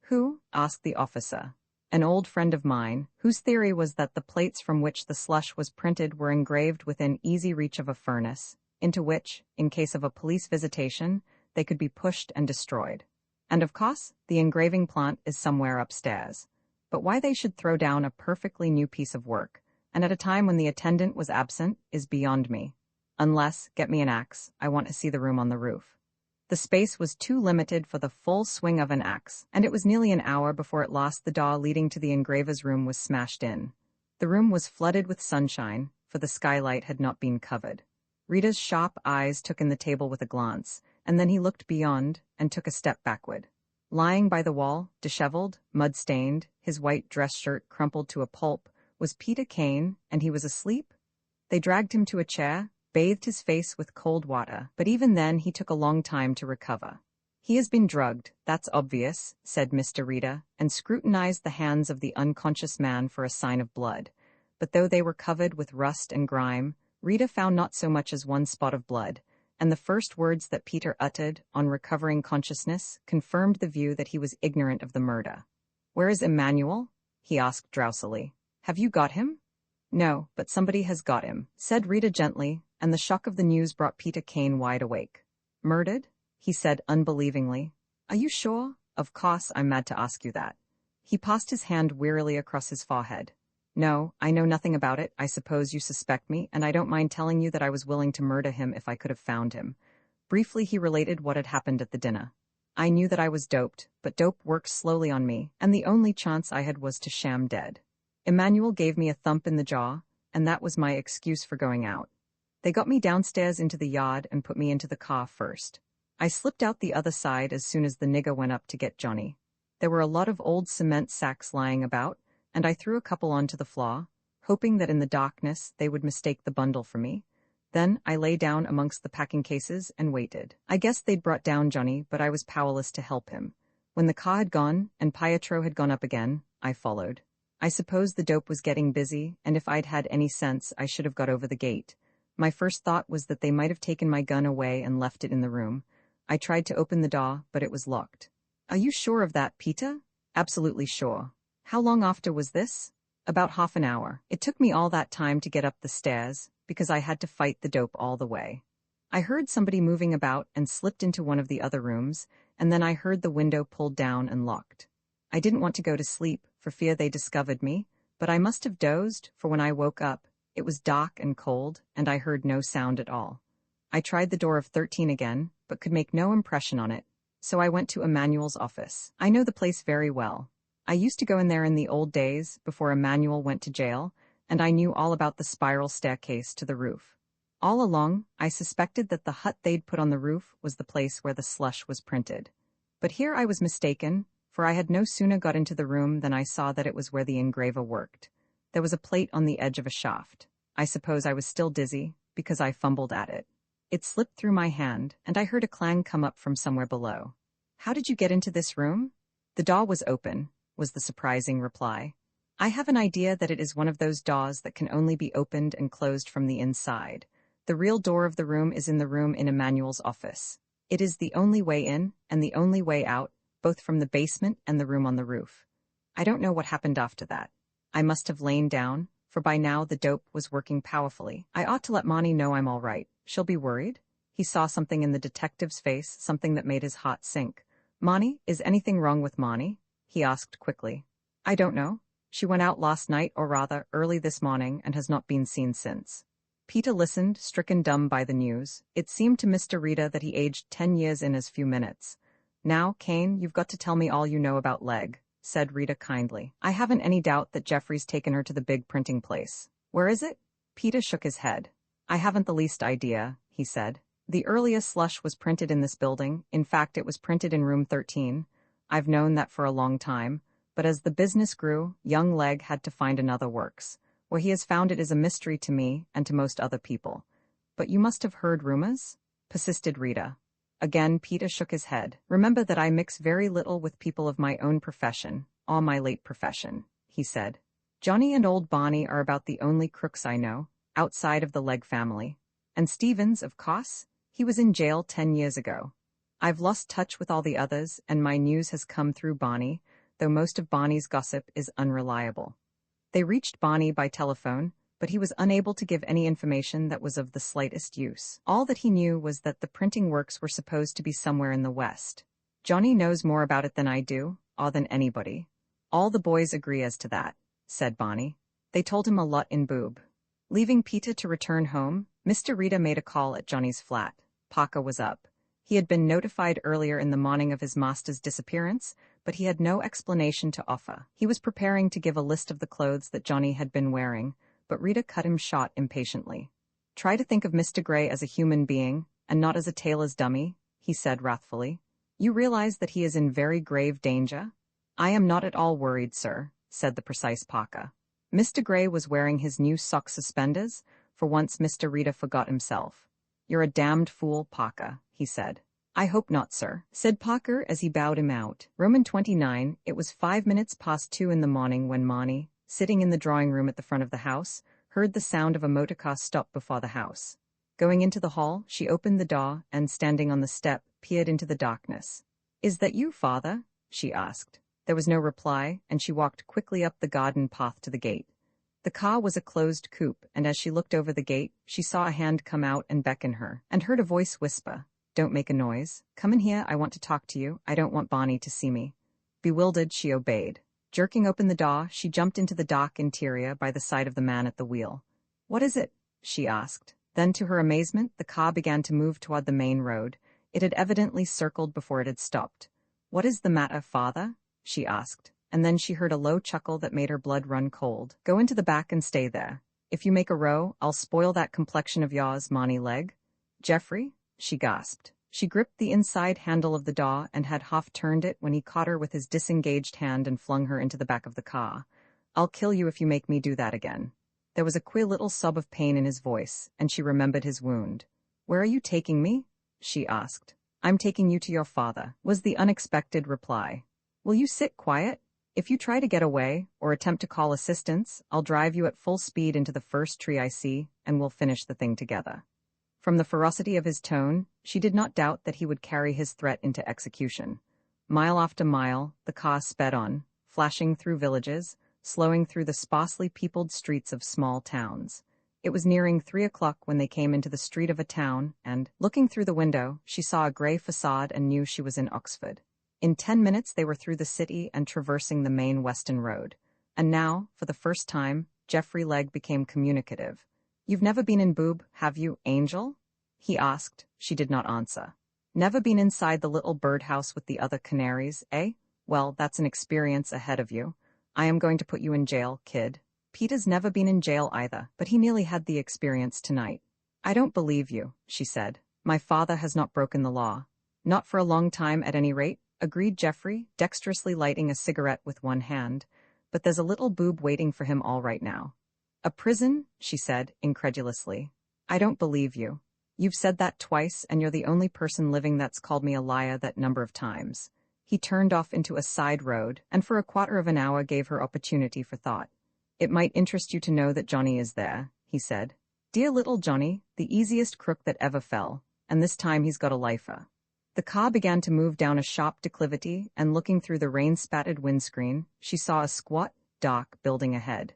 Who? Asked the officer. an old friend of mine, whose theory was that the plates from which the slush was printed were engraved within easy reach of a furnace, into which, in case of a police visitation, they could be pushed and destroyed. And of course, the engraving plant is somewhere upstairs. But why they should throw down a perfectly new piece of work, and at a time when the attendant was absent, is beyond me. Unless, get me an axe, I want to see the room on the roof. The space was too limited for the full swing of an axe, and it was nearly an hour before at last the door leading to the engraver's room was smashed in. The room was flooded with sunshine, for the skylight had not been covered. Rita's sharp eyes took in the table with a glance, and then he looked beyond and took a step backward. Lying by the wall, disheveled, mud-stained, his white dress shirt crumpled to a pulp, was Peter Kane, and he was asleep? They dragged him to a chair, bathed his face with cold water, but even then he took a long time to recover. "He has been drugged, that's obvious," said Mr. Rita, and scrutinized the hands of the unconscious man for a sign of blood. But though they were covered with rust and grime, Rita found not so much as one spot of blood, and the first words that Peter uttered, on recovering consciousness, confirmed the view that he was ignorant of the murder. "Where is Emmanuel?" he asked drowsily. "Have you got him?" "No, but somebody has got him," said Rita gently, and the shock of the news brought Peter Kane wide awake. "Murdered?" he said unbelievingly. "Are you sure? Of course I'm mad to ask you that." He passed his hand wearily across his forehead. "No, I know nothing about it. I suppose you suspect me, and I don't mind telling you that I was willing to murder him if I could have found him." Briefly he related what had happened at the dinner. "I knew that I was doped, but dope works slowly on me, and the only chance I had was to sham dead. Emmanuel gave me a thump in the jaw, and that was my excuse for going out. They got me downstairs into the yard and put me into the car first. I slipped out the other side as soon as the nigger went up to get Johnny. There were a lot of old cement sacks lying about, and I threw a couple onto the floor, hoping that in the darkness they would mistake the bundle for me. Then I lay down amongst the packing cases and waited. I guess they'd brought down Johnny, but I was powerless to help him. When the car had gone and Pietro had gone up again, I followed. I suppose the dope was getting busy, and if I'd had any sense, I should have got over the gate. My first thought was that they might have taken my gun away and left it in the room. I tried to open the door, but it was locked." "Are you sure of that, Peter?" "Absolutely sure." "How long after was this?" "About half an hour. It took me all that time to get up the stairs, because I had to fight the dope all the way. I heard somebody moving about and slipped into one of the other rooms, and then I heard the window pulled down and locked. I didn't want to go to sleep, for fear they discovered me, but I must have dozed, for when I woke up, it was dark and cold, and I heard no sound at all. I tried the door of 13 again, but could make no impression on it, so I went to Emmanuel's office. I know the place very well. I used to go in there in the old days, before Emmanuel went to jail, and I knew all about the spiral staircase to the roof. All along, I suspected that the hut they'd put on the roof was the place where the slush was printed. But here I was mistaken, for I had no sooner got into the room than I saw that it was where the engraver worked. There was a plate on the edge of a shaft. I suppose I was still dizzy, because I fumbled at it. It slipped through my hand, and I heard a clang come up from somewhere below. "How did you get into this room?" "The door was open," was the surprising reply. "I have an idea that it is one of those doors that can only be opened and closed from the inside. The real door of the room is in the room in Emmanuel's office. It is the only way in, and the only way out, both from the basement and the room on the roof. I don't know what happened after that. I must have lain down, for by now the dope was working powerfully. I ought to let Monty know I'm all right. She'll be worried." He saw something in the detective's face, something that made his heart sink. "Monty, is anything wrong with Monty?" he asked quickly. "I don't know. She went out last night, or rather, early this morning, and has not been seen since." Peter listened, stricken dumb by the news. It seemed to Mr. Rita that he aged 10 years in as few minutes. "Now, Kane, you've got to tell me all you know about Leg," said Rita kindly. "I haven't any doubt that Jeffrey's taken her to the big printing place. Where is it?" Peter shook his head. "I haven't the least idea," he said. "The earliest slush was printed in this building. In fact, it was printed in room 13. I've known that for a long time, but as the business grew, young Leg had to find another works. Where he has found it is a mystery to me and to most other people." "But you must have heard rumors?" persisted Rita. Again Peter shook his head. "Remember that I mix very little with people of my own profession, or my late profession," he said. "Johnny and old Barney are about the only crooks I know, outside of the Leg family. And Stevens, of course, he was in jail 10 years ago. I've lost touch with all the others, and my news has come through Barney, though most of Bonnie's gossip is unreliable. They reached Bonnie by telephone, but he was unable to give any information that was of the slightest use. All that he knew was that the printing works were supposed to be somewhere in the west. Johnny knows more about it than I do, or than anybody. All the boys agree as to that, said Bonnie. They told him a lot in Boob. Leaving Peter to return home, Mr. Rita made a call at Johnny's flat. Parker was up. He had been notified earlier in the morning of his master's disappearance, but he had no explanation to offer. He was preparing to give a list of the clothes that Johnny had been wearing, but Rita cut him short impatiently. Try to think of Mr. Gray as a human being, and not as a tailor's dummy, he said wrathfully. You realize that he is in very grave danger? I am not at all worried, sir, said the precise Parker. Mr. Gray was wearing his new sock suspenders. For once Mr. Rita forgot himself. You're a damned fool, Parker, he said. I hope not, sir, said Parker as he bowed him out. Roman 29, it was 5 minutes past 2 in the morning when Marnie, sitting in the drawing room at the front of the house, heard the sound of a motor car stop before the house. Going into the hall, she opened the door and, standing on the step, peered into the darkness. Is that you, father? She asked. There was no reply, and she walked quickly up the garden path to the gate. The car was a closed coupe, and as she looked over the gate, she saw a hand come out and beckon her, and heard a voice whisper, Don't make a noise. Come in here, I want to talk to you. I don't want Bonnie to see me. Bewildered, she obeyed. Jerking open the door, she jumped into the dark interior by the side of the man at the wheel. What is it? She asked. Then, to her amazement, the car began to move toward the main road. It had evidently circled before it had stopped. What is the matter, father? She asked. And then she heard a low chuckle that made her blood run cold. Go into the back and stay there. If you make a row, I'll spoil that complexion of yours, Monty Leg. Jeffrey? She gasped. She gripped the inside handle of the door and had half turned it when he caught her with his disengaged hand and flung her into the back of the car. I'll kill you if you make me do that again. There was a queer little sob of pain in his voice, and she remembered his wound. Where are you taking me? She asked. I'm taking you to your father, was the unexpected reply. Will you sit quiet? If you try to get away, or attempt to call assistance, I'll drive you at full speed into the first tree I see, and we'll finish the thing together. From the ferocity of his tone, she did not doubt that he would carry his threat into execution. Mile after mile, the car sped on, flashing through villages, slowing through the sparsely peopled streets of small towns. It was nearing 3 o'clock when they came into the street of a town, and, looking through the window, she saw a gray facade and knew she was in Oxford. In 10 minutes they were through the city and traversing the main western road. And now, for the first time, Jeffrey Legg became communicative. You've never been in Boob, have you, Angel? He asked. She did not answer. Never been inside the little birdhouse with the other canaries, eh? Well, that's an experience ahead of you. I am going to put you in jail, kid. Peter's never been in jail either, but he nearly had the experience tonight. I don't believe you, she said. My father has not broken the law. Not for a long time at any rate, agreed Jeffrey, dexterously lighting a cigarette with one hand. But there's a little boob waiting for him all right now. A prison? She said, incredulously. I don't believe you. You've said that twice, and you're the only person living that's called me a liar that number of times. He turned off into a side road, and for a quarter of an hour gave her opportunity for thought. It might interest you to know that Johnny is there, he said. Dear little Johnny, the easiest crook that ever fell, and this time he's got a lifer. The car began to move down a sharp declivity, and looking through the rain-spattered windscreen, she saw a squat, dark building ahead.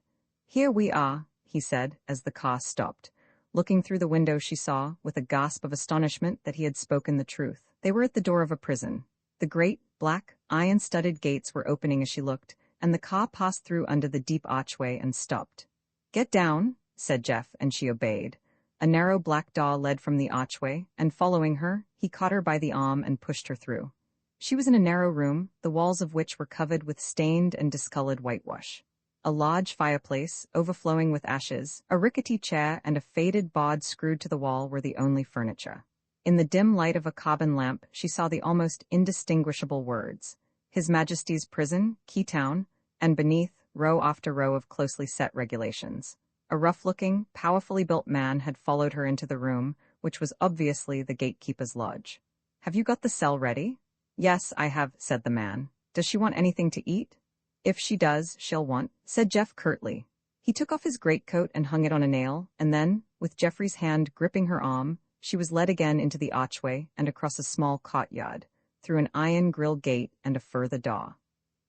Here we are, he said, as the car stopped. Looking through the window she saw, with a gasp of astonishment, that he had spoken the truth. They were at the door of a prison. The great, black, iron-studded gates were opening as she looked, and the car passed through under the deep archway and stopped. Get down, said Jeff, and she obeyed. A narrow black door led from the archway, and following her, he caught her by the arm and pushed her through. She was in a narrow room, the walls of which were covered with stained and discolored whitewash. A large fireplace, overflowing with ashes, a rickety chair, and a faded board screwed to the wall were the only furniture. In the dim light of a carbon lamp, she saw the almost indistinguishable words, His Majesty's Prison, Keytown, and beneath, row after row of closely set regulations. A rough-looking, powerfully built man had followed her into the room, which was obviously the gatekeeper's lodge. Have you got the cell ready? Yes, I have, said the man. Does she want anything to eat? If she does, she'll want, said Jeff curtly. He took off his greatcoat and hung it on a nail, and then, with Jeffrey's hand gripping her arm, she was led again into the archway and across a small courtyard, through an iron grille gate and a further door.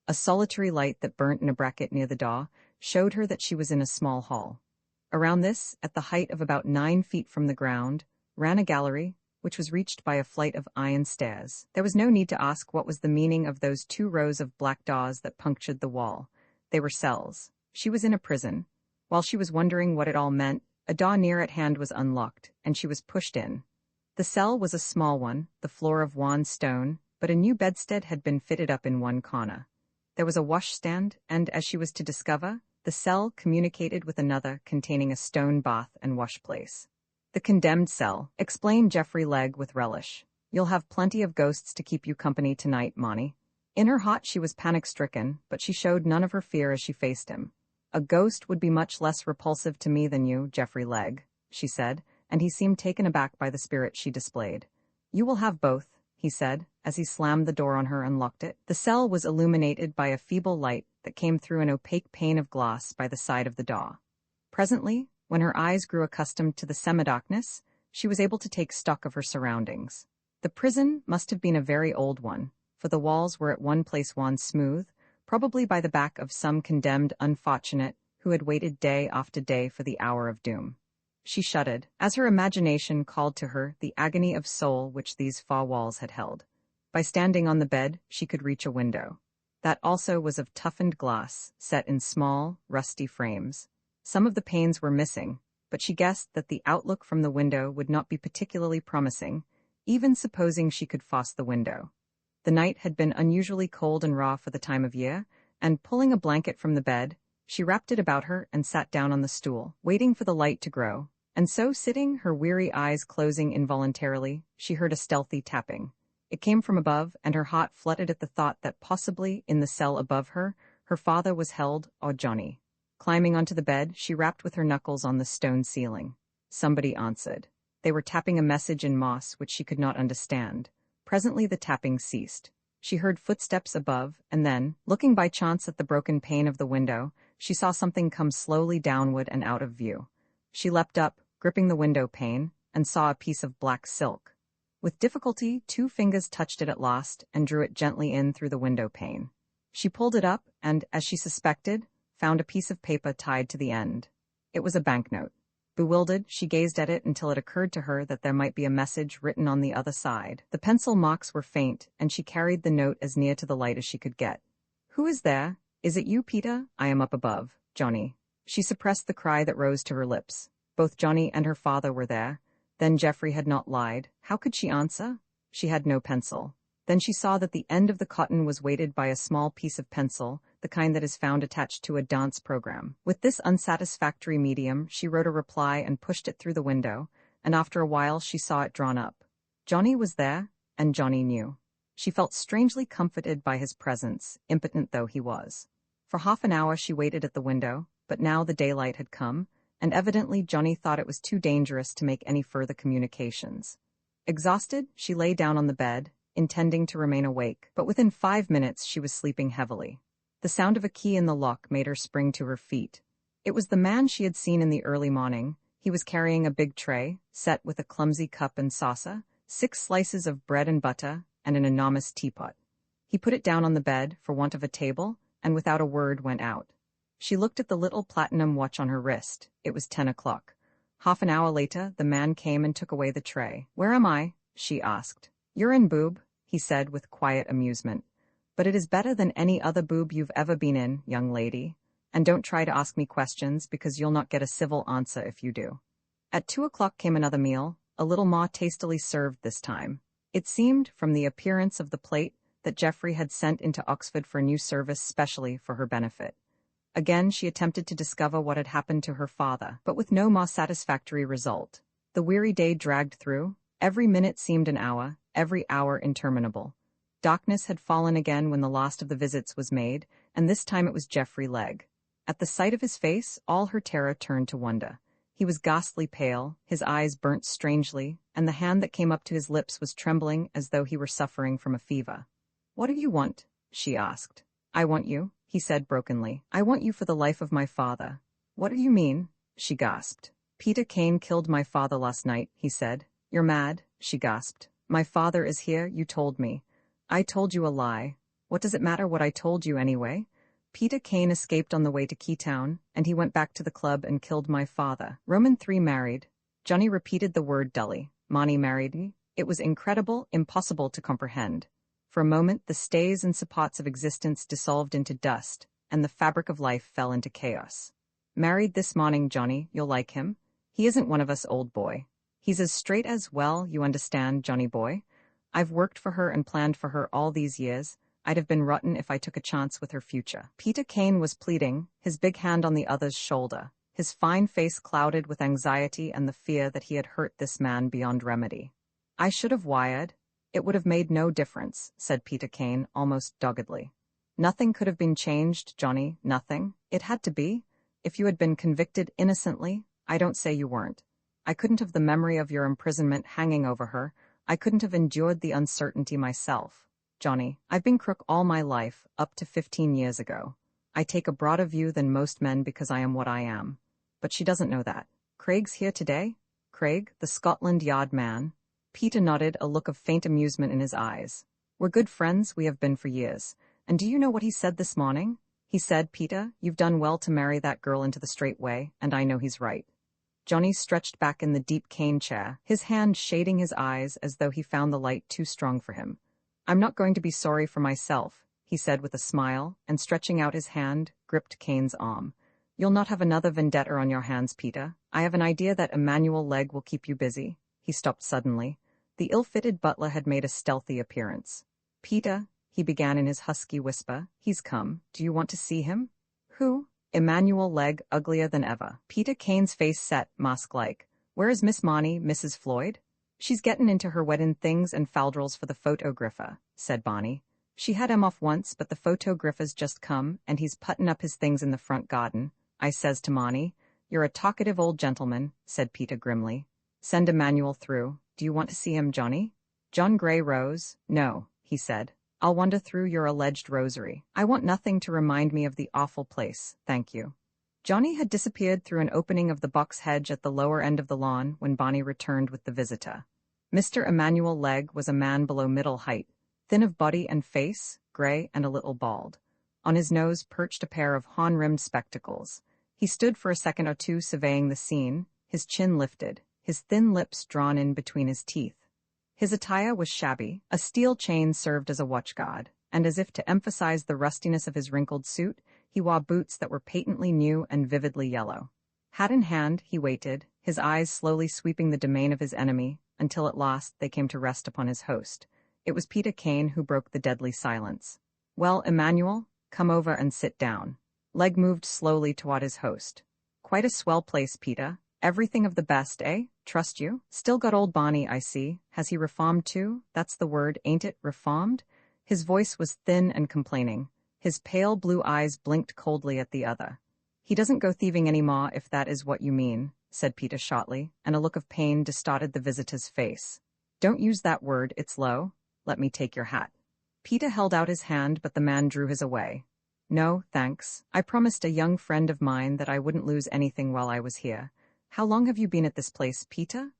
A solitary light that burnt in a bracket near the door showed her that she was in a small hall. Around this, at the height of about 9 feet from the ground, ran a gallery, which was reached by a flight of iron stairs. There was no need to ask what was the meaning of those 2 rows of black doors that punctured the wall. They were cells. She was in a prison. While she was wondering what it all meant, a door near at hand was unlocked, and she was pushed in. The cell was a small one, the floor of wan stone, but a new bedstead had been fitted up in one corner. There was a washstand, and, as she was to discover, the cell communicated with another containing a stone bath and washplace. "The condemned cell," explained Geoffrey Legge with relish. "You'll have plenty of ghosts to keep you company tonight, Monty." In her heart she was panic-stricken, but she showed none of her fear as she faced him. "A ghost would be much less repulsive to me than you, Geoffrey Legge," she said, and he seemed taken aback by the spirit she displayed. "You will have both," he said, as he slammed the door on her and locked it. The cell was illuminated by a feeble light that came through an opaque pane of glass by the side of the door. Presently, when her eyes grew accustomed to the semi-darkness, she was able to take stock of her surroundings. The prison must have been a very old one, for the walls were at one place worn smooth, probably by the back of some condemned unfortunate who had waited day after day for the hour of doom. She shuddered, as her imagination called to her the agony of soul which these far walls had held. By standing on the bed, she could reach a window. That also was of toughened glass, set in small, rusty frames. Some of the panes were missing, but she guessed that the outlook from the window would not be particularly promising, even supposing she could force the window. The night had been unusually cold and raw for the time of year, and pulling a blanket from the bed, she wrapped it about her and sat down on the stool, waiting for the light to grow. And so, sitting, her weary eyes closing involuntarily, she heard a stealthy tapping. It came from above, and her heart fluttered at the thought that possibly, in the cell above her, her father was held, or Johnny. Climbing onto the bed, she rapped with her knuckles on the stone ceiling. Somebody answered. They were tapping a message in Moss which she could not understand. Presently the tapping ceased. She heard footsteps above, and then, looking by chance at the broken pane of the window, she saw something come slowly downward and out of view. She leapt up, gripping the window pane, and saw a piece of black silk. With difficulty, 2 fingers touched it at last and drew it gently in through the window pane. She pulled it up and, as she suspected, found a piece of paper tied to the end. It was a banknote. Bewildered, she gazed at it until it occurred to her that there might be a message written on the other side. The pencil marks were faint, and she carried the note as near to the light as she could get. "Who is there? Is it you, Peter? I am up above. Johnny." She suppressed the cry that rose to her lips. Both Johnny and her father were there. Then Geoffrey had not lied. How could she answer? She had no pencil. Then she saw that the end of the cotton was weighted by a small piece of pencil, the kind that is found attached to a dance program. With this unsatisfactory medium, she wrote a reply and pushed it through the window, and after a while she saw it drawn up. Johnny was there, and Johnny knew. She felt strangely comforted by his presence, impotent though he was. For half an hour she waited at the window, but now the daylight had come, and evidently Johnny thought it was too dangerous to make any further communications. Exhausted, she lay down on the bed, intending to remain awake, but within 5 minutes she was sleeping heavily. The sound of a key in the lock made her spring to her feet. It was the man she had seen in the early morning. He was carrying a big tray, set with a clumsy cup and saucer, 6 slices of bread and butter, and an enormous teapot. He put it down on the bed, for want of a table, and without a word went out. She looked at the little platinum watch on her wrist. It was 10 o'clock. Half an hour later, the man came and took away the tray. "Where am I?" she asked. "You're in, boob," he said with quiet amusement. "But it is better than any other boob you've ever been in, young lady. And don't try to ask me questions, because you'll not get a civil answer if you do." At 2 o'clock came another meal, a little more tastily served this time. It seemed, from the appearance of the plate, that Geoffrey had sent into Oxford for a new service specially for her benefit. Again she attempted to discover what had happened to her father, but with no more satisfactory result. The weary day dragged through. Every minute seemed an hour, every hour interminable. Darkness had fallen again when the last of the visits was made, and this time it was Geoffrey Legge. At the sight of his face, all her terror turned to wonder. He was ghastly pale, his eyes burnt strangely, and the hand that came up to his lips was trembling as though he were suffering from a fever. "What do you want?" she asked. "I want you," he said brokenly. "I want you for the life of my father." "What do you mean?" she gasped. "Peter Kane killed my father last night," he said. "You're mad," she gasped. "My father is here, you told me." "I told you a lie." What does it matter what I told you anyway? Peter Kane escaped on the way to Keytown, and he went back to the club and killed my father. Roman 3 married. Johnny repeated the word dully. Monty married me. It was incredible, impossible to comprehend. For a moment, the stays and supports of existence dissolved into dust, and the fabric of life fell into chaos. Married this morning, Johnny, you'll like him. He isn't one of us, old boy. He's as straight as, well, you understand, Johnny boy. I've worked for her and planned for her all these years. I'd have been rotten if I took a chance with her future. Peter Kane was pleading, his big hand on the other's shoulder, his fine face clouded with anxiety and the fear that he had hurt this man beyond remedy. I should have wired. It would have made no difference, said Peter Kane, almost doggedly. Nothing could have been changed, Johnny, nothing. It had to be. If you had been convicted innocently, I don't say you weren't. I couldn't have the memory of your imprisonment hanging over her. I couldn't have endured the uncertainty myself. Johnny, I've been crook all my life, up to 15 years ago. I take a broader view than most men because I am what I am. But she doesn't know that. Craig's here today? Craig, the Scotland Yard man? Peter nodded, a look of faint amusement in his eyes. We're good friends, we have been for years. And do you know what he said this morning? He said, Peter, you've done well to marry that girl into the straight way, and I know he's right. Johnny stretched back in the deep cane chair, his hand shading his eyes as though he found the light too strong for him. I'm not going to be sorry for myself, he said with a smile, and stretching out his hand, gripped Kane's arm. You'll not have another vendetta on your hands, Peter. I have an idea that Emmanuel Legg will keep you busy. He stopped suddenly. The ill-fitted butler had made a stealthy appearance. Peter, he began in his husky whisper, he's come. Do you want to see him? Who? Emmanuel Legg, uglier than ever. Peter Kane's face set, mask-like. Where is Miss Marnie, Mrs. Floyd? She's gettin' into her weddin' things and faldrels for the photographer, said Bonnie. She had him off once, but the photographer's just come, and he's puttin' up his things in the front garden. I says to Marnie, You're a talkative old gentleman, said Peter grimly. Send Emmanuel through. Do you want to see him, Johnny? John Gray rose. No, he said. I'll wander through your alleged rosary. I want nothing to remind me of the awful place, thank you. Johnny had disappeared through an opening of the box hedge at the lower end of the lawn when Bonnie returned with the visitor. Mr. Emmanuel Legg was a man below middle height, thin of body and face, gray and a little bald. On his nose perched a pair of horn-rimmed spectacles. He stood for a second or two surveying the scene, his chin lifted, his thin lips drawn in between his teeth. His attire was shabby, a steel chain served as a watchguard, and as if to emphasize the rustiness of his wrinkled suit, he wore boots that were patently new and vividly yellow. Hat in hand, he waited, his eyes slowly sweeping the domain of his enemy, until at last they came to rest upon his host. It was Peter Kane who broke the deadly silence. Well, Emmanuel, come over and sit down. Legg moved slowly toward his host. Quite a swell place, Peter. Everything of the best, eh? Trust you? Still got old Bonnie, I see. Has he reformed too? That's the word, ain't it, reformed? His voice was thin and complaining. His pale blue eyes blinked coldly at the other. He doesn't go thieving any more, if that is what you mean, said Peter shortly, and a look of pain distorted the visitor's face. Don't use that word, it's low. Let me take your hat. Peter held out his hand, but the man drew his away. No, thanks. I promised a young friend of mine that I wouldn't lose anything while I was here. How long have you been at this place, Peter?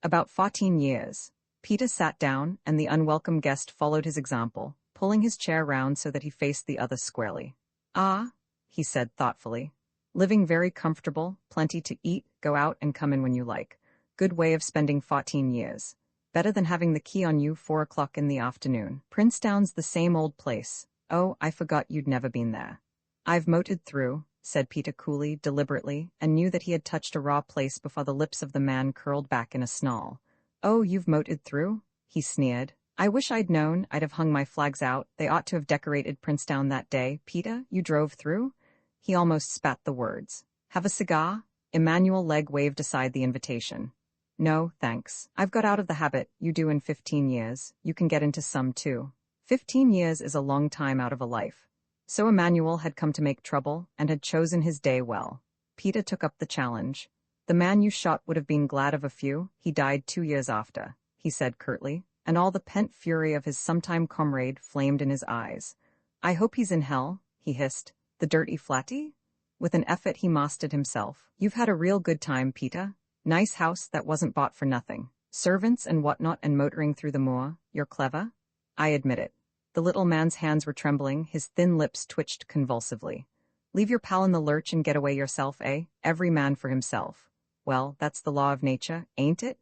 About 14 years. Peter sat down, and the unwelcome guest followed his example, pulling his chair round so that he faced the other squarely. Ah, he said thoughtfully. Living very comfortable, plenty to eat, go out and come in when you like. Good way of spending 14 years. Better than having the key on you 4 o'clock in the afternoon. Princetown's the same old place. Oh, I forgot you'd never been there. I've motored through, said Peter coolly, deliberately, and knew that he had touched a raw place before the lips of the man curled back in a snarl. Oh, you've motored through? He sneered. I wish I'd known. I'd have hung my flags out. They ought to have decorated Princetown that day. Peter, you drove through? He almost spat the words. Have a cigar? Emmanuel Legg waved aside the invitation. No, thanks. I've got out of the habit. You do in 15 years. You can get into some, too. 15 years is a long time out of a life. So Emmanuel had come to make trouble, and had chosen his day well. Peter took up the challenge. The man you shot would have been glad of a few. He died 2 years after, he said curtly, and all the pent fury of his sometime comrade flamed in his eyes. I hope he's in hell, he hissed. The dirty flatty? With an effort he mastered himself. You've had a real good time, Peter. Nice house that wasn't bought for nothing. Servants and whatnot and motoring through the moor. You're clever. I admit it. The little man's hands were trembling, his thin lips twitched convulsively. Leave your pal in the lurch and get away yourself, eh? Every man for himself. Well, that's the law of nature, ain't it?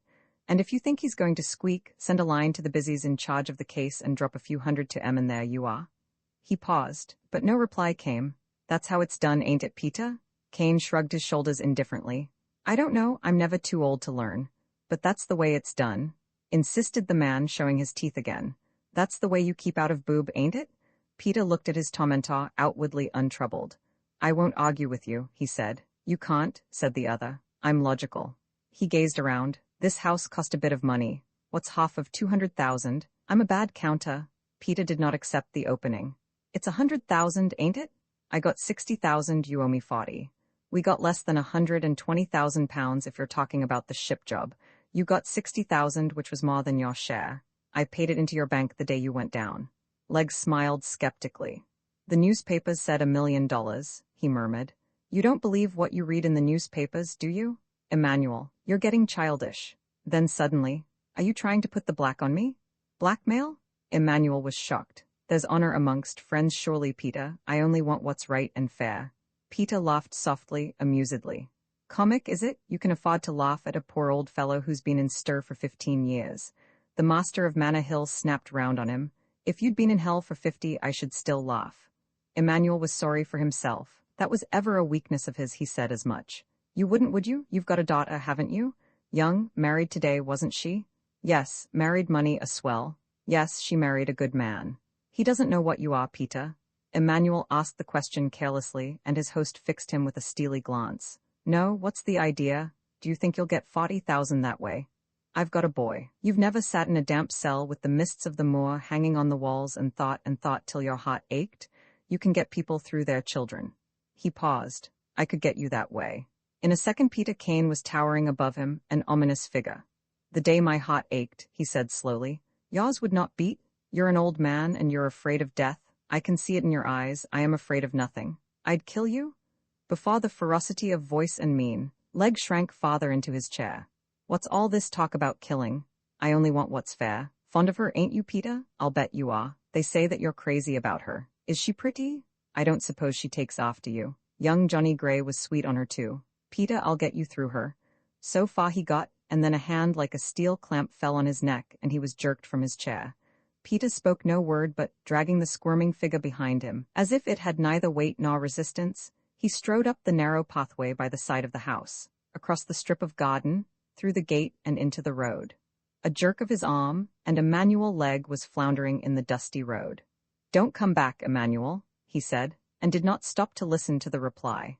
And if you think he's going to squeak, send a line to the busies in charge of the case and drop a few hundred to 'em and there you are. He paused, but no reply came. That's how it's done, ain't it, Peter? Kane shrugged his shoulders indifferently. I don't know, I'm never too old to learn. But that's the way it's done, insisted the man, showing his teeth again. That's the way you keep out of boob, ain't it? Peter looked at his tormentor, outwardly untroubled. I won't argue with you, he said. You can't, said the other. I'm logical. He gazed around. This house cost a bit of money. What's half of 200,000? I'm a bad counter. Peter did not accept the opening. It's 100,000, ain't it? I got 60,000, you owe me 40. We got less than 120,000 pounds if you're talking about the ship job. You got 60,000, which was more than your share. I paid it into your bank the day you went down. Legg smiled skeptically. The newspapers said $1 million, he murmured. You don't believe what you read in the newspapers, do you? Emmanuel, you're getting childish. Then suddenly, are you trying to put the black on me? Blackmail? Emmanuel was shocked. There's honor amongst friends surely, Peter. I only want what's right and fair. Peter laughed softly, amusedly. Comic, is it? You can afford to laugh at a poor old fellow who's been in stir for 15 years. The master of Manor Hill snapped round on him. If you'd been in hell for 50, I should still laugh. Emmanuel was sorry for himself. That was ever a weakness of his, he said as much. You wouldn't, would you? You've got a daughter, haven't you? Young, married today, wasn't she? Yes, married money a swell. Yes, she married a good man. He doesn't know what you are, Peter. Emmanuel asked the question carelessly, and his host fixed him with a steely glance. No, what's the idea? Do you think you'll get 40,000 that way? I've got a boy. You've never sat in a damp cell with the mists of the moor hanging on the walls and thought till your heart ached? You can get people through their children. He paused. I could get you that way. In a second Peter Kane was towering above him, an ominous figure. The day my heart ached, he said slowly. Yours would not beat? You're an old man and you're afraid of death. I can see it in your eyes. I am afraid of nothing. I'd kill you? Before the ferocity of voice and mien, Legg shrank farther into his chair. What's all this talk about killing? I only want what's fair. Fond of her, ain't you, Peter? I'll bet you are. They say that you're crazy about her. Is she pretty? I don't suppose she takes after you. Young Johnny Gray was sweet on her too. Peter, I'll get you through her. So far he got, and then a hand like a steel clamp fell on his neck, and he was jerked from his chair. Peter spoke no word, but, dragging the squirming figure behind him, as if it had neither weight nor resistance, he strode up the narrow pathway by the side of the house, across the strip of garden, through the gate and into the road. A jerk of his arm, and Emmanuel Legg was floundering in the dusty road. Don't come back, Emmanuel, he said, and did not stop to listen to the reply.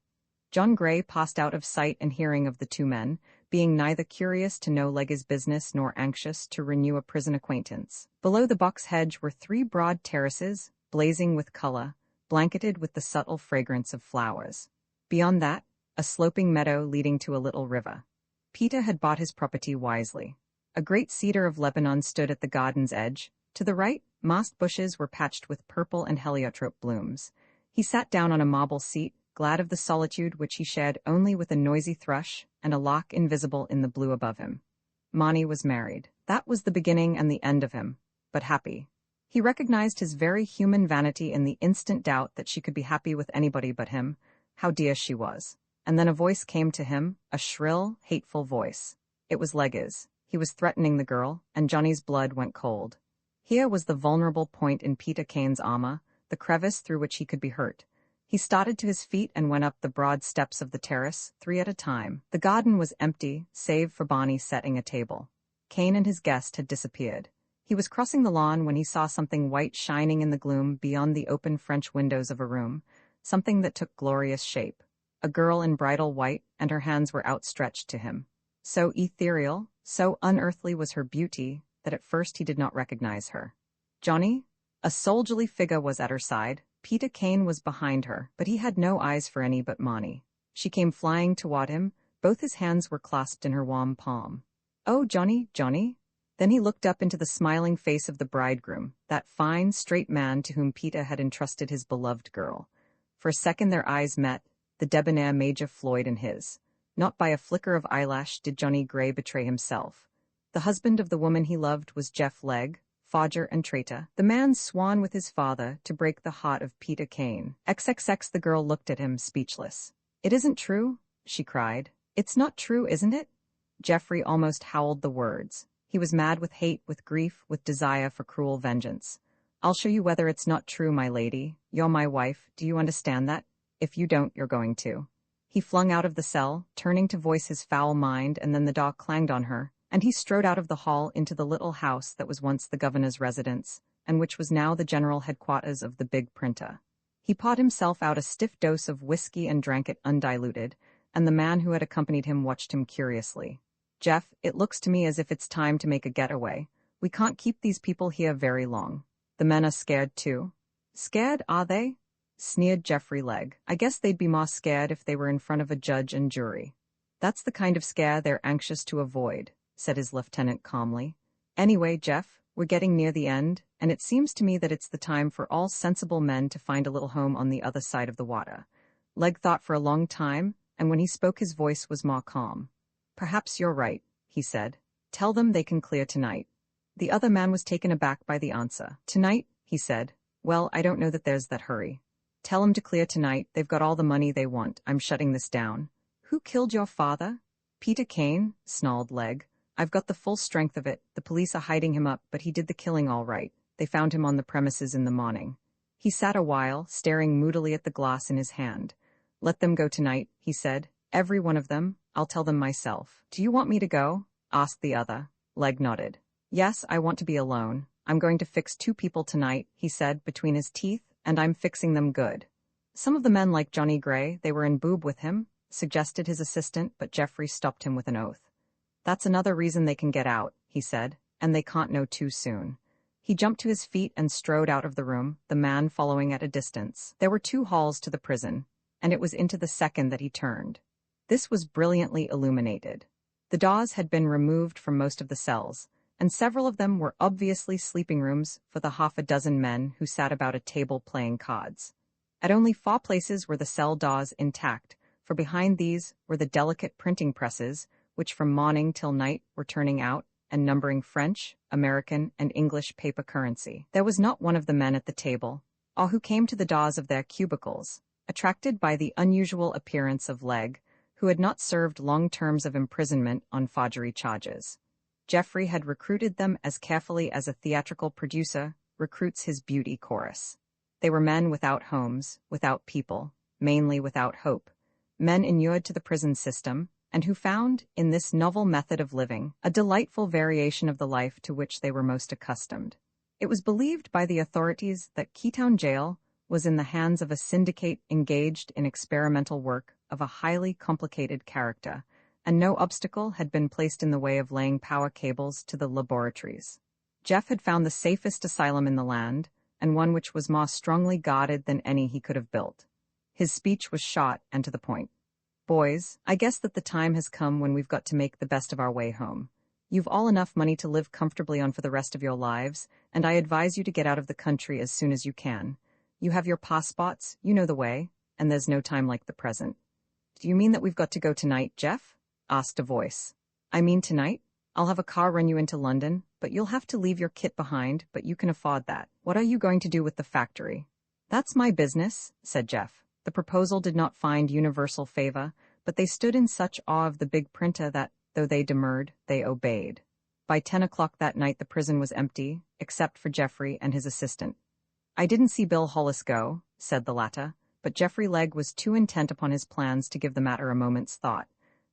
John Gray passed out of sight and hearing of the two men, being neither curious to know Legg's business nor anxious to renew a prison acquaintance. Below the box hedge were 3 broad terraces, blazing with color, blanketed with the subtle fragrance of flowers. Beyond that, a sloping meadow leading to a little river. Peter had bought his property wisely. A great cedar of Lebanon stood at the garden's edge. To the right, mossed bushes were patched with purple and heliotrope blooms. He sat down on a marble seat, glad of the solitude which he shared only with a noisy thrush and a lark invisible in the blue above him. Monty was married. That was the beginning and the end of him, but happy. He recognized his very human vanity in the instant doubt that she could be happy with anybody but him. How dear she was. And then a voice came to him, a shrill, hateful voice. It was Legg's. He was threatening the girl, and Johnny's blood went cold. Here was the vulnerable point in Peter Kane's armor, the crevice through which he could be hurt. He started to his feet and went up the broad steps of the terrace, 3 at a time. The garden was empty, save for Bonnie setting a table. Kane and his guest had disappeared. He was crossing the lawn when he saw something white shining in the gloom beyond the open French windows of a room, something that took glorious shape. A girl in bridal white, and her hands were outstretched to him. So ethereal, so unearthly was her beauty, that at first he did not recognize her. Johnny? A soldierly figure was at her side. Peter Kane was behind her, but he had no eyes for any but Monty. She came flying toward him. Both his hands were clasped in her warm palm. Oh, Johnny, Johnny. Then he looked up into the smiling face of the bridegroom, that fine, straight man to whom Peter had entrusted his beloved girl. For a second their eyes met, the debonair Major Floyd and his. Not by a flicker of eyelash did Johnny Gray betray himself. The husband of the woman he loved was Jeff Legg, forger and traitor. The man sworn with his father to break the heart of Peter Kane. XXX. The girl looked at him, speechless. It isn't true, she cried. It's not true, isn't it? Jeffrey almost howled the words. He was mad with hate, with grief, with desire for cruel vengeance. I'll show you whether it's not true, my lady. You're my wife, do you understand that? If you don't, you're going to. He flung out of the cell, turning to voice his foul mind, and then the door clanged on her, and he strode out of the hall into the little house that was once the governor's residence, and which was now the general headquarters of the big printer. He poured himself out a stiff dose of whiskey and drank it undiluted, and the man who had accompanied him watched him curiously. Jeff, it looks to me as if it's time to make a getaway. We can't keep these people here very long. The men are scared too. Scared, are they? Sneered Jeffrey Legg. I guess they'd be more scared if they were in front of a judge and jury. That's the kind of scare they're anxious to avoid, said his lieutenant calmly. Anyway, Jeff, we're getting near the end, and it seems to me that it's the time for all sensible men to find a little home on the other side of the water. Legg thought for a long time, and when he spoke his voice was more calm. Perhaps you're right, he said. Tell them they can clear tonight. The other man was taken aback by the answer. Tonight, he said. Well, I don't know that there's that hurry. Tell them to clear tonight. They've got all the money they want. I'm shutting this down. Who killed your father? Peter Kane, snarled Legg. I've got the full strength of it. The police are hiding him up, but he did the killing all right. They found him on the premises in the morning. He sat a while, staring moodily at the glass in his hand. Let them go tonight, he said. Every one of them. I'll tell them myself. Do you want me to go? Asked the other. Legg nodded. Yes, I want to be alone. I'm going to fix 2 people tonight, he said between his teeth, and I'm fixing them good. Some of the men like Johnny Gray, they were in boob with him, suggested his assistant, but Jeffrey stopped him with an oath. That's another reason they can get out, he said, and they can't know too soon. He jumped to his feet and strode out of the room, the man following at a distance. There were 2 halls to the prison, and it was into the second that he turned. This was brilliantly illuminated. The doors had been removed from most of the cells, and several of them were obviously sleeping rooms for the half a dozen men who sat about a table playing cards. At only 4 places were the cell doors intact, for behind these were the delicate printing presses, which from morning till night were turning out and numbering French, American, and English paper currency. There was not one of the men at the table, or who came to the doors of their cubicles, attracted by the unusual appearance of Legg, who had not served long terms of imprisonment on forgery charges. Jeffrey had recruited them as carefully as a theatrical producer recruits his beauty chorus. They were men without homes, without people, mainly without hope, men inured to the prison system, and who found, in this novel method of living, a delightful variation of the life to which they were most accustomed. It was believed by the authorities that Keytown Jail was in the hands of a syndicate engaged in experimental work of a highly complicated character, and no obstacle had been placed in the way of laying power cables to the laboratories. Jeff had found the safest asylum in the land, and one which was more strongly guarded than any he could have built. His speech was short and to the point. Boys, I guess that the time has come when we've got to make the best of our way home. You've all enough money to live comfortably on for the rest of your lives, and I advise you to get out of the country as soon as you can. You have your passports, you know the way, and there's no time like the present. Do you mean that we've got to go tonight, Jeff? Asked a voice. I mean tonight? I'll have a car run you into London, but you'll have to leave your kit behind, but you can afford that. What are you going to do with the factory? That's my business, said Jeff. The proposal did not find universal favor, but they stood in such awe of the big printer that, though they demurred, they obeyed. By 10 o'clock that night the prison was empty, except for Jeffrey and his assistant. I didn't see Bill Hollis go, said the latter, but Jeffrey Legg was too intent upon his plans to give the matter a moment's thought.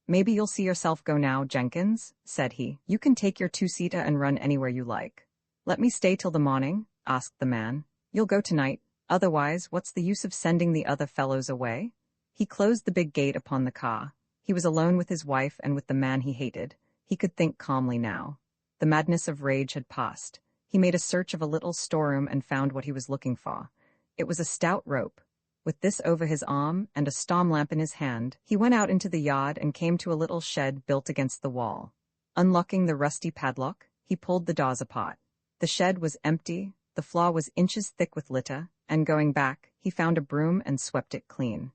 Maybe you'll see yourself go now, Jenkins, said he. You can take your 2-seater and run anywhere you like. Let me stay till the morning? Asked the man. You'll go tonight. Otherwise, what's the use of sending the other fellows away? He closed the big gate upon the car. He was alone with his wife and with the man he hated. He could think calmly now. The madness of rage had passed. He made a search of a little storeroom and found what he was looking for. It was a stout rope. With this over his arm and a storm lamp in his hand, he went out into the yard and came to a little shed built against the wall. Unlocking the rusty padlock, he pulled the doors apart. The shed was empty, the floor was inches thick with litter, and going back, he found a broom and swept it clean.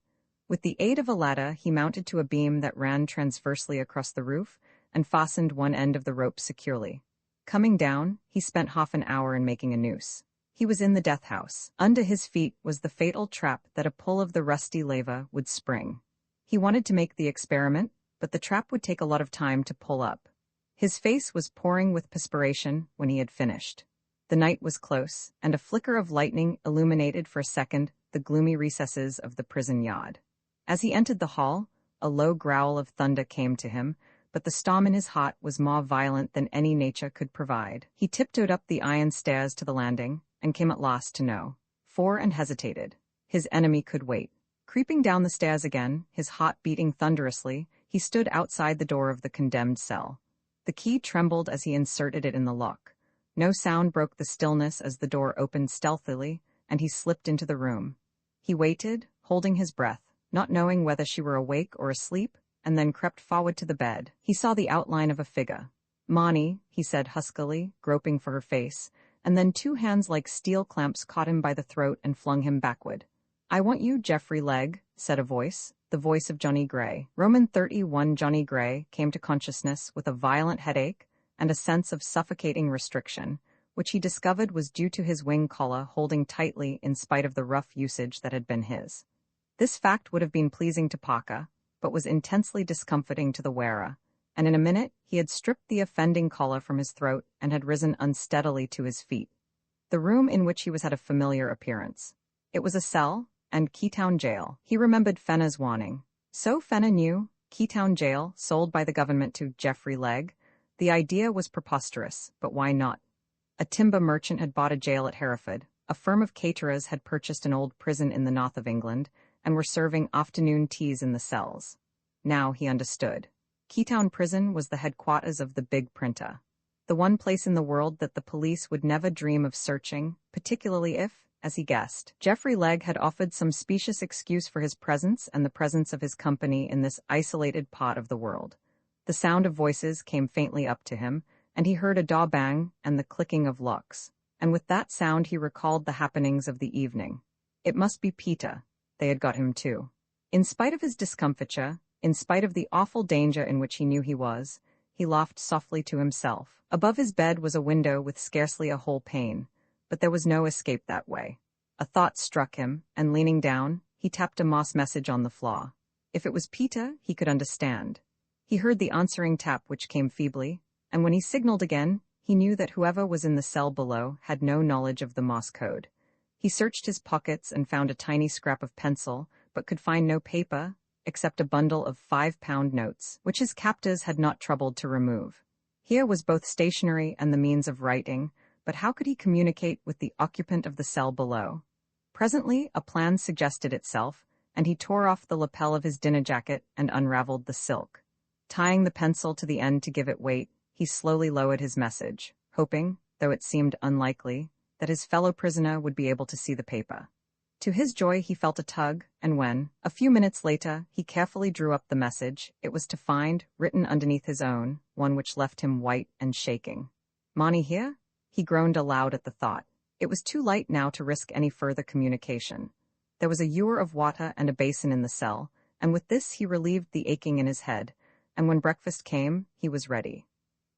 With the aid of a ladder, he mounted to a beam that ran transversely across the roof and fastened one end of the rope securely. Coming down, he spent half an hour in making a noose. He was in the death house. Under his feet was the fatal trap that a pull of the rusty lever would spring. He wanted to make the experiment, but the trap would take a lot of time to pull up. His face was pouring with perspiration when he had finished. The night was close, and a flicker of lightning illuminated for a second the gloomy recesses of the prison yard. As he entered the hall, a low growl of thunder came to him, but the storm in his heart was more violent than any nature could provide. He tiptoed up the iron stairs to the landing, and came at last to know. And hesitated. His enemy could wait. Creeping down the stairs again, his heart beating thunderously, he stood outside the door of the condemned cell. The key trembled as he inserted it in the lock. No sound broke the stillness as the door opened stealthily, and he slipped into the room. He waited, holding his breath, not knowing whether she were awake or asleep, and then crept forward to the bed. He saw the outline of a figure. "Monty," he said huskily, groping for her face, and then two hands like steel clamps caught him by the throat and flung him backward. "I want you, Geoffrey Legge," said a voice, the voice of Johnny Gray. Roman 31 Johnny Gray came to consciousness with a violent headache and a sense of suffocating restriction, which he discovered was due to his wing collar holding tightly in spite of the rough usage that had been his. This fact would have been pleasing to Parker, but was intensely discomforting to the wearer, and in a minute he had stripped the offending collar from his throat and had risen unsteadily to his feet. The room in which he was had a familiar appearance. It was a cell, and Keytown Jail. He remembered Fenner's warning. So Fenner knew, Keytown Jail, sold by the government to Geoffrey Legge. The idea was preposterous, but why not? A timber merchant had bought a jail at Hereford, a firm of caterers had purchased an old prison in the north of England, and were serving afternoon teas in the cells. Now he understood. Keytown Prison was the headquarters of the big printer. The one place in the world that the police would never dream of searching, particularly if, as he guessed, Geoffrey Legge had offered some specious excuse for his presence and the presence of his company in this isolated part of the world. The sound of voices came faintly up to him, and he heard a door bang and the clicking of locks. And with that sound he recalled the happenings of the evening. It must be Peter. They had got him too. In spite of his discomfiture, in spite of the awful danger in which he knew he was, he laughed softly to himself. Above his bed was a window with scarcely a whole pane, but there was no escape that way. A thought struck him, and leaning down, he tapped a moss message on the floor. If it was Peter, he could understand. He heard the answering tap which came feebly, and when he signaled again, he knew that whoever was in the cell below had no knowledge of the Morse code. He searched his pockets and found a tiny scrap of pencil, but could find no paper, except a bundle of 5-pound notes, which his captors had not troubled to remove. Here was both stationery and the means of writing, but how could he communicate with the occupant of the cell below? Presently, a plan suggested itself, and he tore off the lapel of his dinner jacket and unraveled the silk. Tying the pencil to the end to give it weight, he slowly lowered his message, hoping, though it seemed unlikely, that his fellow prisoner would be able to see the paper. To his joy he felt a tug, and when, a few minutes later, he carefully drew up the message, it was to find, written underneath his own, one which left him white and shaking. "Monty here?" He groaned aloud at the thought. It was too late now to risk any further communication. There was a ewer of water and a basin in the cell, and with this he relieved the aching in his head, and when breakfast came, he was ready.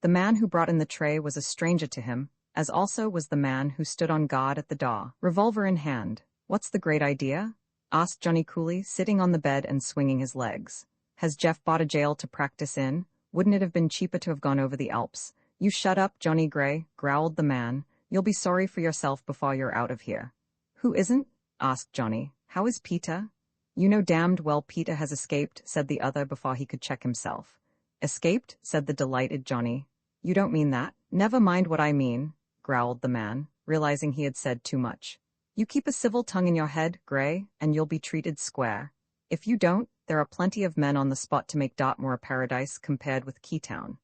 The man who brought in the tray was a stranger to him, as also was the man who stood on guard at the door, revolver in hand. "What's the great idea?" asked Johnny coolly, sitting on the bed and swinging his legs. "Has Jeff bought a jail to practice in? Wouldn't it have been cheaper to have gone over the Alps?" "You shut up, Johnny Gray," growled the man. "You'll be sorry for yourself before you're out of here." "Who isn't?" asked Johnny. "How is Peter?" "You know damned well Peter has escaped," said the other before he could check himself. "Escaped?" said the delighted Johnny. "You don't mean that?" "Never mind what I mean," growled the man, realizing he had said too much. "You keep a civil tongue in your head, Gray, and you'll be treated square. If you don't, there are plenty of men on the spot to make Dartmoor a paradise compared with Keytown."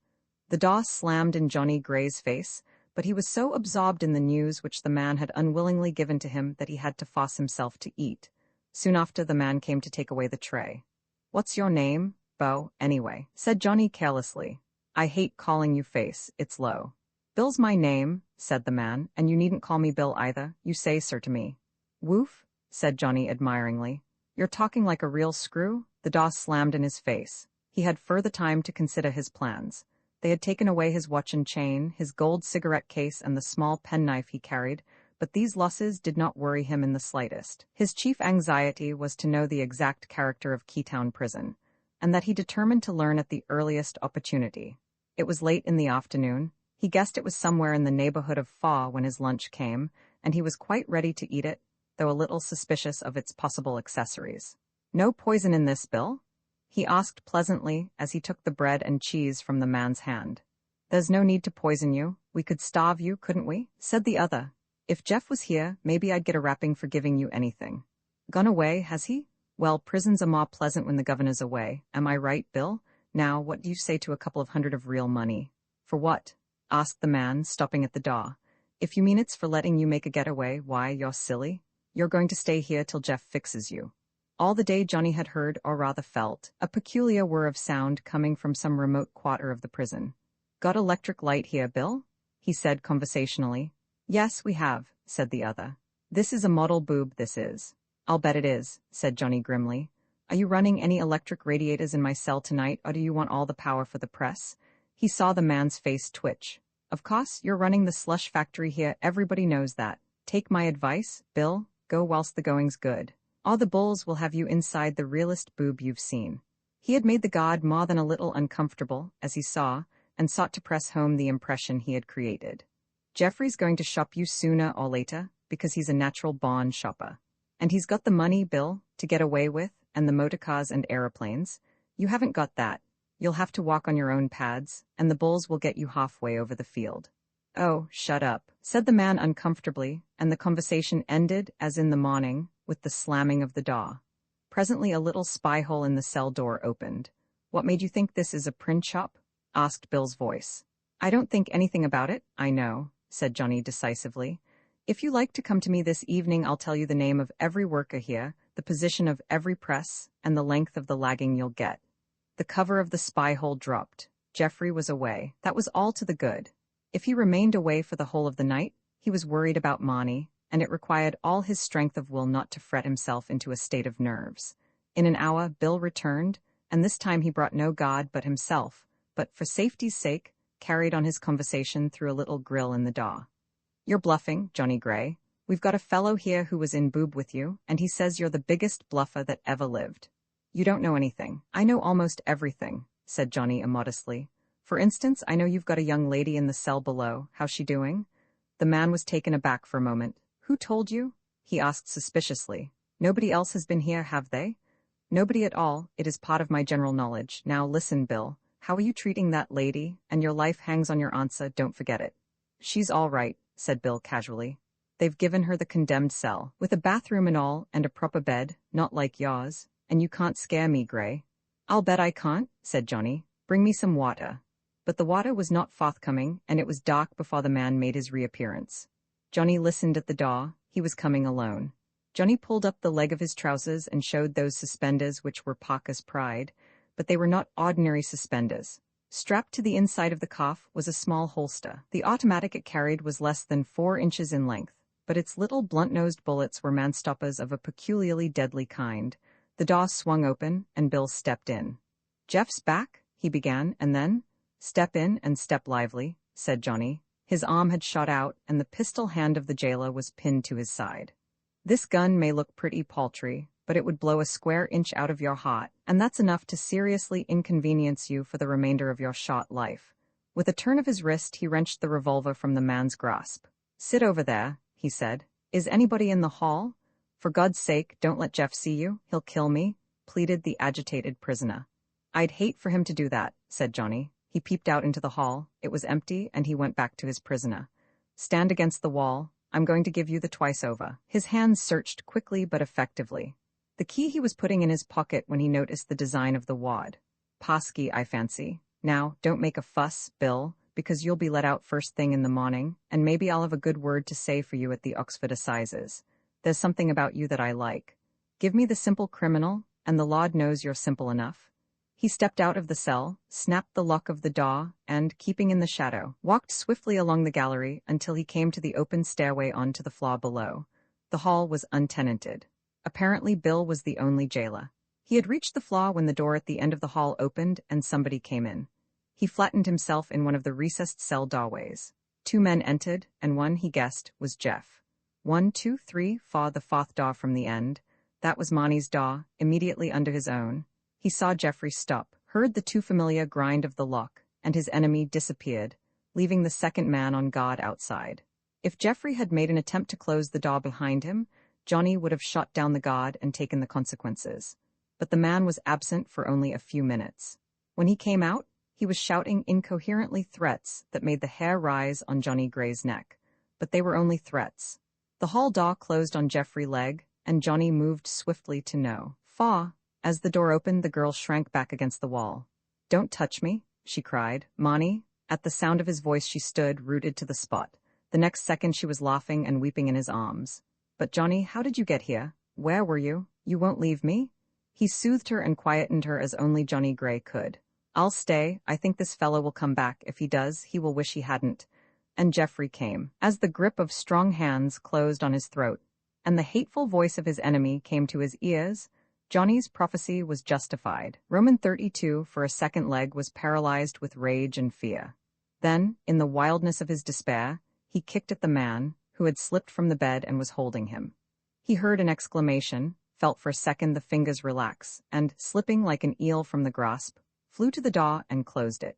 The door slammed in Johnny Gray's face, but he was so absorbed in the news which the man had unwillingly given to him that he had to force himself to eat. Soon after the man came to take away the tray. "What's your name, Bo, anyway?" said Johnny carelessly. "I hate calling you Face, it's low." "Bill's my name," said the man, "and you needn't call me Bill either, you say sir to me." "Woof," said Johnny admiringly. "You're talking like a real screw." The door slammed in his face. He had further time to consider his plans. They had taken away his watch and chain, his gold cigarette case and the small penknife he carried, but these losses did not worry him in the slightest. His chief anxiety was to know the exact character of Keytown Prison, and that he determined to learn at the earliest opportunity. It was late in the afternoon. He guessed it was somewhere in the neighborhood of Faw when his lunch came, and he was quite ready to eat it, though a little suspicious of its possible accessories. "No poison in this, Bill?" he asked pleasantly as he took the bread and cheese from the man's hand. "There's no need to poison you. We could starve you, couldn't we?" said the other. "If Jeff was here, maybe I'd get a rapping for giving you anything." "Gone away, has he? Well, prisons are more pleasant when the governor's away. Am I right, Bill? Now, what do you say to a couple of hundred of real money?" "For what?" asked the man, stopping at the door. "If you mean it's for letting you make a getaway, why, you're silly. You're going to stay here till Jeff fixes you." All the day Johnny had heard, or rather felt, a peculiar whir of sound coming from some remote quarter of the prison. "Got electric light here, Bill?" he said conversationally. "Yes, we have," said the other. "This is a model boob, this is." "I'll bet it is," said Johnny grimly. "Are you running any electric radiators in my cell tonight, or do you want all the power for the press?" He saw the man's face twitch. "Of course, you're running the slush factory here, everybody knows that. Take my advice, Bill, go whilst the going's good. Or the bulls will have you inside the realest boob you've seen." He had made the guard more than a little uncomfortable, as he saw, and sought to press home the impression he had created. "Jeffrey's going to shop you sooner or later, because he's a natural-born shopper. And he's got the money, Bill, to get away with, and the motorcars and aeroplanes. You haven't got that. You'll have to walk on your own pads, and the bulls will get you halfway over the field." "Oh, shut up," said the man uncomfortably, and the conversation ended, as in the morning, with the slamming of the door. Presently a little spy hole in the cell door opened. "What made you think this is a print shop?" asked Bill's voice. "I don't think anything about it, I know," said Johnny decisively. "If you like to come to me this evening, I'll tell you the name of every worker here, the position of every press, and the length of the lagging you'll get." The cover of the spy hole dropped. Jeffrey was away. That was all to the good. If he remained away for the whole of the night, he was worried about Marnie, and it required all his strength of will not to fret himself into a state of nerves. In an hour, Bill returned, and this time he brought no guard but himself, but for safety's sake, carried on his conversation through a little grill in the door. "You're bluffing, Johnny Gray. We've got a fellow here who was in boob with you, and he says you're the biggest bluffer that ever lived." "You don't know anything." "I know almost everything," said Johnny immodestly. "For instance, I know you've got a young lady in the cell below. How's she doing?" The man was taken aback for a moment. "Who told you?" he asked suspiciously. "Nobody else has been here, have they?" "Nobody at all. It is part of my general knowledge. Now listen, Bill. How are you treating that lady? And your life hangs on your answer, don't forget it." "She's all right," said Bill casually. "They've given her the condemned cell, with a bathroom and all, and a proper bed, not like yours. And you can't scare me, Gray." "I'll bet I can't," said Johnny. "Bring me some water." But the water was not forthcoming, and it was dark before the man made his reappearance. Johnny listened at the door. He was coming alone. Johnny pulled up the leg of his trousers and showed those suspenders which were Parker's pride, but they were not ordinary suspenders. Strapped to the inside of the cuff was a small holster. The automatic it carried was less than 4 inches in length, but its little blunt-nosed bullets were manstoppers of a peculiarly deadly kind. The door swung open, and Bill stepped in. "Jeff's back," he began, and then, "Step in and step lively," said Johnny. His arm had shot out, and the pistol hand of the jailer was pinned to his side. "This gun may look pretty paltry, but it would blow a square inch out of your heart, and that's enough to seriously inconvenience you for the remainder of your short life." With a turn of his wrist, he wrenched the revolver from the man's grasp. "Sit over there," he said. "Is anybody in the hall? For God's sake, don't let Jeff see you. He'll kill me," pleaded the agitated prisoner. "I'd hate for him to do that," said Johnny. He peeped out into the hall. It was empty, and he went back to his prisoner. "Stand against the wall. I'm going to give you the twice over." His hands searched quickly but effectively. The key he was putting in his pocket when he noticed the design of the wad. "Passkey, I fancy. Now, don't make a fuss, Bill, because you'll be let out first thing in the morning, and maybe I'll have a good word to say for you at the Oxford Assizes. There's something about you that I like. Give me the simple criminal, and the Lord knows you're simple enough." He stepped out of the cell, snapped the lock of the door, and, keeping in the shadow, walked swiftly along the gallery until he came to the open stairway onto the floor below. The hall was untenanted. Apparently Bill was the only jailer. He had reached the floor when the door at the end of the hall opened and somebody came in. He flattened himself in one of the recessed cell doorways. 2 men entered, and one, he guessed, was Jeff. 1, 2, 3, 4, the fourth door from the end. That was Marnie's door, immediately under his own. He saw Jeffrey stop, heard the too familiar grind of the lock, and his enemy disappeared, leaving the second man on guard outside. If Jeffrey had made an attempt to close the door behind him, Johnny would have shot down the guard and taken the consequences. But the man was absent for only a few minutes. When he came out, he was shouting incoherently threats that made the hair rise on Johnny Gray's neck. But they were only threats. The hall door closed on Jeffrey's leg, and Johnny moved swiftly to no. Fa. As the door opened, the girl shrank back against the wall. "Don't touch me," she cried. "Marnie." At the sound of his voice she stood, rooted to the spot. The next second she was laughing and weeping in his arms. "But Johnny, how did you get here? Where were you? You won't leave me?" He soothed her and quietened her as only Johnny Gray could. "I'll stay. I think this fellow will come back. If he does, he will wish he hadn't." And Jeffrey came. As the grip of strong hands closed on his throat, and the hateful voice of his enemy came to his ears, Johnny's prophecy was justified. Roman 32 for a second leg was paralyzed with rage and fear. Then, in the wildness of his despair, he kicked at the man, who had slipped from the bed and was holding him. He heard an exclamation, felt for a second the fingers relax, and, slipping like an eel from the grasp, flew to the door and closed it.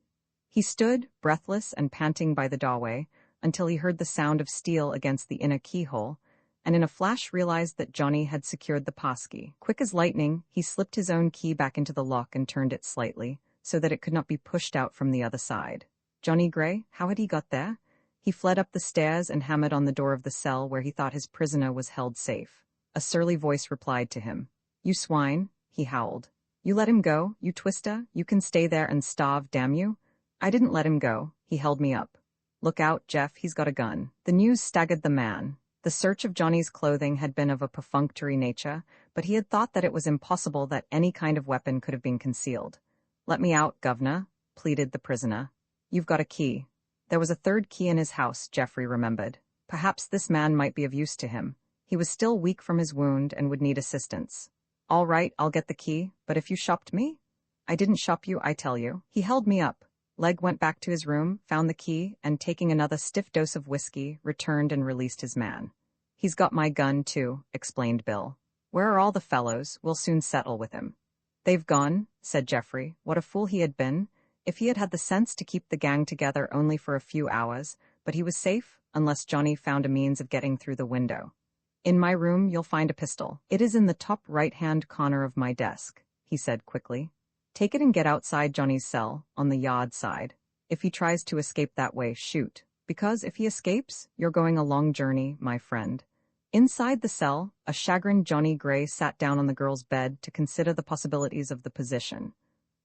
He stood, breathless and panting by the doorway, until he heard the sound of steel against the inner keyhole, and in a flash realized that Johnny had secured the passkey. Quick as lightning, he slipped his own key back into the lock and turned it slightly, so that it could not be pushed out from the other side. Johnny Gray, how had he got there? He fled up the stairs and hammered on the door of the cell where he thought his prisoner was held safe. A surly voice replied to him. "You swine," he howled. "You let him go, you twister, you can stay there and starve, damn you." "I didn't let him go, he held me up." "Look out, Jeff, he's got a gun." The news staggered the man. The search of Johnny's clothing had been of a perfunctory nature, but he had thought that it was impossible that any kind of weapon could have been concealed. "Let me out, governor," pleaded the prisoner. "You've got a key." There was a third key in his house, Jeffrey remembered. Perhaps this man might be of use to him. He was still weak from his wound and would need assistance. "All right, I'll get the key, but if you shopped me?" "I didn't shop you, I tell you." He held me up. Leg went back to his room, found the key, and taking another stiff dose of whiskey, returned and released his man. "He's got my gun, too," explained Bill. "Where are all the fellows? We'll soon settle with him." "They've gone," said Jeffrey. What a fool he had been. If he had had the sense to keep the gang together only for a few hours, but he was safe, unless Johnny found a means of getting through the window. "In my room you'll find a pistol. It is in the top right-hand corner of my desk," he said quickly. "Take it and get outside Johnny's cell, on the yard side. If he tries to escape that way, shoot. Because if he escapes, you're going a long journey, my friend." Inside the cell, a chagrined Johnny Gray sat down on the girl's bed to consider the possibilities of the position.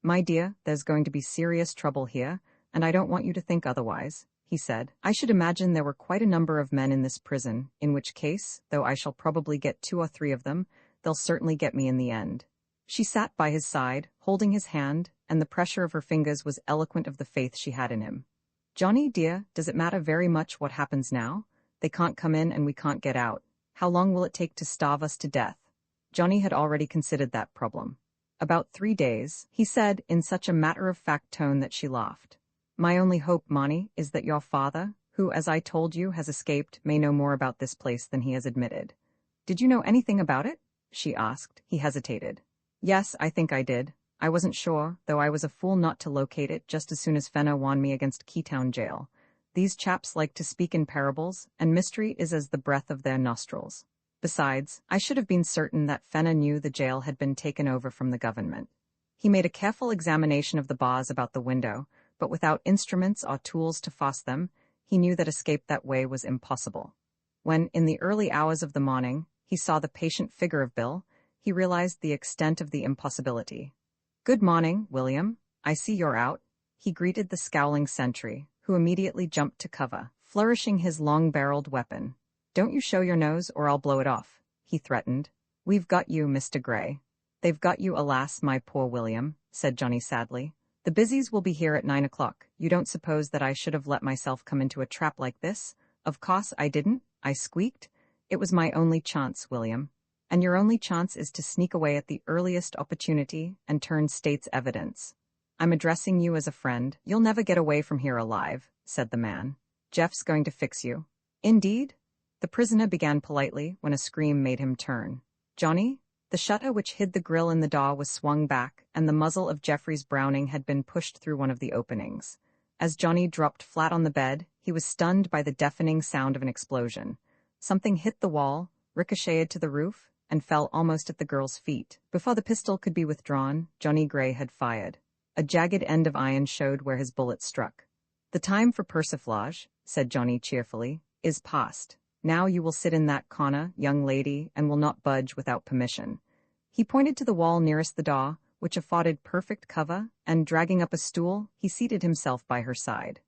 "My dear, there's going to be serious trouble here, and I don't want you to think otherwise," he said. "I should imagine there were quite a number of men in this prison, in which case, though I shall probably get 2 or 3 of them, they'll certainly get me in the end." She sat by his side, holding his hand, and the pressure of her fingers was eloquent of the faith she had in him. "Johnny, dear, does it matter very much what happens now? They can't come in and we can't get out. How long will it take to starve us to death?" Johnny had already considered that problem. "About 3 days," he said in such a matter-of-fact tone that she laughed. "My only hope, Marnie, is that your father, who, as I told you, has escaped, may know more about this place than he has admitted." "Did you know anything about it?" she asked. He hesitated. "Yes, I think I did. I wasn't sure, though I was a fool not to locate it just as soon as Fenna warned me against Keytown Jail. These chaps like to speak in parables, and mystery is as the breath of their nostrils. Besides, I should have been certain that Fenna knew the jail had been taken over from the government." He made a careful examination of the bars about the window, but without instruments or tools to force them, he knew that escape that way was impossible. When, in the early hours of the morning, he saw the patient figure of Bill, he realized the extent of the impossibility. "Good morning, William. I see you're out." He greeted the scowling sentry, who immediately jumped to cover, flourishing his long-barreled weapon. "Don't you show your nose or I'll blow it off," he threatened. "We've got you, Mr. Gray." "They've got you, alas, my poor William," said Johnny sadly. "The busies will be here at 9 o'clock. You don't suppose that I should have let myself come into a trap like this?" "Of course I didn't," I squeaked. "It was my only chance, William." "And your only chance is to sneak away at the earliest opportunity and turn state's evidence." I'm addressing you as a friend. You'll never get away from here alive, said the man. Jeff's going to fix you. Indeed? The prisoner began politely when a scream made him turn. Johnny? The shutter which hid the grill in the door was swung back, and the muzzle of Jeffrey's Browning had been pushed through one of the openings. As Johnny dropped flat on the bed, he was stunned by the deafening sound of an explosion. Something hit the wall, ricocheted to the roof, and fell almost at the girl's feet. Before the pistol could be withdrawn, Johnny Gray had fired. A jagged end of iron showed where his bullet struck. The time for persiflage, said Johnny cheerfully, is past. Now you will sit in that corner, young lady, and will not budge without permission. He pointed to the wall nearest the door, which afforded perfect cover, and dragging up a stool, he seated himself by her side.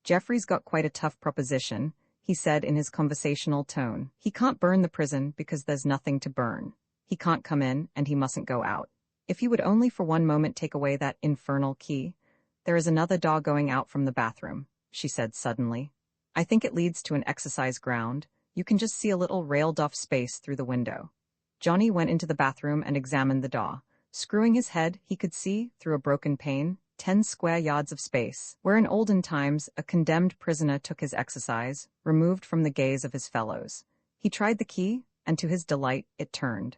Jeffrey's got quite a tough proposition, he said in his conversational tone. He can't burn the prison because there's nothing to burn. He can't come in, and he mustn't go out. If he would only for one moment take away that infernal key. There is another door going out from the bathroom, she said suddenly. I think it leads to an exercise ground. You can just see a little railed-off space through the window. Johnny went into the bathroom and examined the door. Screwing his head, he could see, through a broken pane, 10 square yards of space, where in olden times a condemned prisoner took his exercise, removed from the gaze of his fellows. He tried the key, and to his delight, it turned.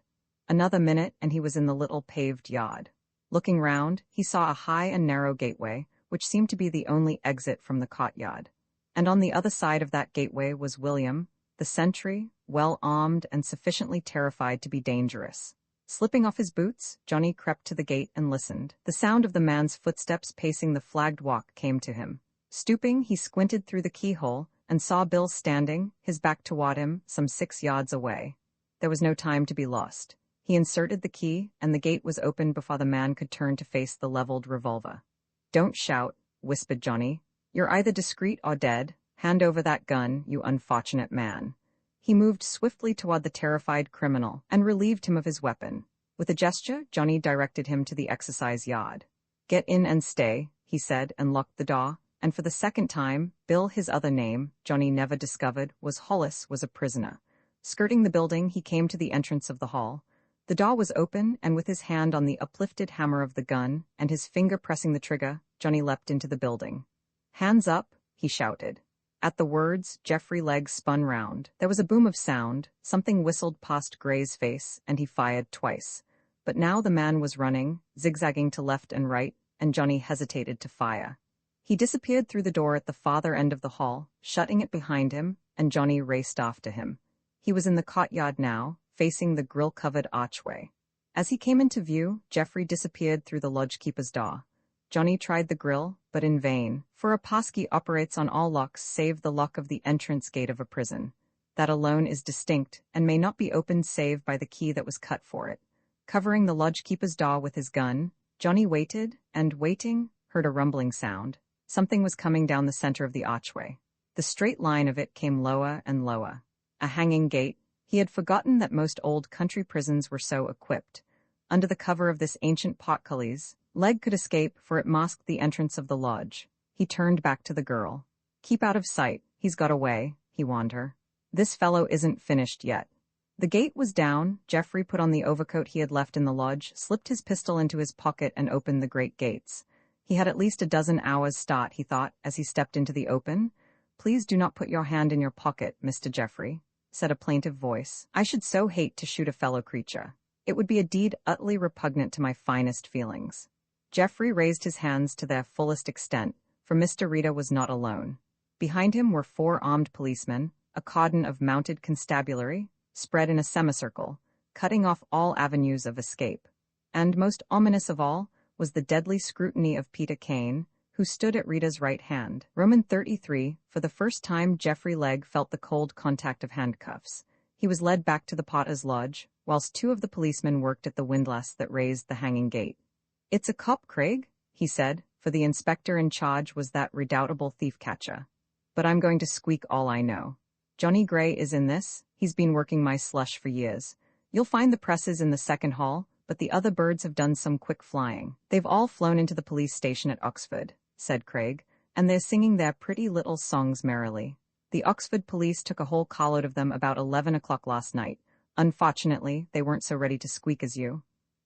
Another minute, and he was in the little paved yard. Looking round, he saw a high and narrow gateway, which seemed to be the only exit from the courtyard. And on the other side of that gateway was William, the sentry, well armed and sufficiently terrified to be dangerous. Slipping off his boots, Johnny crept to the gate and listened. The sound of the man's footsteps pacing the flagged walk came to him. Stooping, he squinted through the keyhole and saw Bill standing, his back toward him, some 6 yards away. There was no time to be lost. He inserted the key, and the gate was opened before the man could turn to face the leveled revolver. Don't shout, whispered Johnny. You're either discreet or dead. Hand over that gun, you unfortunate man. He moved swiftly toward the terrified criminal and relieved him of his weapon. With a gesture, Johnny directed him to the exercise yard. Get in and stay, he said, and locked the door, and for the second time, Bill, his other name, Johnny never discovered, Wallace, was a prisoner. Skirting the building, he came to the entrance of the hall. The door was open, and with his hand on the uplifted hammer of the gun, and his finger pressing the trigger, Johnny leapt into the building. Hands up, he shouted. At the words, Jeffrey's legs spun round. There was a boom of sound, something whistled past Gray's face, and he fired twice. But now the man was running, zigzagging to left and right, and Johnny hesitated to fire. He disappeared through the door at the farther end of the hall, shutting it behind him, and Johnny raced after him. He was in the courtyard now, facing the grill-covered archway. As he came into view, Jeffrey disappeared through the lodge-keeper's door. Johnny tried the grill, but in vain, for a passkey operates on all locks save the lock of the entrance gate of a prison. That alone is distinct, and may not be opened save by the key that was cut for it. Covering the lodge-keeper's door with his gun, Johnny waited, and waiting, heard a rumbling sound. Something was coming down the center of the archway. The straight line of it came lower and lower. A hanging gate. He had forgotten that most old country prisons were so equipped. Under the cover of this ancient portcullis, leg could escape, for it masked the entrance of the lodge. He turned back to the girl. Keep out of sight, he's got away, he warned her. This fellow isn't finished yet. The gate was down. Jeffrey put on the overcoat he had left in the lodge, slipped his pistol into his pocket and opened the great gates. He had at least a dozen hours' start, he thought, as he stepped into the open. Please do not put your hand in your pocket, Mr. Jeffrey, said a plaintive voice. I should so hate to shoot a fellow creature. It would be a deed utterly repugnant to my finest feelings. Jeffrey raised his hands to their fullest extent, for Mr. Rita was not alone. Behind him were 4 armed policemen, a cordon of mounted constabulary, spread in a semicircle, cutting off all avenues of escape. And most ominous of all was the deadly scrutiny of Peter Kane, who stood at Rita's right hand. Roman 33, for the first time Jeffrey Legg felt the cold contact of handcuffs. He was led back to the Potter's lodge, whilst 2 of the policemen worked at the windlass that raised the hanging gate. It's a cop, Craig, he said, for the inspector in charge was that redoubtable thief-catcher. But I'm going to squeak all I know. Johnny Gray is in this. He's been working my slush for years. You'll find the presses in the second hall, but the other birds have done some quick flying. They've all flown into the police station at Oxford, said Craig, and they're singing their pretty little songs merrily. The Oxford police took a whole carload of them about 11 o'clock last night. Unfortunately, they weren't so ready to squeak as you.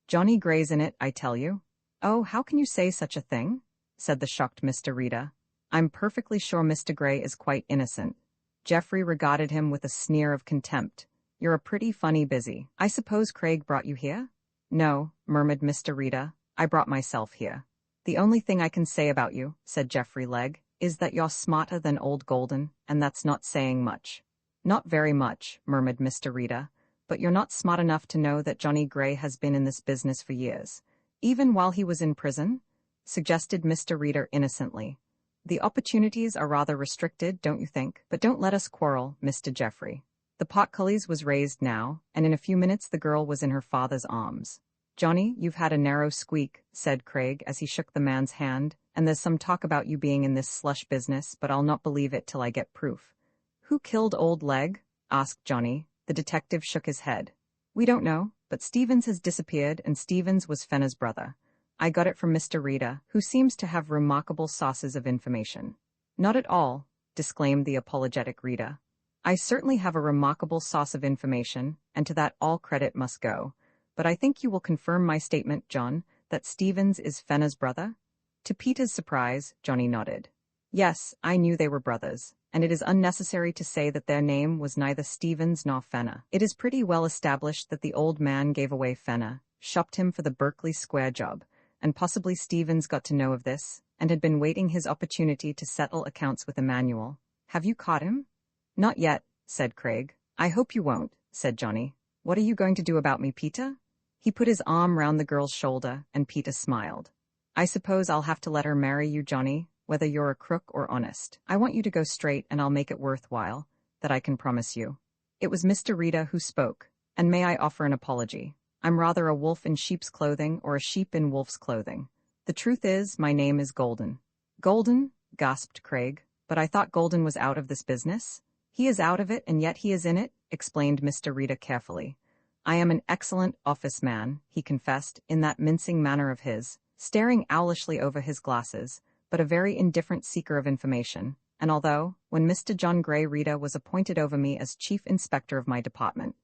Johnny Gray's in it, I tell you. "Oh, how can you say such a thing?" said the shocked Mr. Rita. "I'm perfectly sure Mr. Gray is quite innocent." Geoffrey regarded him with a sneer of contempt. "You're a pretty funny busy. I suppose Craig brought you here?" "No," murmured Mr. Rita. "I brought myself here." "The only thing I can say about you," said Geoffrey Legge, "is that you're smarter than old Golden, and that's not saying much." "Not very much," murmured Mr. Rita, "but you're not smart enough to know that Johnny Gray has been in this business for years. Even while he was in prison?" suggested Mr. Reader innocently. "The opportunities are rather restricted, don't you think? But don't let us quarrel, Mr. Geoffrey." The portcullis was raised now, and in a few minutes the girl was in her father's arms. "Johnny, you've had a narrow squeak," said Craig as he shook the man's hand, "and there's some talk about you being in this slush business, but I'll not believe it till I get proof." "Who killed old Legge?" asked Johnny. The detective shook his head. "We don't know, but Stevens has disappeared, and Stevens was Fenner's brother. I got it from Mr. Rita, who seems to have remarkable sources of information." "Not at all," disclaimed the apologetic Rita. "I certainly have a remarkable source of information, and to that all credit must go. But I think you will confirm my statement, John, that Stevens is Fenner's brother?" To Peter's surprise, Johnny nodded. "Yes, I knew they were brothers, and it is unnecessary to say that their name was neither Stevens nor Fenner. It is pretty well established that the old man gave away Fenner, shopped him for the Berkeley Square job, and possibly Stevens got to know of this, and had been waiting his opportunity to settle accounts with Emmanuel. Have you caught him?" "Not yet," said Craig. "I hope you won't," said Johnny. "What are you going to do about me, Peter?" He put his arm round the girl's shoulder, and Peter smiled. "I suppose I'll have to let her marry you, Johnny, whether you're a crook or honest. I want you to go straight, and I'll make it worthwhile, that I can promise you." It was Mr. Rita who spoke, and may I offer an apology? I'm rather a wolf in sheep's clothing or a sheep in wolf's clothing. The truth is, my name is Golden. "Golden?" gasped Craig. "But I thought Golden was out of this business?" "He is out of it, and yet he is in it," explained Mr. Rita carefully. "I am an excellent office man," he confessed, in that mincing manner of his, staring owlishly over his glasses, but a very indifferent seeker of information, and although, when Mr. John Gray Rita was appointed over me as chief inspector of my department—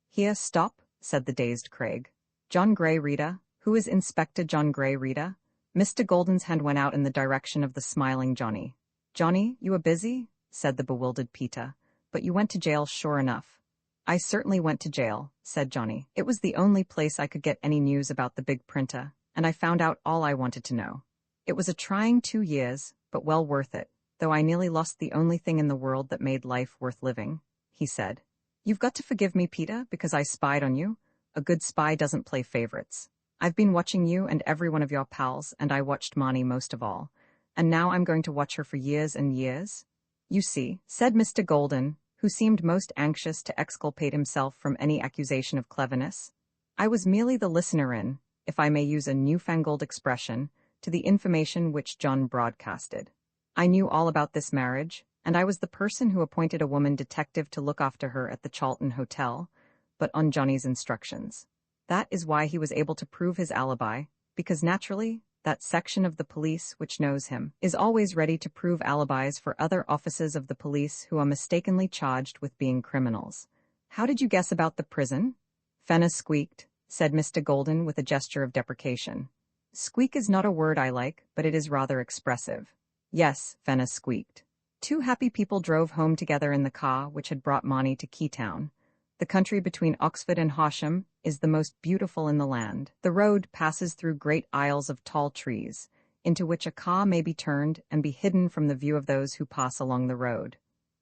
"Here, stop," said the dazed Craig. "John Gray Rita? Who is Inspector John Gray Rita?" Mr. Golden's hand went out in the direction of the smiling Johnny. "Johnny, you are busy?" said the bewildered Peter. "But you went to jail sure enough." "I certainly went to jail," said Johnny. "It was the only place I could get any news about the big printer, and I found out all I wanted to know. It was a trying 2 years, but well worth it, though I nearly lost the only thing in the world that made life worth living," he said. "You've got to forgive me, Peter, because I spied on you. A good spy doesn't play favorites. I've been watching you and every one of your pals, and I watched Marnie most of all. And now I'm going to watch her for years and years." "You see," said Mr. Golden, who seemed most anxious to exculpate himself from any accusation of cleverness, "I was merely the listener in, if I may use a newfangled expression, to the information which John broadcasted. I knew all about this marriage, and I was the person who appointed a woman detective to look after her at the Charlton Hotel, but on Johnny's instructions. That is why he was able to prove his alibi, because naturally, that section of the police which knows him is always ready to prove alibis for other officers of the police who are mistakenly charged with being criminals. How did you guess about the prison?" "Fenner squeaked," said Mr. Golden with a gesture of deprecation. "Squeak is not a word I like, but it is rather expressive." "Yes, Fenner squeaked." 2 happy people drove home together in the car which had brought Marnie to Keytown. The country between Oxford and Horsham is the most beautiful in the land. The road passes through great aisles of tall trees, into which a car may be turned and be hidden from the view of those who pass along the road.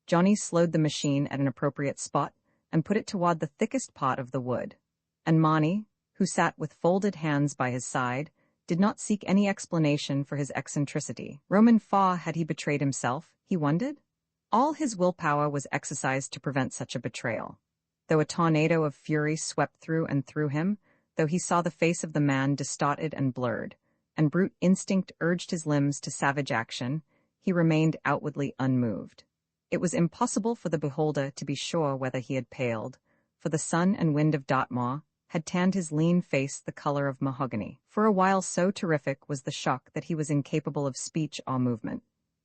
Johnny slowed the machine at an appropriate spot and put it toward the thickest part of the wood. And Marnie, who sat with folded hands by his side, did not seek any explanation for his eccentricity. Roman Faw had he betrayed himself, he wondered? All his willpower was exercised to prevent such a betrayal. Though a tornado of fury swept through and through him, though he saw the face of the man distorted and blurred, and brute instinct urged his limbs to savage action, he remained outwardly unmoved. It was impossible for the beholder to be sure whether he had paled, for the sun and wind of Dartmoor had tanned his lean face the color of mahogany. For a while so terrific was the shock that he was incapable of speech or movement.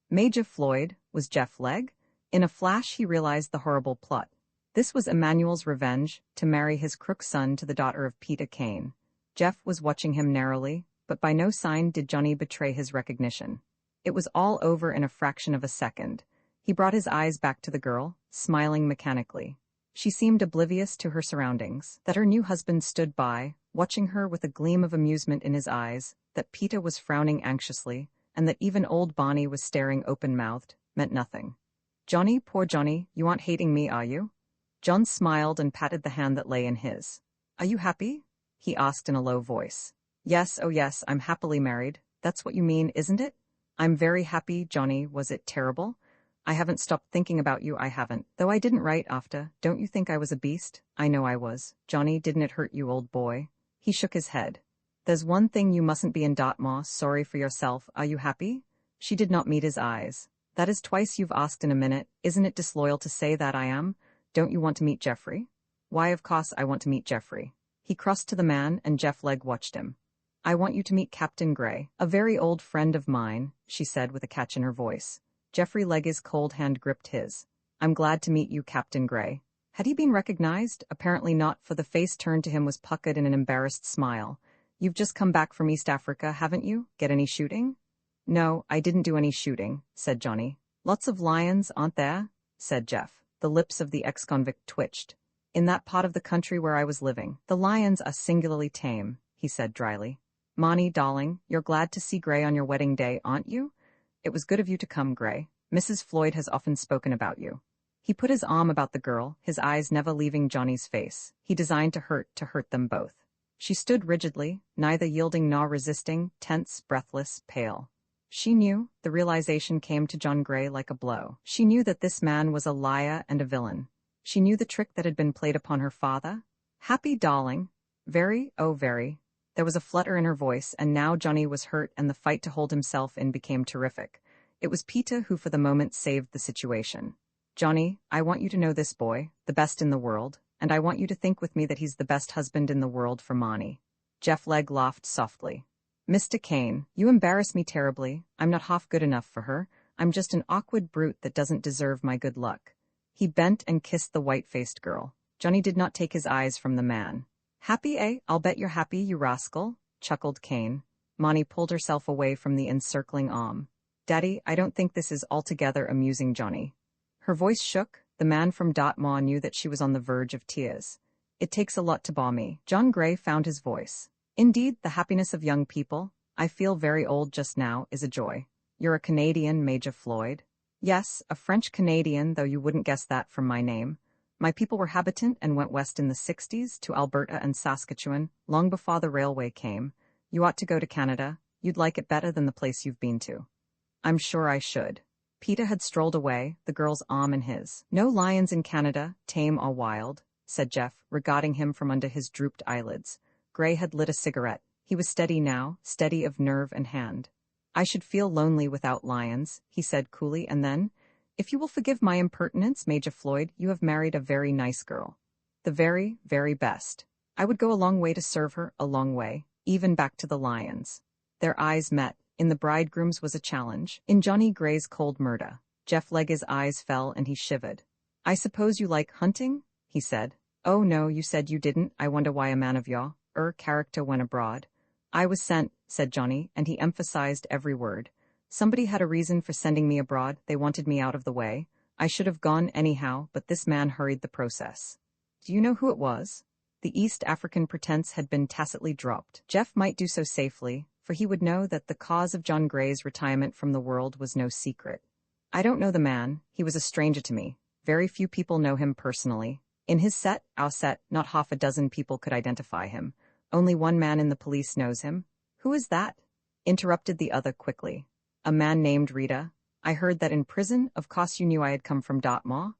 Major Floyd was Jeff Legge? In a flash he realized the horrible plot. This was Emmanuel's revenge, to marry his crook son to the daughter of Peter Kane. Jeff was watching him narrowly, but by no sign did Johnny betray his recognition. It was all over in a fraction of a second. He brought his eyes back to the girl, smiling mechanically. She seemed oblivious to her surroundings, that her new husband stood by, watching her with a gleam of amusement in his eyes, that Peter was frowning anxiously, and that even old Bonnie was staring open-mouthed, meant nothing. "Johnny, poor Johnny, you aren't hating me, are you?" John smiled and patted the hand that lay in his. "Are you happy?" he asked in a low voice. "Yes, oh yes, I'm happily married. That's what you mean, isn't it?" "I'm very happy, Johnny. Was it terrible?" "I haven't stopped thinking about you, I haven't. Though I didn't write after. Don't you think I was a beast?" "I know I was. Johnny, didn't it hurt you, old boy?" He shook his head. "There's one thing you mustn't be in Dartmoor sorry for yourself. Are you happy?" She did not meet his eyes. "That is twice you've asked in a minute. Isn't it disloyal to say that I am? Don't you want to meet Jeffrey?" "Why, of course I want to meet Jeffrey." He crossed to the man, and Jeff Legg watched him. "I want you to meet Captain Gray, a very old friend of mine," she said with a catch in her voice. Jeffrey Legg's cold hand gripped his. "I'm glad to meet you, Captain Gray." Had he been recognized? Apparently not, for the face turned to him was puckered in an embarrassed smile. "You've just come back from East Africa, haven't you? Get any shooting?" "No, I didn't do any shooting," said Johnny. "Lots of lions, aren't there?" said Jeff. The lips of the ex-convict twitched. "In that part of the country where I was living, the lions are singularly tame," he said dryly. "Monty, darling, you're glad to see Gray on your wedding day, aren't you? It was good of you to come, Gray. Mrs. Floyd has often spoken about you." He put his arm about the girl, his eyes never leaving Johnny's face. He designed to hurt them both. She stood rigidly, neither yielding nor resisting, tense, breathless, pale. She knew, the realization came to John Gray like a blow. She knew that this man was a liar and a villain. She knew the trick that had been played upon her father. "Happy, darling." "Very, oh very." There was a flutter in her voice, and now Johnny was hurt and the fight to hold himself in became terrific. It was Peter who for the moment saved the situation. "Johnny, I want you to know this boy, the best in the world, and I want you to think with me that he's the best husband in the world for Monty." Jeff Legg laughed softly. "Mr. Kane, you embarrass me terribly. I'm not half good enough for her. I'm just an awkward brute that doesn't deserve my good luck." He bent and kissed the white-faced girl. Johnny did not take his eyes from the man. "Happy, eh? I'll bet you're happy, you rascal," chuckled Kane. Monty pulled herself away from the encircling arm. "Daddy, I don't think this is altogether amusing, Johnny." Her voice shook. The man from Dartmoor knew that she was on the verge of tears. "It takes a lot to bar me." John Gray found his voice. "Indeed, the happiness of young people, I feel very old just now, is a joy." "You're a Canadian, Major Floyd?" "Yes, a French Canadian, though you wouldn't guess that from my name. My people were habitant and went west in the 60s to Alberta and Saskatchewan, long before the railway came. You ought to go to Canada. You'd like it better than the place you've been to." "I'm sure I should." Peter had strolled away, the girl's arm in his. "No lions in Canada, tame or wild," said Jeff, regarding him from under his drooped eyelids. Gray had lit a cigarette. He was steady now, steady of nerve and hand. "I should feel lonely without lions," he said coolly, and then, "If you will forgive my impertinence, Major Floyd, you have married a very nice girl. The very, very best. I would go a long way to serve her, a long way, even back to the lions." Their eyes met. In the bridegroom's was a challenge. In Johnny Gray's cold murder. Jeff Legg's eyes fell and he shivered. "I suppose you like hunting?" he said. "Oh no, you said you didn't. I wonder why a man of your character went abroad." "I was sent," said Johnny, and he emphasized every word. "Somebody had a reason for sending me abroad. They wanted me out of the way. I should have gone anyhow, but this man hurried the process." "Do you know who it was?" The East African pretense had been tacitly dropped. Jeff might do so safely, for he would know that the cause of John Gray's retirement from the world was no secret. "I don't know the man. He was a stranger to me. Very few people know him personally. In his set, our set, not half a dozen people could identify him. Only one man in the police knows him." "Who is that?" interrupted the other quickly. "A man named Rita. I heard that in prison. Of course you knew I had come from Dartmoor."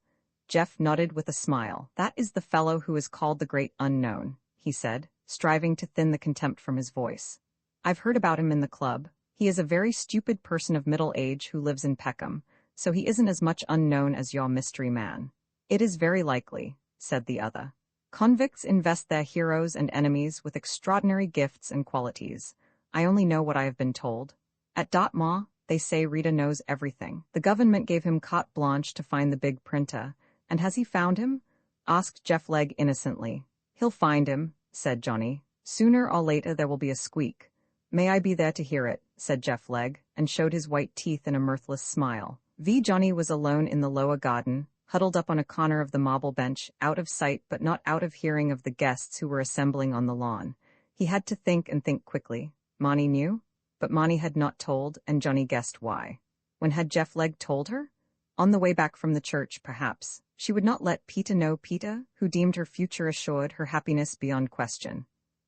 Jeff nodded with a smile. "That is the fellow who is called the Great Unknown," he said, striving to thin the contempt from his voice. "I've heard about him in the club. He is a very stupid person of middle age who lives in Peckham, so he isn't as much unknown as your mystery man." "It is very likely," said the other. "Convicts invest their heroes and enemies with extraordinary gifts and qualities. I only know what I have been told. At Dartmoor, they say Rita knows everything. The government gave him carte blanche to find the big printer. And has he found him?" asked Jeff Legg innocently. "He'll find him," said Johnny. "Sooner or later there will be a squeak. May I be there to hear it, said Jeff Legg, and showed his white teeth in a mirthless smile. Johnny was alone in the lower garden, huddled up on a corner of the marble bench, out of sight but not out of hearing of the guests who were assembling on the lawn. He had to think and think quickly. Marnie knew? But Marnie had not told, and Johnny guessed why. When had Jeff Legg told her? On the way back from the church, perhaps. She would not let Peter know, Peter, who deemed her future assured, her happiness beyond question.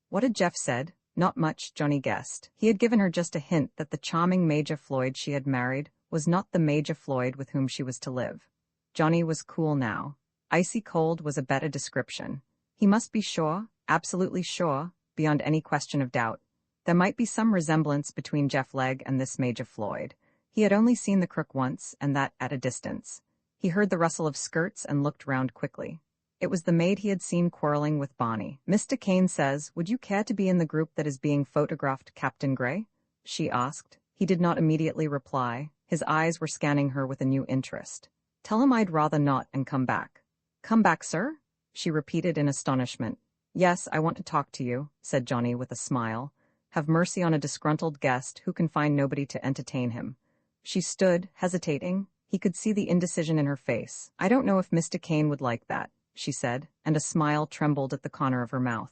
What had Jeff said? Not much, Johnny guessed. He had given her just a hint that the charming Major Floyd she had married was not the Major Floyd with whom she was to live. Johnny was cool now. Icy cold was a better description. He must be sure, absolutely sure, beyond any question of doubt. There might be some resemblance between Jeff Legg and this Major Floyd. He had only seen the crook once, and that at a distance. He heard the rustle of skirts and looked round quickly. It was the maid he had seen quarreling with Bonnie. "Mr. Kane says, would you care to be in the group that is being photographed, Captain Gray?" she asked. He did not immediately reply. His eyes were scanning her with a new interest. "Tell him I'd rather not and come back." "Come back, sir?" she repeated in astonishment. "Yes, I want to talk to you," said Johnny with a smile. Have mercy on a disgruntled guest who can find nobody to entertain him. She stood, hesitating. He could see the indecision in her face. "I don't know if Mr. Kane would like that," she said, and a smile trembled at the corner of her mouth.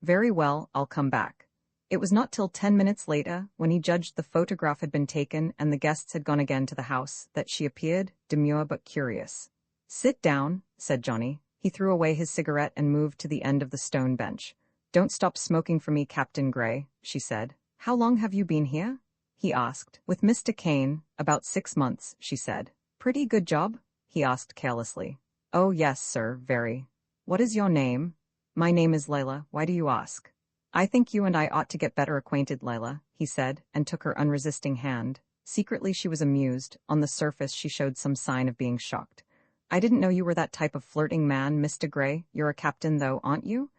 "Very well, I'll come back." It was not till 10 minutes later, when he judged the photograph had been taken and the guests had gone again to the house, that she appeared, demure but curious. "Sit down," said Johnny. He threw away his cigarette and moved to the end of the stone bench. "Don't stop smoking for me, Captain Gray," she said. "How long have you been here?" he asked. "With Mr. Kane, about 6 months," she said. "Pretty good job?" he asked carelessly. "Oh yes, sir, very." "What is your name?" "My name is Layla. Why do you ask?" "I think you and I ought to get better acquainted, Layla," he said, and took her unresisting hand. Secretly she was amused. On the surface she showed some sign of being shocked. "I didn't know you were that type of flirting man, Mr. Gray. You're a captain, though, aren't you?"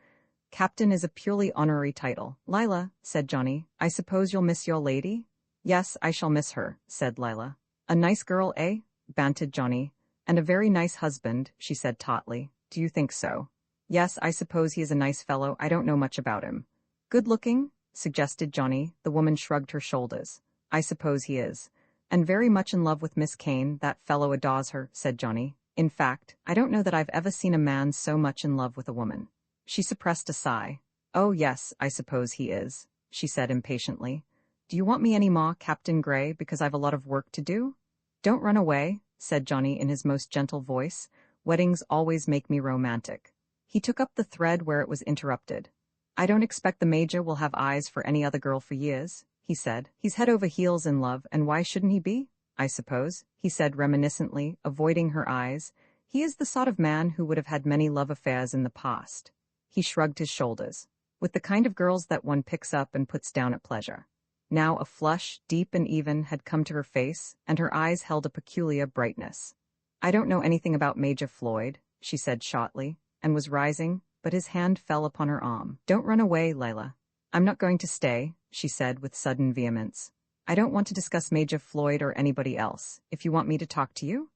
"Captain is a purely honorary title." "Lila," said Johnny, "I suppose you'll miss your lady?" "Yes, I shall miss her," said Lila. "A nice girl, eh?" bantered Johnny. "And a very nice husband," she said tautly. "Do you think so?" "Yes, I suppose he is a nice fellow. I don't know much about him." "Good-looking?" suggested Johnny. The woman shrugged her shoulders. "I suppose he is." "And very much in love with Miss Kane. That fellow adores her," said Johnny. "In fact, I don't know that I've ever seen a man so much in love with a woman." She suppressed a sigh. "Oh yes, I suppose he is," she said impatiently. "Do you want me any more, Captain Gray, because I've a lot of work to do?" "Don't run away," said Johnny in his most gentle voice. "Weddings always make me romantic." He took up the thread where it was interrupted. "I don't expect the Major will have eyes for any other girl for years," he said. "He's head over heels in love, and why shouldn't he be? I suppose," he said reminiscently, avoiding her eyes. "He is the sort of man who would have had many love affairs in the past." He shrugged his shoulders. "With the kind of girls that one picks up and puts down at pleasure." Now a flush, deep and even, had come to her face, and her eyes held a peculiar brightness. "I don't know anything about Major Floyd," she said shortly, and was rising, but his hand fell upon her arm. "Don't run away, Layla." "I'm not going to stay," she said with sudden vehemence. "I don't want to discuss Major Floyd or anybody else. If you want me to talk to you,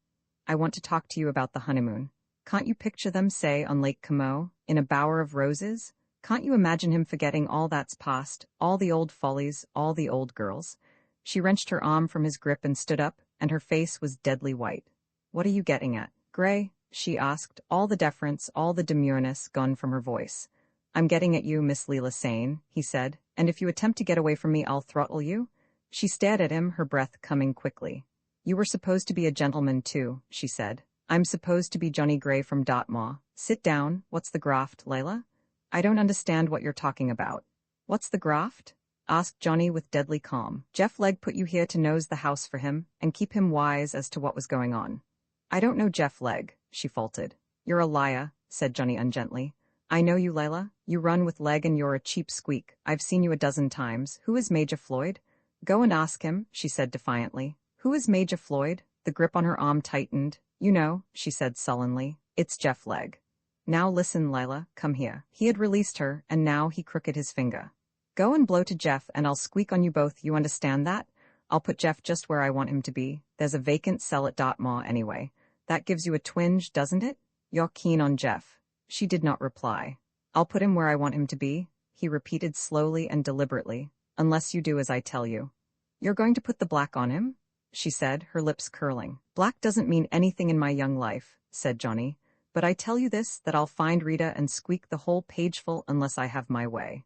I want to talk to you about the honeymoon. Can't you picture them, say, on Lake Como, in a bower of roses? Can't you imagine him forgetting all that's past, all the old follies, all the old girls?" She wrenched her arm from his grip and stood up, and her face was deadly white. "What are you getting at, Gray?" she asked, all the deference, all the demureness gone from her voice. "I'm getting at you, Miss Leela Sane," he said, "and if you attempt to get away from me, I'll throttle you." She stared at him, her breath coming quickly. "You were supposed to be a gentleman, too," she said. "I'm supposed to be Johnny Gray from Dartmoor. Sit down. What's the graft, Layla?" "I don't understand what you're talking about." "What's the graft?" asked Johnny with deadly calm. "Jeff Legg put you here to nose the house for him, and keep him wise as to what was going on." "I don't know Jeff Legg," she faltered. "You're a liar," said Johnny ungently. "I know you, Layla. You run with Legg and you're a cheap squeak. I've seen you a dozen times. Who is Major Floyd?" "Go and ask him," she said defiantly. "Who is Major Floyd?" The grip on her arm tightened. "You know," she said sullenly. "It's Jeff Legg." "Now listen, Layla, come here." He had released her, and now he crooked his finger. "Go and blow to Jeff, and I'll squeak on you both, you understand that? I'll put Jeff just where I want him to be. There's a vacant cell at Dartmoor anyway. That gives you a twinge, doesn't it? You're keen on Jeff." She did not reply. "I'll put him where I want him to be," he repeated slowly and deliberately. unless you do as I tell you. You're going to put the black on him? She said, her lips curling. Black doesn't mean anything in my young life, said Johnny, but I tell you this, that I'll find Rita and squeak the whole page full unless I have my way.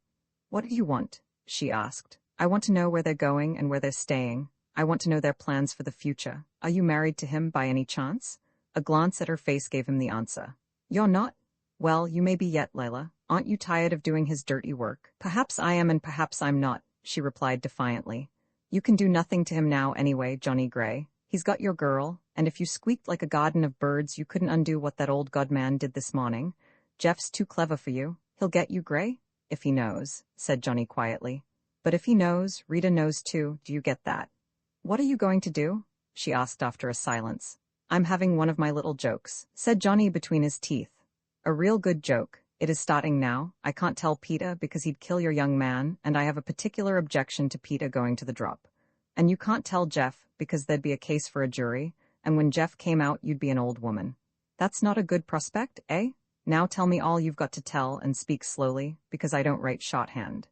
What do you want? She asked. I want to know where they're going and where they're staying. I want to know their plans for the future. Are you married to him by any chance? A glance at her face gave him the answer. You're not? Well, you may be yet, Layla. Aren't you tired of doing his dirty work? Perhaps I am and perhaps I'm not, she replied defiantly. You can do nothing to him now anyway, Johnny Gray. He's got your girl, and if you squeaked like a garden of birds, you couldn't undo what that old godman did this morning. Jeff's too clever for you. He'll get you, Gray? If he knows, said Johnny quietly. But if he knows, Rita knows too, do you get that? What are you going to do? She asked after a silence. I'm having one of my little jokes, said Johnny between his teeth. A real good joke. It is starting now. I can't tell Peter because he'd kill your young man, and I have a particular objection to Peter going to the drop. And you can't tell Jeff because there'd be a case for a jury, and when Jeff came out you'd be an old woman. That's not a good prospect, eh? Now tell me all you've got to tell and speak slowly, because I don't write shorthand.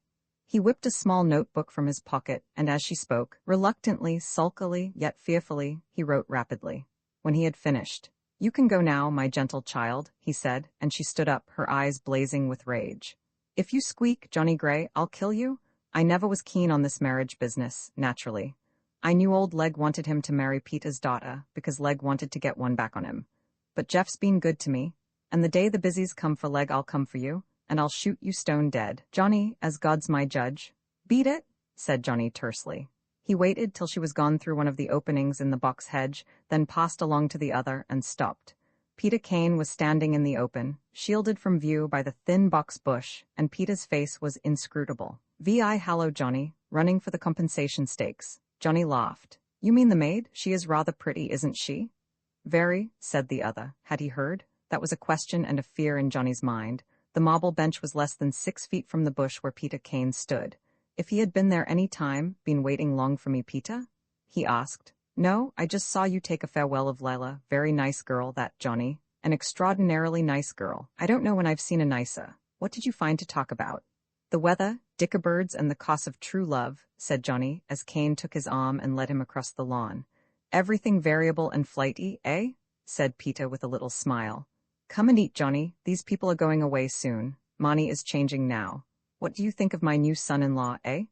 He whipped a small notebook from his pocket, and as she spoke, reluctantly, sulkily, yet fearfully, he wrote rapidly. When he had finished, You can go now, my gentle child, he said, and she stood up, her eyes blazing with rage. If you squeak, Johnny Gray, I'll kill you. I never was keen on this marriage business, naturally. I knew old Leg wanted him to marry Peter's daughter, because Leg wanted to get one back on him. But Jeff's been good to me, and the day the busies come for Leg I'll come for you, and I'll shoot you stone dead. Johnny, as God's my judge. Beat it, said Johnny tersely. He waited till she was gone through one of the openings in the box hedge, then passed along to the other and stopped. Peter Kane was standing in the open, shielded from view by the thin box bush, and Peter's face was inscrutable. V.I. Hallo, Johnny, running for the compensation stakes. Johnny laughed. You mean the maid? She is rather pretty, isn't she? Very, said the other. Had he heard? That was a question and a fear in Johnny's mind. The marble bench was less than 6 feet from the bush where Peter Kane stood. If he had been there any time, been waiting long for me, Peter? He asked. No, I just saw you take a farewell of Layla. Very nice girl, that, Johnny. An extraordinarily nice girl. I don't know when I've seen a nicer. What did you find to talk about? The weather, dickabirds, and the cost of true love, said Johnny, as Kane took his arm and led him across the lawn. Everything variable and flighty, eh? Said Peter with a little smile. Come and eat, Johnny. These people are going away soon. Monty is changing now. What do you think of my new son-in-law, eh?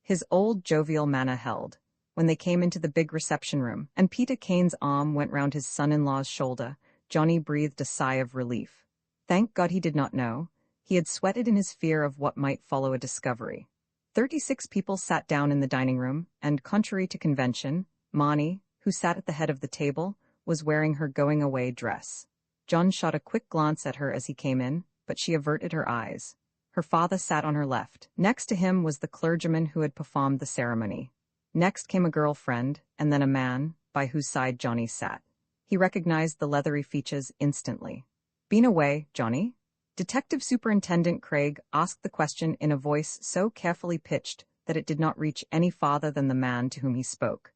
His old jovial manner held. When they came into the big reception room, and Peter Kane's arm went round his son-in-law's shoulder, Johnny breathed a sigh of relief. Thank God he did not know. He had sweated in his fear of what might follow a discovery. 36 people sat down in the dining room, and, contrary to convention, Monty, who sat at the head of the table, was wearing her going-away dress. John shot a quick glance at her as he came in, but she averted her eyes. Her father sat on her left. Next to him was the clergyman who had performed the ceremony. Next came a girlfriend, and then a man, by whose side Johnny sat. He recognized the leathery features instantly. Been away, Johnny? Detective Superintendent Craig asked the question in a voice so carefully pitched that it did not reach any farther than the man to whom he spoke.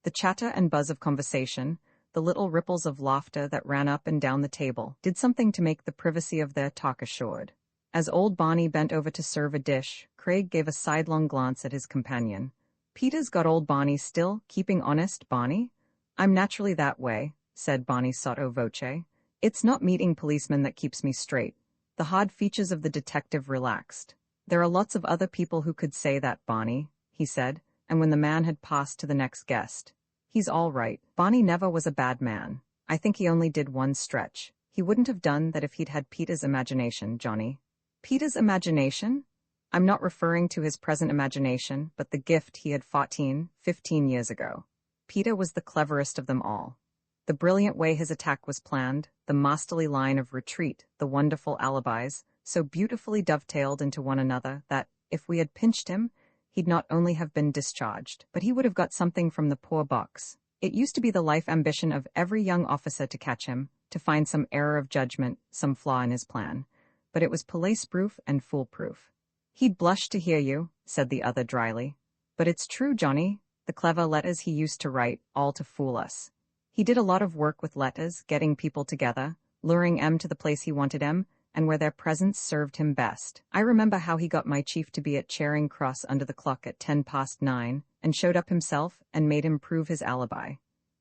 The chatter and buzz of conversation, the little ripples of laughter that ran up and down the table, did something to make the privacy of their talk assured. As old Bonnie bent over to serve a dish, Craig gave a sidelong glance at his companion. Peter's got old Bonnie still, keeping honest, Bonnie? I'm naturally that way, said Bonnie sotto voce. It's not meeting policemen that keeps me straight. The hard features of the detective relaxed. There are lots of other people who could say that, Bonnie, he said, and when the man had passed to the next guest. He's all right. Bonnie never was a bad man. I think he only did one stretch. He wouldn't have done that if he'd had Peter's imagination, Johnny. Peter's imagination? I'm not referring to his present imagination, but the gift he had 15 years ago. Peter was the cleverest of them all. The brilliant way his attack was planned, the masterly line of retreat, the wonderful alibis, so beautifully dovetailed into one another that, if we had pinched him, he'd not only have been discharged, but he would have got something from the poor box. It used to be the life ambition of every young officer to catch him, to find some error of judgment, some flaw in his plan. But it was police-proof and foolproof. He'd blush to hear you, said the other dryly. But it's true, Johnny. The clever letters he used to write, all to fool us. He did a lot of work with letters, getting people together, luring Em to the place he wanted Em, and where their presence served him best. I remember how he got my chief to be at Charing Cross under the clock at 9:10, and showed up himself and made him prove his alibi.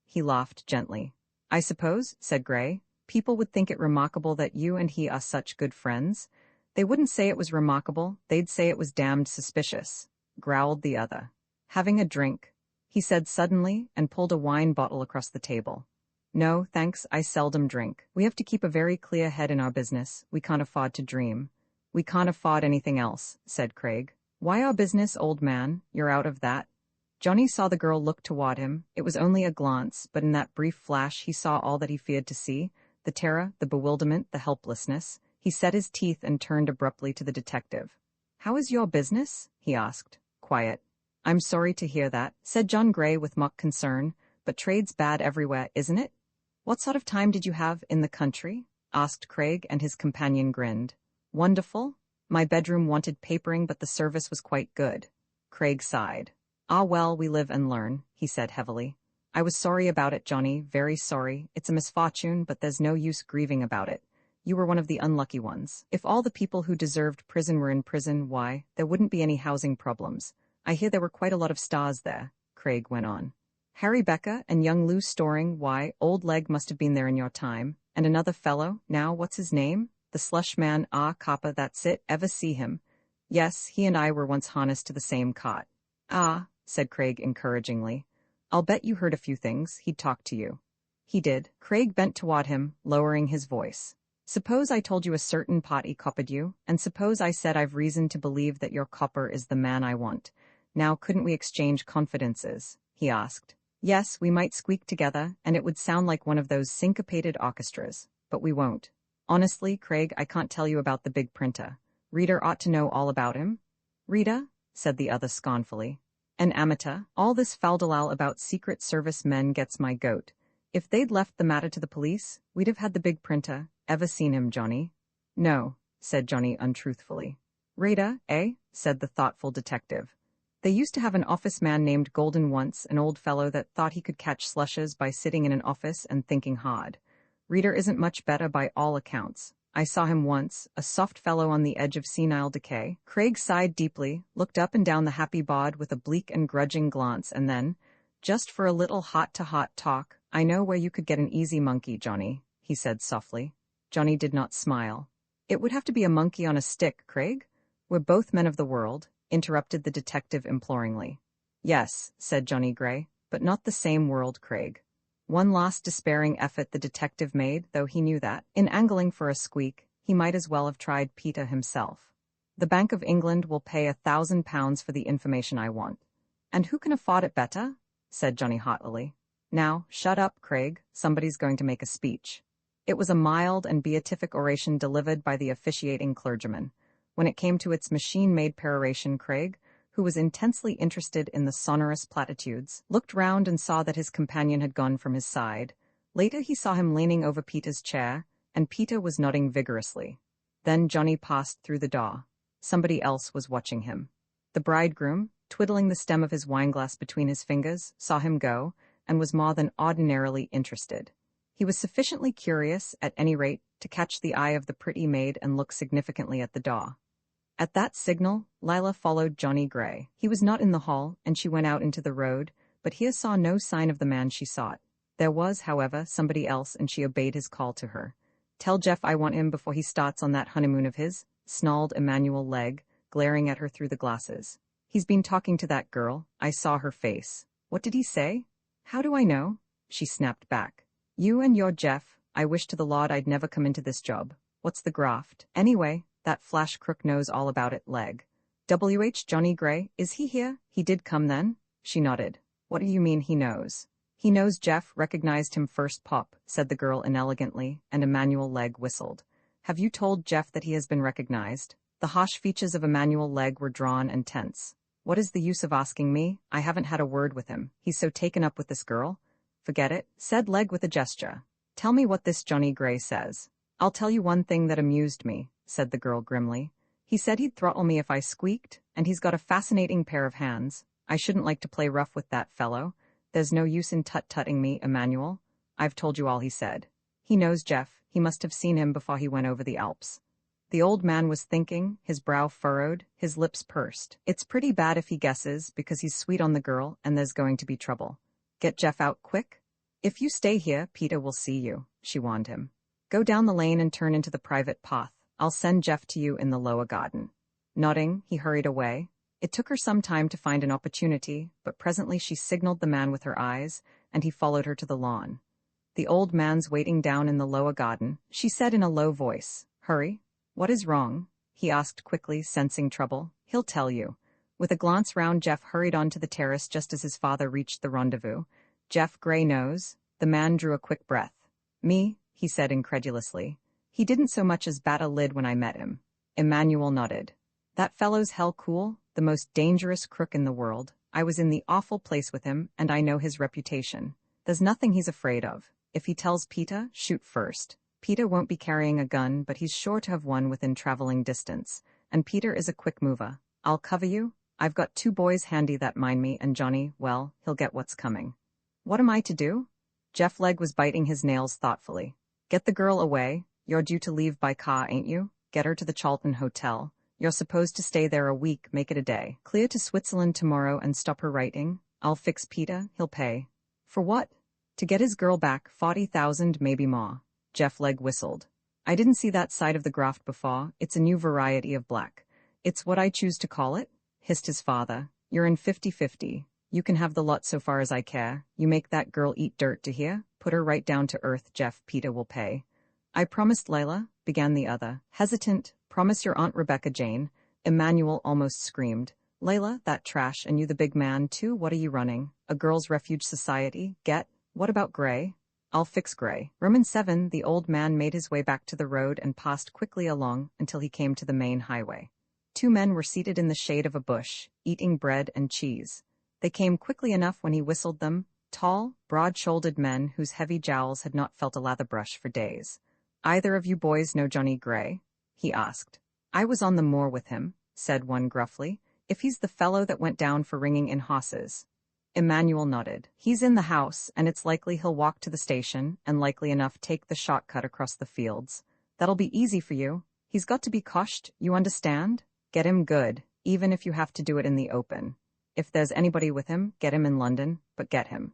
He laughed gently. I suppose, said Gray, people would think it remarkable that you and he are such good friends. They wouldn't say it was remarkable, they'd say it was damned suspicious, growled the other. Having a drink, he said suddenly, and pulled a wine bottle across the table. No, thanks, I seldom drink. We have to keep a very clear head in our business. We can't afford to dream. We can't afford anything else, said Craig. Why our business, old man? You're out of that. Johnny saw the girl look toward him. It was only a glance, but in that brief flash he saw all that he feared to see, the terror, the bewilderment, the helplessness. He set his teeth and turned abruptly to the detective. How is your business? He asked. Quiet. I'm sorry to hear that, said John Gray with mock concern, but trade's bad everywhere, isn't it? What sort of time did you have in the country? Asked Craig, and his companion grinned. Wonderful. My bedroom wanted papering, but the service was quite good. Craig sighed. Ah well, we live and learn, he said heavily. I was sorry about it, Johnny, very sorry. It's a misfortune, but there's no use grieving about it. You were one of the unlucky ones. If all the people who deserved prison were in prison, why, there wouldn't be any housing problems. I hear there were quite a lot of stars there, Craig went on. Harry Becker and young Lou Storing, why, old Leg must have been there in your time. And another fellow, now what's his name? The slush man, Kappa, that's it, ever see him? Yes, he and I were once harnessed to the same cot. Ah, said Craig encouragingly. I'll bet you heard a few things. He'd talk to you. He did. Craig bent toward him, lowering his voice. Suppose I told you a certain pot he coppered you, and suppose I said I've reason to believe that your copper is the man I want. Now couldn't we exchange confidences? He asked. Yes, we might squeak together, and it would sound like one of those syncopated orchestras, but we won't. Honestly, Craig, I can't tell you about the big printer. Reader ought to know all about him. Rita? Said the other scornfully. An amateur, all this faldalal about Secret Service men gets my goat. If they'd left the matter to the police, we'd have had the big printer. Ever seen him, Johnny? No, said Johnny untruthfully. Rita, eh? Said the thoughtful detective. They used to have an office man named Golden once, an old fellow that thought he could catch slushes by sitting in an office and thinking hard. Reader isn't much better by all accounts. I saw him once, a soft fellow on the edge of senile decay. Craig sighed deeply, looked up and down the happy bod with a bleak and grudging glance, and then, just for a little hot-to-hot talk, I know where you could get an easy monkey, Johnny, he said softly. Johnny did not smile. It would have to be a monkey on a stick, Craig. We're both men of the world, interrupted the detective imploringly. Yes, said Johnny Gray, but not the same world, Craig. One last despairing effort the detective made, though he knew that, in angling for a squeak, he might as well have tried Peter himself. The Bank of England will pay £1,000 for the information I want. And who can afford it better? Said Johnny haughtily. Now, shut up, Craig. Somebody's going to make a speech. It was a mild and beatific oration delivered by the officiating clergyman. When it came to its machine-made peroration, Craig, who was intensely interested in the sonorous platitudes, looked round and saw that his companion had gone from his side. Later he saw him leaning over Peter's chair, and Peter was nodding vigorously. Then Johnny passed through the door. Somebody else was watching him. The bridegroom, twiddling the stem of his wineglass between his fingers, saw him go, and was more than ordinarily interested. He was sufficiently curious, at any rate, to catch the eye of the pretty maid and look significantly at the door. At that signal, Lila followed Johnny Gray. He was not in the hall, and she went out into the road, but here saw no sign of the man she sought. There was, however, somebody else, and she obeyed his call to her. Tell Jeff I want him before he starts on that honeymoon of his, snarled Emmanuel Legg, glaring at her through the glasses. He's been talking to that girl. I saw her face. What did he say? How do I know? She snapped back. You and your Jeff, I wish to the Lord I'd never come into this job. What's the graft? Anyway, that flash crook knows all about it, Legg. W.H. Johnny Gray, is he here? He did come then? She nodded. What do you mean he knows? He knows Jeff recognized him first, Pop, said the girl inelegantly, and Emmanuel Legg whistled. Have you told Jeff that he has been recognized? The harsh features of Emmanuel Legg were drawn and tense. What is the use of asking me? I haven't had a word with him. He's so taken up with this girl. Forget it, said Legg with a gesture. Tell me what this Johnny Gray says. I'll tell you one thing that amused me, said the girl grimly. He said he'd throttle me if I squeaked, and he's got a fascinating pair of hands. I shouldn't like to play rough with that fellow. There's no use in tut-tutting me, Emmanuel. I've told you all he said. He knows Jeff. He must have seen him before he went over the Alps. The old man was thinking, his brow furrowed, his lips pursed. It's pretty bad if he guesses, because he's sweet on the girl and there's going to be trouble. Get Jeff out quick? If you stay here, Peter will see you, she warned him. Go down the lane and turn into the private path. I'll send Jeff to you in the lower garden. Nodding, he hurried away. It took her some time to find an opportunity, but presently she signaled the man with her eyes, and he followed her to the lawn. The old man's waiting down in the lower garden, she said in a low voice. Hurry. What is wrong? He asked quickly, sensing trouble. He'll tell you. With a glance round, Jeff hurried onto the terrace just as his father reached the rendezvous. Jeff Gray knows. The man drew a quick breath. Me, he said incredulously. He didn't so much as bat a lid when I met him. Emmanuel nodded. That fellow's hell cool, the most dangerous crook in the world. I was in the awful place with him, and I know his reputation. There's nothing he's afraid of. If he tells Peter, shoot first. Peter won't be carrying a gun, but he's sure to have one within traveling distance. And Peter is a quick mover. I'll cover you. I've got 2 boys handy that mind me, and Johnny, well, he'll get what's coming. What am I to do? Jeff Legg was biting his nails thoughtfully. Get the girl away. You're due to leave by car, ain't you? Get her to the Charlton Hotel. You're supposed to stay there a week, make it a day. Clear to Switzerland tomorrow and stop her writing. I'll fix Peter, he'll pay. For what? To get his girl back, 40,000 maybe more. Jeff Legg whistled. I didn't see that side of the graft before. It's a new variety of black. It's what I choose to call it, hissed his father. You're in 50-50. You can have the lot so far as I care. You make that girl eat dirt to hear? Put her right down to earth, Jeff. Peter will pay. I promised Layla, began the other. Hesitant. Promise your Aunt Rebecca Jane. Emmanuel almost screamed. Layla, that trash, and you the big man too, what are you running? A girls' refuge society? Get? What about Gray? I'll fix Gray. Roman 7, the old man made his way back to the road and passed quickly along until he came to the main highway. 2 men were seated in the shade of a bush, eating bread and cheese. They came quickly enough when he whistled them, tall, broad-shouldered men whose heavy jowls had not felt a lather brush for days. Either of you boys know Johnny Gray? He asked. I was on the moor with him, said one gruffly. If he's the fellow that went down for ringing in hosses. Emmanuel nodded. He's in the house, and it's likely he'll walk to the station, and likely enough take the shortcut across the fields. That'll be easy for you. He's got to be coshed, you understand? Get him good, even if you have to do it in the open. If there's anybody with him, get him in London, but get him.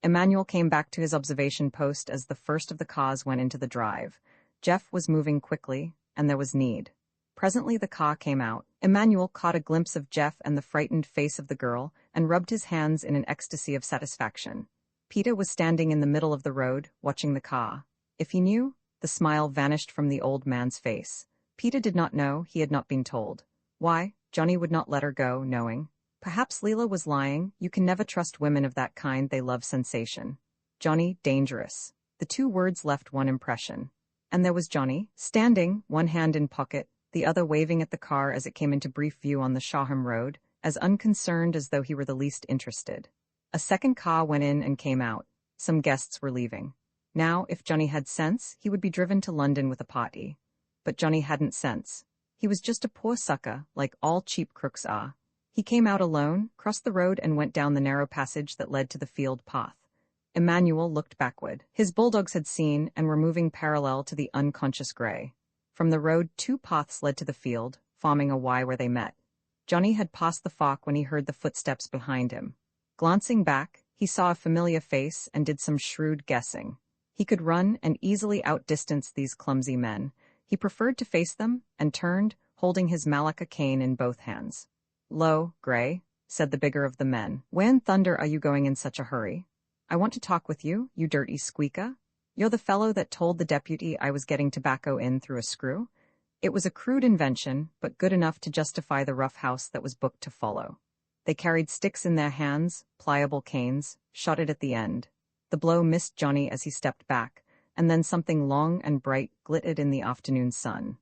Emmanuel came back to his observation post as the first of the cars went into the drive. Jeff was moving quickly, and there was need. Presently the car came out. Emmanuel caught a glimpse of Jeff and the frightened face of the girl, and rubbed his hands in an ecstasy of satisfaction. Peter was standing in the middle of the road, watching the car. If he knew, the smile vanished from the old man's face. Peter did not know, he had not been told. Why, Johnny would not let her go, knowing. Perhaps Leela was lying. You can never trust women of that kind, they love sensation. Johnny, dangerous. The 2 words left one impression. And there was Johnny, standing, one hand in pocket, the other waving at the car as it came into brief view on the Shawham Road, as unconcerned as though he were the least interested. A second car went in and came out. Some guests were leaving. Now, if Johnny had sense, he would be driven to London with a party. But Johnny hadn't sense. He was just a poor sucker, like all cheap crooks are. He came out alone, crossed the road and went down the narrow passage that led to the field path. Emmanuel looked backward. His bulldogs had seen and were moving parallel to the unconscious Gray. From the road 2 paths led to the field, forming a Y where they met. Johnny had passed the fork when he heard the footsteps behind him. Glancing back, he saw a familiar face and did some shrewd guessing. He could run and easily outdistance these clumsy men. He preferred to face them, and turned, holding his malacca cane in both hands. Lo, Gray, said the bigger of the men. Where in thunder are you going in such a hurry? I want to talk with you, you dirty squeaker. You're the fellow that told the deputy I was getting tobacco in through a screw? It was a crude invention, but good enough to justify the rough house that was booked to follow. They carried sticks in their hands, pliable canes, shotted at the end. The blow missed Johnny as he stepped back, and then something long and bright glittered in the afternoon sun.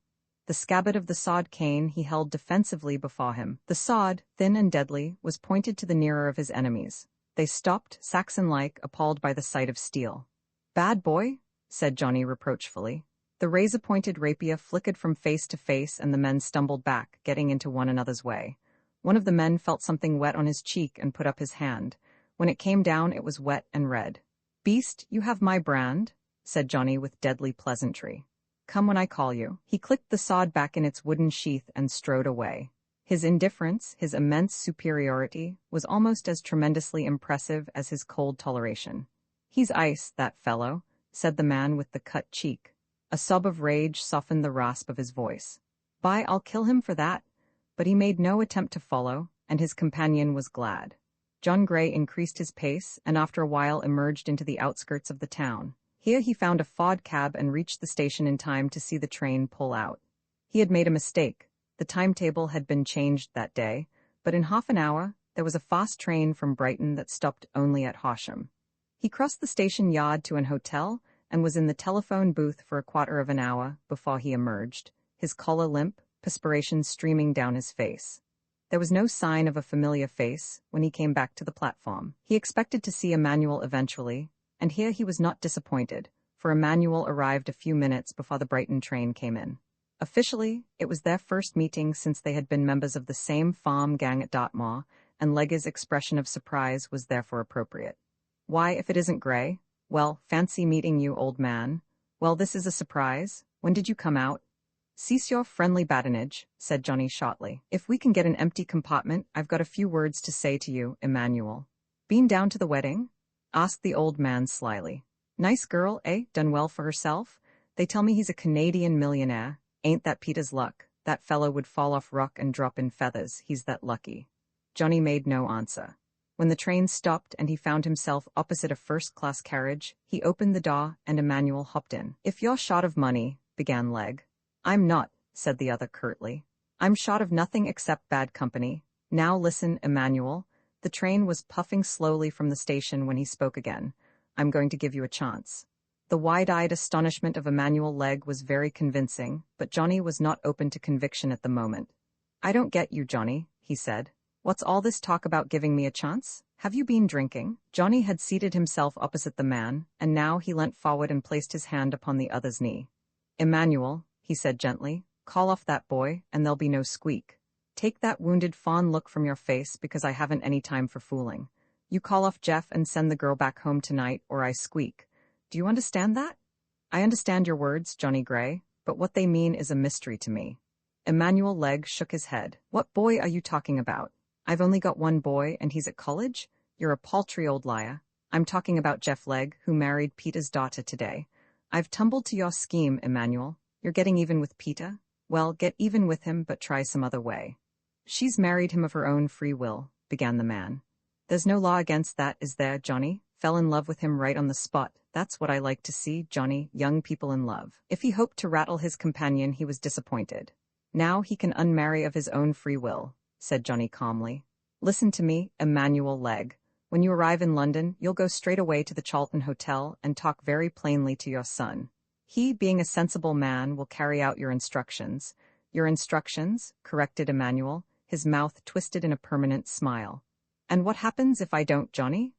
The scabbard of the sawed cane he held defensively before him. The sawed, thin and deadly, was pointed to the nearer of his enemies. They stopped, Saxon-like, appalled by the sight of steel. Bad boy, said Johnny reproachfully. The razor-pointed rapier flickered from face to face and the men stumbled back, getting into one another's way. One of the men felt something wet on his cheek and put up his hand. When it came down it was wet and red. Beast, you have my brand, said Johnny with deadly pleasantry. Come when I call you. He clicked the sod back in its wooden sheath and strode away. His indifference, his immense superiority, was almost as tremendously impressive as his cold toleration. He's ice, that fellow, said the man with the cut cheek. A sob of rage softened the rasp of his voice. By, I'll kill him for that. But he made no attempt to follow, and his companion was glad. John Gray increased his pace and after a while emerged into the outskirts of the town. Here he found a fod cab and reached the station in time to see the train pull out. He had made a mistake. The timetable had been changed that day, but in half an hour there was a fast train from Brighton that stopped only at Horsham. He crossed the station yard to an hotel and was in the telephone booth for a quarter of an hour before he emerged, his collar limp, perspiration streaming down his face. There was no sign of a familiar face when he came back to the platform. He expected to see Emmanuel eventually, and here he was not disappointed, for Emmanuel arrived a few minutes before the Brighton train came in. Officially, it was their first meeting since they had been members of the same farm gang at Dartmoor, and Legge's expression of surprise was therefore appropriate. Why, if it isn't Gray? Well, fancy meeting you, old man. Well, this is a surprise. When did you come out? Cease your friendly badinage, said Johnny shortly. If we can get an empty compartment, I've got a few words to say to you, Emmanuel. Been down to the wedding? Asked the old man slyly. Nice girl, eh? Done well for herself? They tell me he's a Canadian millionaire. Ain't that Peter's luck? That fellow would fall off rock and drop in feathers. He's that lucky. Johnny made no answer. When the train stopped and he found himself opposite a first-class carriage, he opened the door and Emmanuel hopped in. If you're short of money, began Legge. I'm not, said the other curtly. I'm short of nothing except bad company. Now listen, Emmanuel. The train was puffing slowly from the station when he spoke again. I'm going to give you a chance. The wide-eyed astonishment of Emmanuel Legge was very convincing, but Johnny was not open to conviction at the moment. I don't get you, Johnny, he said. What's all this talk about giving me a chance? Have you been drinking? Johnny had seated himself opposite the man, and now he leant forward and placed his hand upon the other's knee. Emmanuel, he said gently, call off that boy, and there'll be no squeak. Take that wounded fawn look from your face because I haven't any time for fooling. You call off Jeff and send the girl back home tonight, or I squeak. Do you understand that? I understand your words, Johnny Gray, but what they mean is a mystery to me. Emmanuel Legge shook his head. What boy are you talking about? I've only got one boy, and he's at college? You're a paltry old liar. I'm talking about Jeff Legge, who married Peter's daughter today. I've tumbled to your scheme, Emmanuel. You're getting even with Peter? Well, get even with him, but try some other way. She's married him of her own free will, began the man. There's no law against that, is there, Johnny? Fell in love with him right on the spot. That's what I like to see, Johnny, young people in love. If he hoped to rattle his companion, he was disappointed. Now he can unmarry of his own free will, said Johnny calmly. Listen to me, Emmanuel Legge. When you arrive in London, you'll go straight away to the Charlton Hotel and talk very plainly to your son. He, being a sensible man, will carry out your instructions. Your instructions, corrected Emmanuel, his mouth twisted in a permanent smile. And what happens if I don't, Johnny?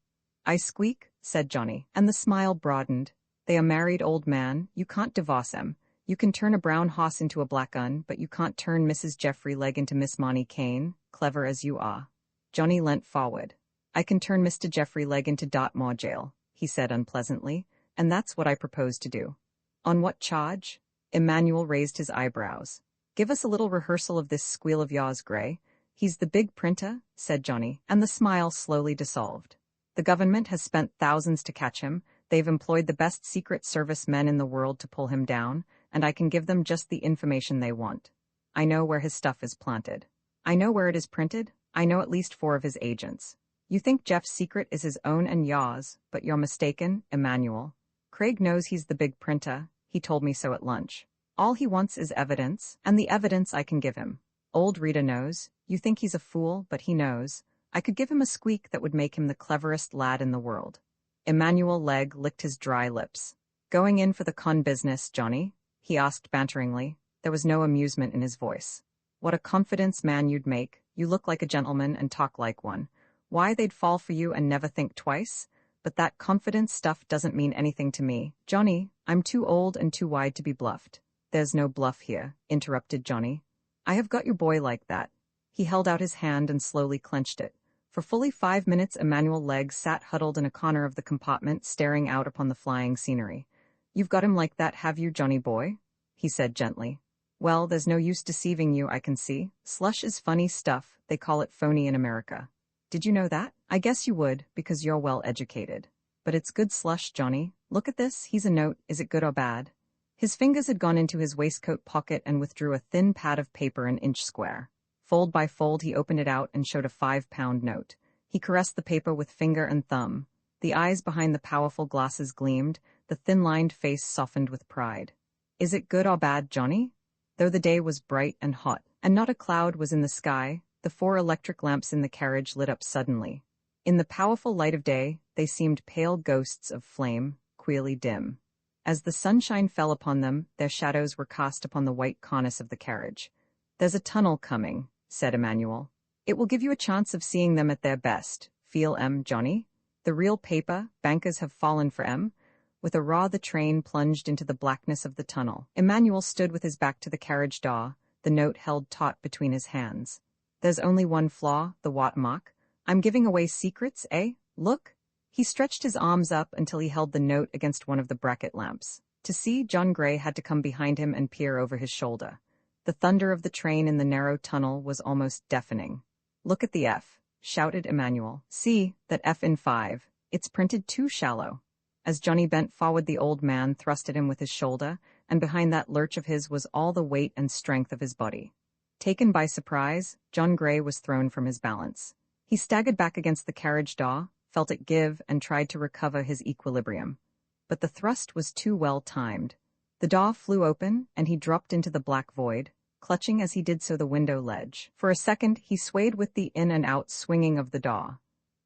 I squeak, said Johnny, and the smile broadened. They are married, old man. You can't divorce them. You can turn a brown hoss into a black un, but you can't turn Mrs. Geoffrey Legge into Miss Monty Kane, clever as you are. Johnny leant forward. I can turn Mr. Geoffrey Legge into Dartmoor jail, he said unpleasantly, and that's what I propose to do. On what charge? Emmanuel raised his eyebrows. Give us a little rehearsal of this squeal of yours, Gray. He's the big printer, said Johnny, and the smile slowly dissolved. The government has spent thousands to catch him. They've employed the best Secret Service men in the world to pull him down, and I can give them just the information they want. I know where his stuff is planted. I know where it is printed. I know at least 4 of his agents. You think Jeff's secret is his own and yours, but you're mistaken, Emmanuel. Craig knows he's the big printer. He told me so at lunch. All he wants is evidence, and the evidence I can give him. Old Rita knows. You think he's a fool, but he knows. I could give him a squeak that would make him the cleverest lad in the world. Emmanuel Legge licked his dry lips. Going in for the con business, Johnny? He asked banteringly. There was no amusement in his voice. What a confidence man you'd make. You look like a gentleman and talk like one. Why, they'd fall for you and never think twice. But that confidence stuff doesn't mean anything to me. Johnny, I'm too old and too wide to be bluffed. There's no bluff here, interrupted Johnny. I have got your boy like that. He held out his hand and slowly clenched it. For fully 5 minutes Emmanuel Legge sat huddled in a corner of the compartment, staring out upon the flying scenery. You've got him like that, have you, Johnny boy? he said gently. Well, there's no use deceiving you, I can see. Slush is funny stuff, they call it phony in America. Did you know that? I guess you would, because you're well educated. But it's good slush, Johnny. Look at this, he's a note, is it good or bad? His fingers had gone into his waistcoat pocket and withdrew a thin pad of paper an inch square. Fold by fold he opened it out and showed a 5-pound note. He caressed the paper with finger and thumb. The eyes behind the powerful glasses gleamed, the thin-lined face softened with pride. Is it good or bad, Johnny? Though the day was bright and hot, and not a cloud was in the sky, the 4 electric lamps in the carriage lit up suddenly. In the powerful light of day, they seemed pale ghosts of flame, queerly dim. As the sunshine fell upon them, their shadows were cast upon the white cornice of the carriage. There's a tunnel coming, said Emmanuel. It will give you a chance of seeing them at their best. Feel Johnny? The real paper, bankers have fallen for With a roar the train plunged into the blackness of the tunnel. Emmanuel stood with his back to the carriage door, the note held taut between his hands. There's only one flaw, the watermark. I'm giving away secrets, eh? Look. He stretched his arms up until he held the note against one of the bracket lamps. To see, John Gray had to come behind him and peer over his shoulder. The thunder of the train in the narrow tunnel was almost deafening. Look at the F, shouted Emmanuel. See, that F in 5. It's printed too shallow. As Johnny bent forward, the old man thrust at him with his shoulder, and behind that lurch of his was all the weight and strength of his body. Taken by surprise, John Gray was thrown from his balance. He staggered back against the carriage door, felt it give, and tried to recover his equilibrium. But the thrust was too well timed. The door flew open, and he dropped into the black void, clutching as he did so the window ledge. For a second, he swayed with the in and out swinging of the door.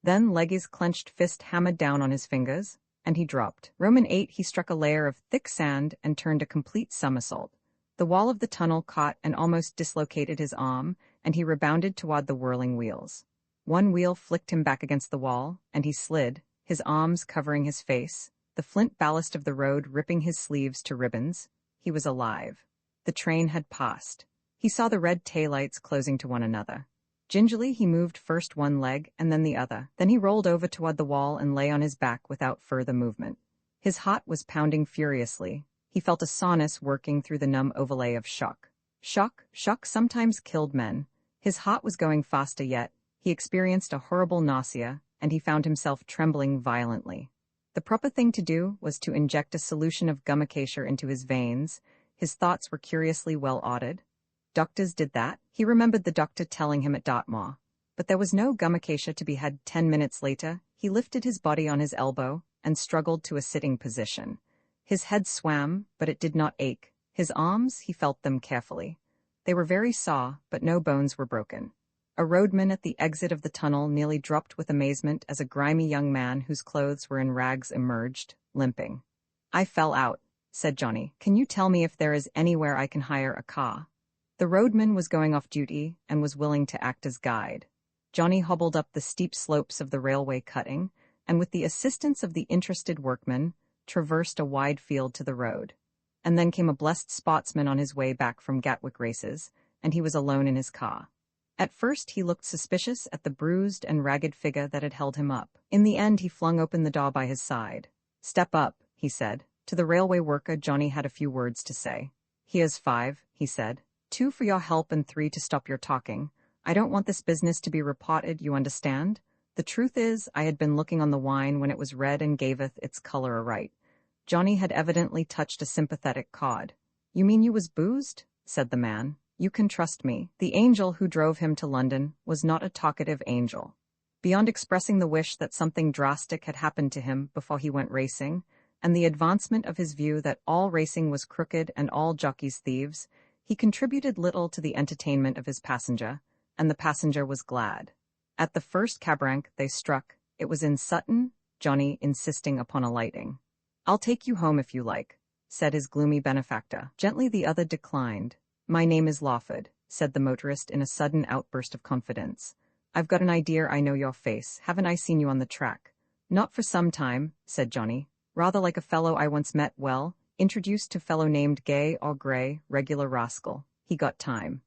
Then Leggy's clenched fist hammered down on his fingers, and he dropped. Roman 8, he struck a layer of thick sand and turned a complete somersault. The wall of the tunnel caught and almost dislocated his arm, and he rebounded toward the whirling wheels. One wheel flicked him back against the wall, and he slid, his arms covering his face, the flint ballast of the road ripping his sleeves to ribbons. He was alive. The train had passed. He saw the red taillights closing to one another. Gingerly he moved first one leg and then the other. Then he rolled over toward the wall and lay on his back without further movement. His heart was pounding furiously. He felt a soreness working through the numb overlay of shock. Shock sometimes killed men. His heart was going faster yet. He experienced a horrible nausea, and he found himself trembling violently. The proper thing to do was to inject a solution of gum acacia into his veins. His thoughts were curiously well ordered. Doctors did that. He remembered the doctor telling him at Dartmoor. But there was no gum acacia to be had 10 minutes later. He lifted his body on his elbow and struggled to a sitting position. His head swam, but it did not ache. His arms, he felt them carefully. They were very sore, but no bones were broken. A roadman at the exit of the tunnel nearly dropped with amazement as a grimy young man whose clothes were in rags emerged, limping. I fell out, said Johnny. Can you tell me if there is anywhere I can hire a car? The roadman was going off duty and was willing to act as guide. Johnny hobbled up the steep slopes of the railway cutting, and with the assistance of the interested workman, traversed a wide field to the road. And then came a blessed sportsman on his way back from Gatwick races, and he was alone in his car. At first he looked suspicious at the bruised and ragged figure that had held him up. In the end he flung open the door by his side. Step up, he said. To the railway worker Johnny had a few words to say. Here's 5, he said. 2 for your help and 3 to stop your talking. I don't want this business to be reported, you understand? The truth is, I had been looking on the wine when it was red and gaveth its color aright. Johnny had evidently touched a sympathetic chord. You mean you was boozed? Said the man. You can trust me. The angel who drove him to London was not a talkative angel. Beyond expressing the wish that something drastic had happened to him before he went racing, and the advancement of his view that all racing was crooked and all jockeys thieves, he contributed little to the entertainment of his passenger, and the passenger was glad. At the first cab rank they struck, it was in Sutton, Johnny insisting upon alighting. I'll take you home if you like, said his gloomy benefactor. Gently the other declined. My name is Lawford, said the motorist in a sudden outburst of confidence. I've got an idea I know your face. Haven't I seen you on the track? Not for some time, said Johnny. Rather like a fellow I once met, well, introduced to fellow named Gay or Gray, regular rascal. He got time.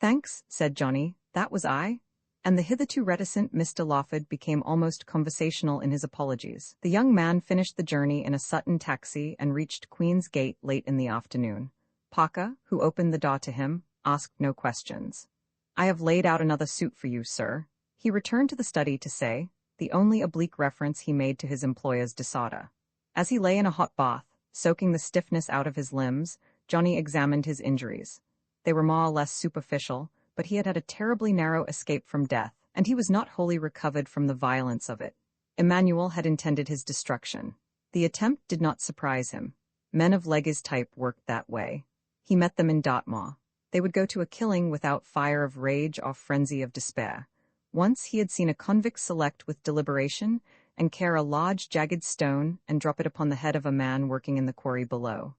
Thanks, said Johnny. That was I. And the hitherto reticent Mr. Lawford became almost conversational in his apologies. The young man finished the journey in a Sutton taxi and reached Queen's Gate late in the afternoon. Parker, who opened the door to him, asked no questions. "I have laid out another suit for you, sir," he returned to the study to say, the only oblique reference he made to his employer's disorder. As he lay in a hot bath, soaking the stiffness out of his limbs, Johnny examined his injuries. They were more or less superficial, but he had had a terribly narrow escape from death, and he was not wholly recovered from the violence of it. Emmanuel had intended his destruction. The attempt did not surprise him. Men of Legge's type worked that way. He met them in Dartmoor. They would go to a killing without fire of rage or frenzy of despair. Once he had seen a convict select with deliberation and care a large jagged stone and drop it upon the head of a man working in the quarry below.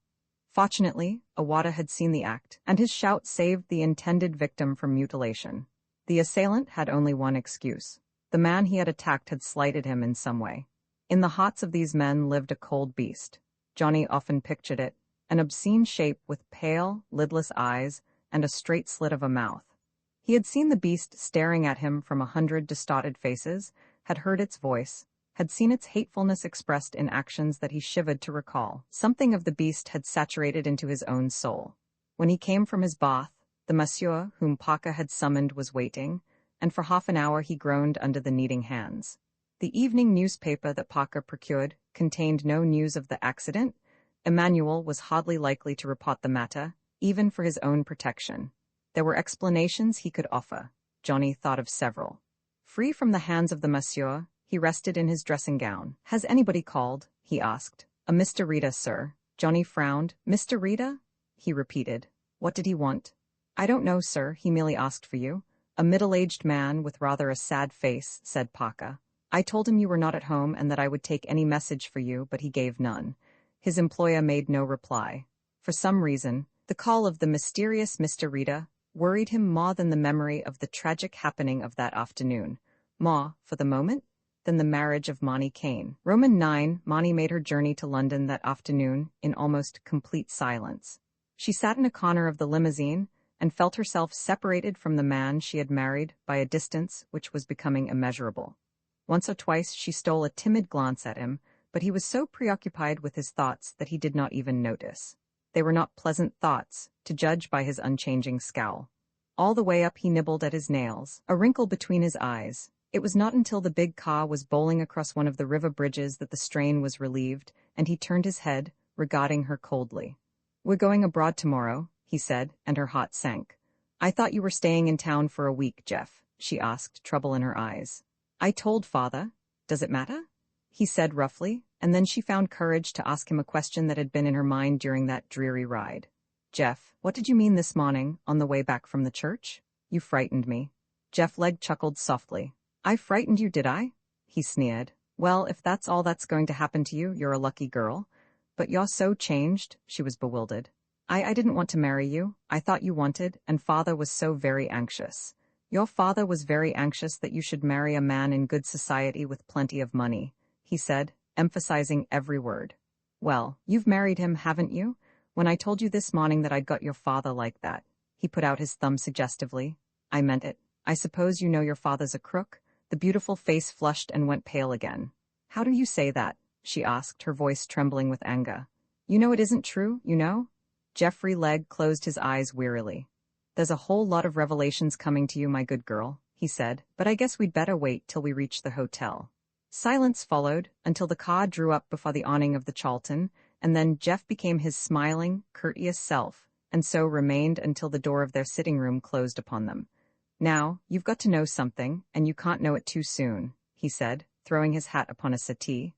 Fortunately, Awada had seen the act, and his shout saved the intended victim from mutilation. The assailant had only one excuse. The man he had attacked had slighted him in some way. In the hearts of these men lived a cold beast. Johnny often pictured it, an obscene shape with pale, lidless eyes and a straight slit of a mouth. He had seen the beast staring at him from 100 distorted faces, had heard its voice, had seen its hatefulness expressed in actions that he shivered to recall. Something of the beast had saturated into his own soul. When he came from his bath, the monsieur whom Parker had summoned was waiting, and for half an hour he groaned under the kneading hands. The evening newspaper that Parker procured contained no news of the accident. Emmanuel was hardly likely to report the matter, even for his own protection. There were explanations he could offer. Johnny thought of several. Free from the hands of the monsieur, he rested in his dressing gown. "Has anybody called?" he asked. "A Mr. Rita, sir." Johnny frowned. "Mr. Rita?" he repeated. "What did he want?" "I don't know, sir. He merely asked for you." "A middle-aged man with rather a sad face," said Parker. "I told him you were not at home and that I would take any message for you, but he gave none." His employer made no reply. For some reason, the call of the mysterious Mr. Rita worried him more than the memory of the tragic happening of that afternoon. More, for the moment, than the marriage of Monty Kane. Roman 9, Monty made her journey to London that afternoon in almost complete silence. She sat in a corner of the limousine and felt herself separated from the man she had married by a distance which was becoming immeasurable. Once or twice she stole a timid glance at him, but he was so preoccupied with his thoughts that he did not even notice. They were not pleasant thoughts, to judge by his unchanging scowl. All the way up he nibbled at his nails, a wrinkle between his eyes. It was not until the big car was bowling across one of the river bridges that the strain was relieved, and he turned his head, regarding her coldly. "We're going abroad tomorrow," he said, and her heart sank. "I thought you were staying in town for a week, Jeff," she asked, trouble in her eyes. "I told father. Does it matter?" he said roughly, and then she found courage to ask him a question that had been in her mind during that dreary ride. "Jeff, what did you mean this morning, on the way back from the church? You frightened me." Jeff Legge chuckled softly. "I frightened you, did I?" he sneered. "Well, if that's all that's going to happen to you, you're a lucky girl. But you're so changed," she was bewildered. I didn't want to marry you. I thought you wanted, and father was so very anxious. Your father was very anxious that you should marry a man in good society with plenty of money," he said, emphasizing every word. "Well, you've married him, haven't you? When I told you this morning that I'd got your father like that," he put out his thumb suggestively, "I meant it. I suppose you know your father's a crook?" The beautiful face flushed and went pale again. "How do you say that?" she asked, her voice trembling with anger. "You know it isn't true, you know?" Geoffrey Legge closed his eyes wearily. "There's a whole lot of revelations coming to you, my good girl," he said, "but I guess we'd better wait till we reach the hotel." Silence followed, until the car drew up before the awning of the Charlton, and then Jeff became his smiling, courteous self, and so remained until the door of their sitting room closed upon them. "Now, you've got to know something, and you can't know it too soon," he said, throwing his hat upon a settee.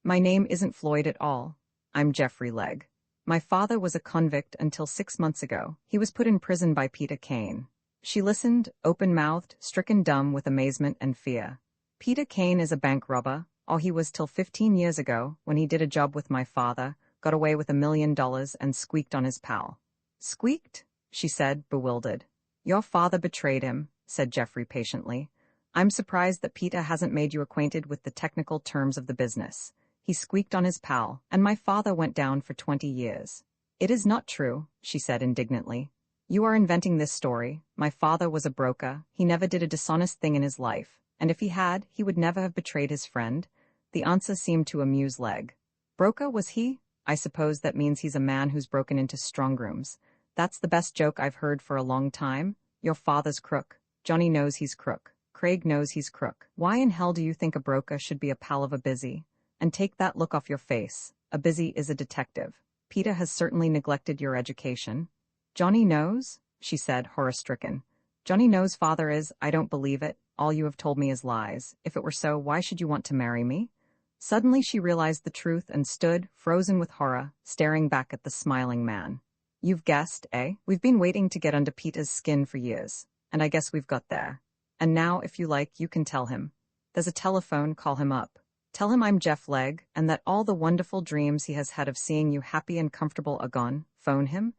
"My name isn't Floyd at all. I'm Geoffrey Legge. My father was a convict until 6 months ago. He was put in prison by Peter Kane." She listened, open-mouthed, stricken dumb with amazement and fear. "Peter Kane is a bank robber, or he was till 15 years ago, when he did a job with my father, got away with $1 million and squeaked on his pal." "Squeaked?" she said, bewildered. "Your father betrayed him," said Geoffrey patiently. "I'm surprised that Peter hasn't made you acquainted with the technical terms of the business. He squeaked on his pal, and my father went down for 20 years. "It is not true," she said indignantly. "You are inventing this story. My father was a broker. He never did a dishonest thing in his life, and if he had, he would never have betrayed his friend." The answer seemed to amuse Legge. "Broker, was he? I suppose that means he's a man who's broken into strong rooms. That's the best joke I've heard for a long time. Your father's crook. Johnny knows he's crook. Craig knows he's crook. Why in hell do you think a broker should be a pal of a busy? And take that look off your face. A busy is a detective. Peter has certainly neglected your education. Johnny knows? She said, horror-stricken. Johnny knows father is, I don't believe it. All you have told me is lies. If it were so, why should you want to marry me? Suddenly she realized the truth and stood, frozen with horror, staring back at the smiling man. You've guessed, eh? We've been waiting to get under Peter's skin for years, and I guess we've got there. And now, if you like, you can tell him. There's a telephone, call him up. Tell him I'm Jeff Legg, and that all the wonderful dreams he has had of seeing you happy and comfortable are gone. Phone him.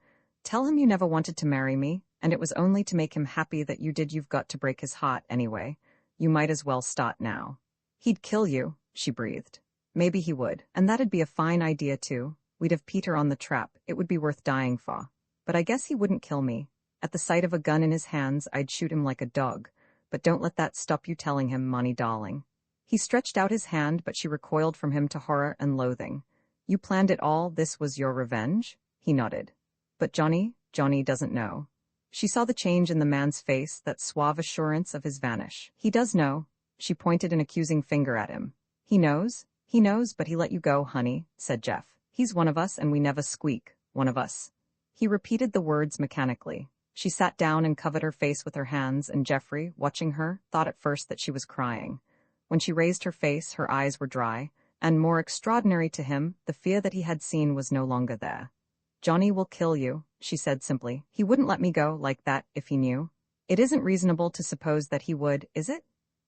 Tell him you never wanted to marry me, and it was only to make him happy that you did. You've got to break his heart anyway. You might as well start now. He'd kill you, she breathed. Maybe he would, and that'd be a fine idea too. We'd have Peter on the trap. It would be worth dying for. But I guess he wouldn't kill me. At the sight of a gun in his hands, I'd shoot him like a dog. But don't let that stop you telling him, Monty darling. He stretched out his hand, but she recoiled from him to horror and loathing. You planned it all, this was your revenge? He nodded. But Johnny doesn't know. She saw the change in the man's face, that suave assurance of his vanish. He does know. She pointed an accusing finger at him. He knows, but he let you go, honey, said Jeff. He's one of us and we never squeak, one of us. He repeated the words mechanically. She sat down and covered her face with her hands, and Jeffrey, watching her, thought at first that she was crying. When she raised her face, her eyes were dry, and more extraordinary to him, the fear that he had seen was no longer there. Johnny will kill you, she said simply. He wouldn't let me go like that if he knew. It isn't reasonable to suppose that he would, is it?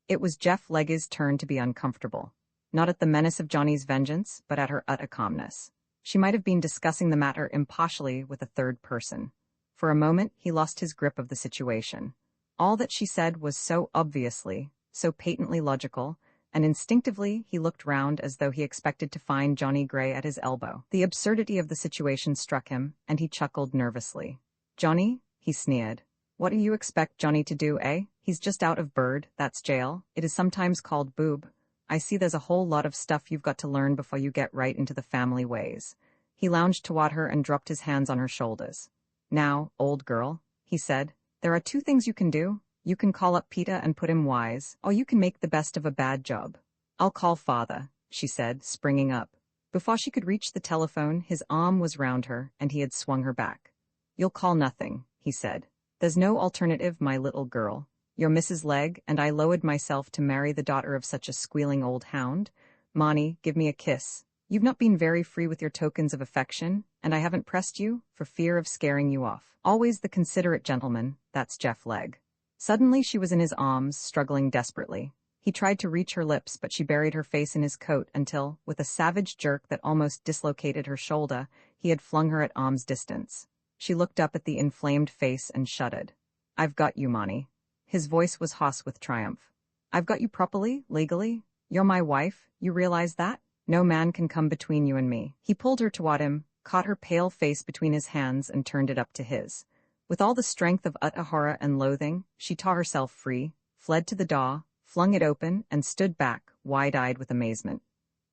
It was Jeff Legg's turn to be uncomfortable. Not at the menace of Johnny's vengeance, but at her utter calmness. She might have been discussing the matter impartially with a third person. For a moment, he lost his grip of the situation. All that she said was so obviously, so patently logical, and instinctively he looked round as though he expected to find Johnny Gray at his elbow. The absurdity of the situation struck him, and he chuckled nervously. Johnny? He sneered. What do you expect Johnny to do, eh? He's just out of Bird, that's jail. It is sometimes called boob. I see there's a whole lot of stuff you've got to learn before you get right into the family ways. He lounged toward her and dropped his hands on her shoulders. Now, old girl, he said, there are two things you can do. You can call up Peter and put him wise, or you can make the best of a bad job. I'll call father, she said, springing up. Before she could reach the telephone, his arm was round her, and he had swung her back. You'll call nothing, he said. There's no alternative, my little girl. You're Mrs. Legg, and I lowered myself to marry the daughter of such a squealing old hound. Monty, give me a kiss. You've not been very free with your tokens of affection, and I haven't pressed you, for fear of scaring you off. Always the considerate gentleman, that's Jeff Legg. Suddenly she was in his arms, struggling desperately. He tried to reach her lips, but she buried her face in his coat until, with a savage jerk that almost dislocated her shoulder, he had flung her at arm's distance. She looked up at the inflamed face and shuddered. I've got you, Monty. His voice was hoarse with triumph. I've got you properly, legally. You're my wife, you realize that? No man can come between you and me. He pulled her toward him, caught her pale face between his hands and turned it up to his. With all the strength of utter horror and loathing, she tore herself free, fled to the door, flung it open, and stood back, wide-eyed with amazement.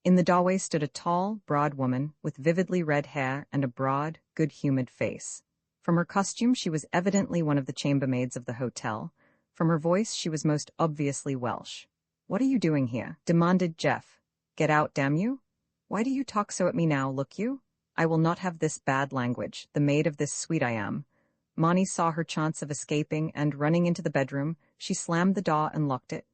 In the doorway stood a tall, broad woman with vividly red hair and a broad, good-humored face. From her costume she was evidently one of the chambermaids of the hotel. From her voice she was most obviously Welsh. What are you doing here? Demanded Jeff. Get out, damn you. Why do you talk so at me now, look you? I will not have this bad language, the maid of this suite I am. Monty saw her chance of escaping and, running into the bedroom, she slammed the door and locked it,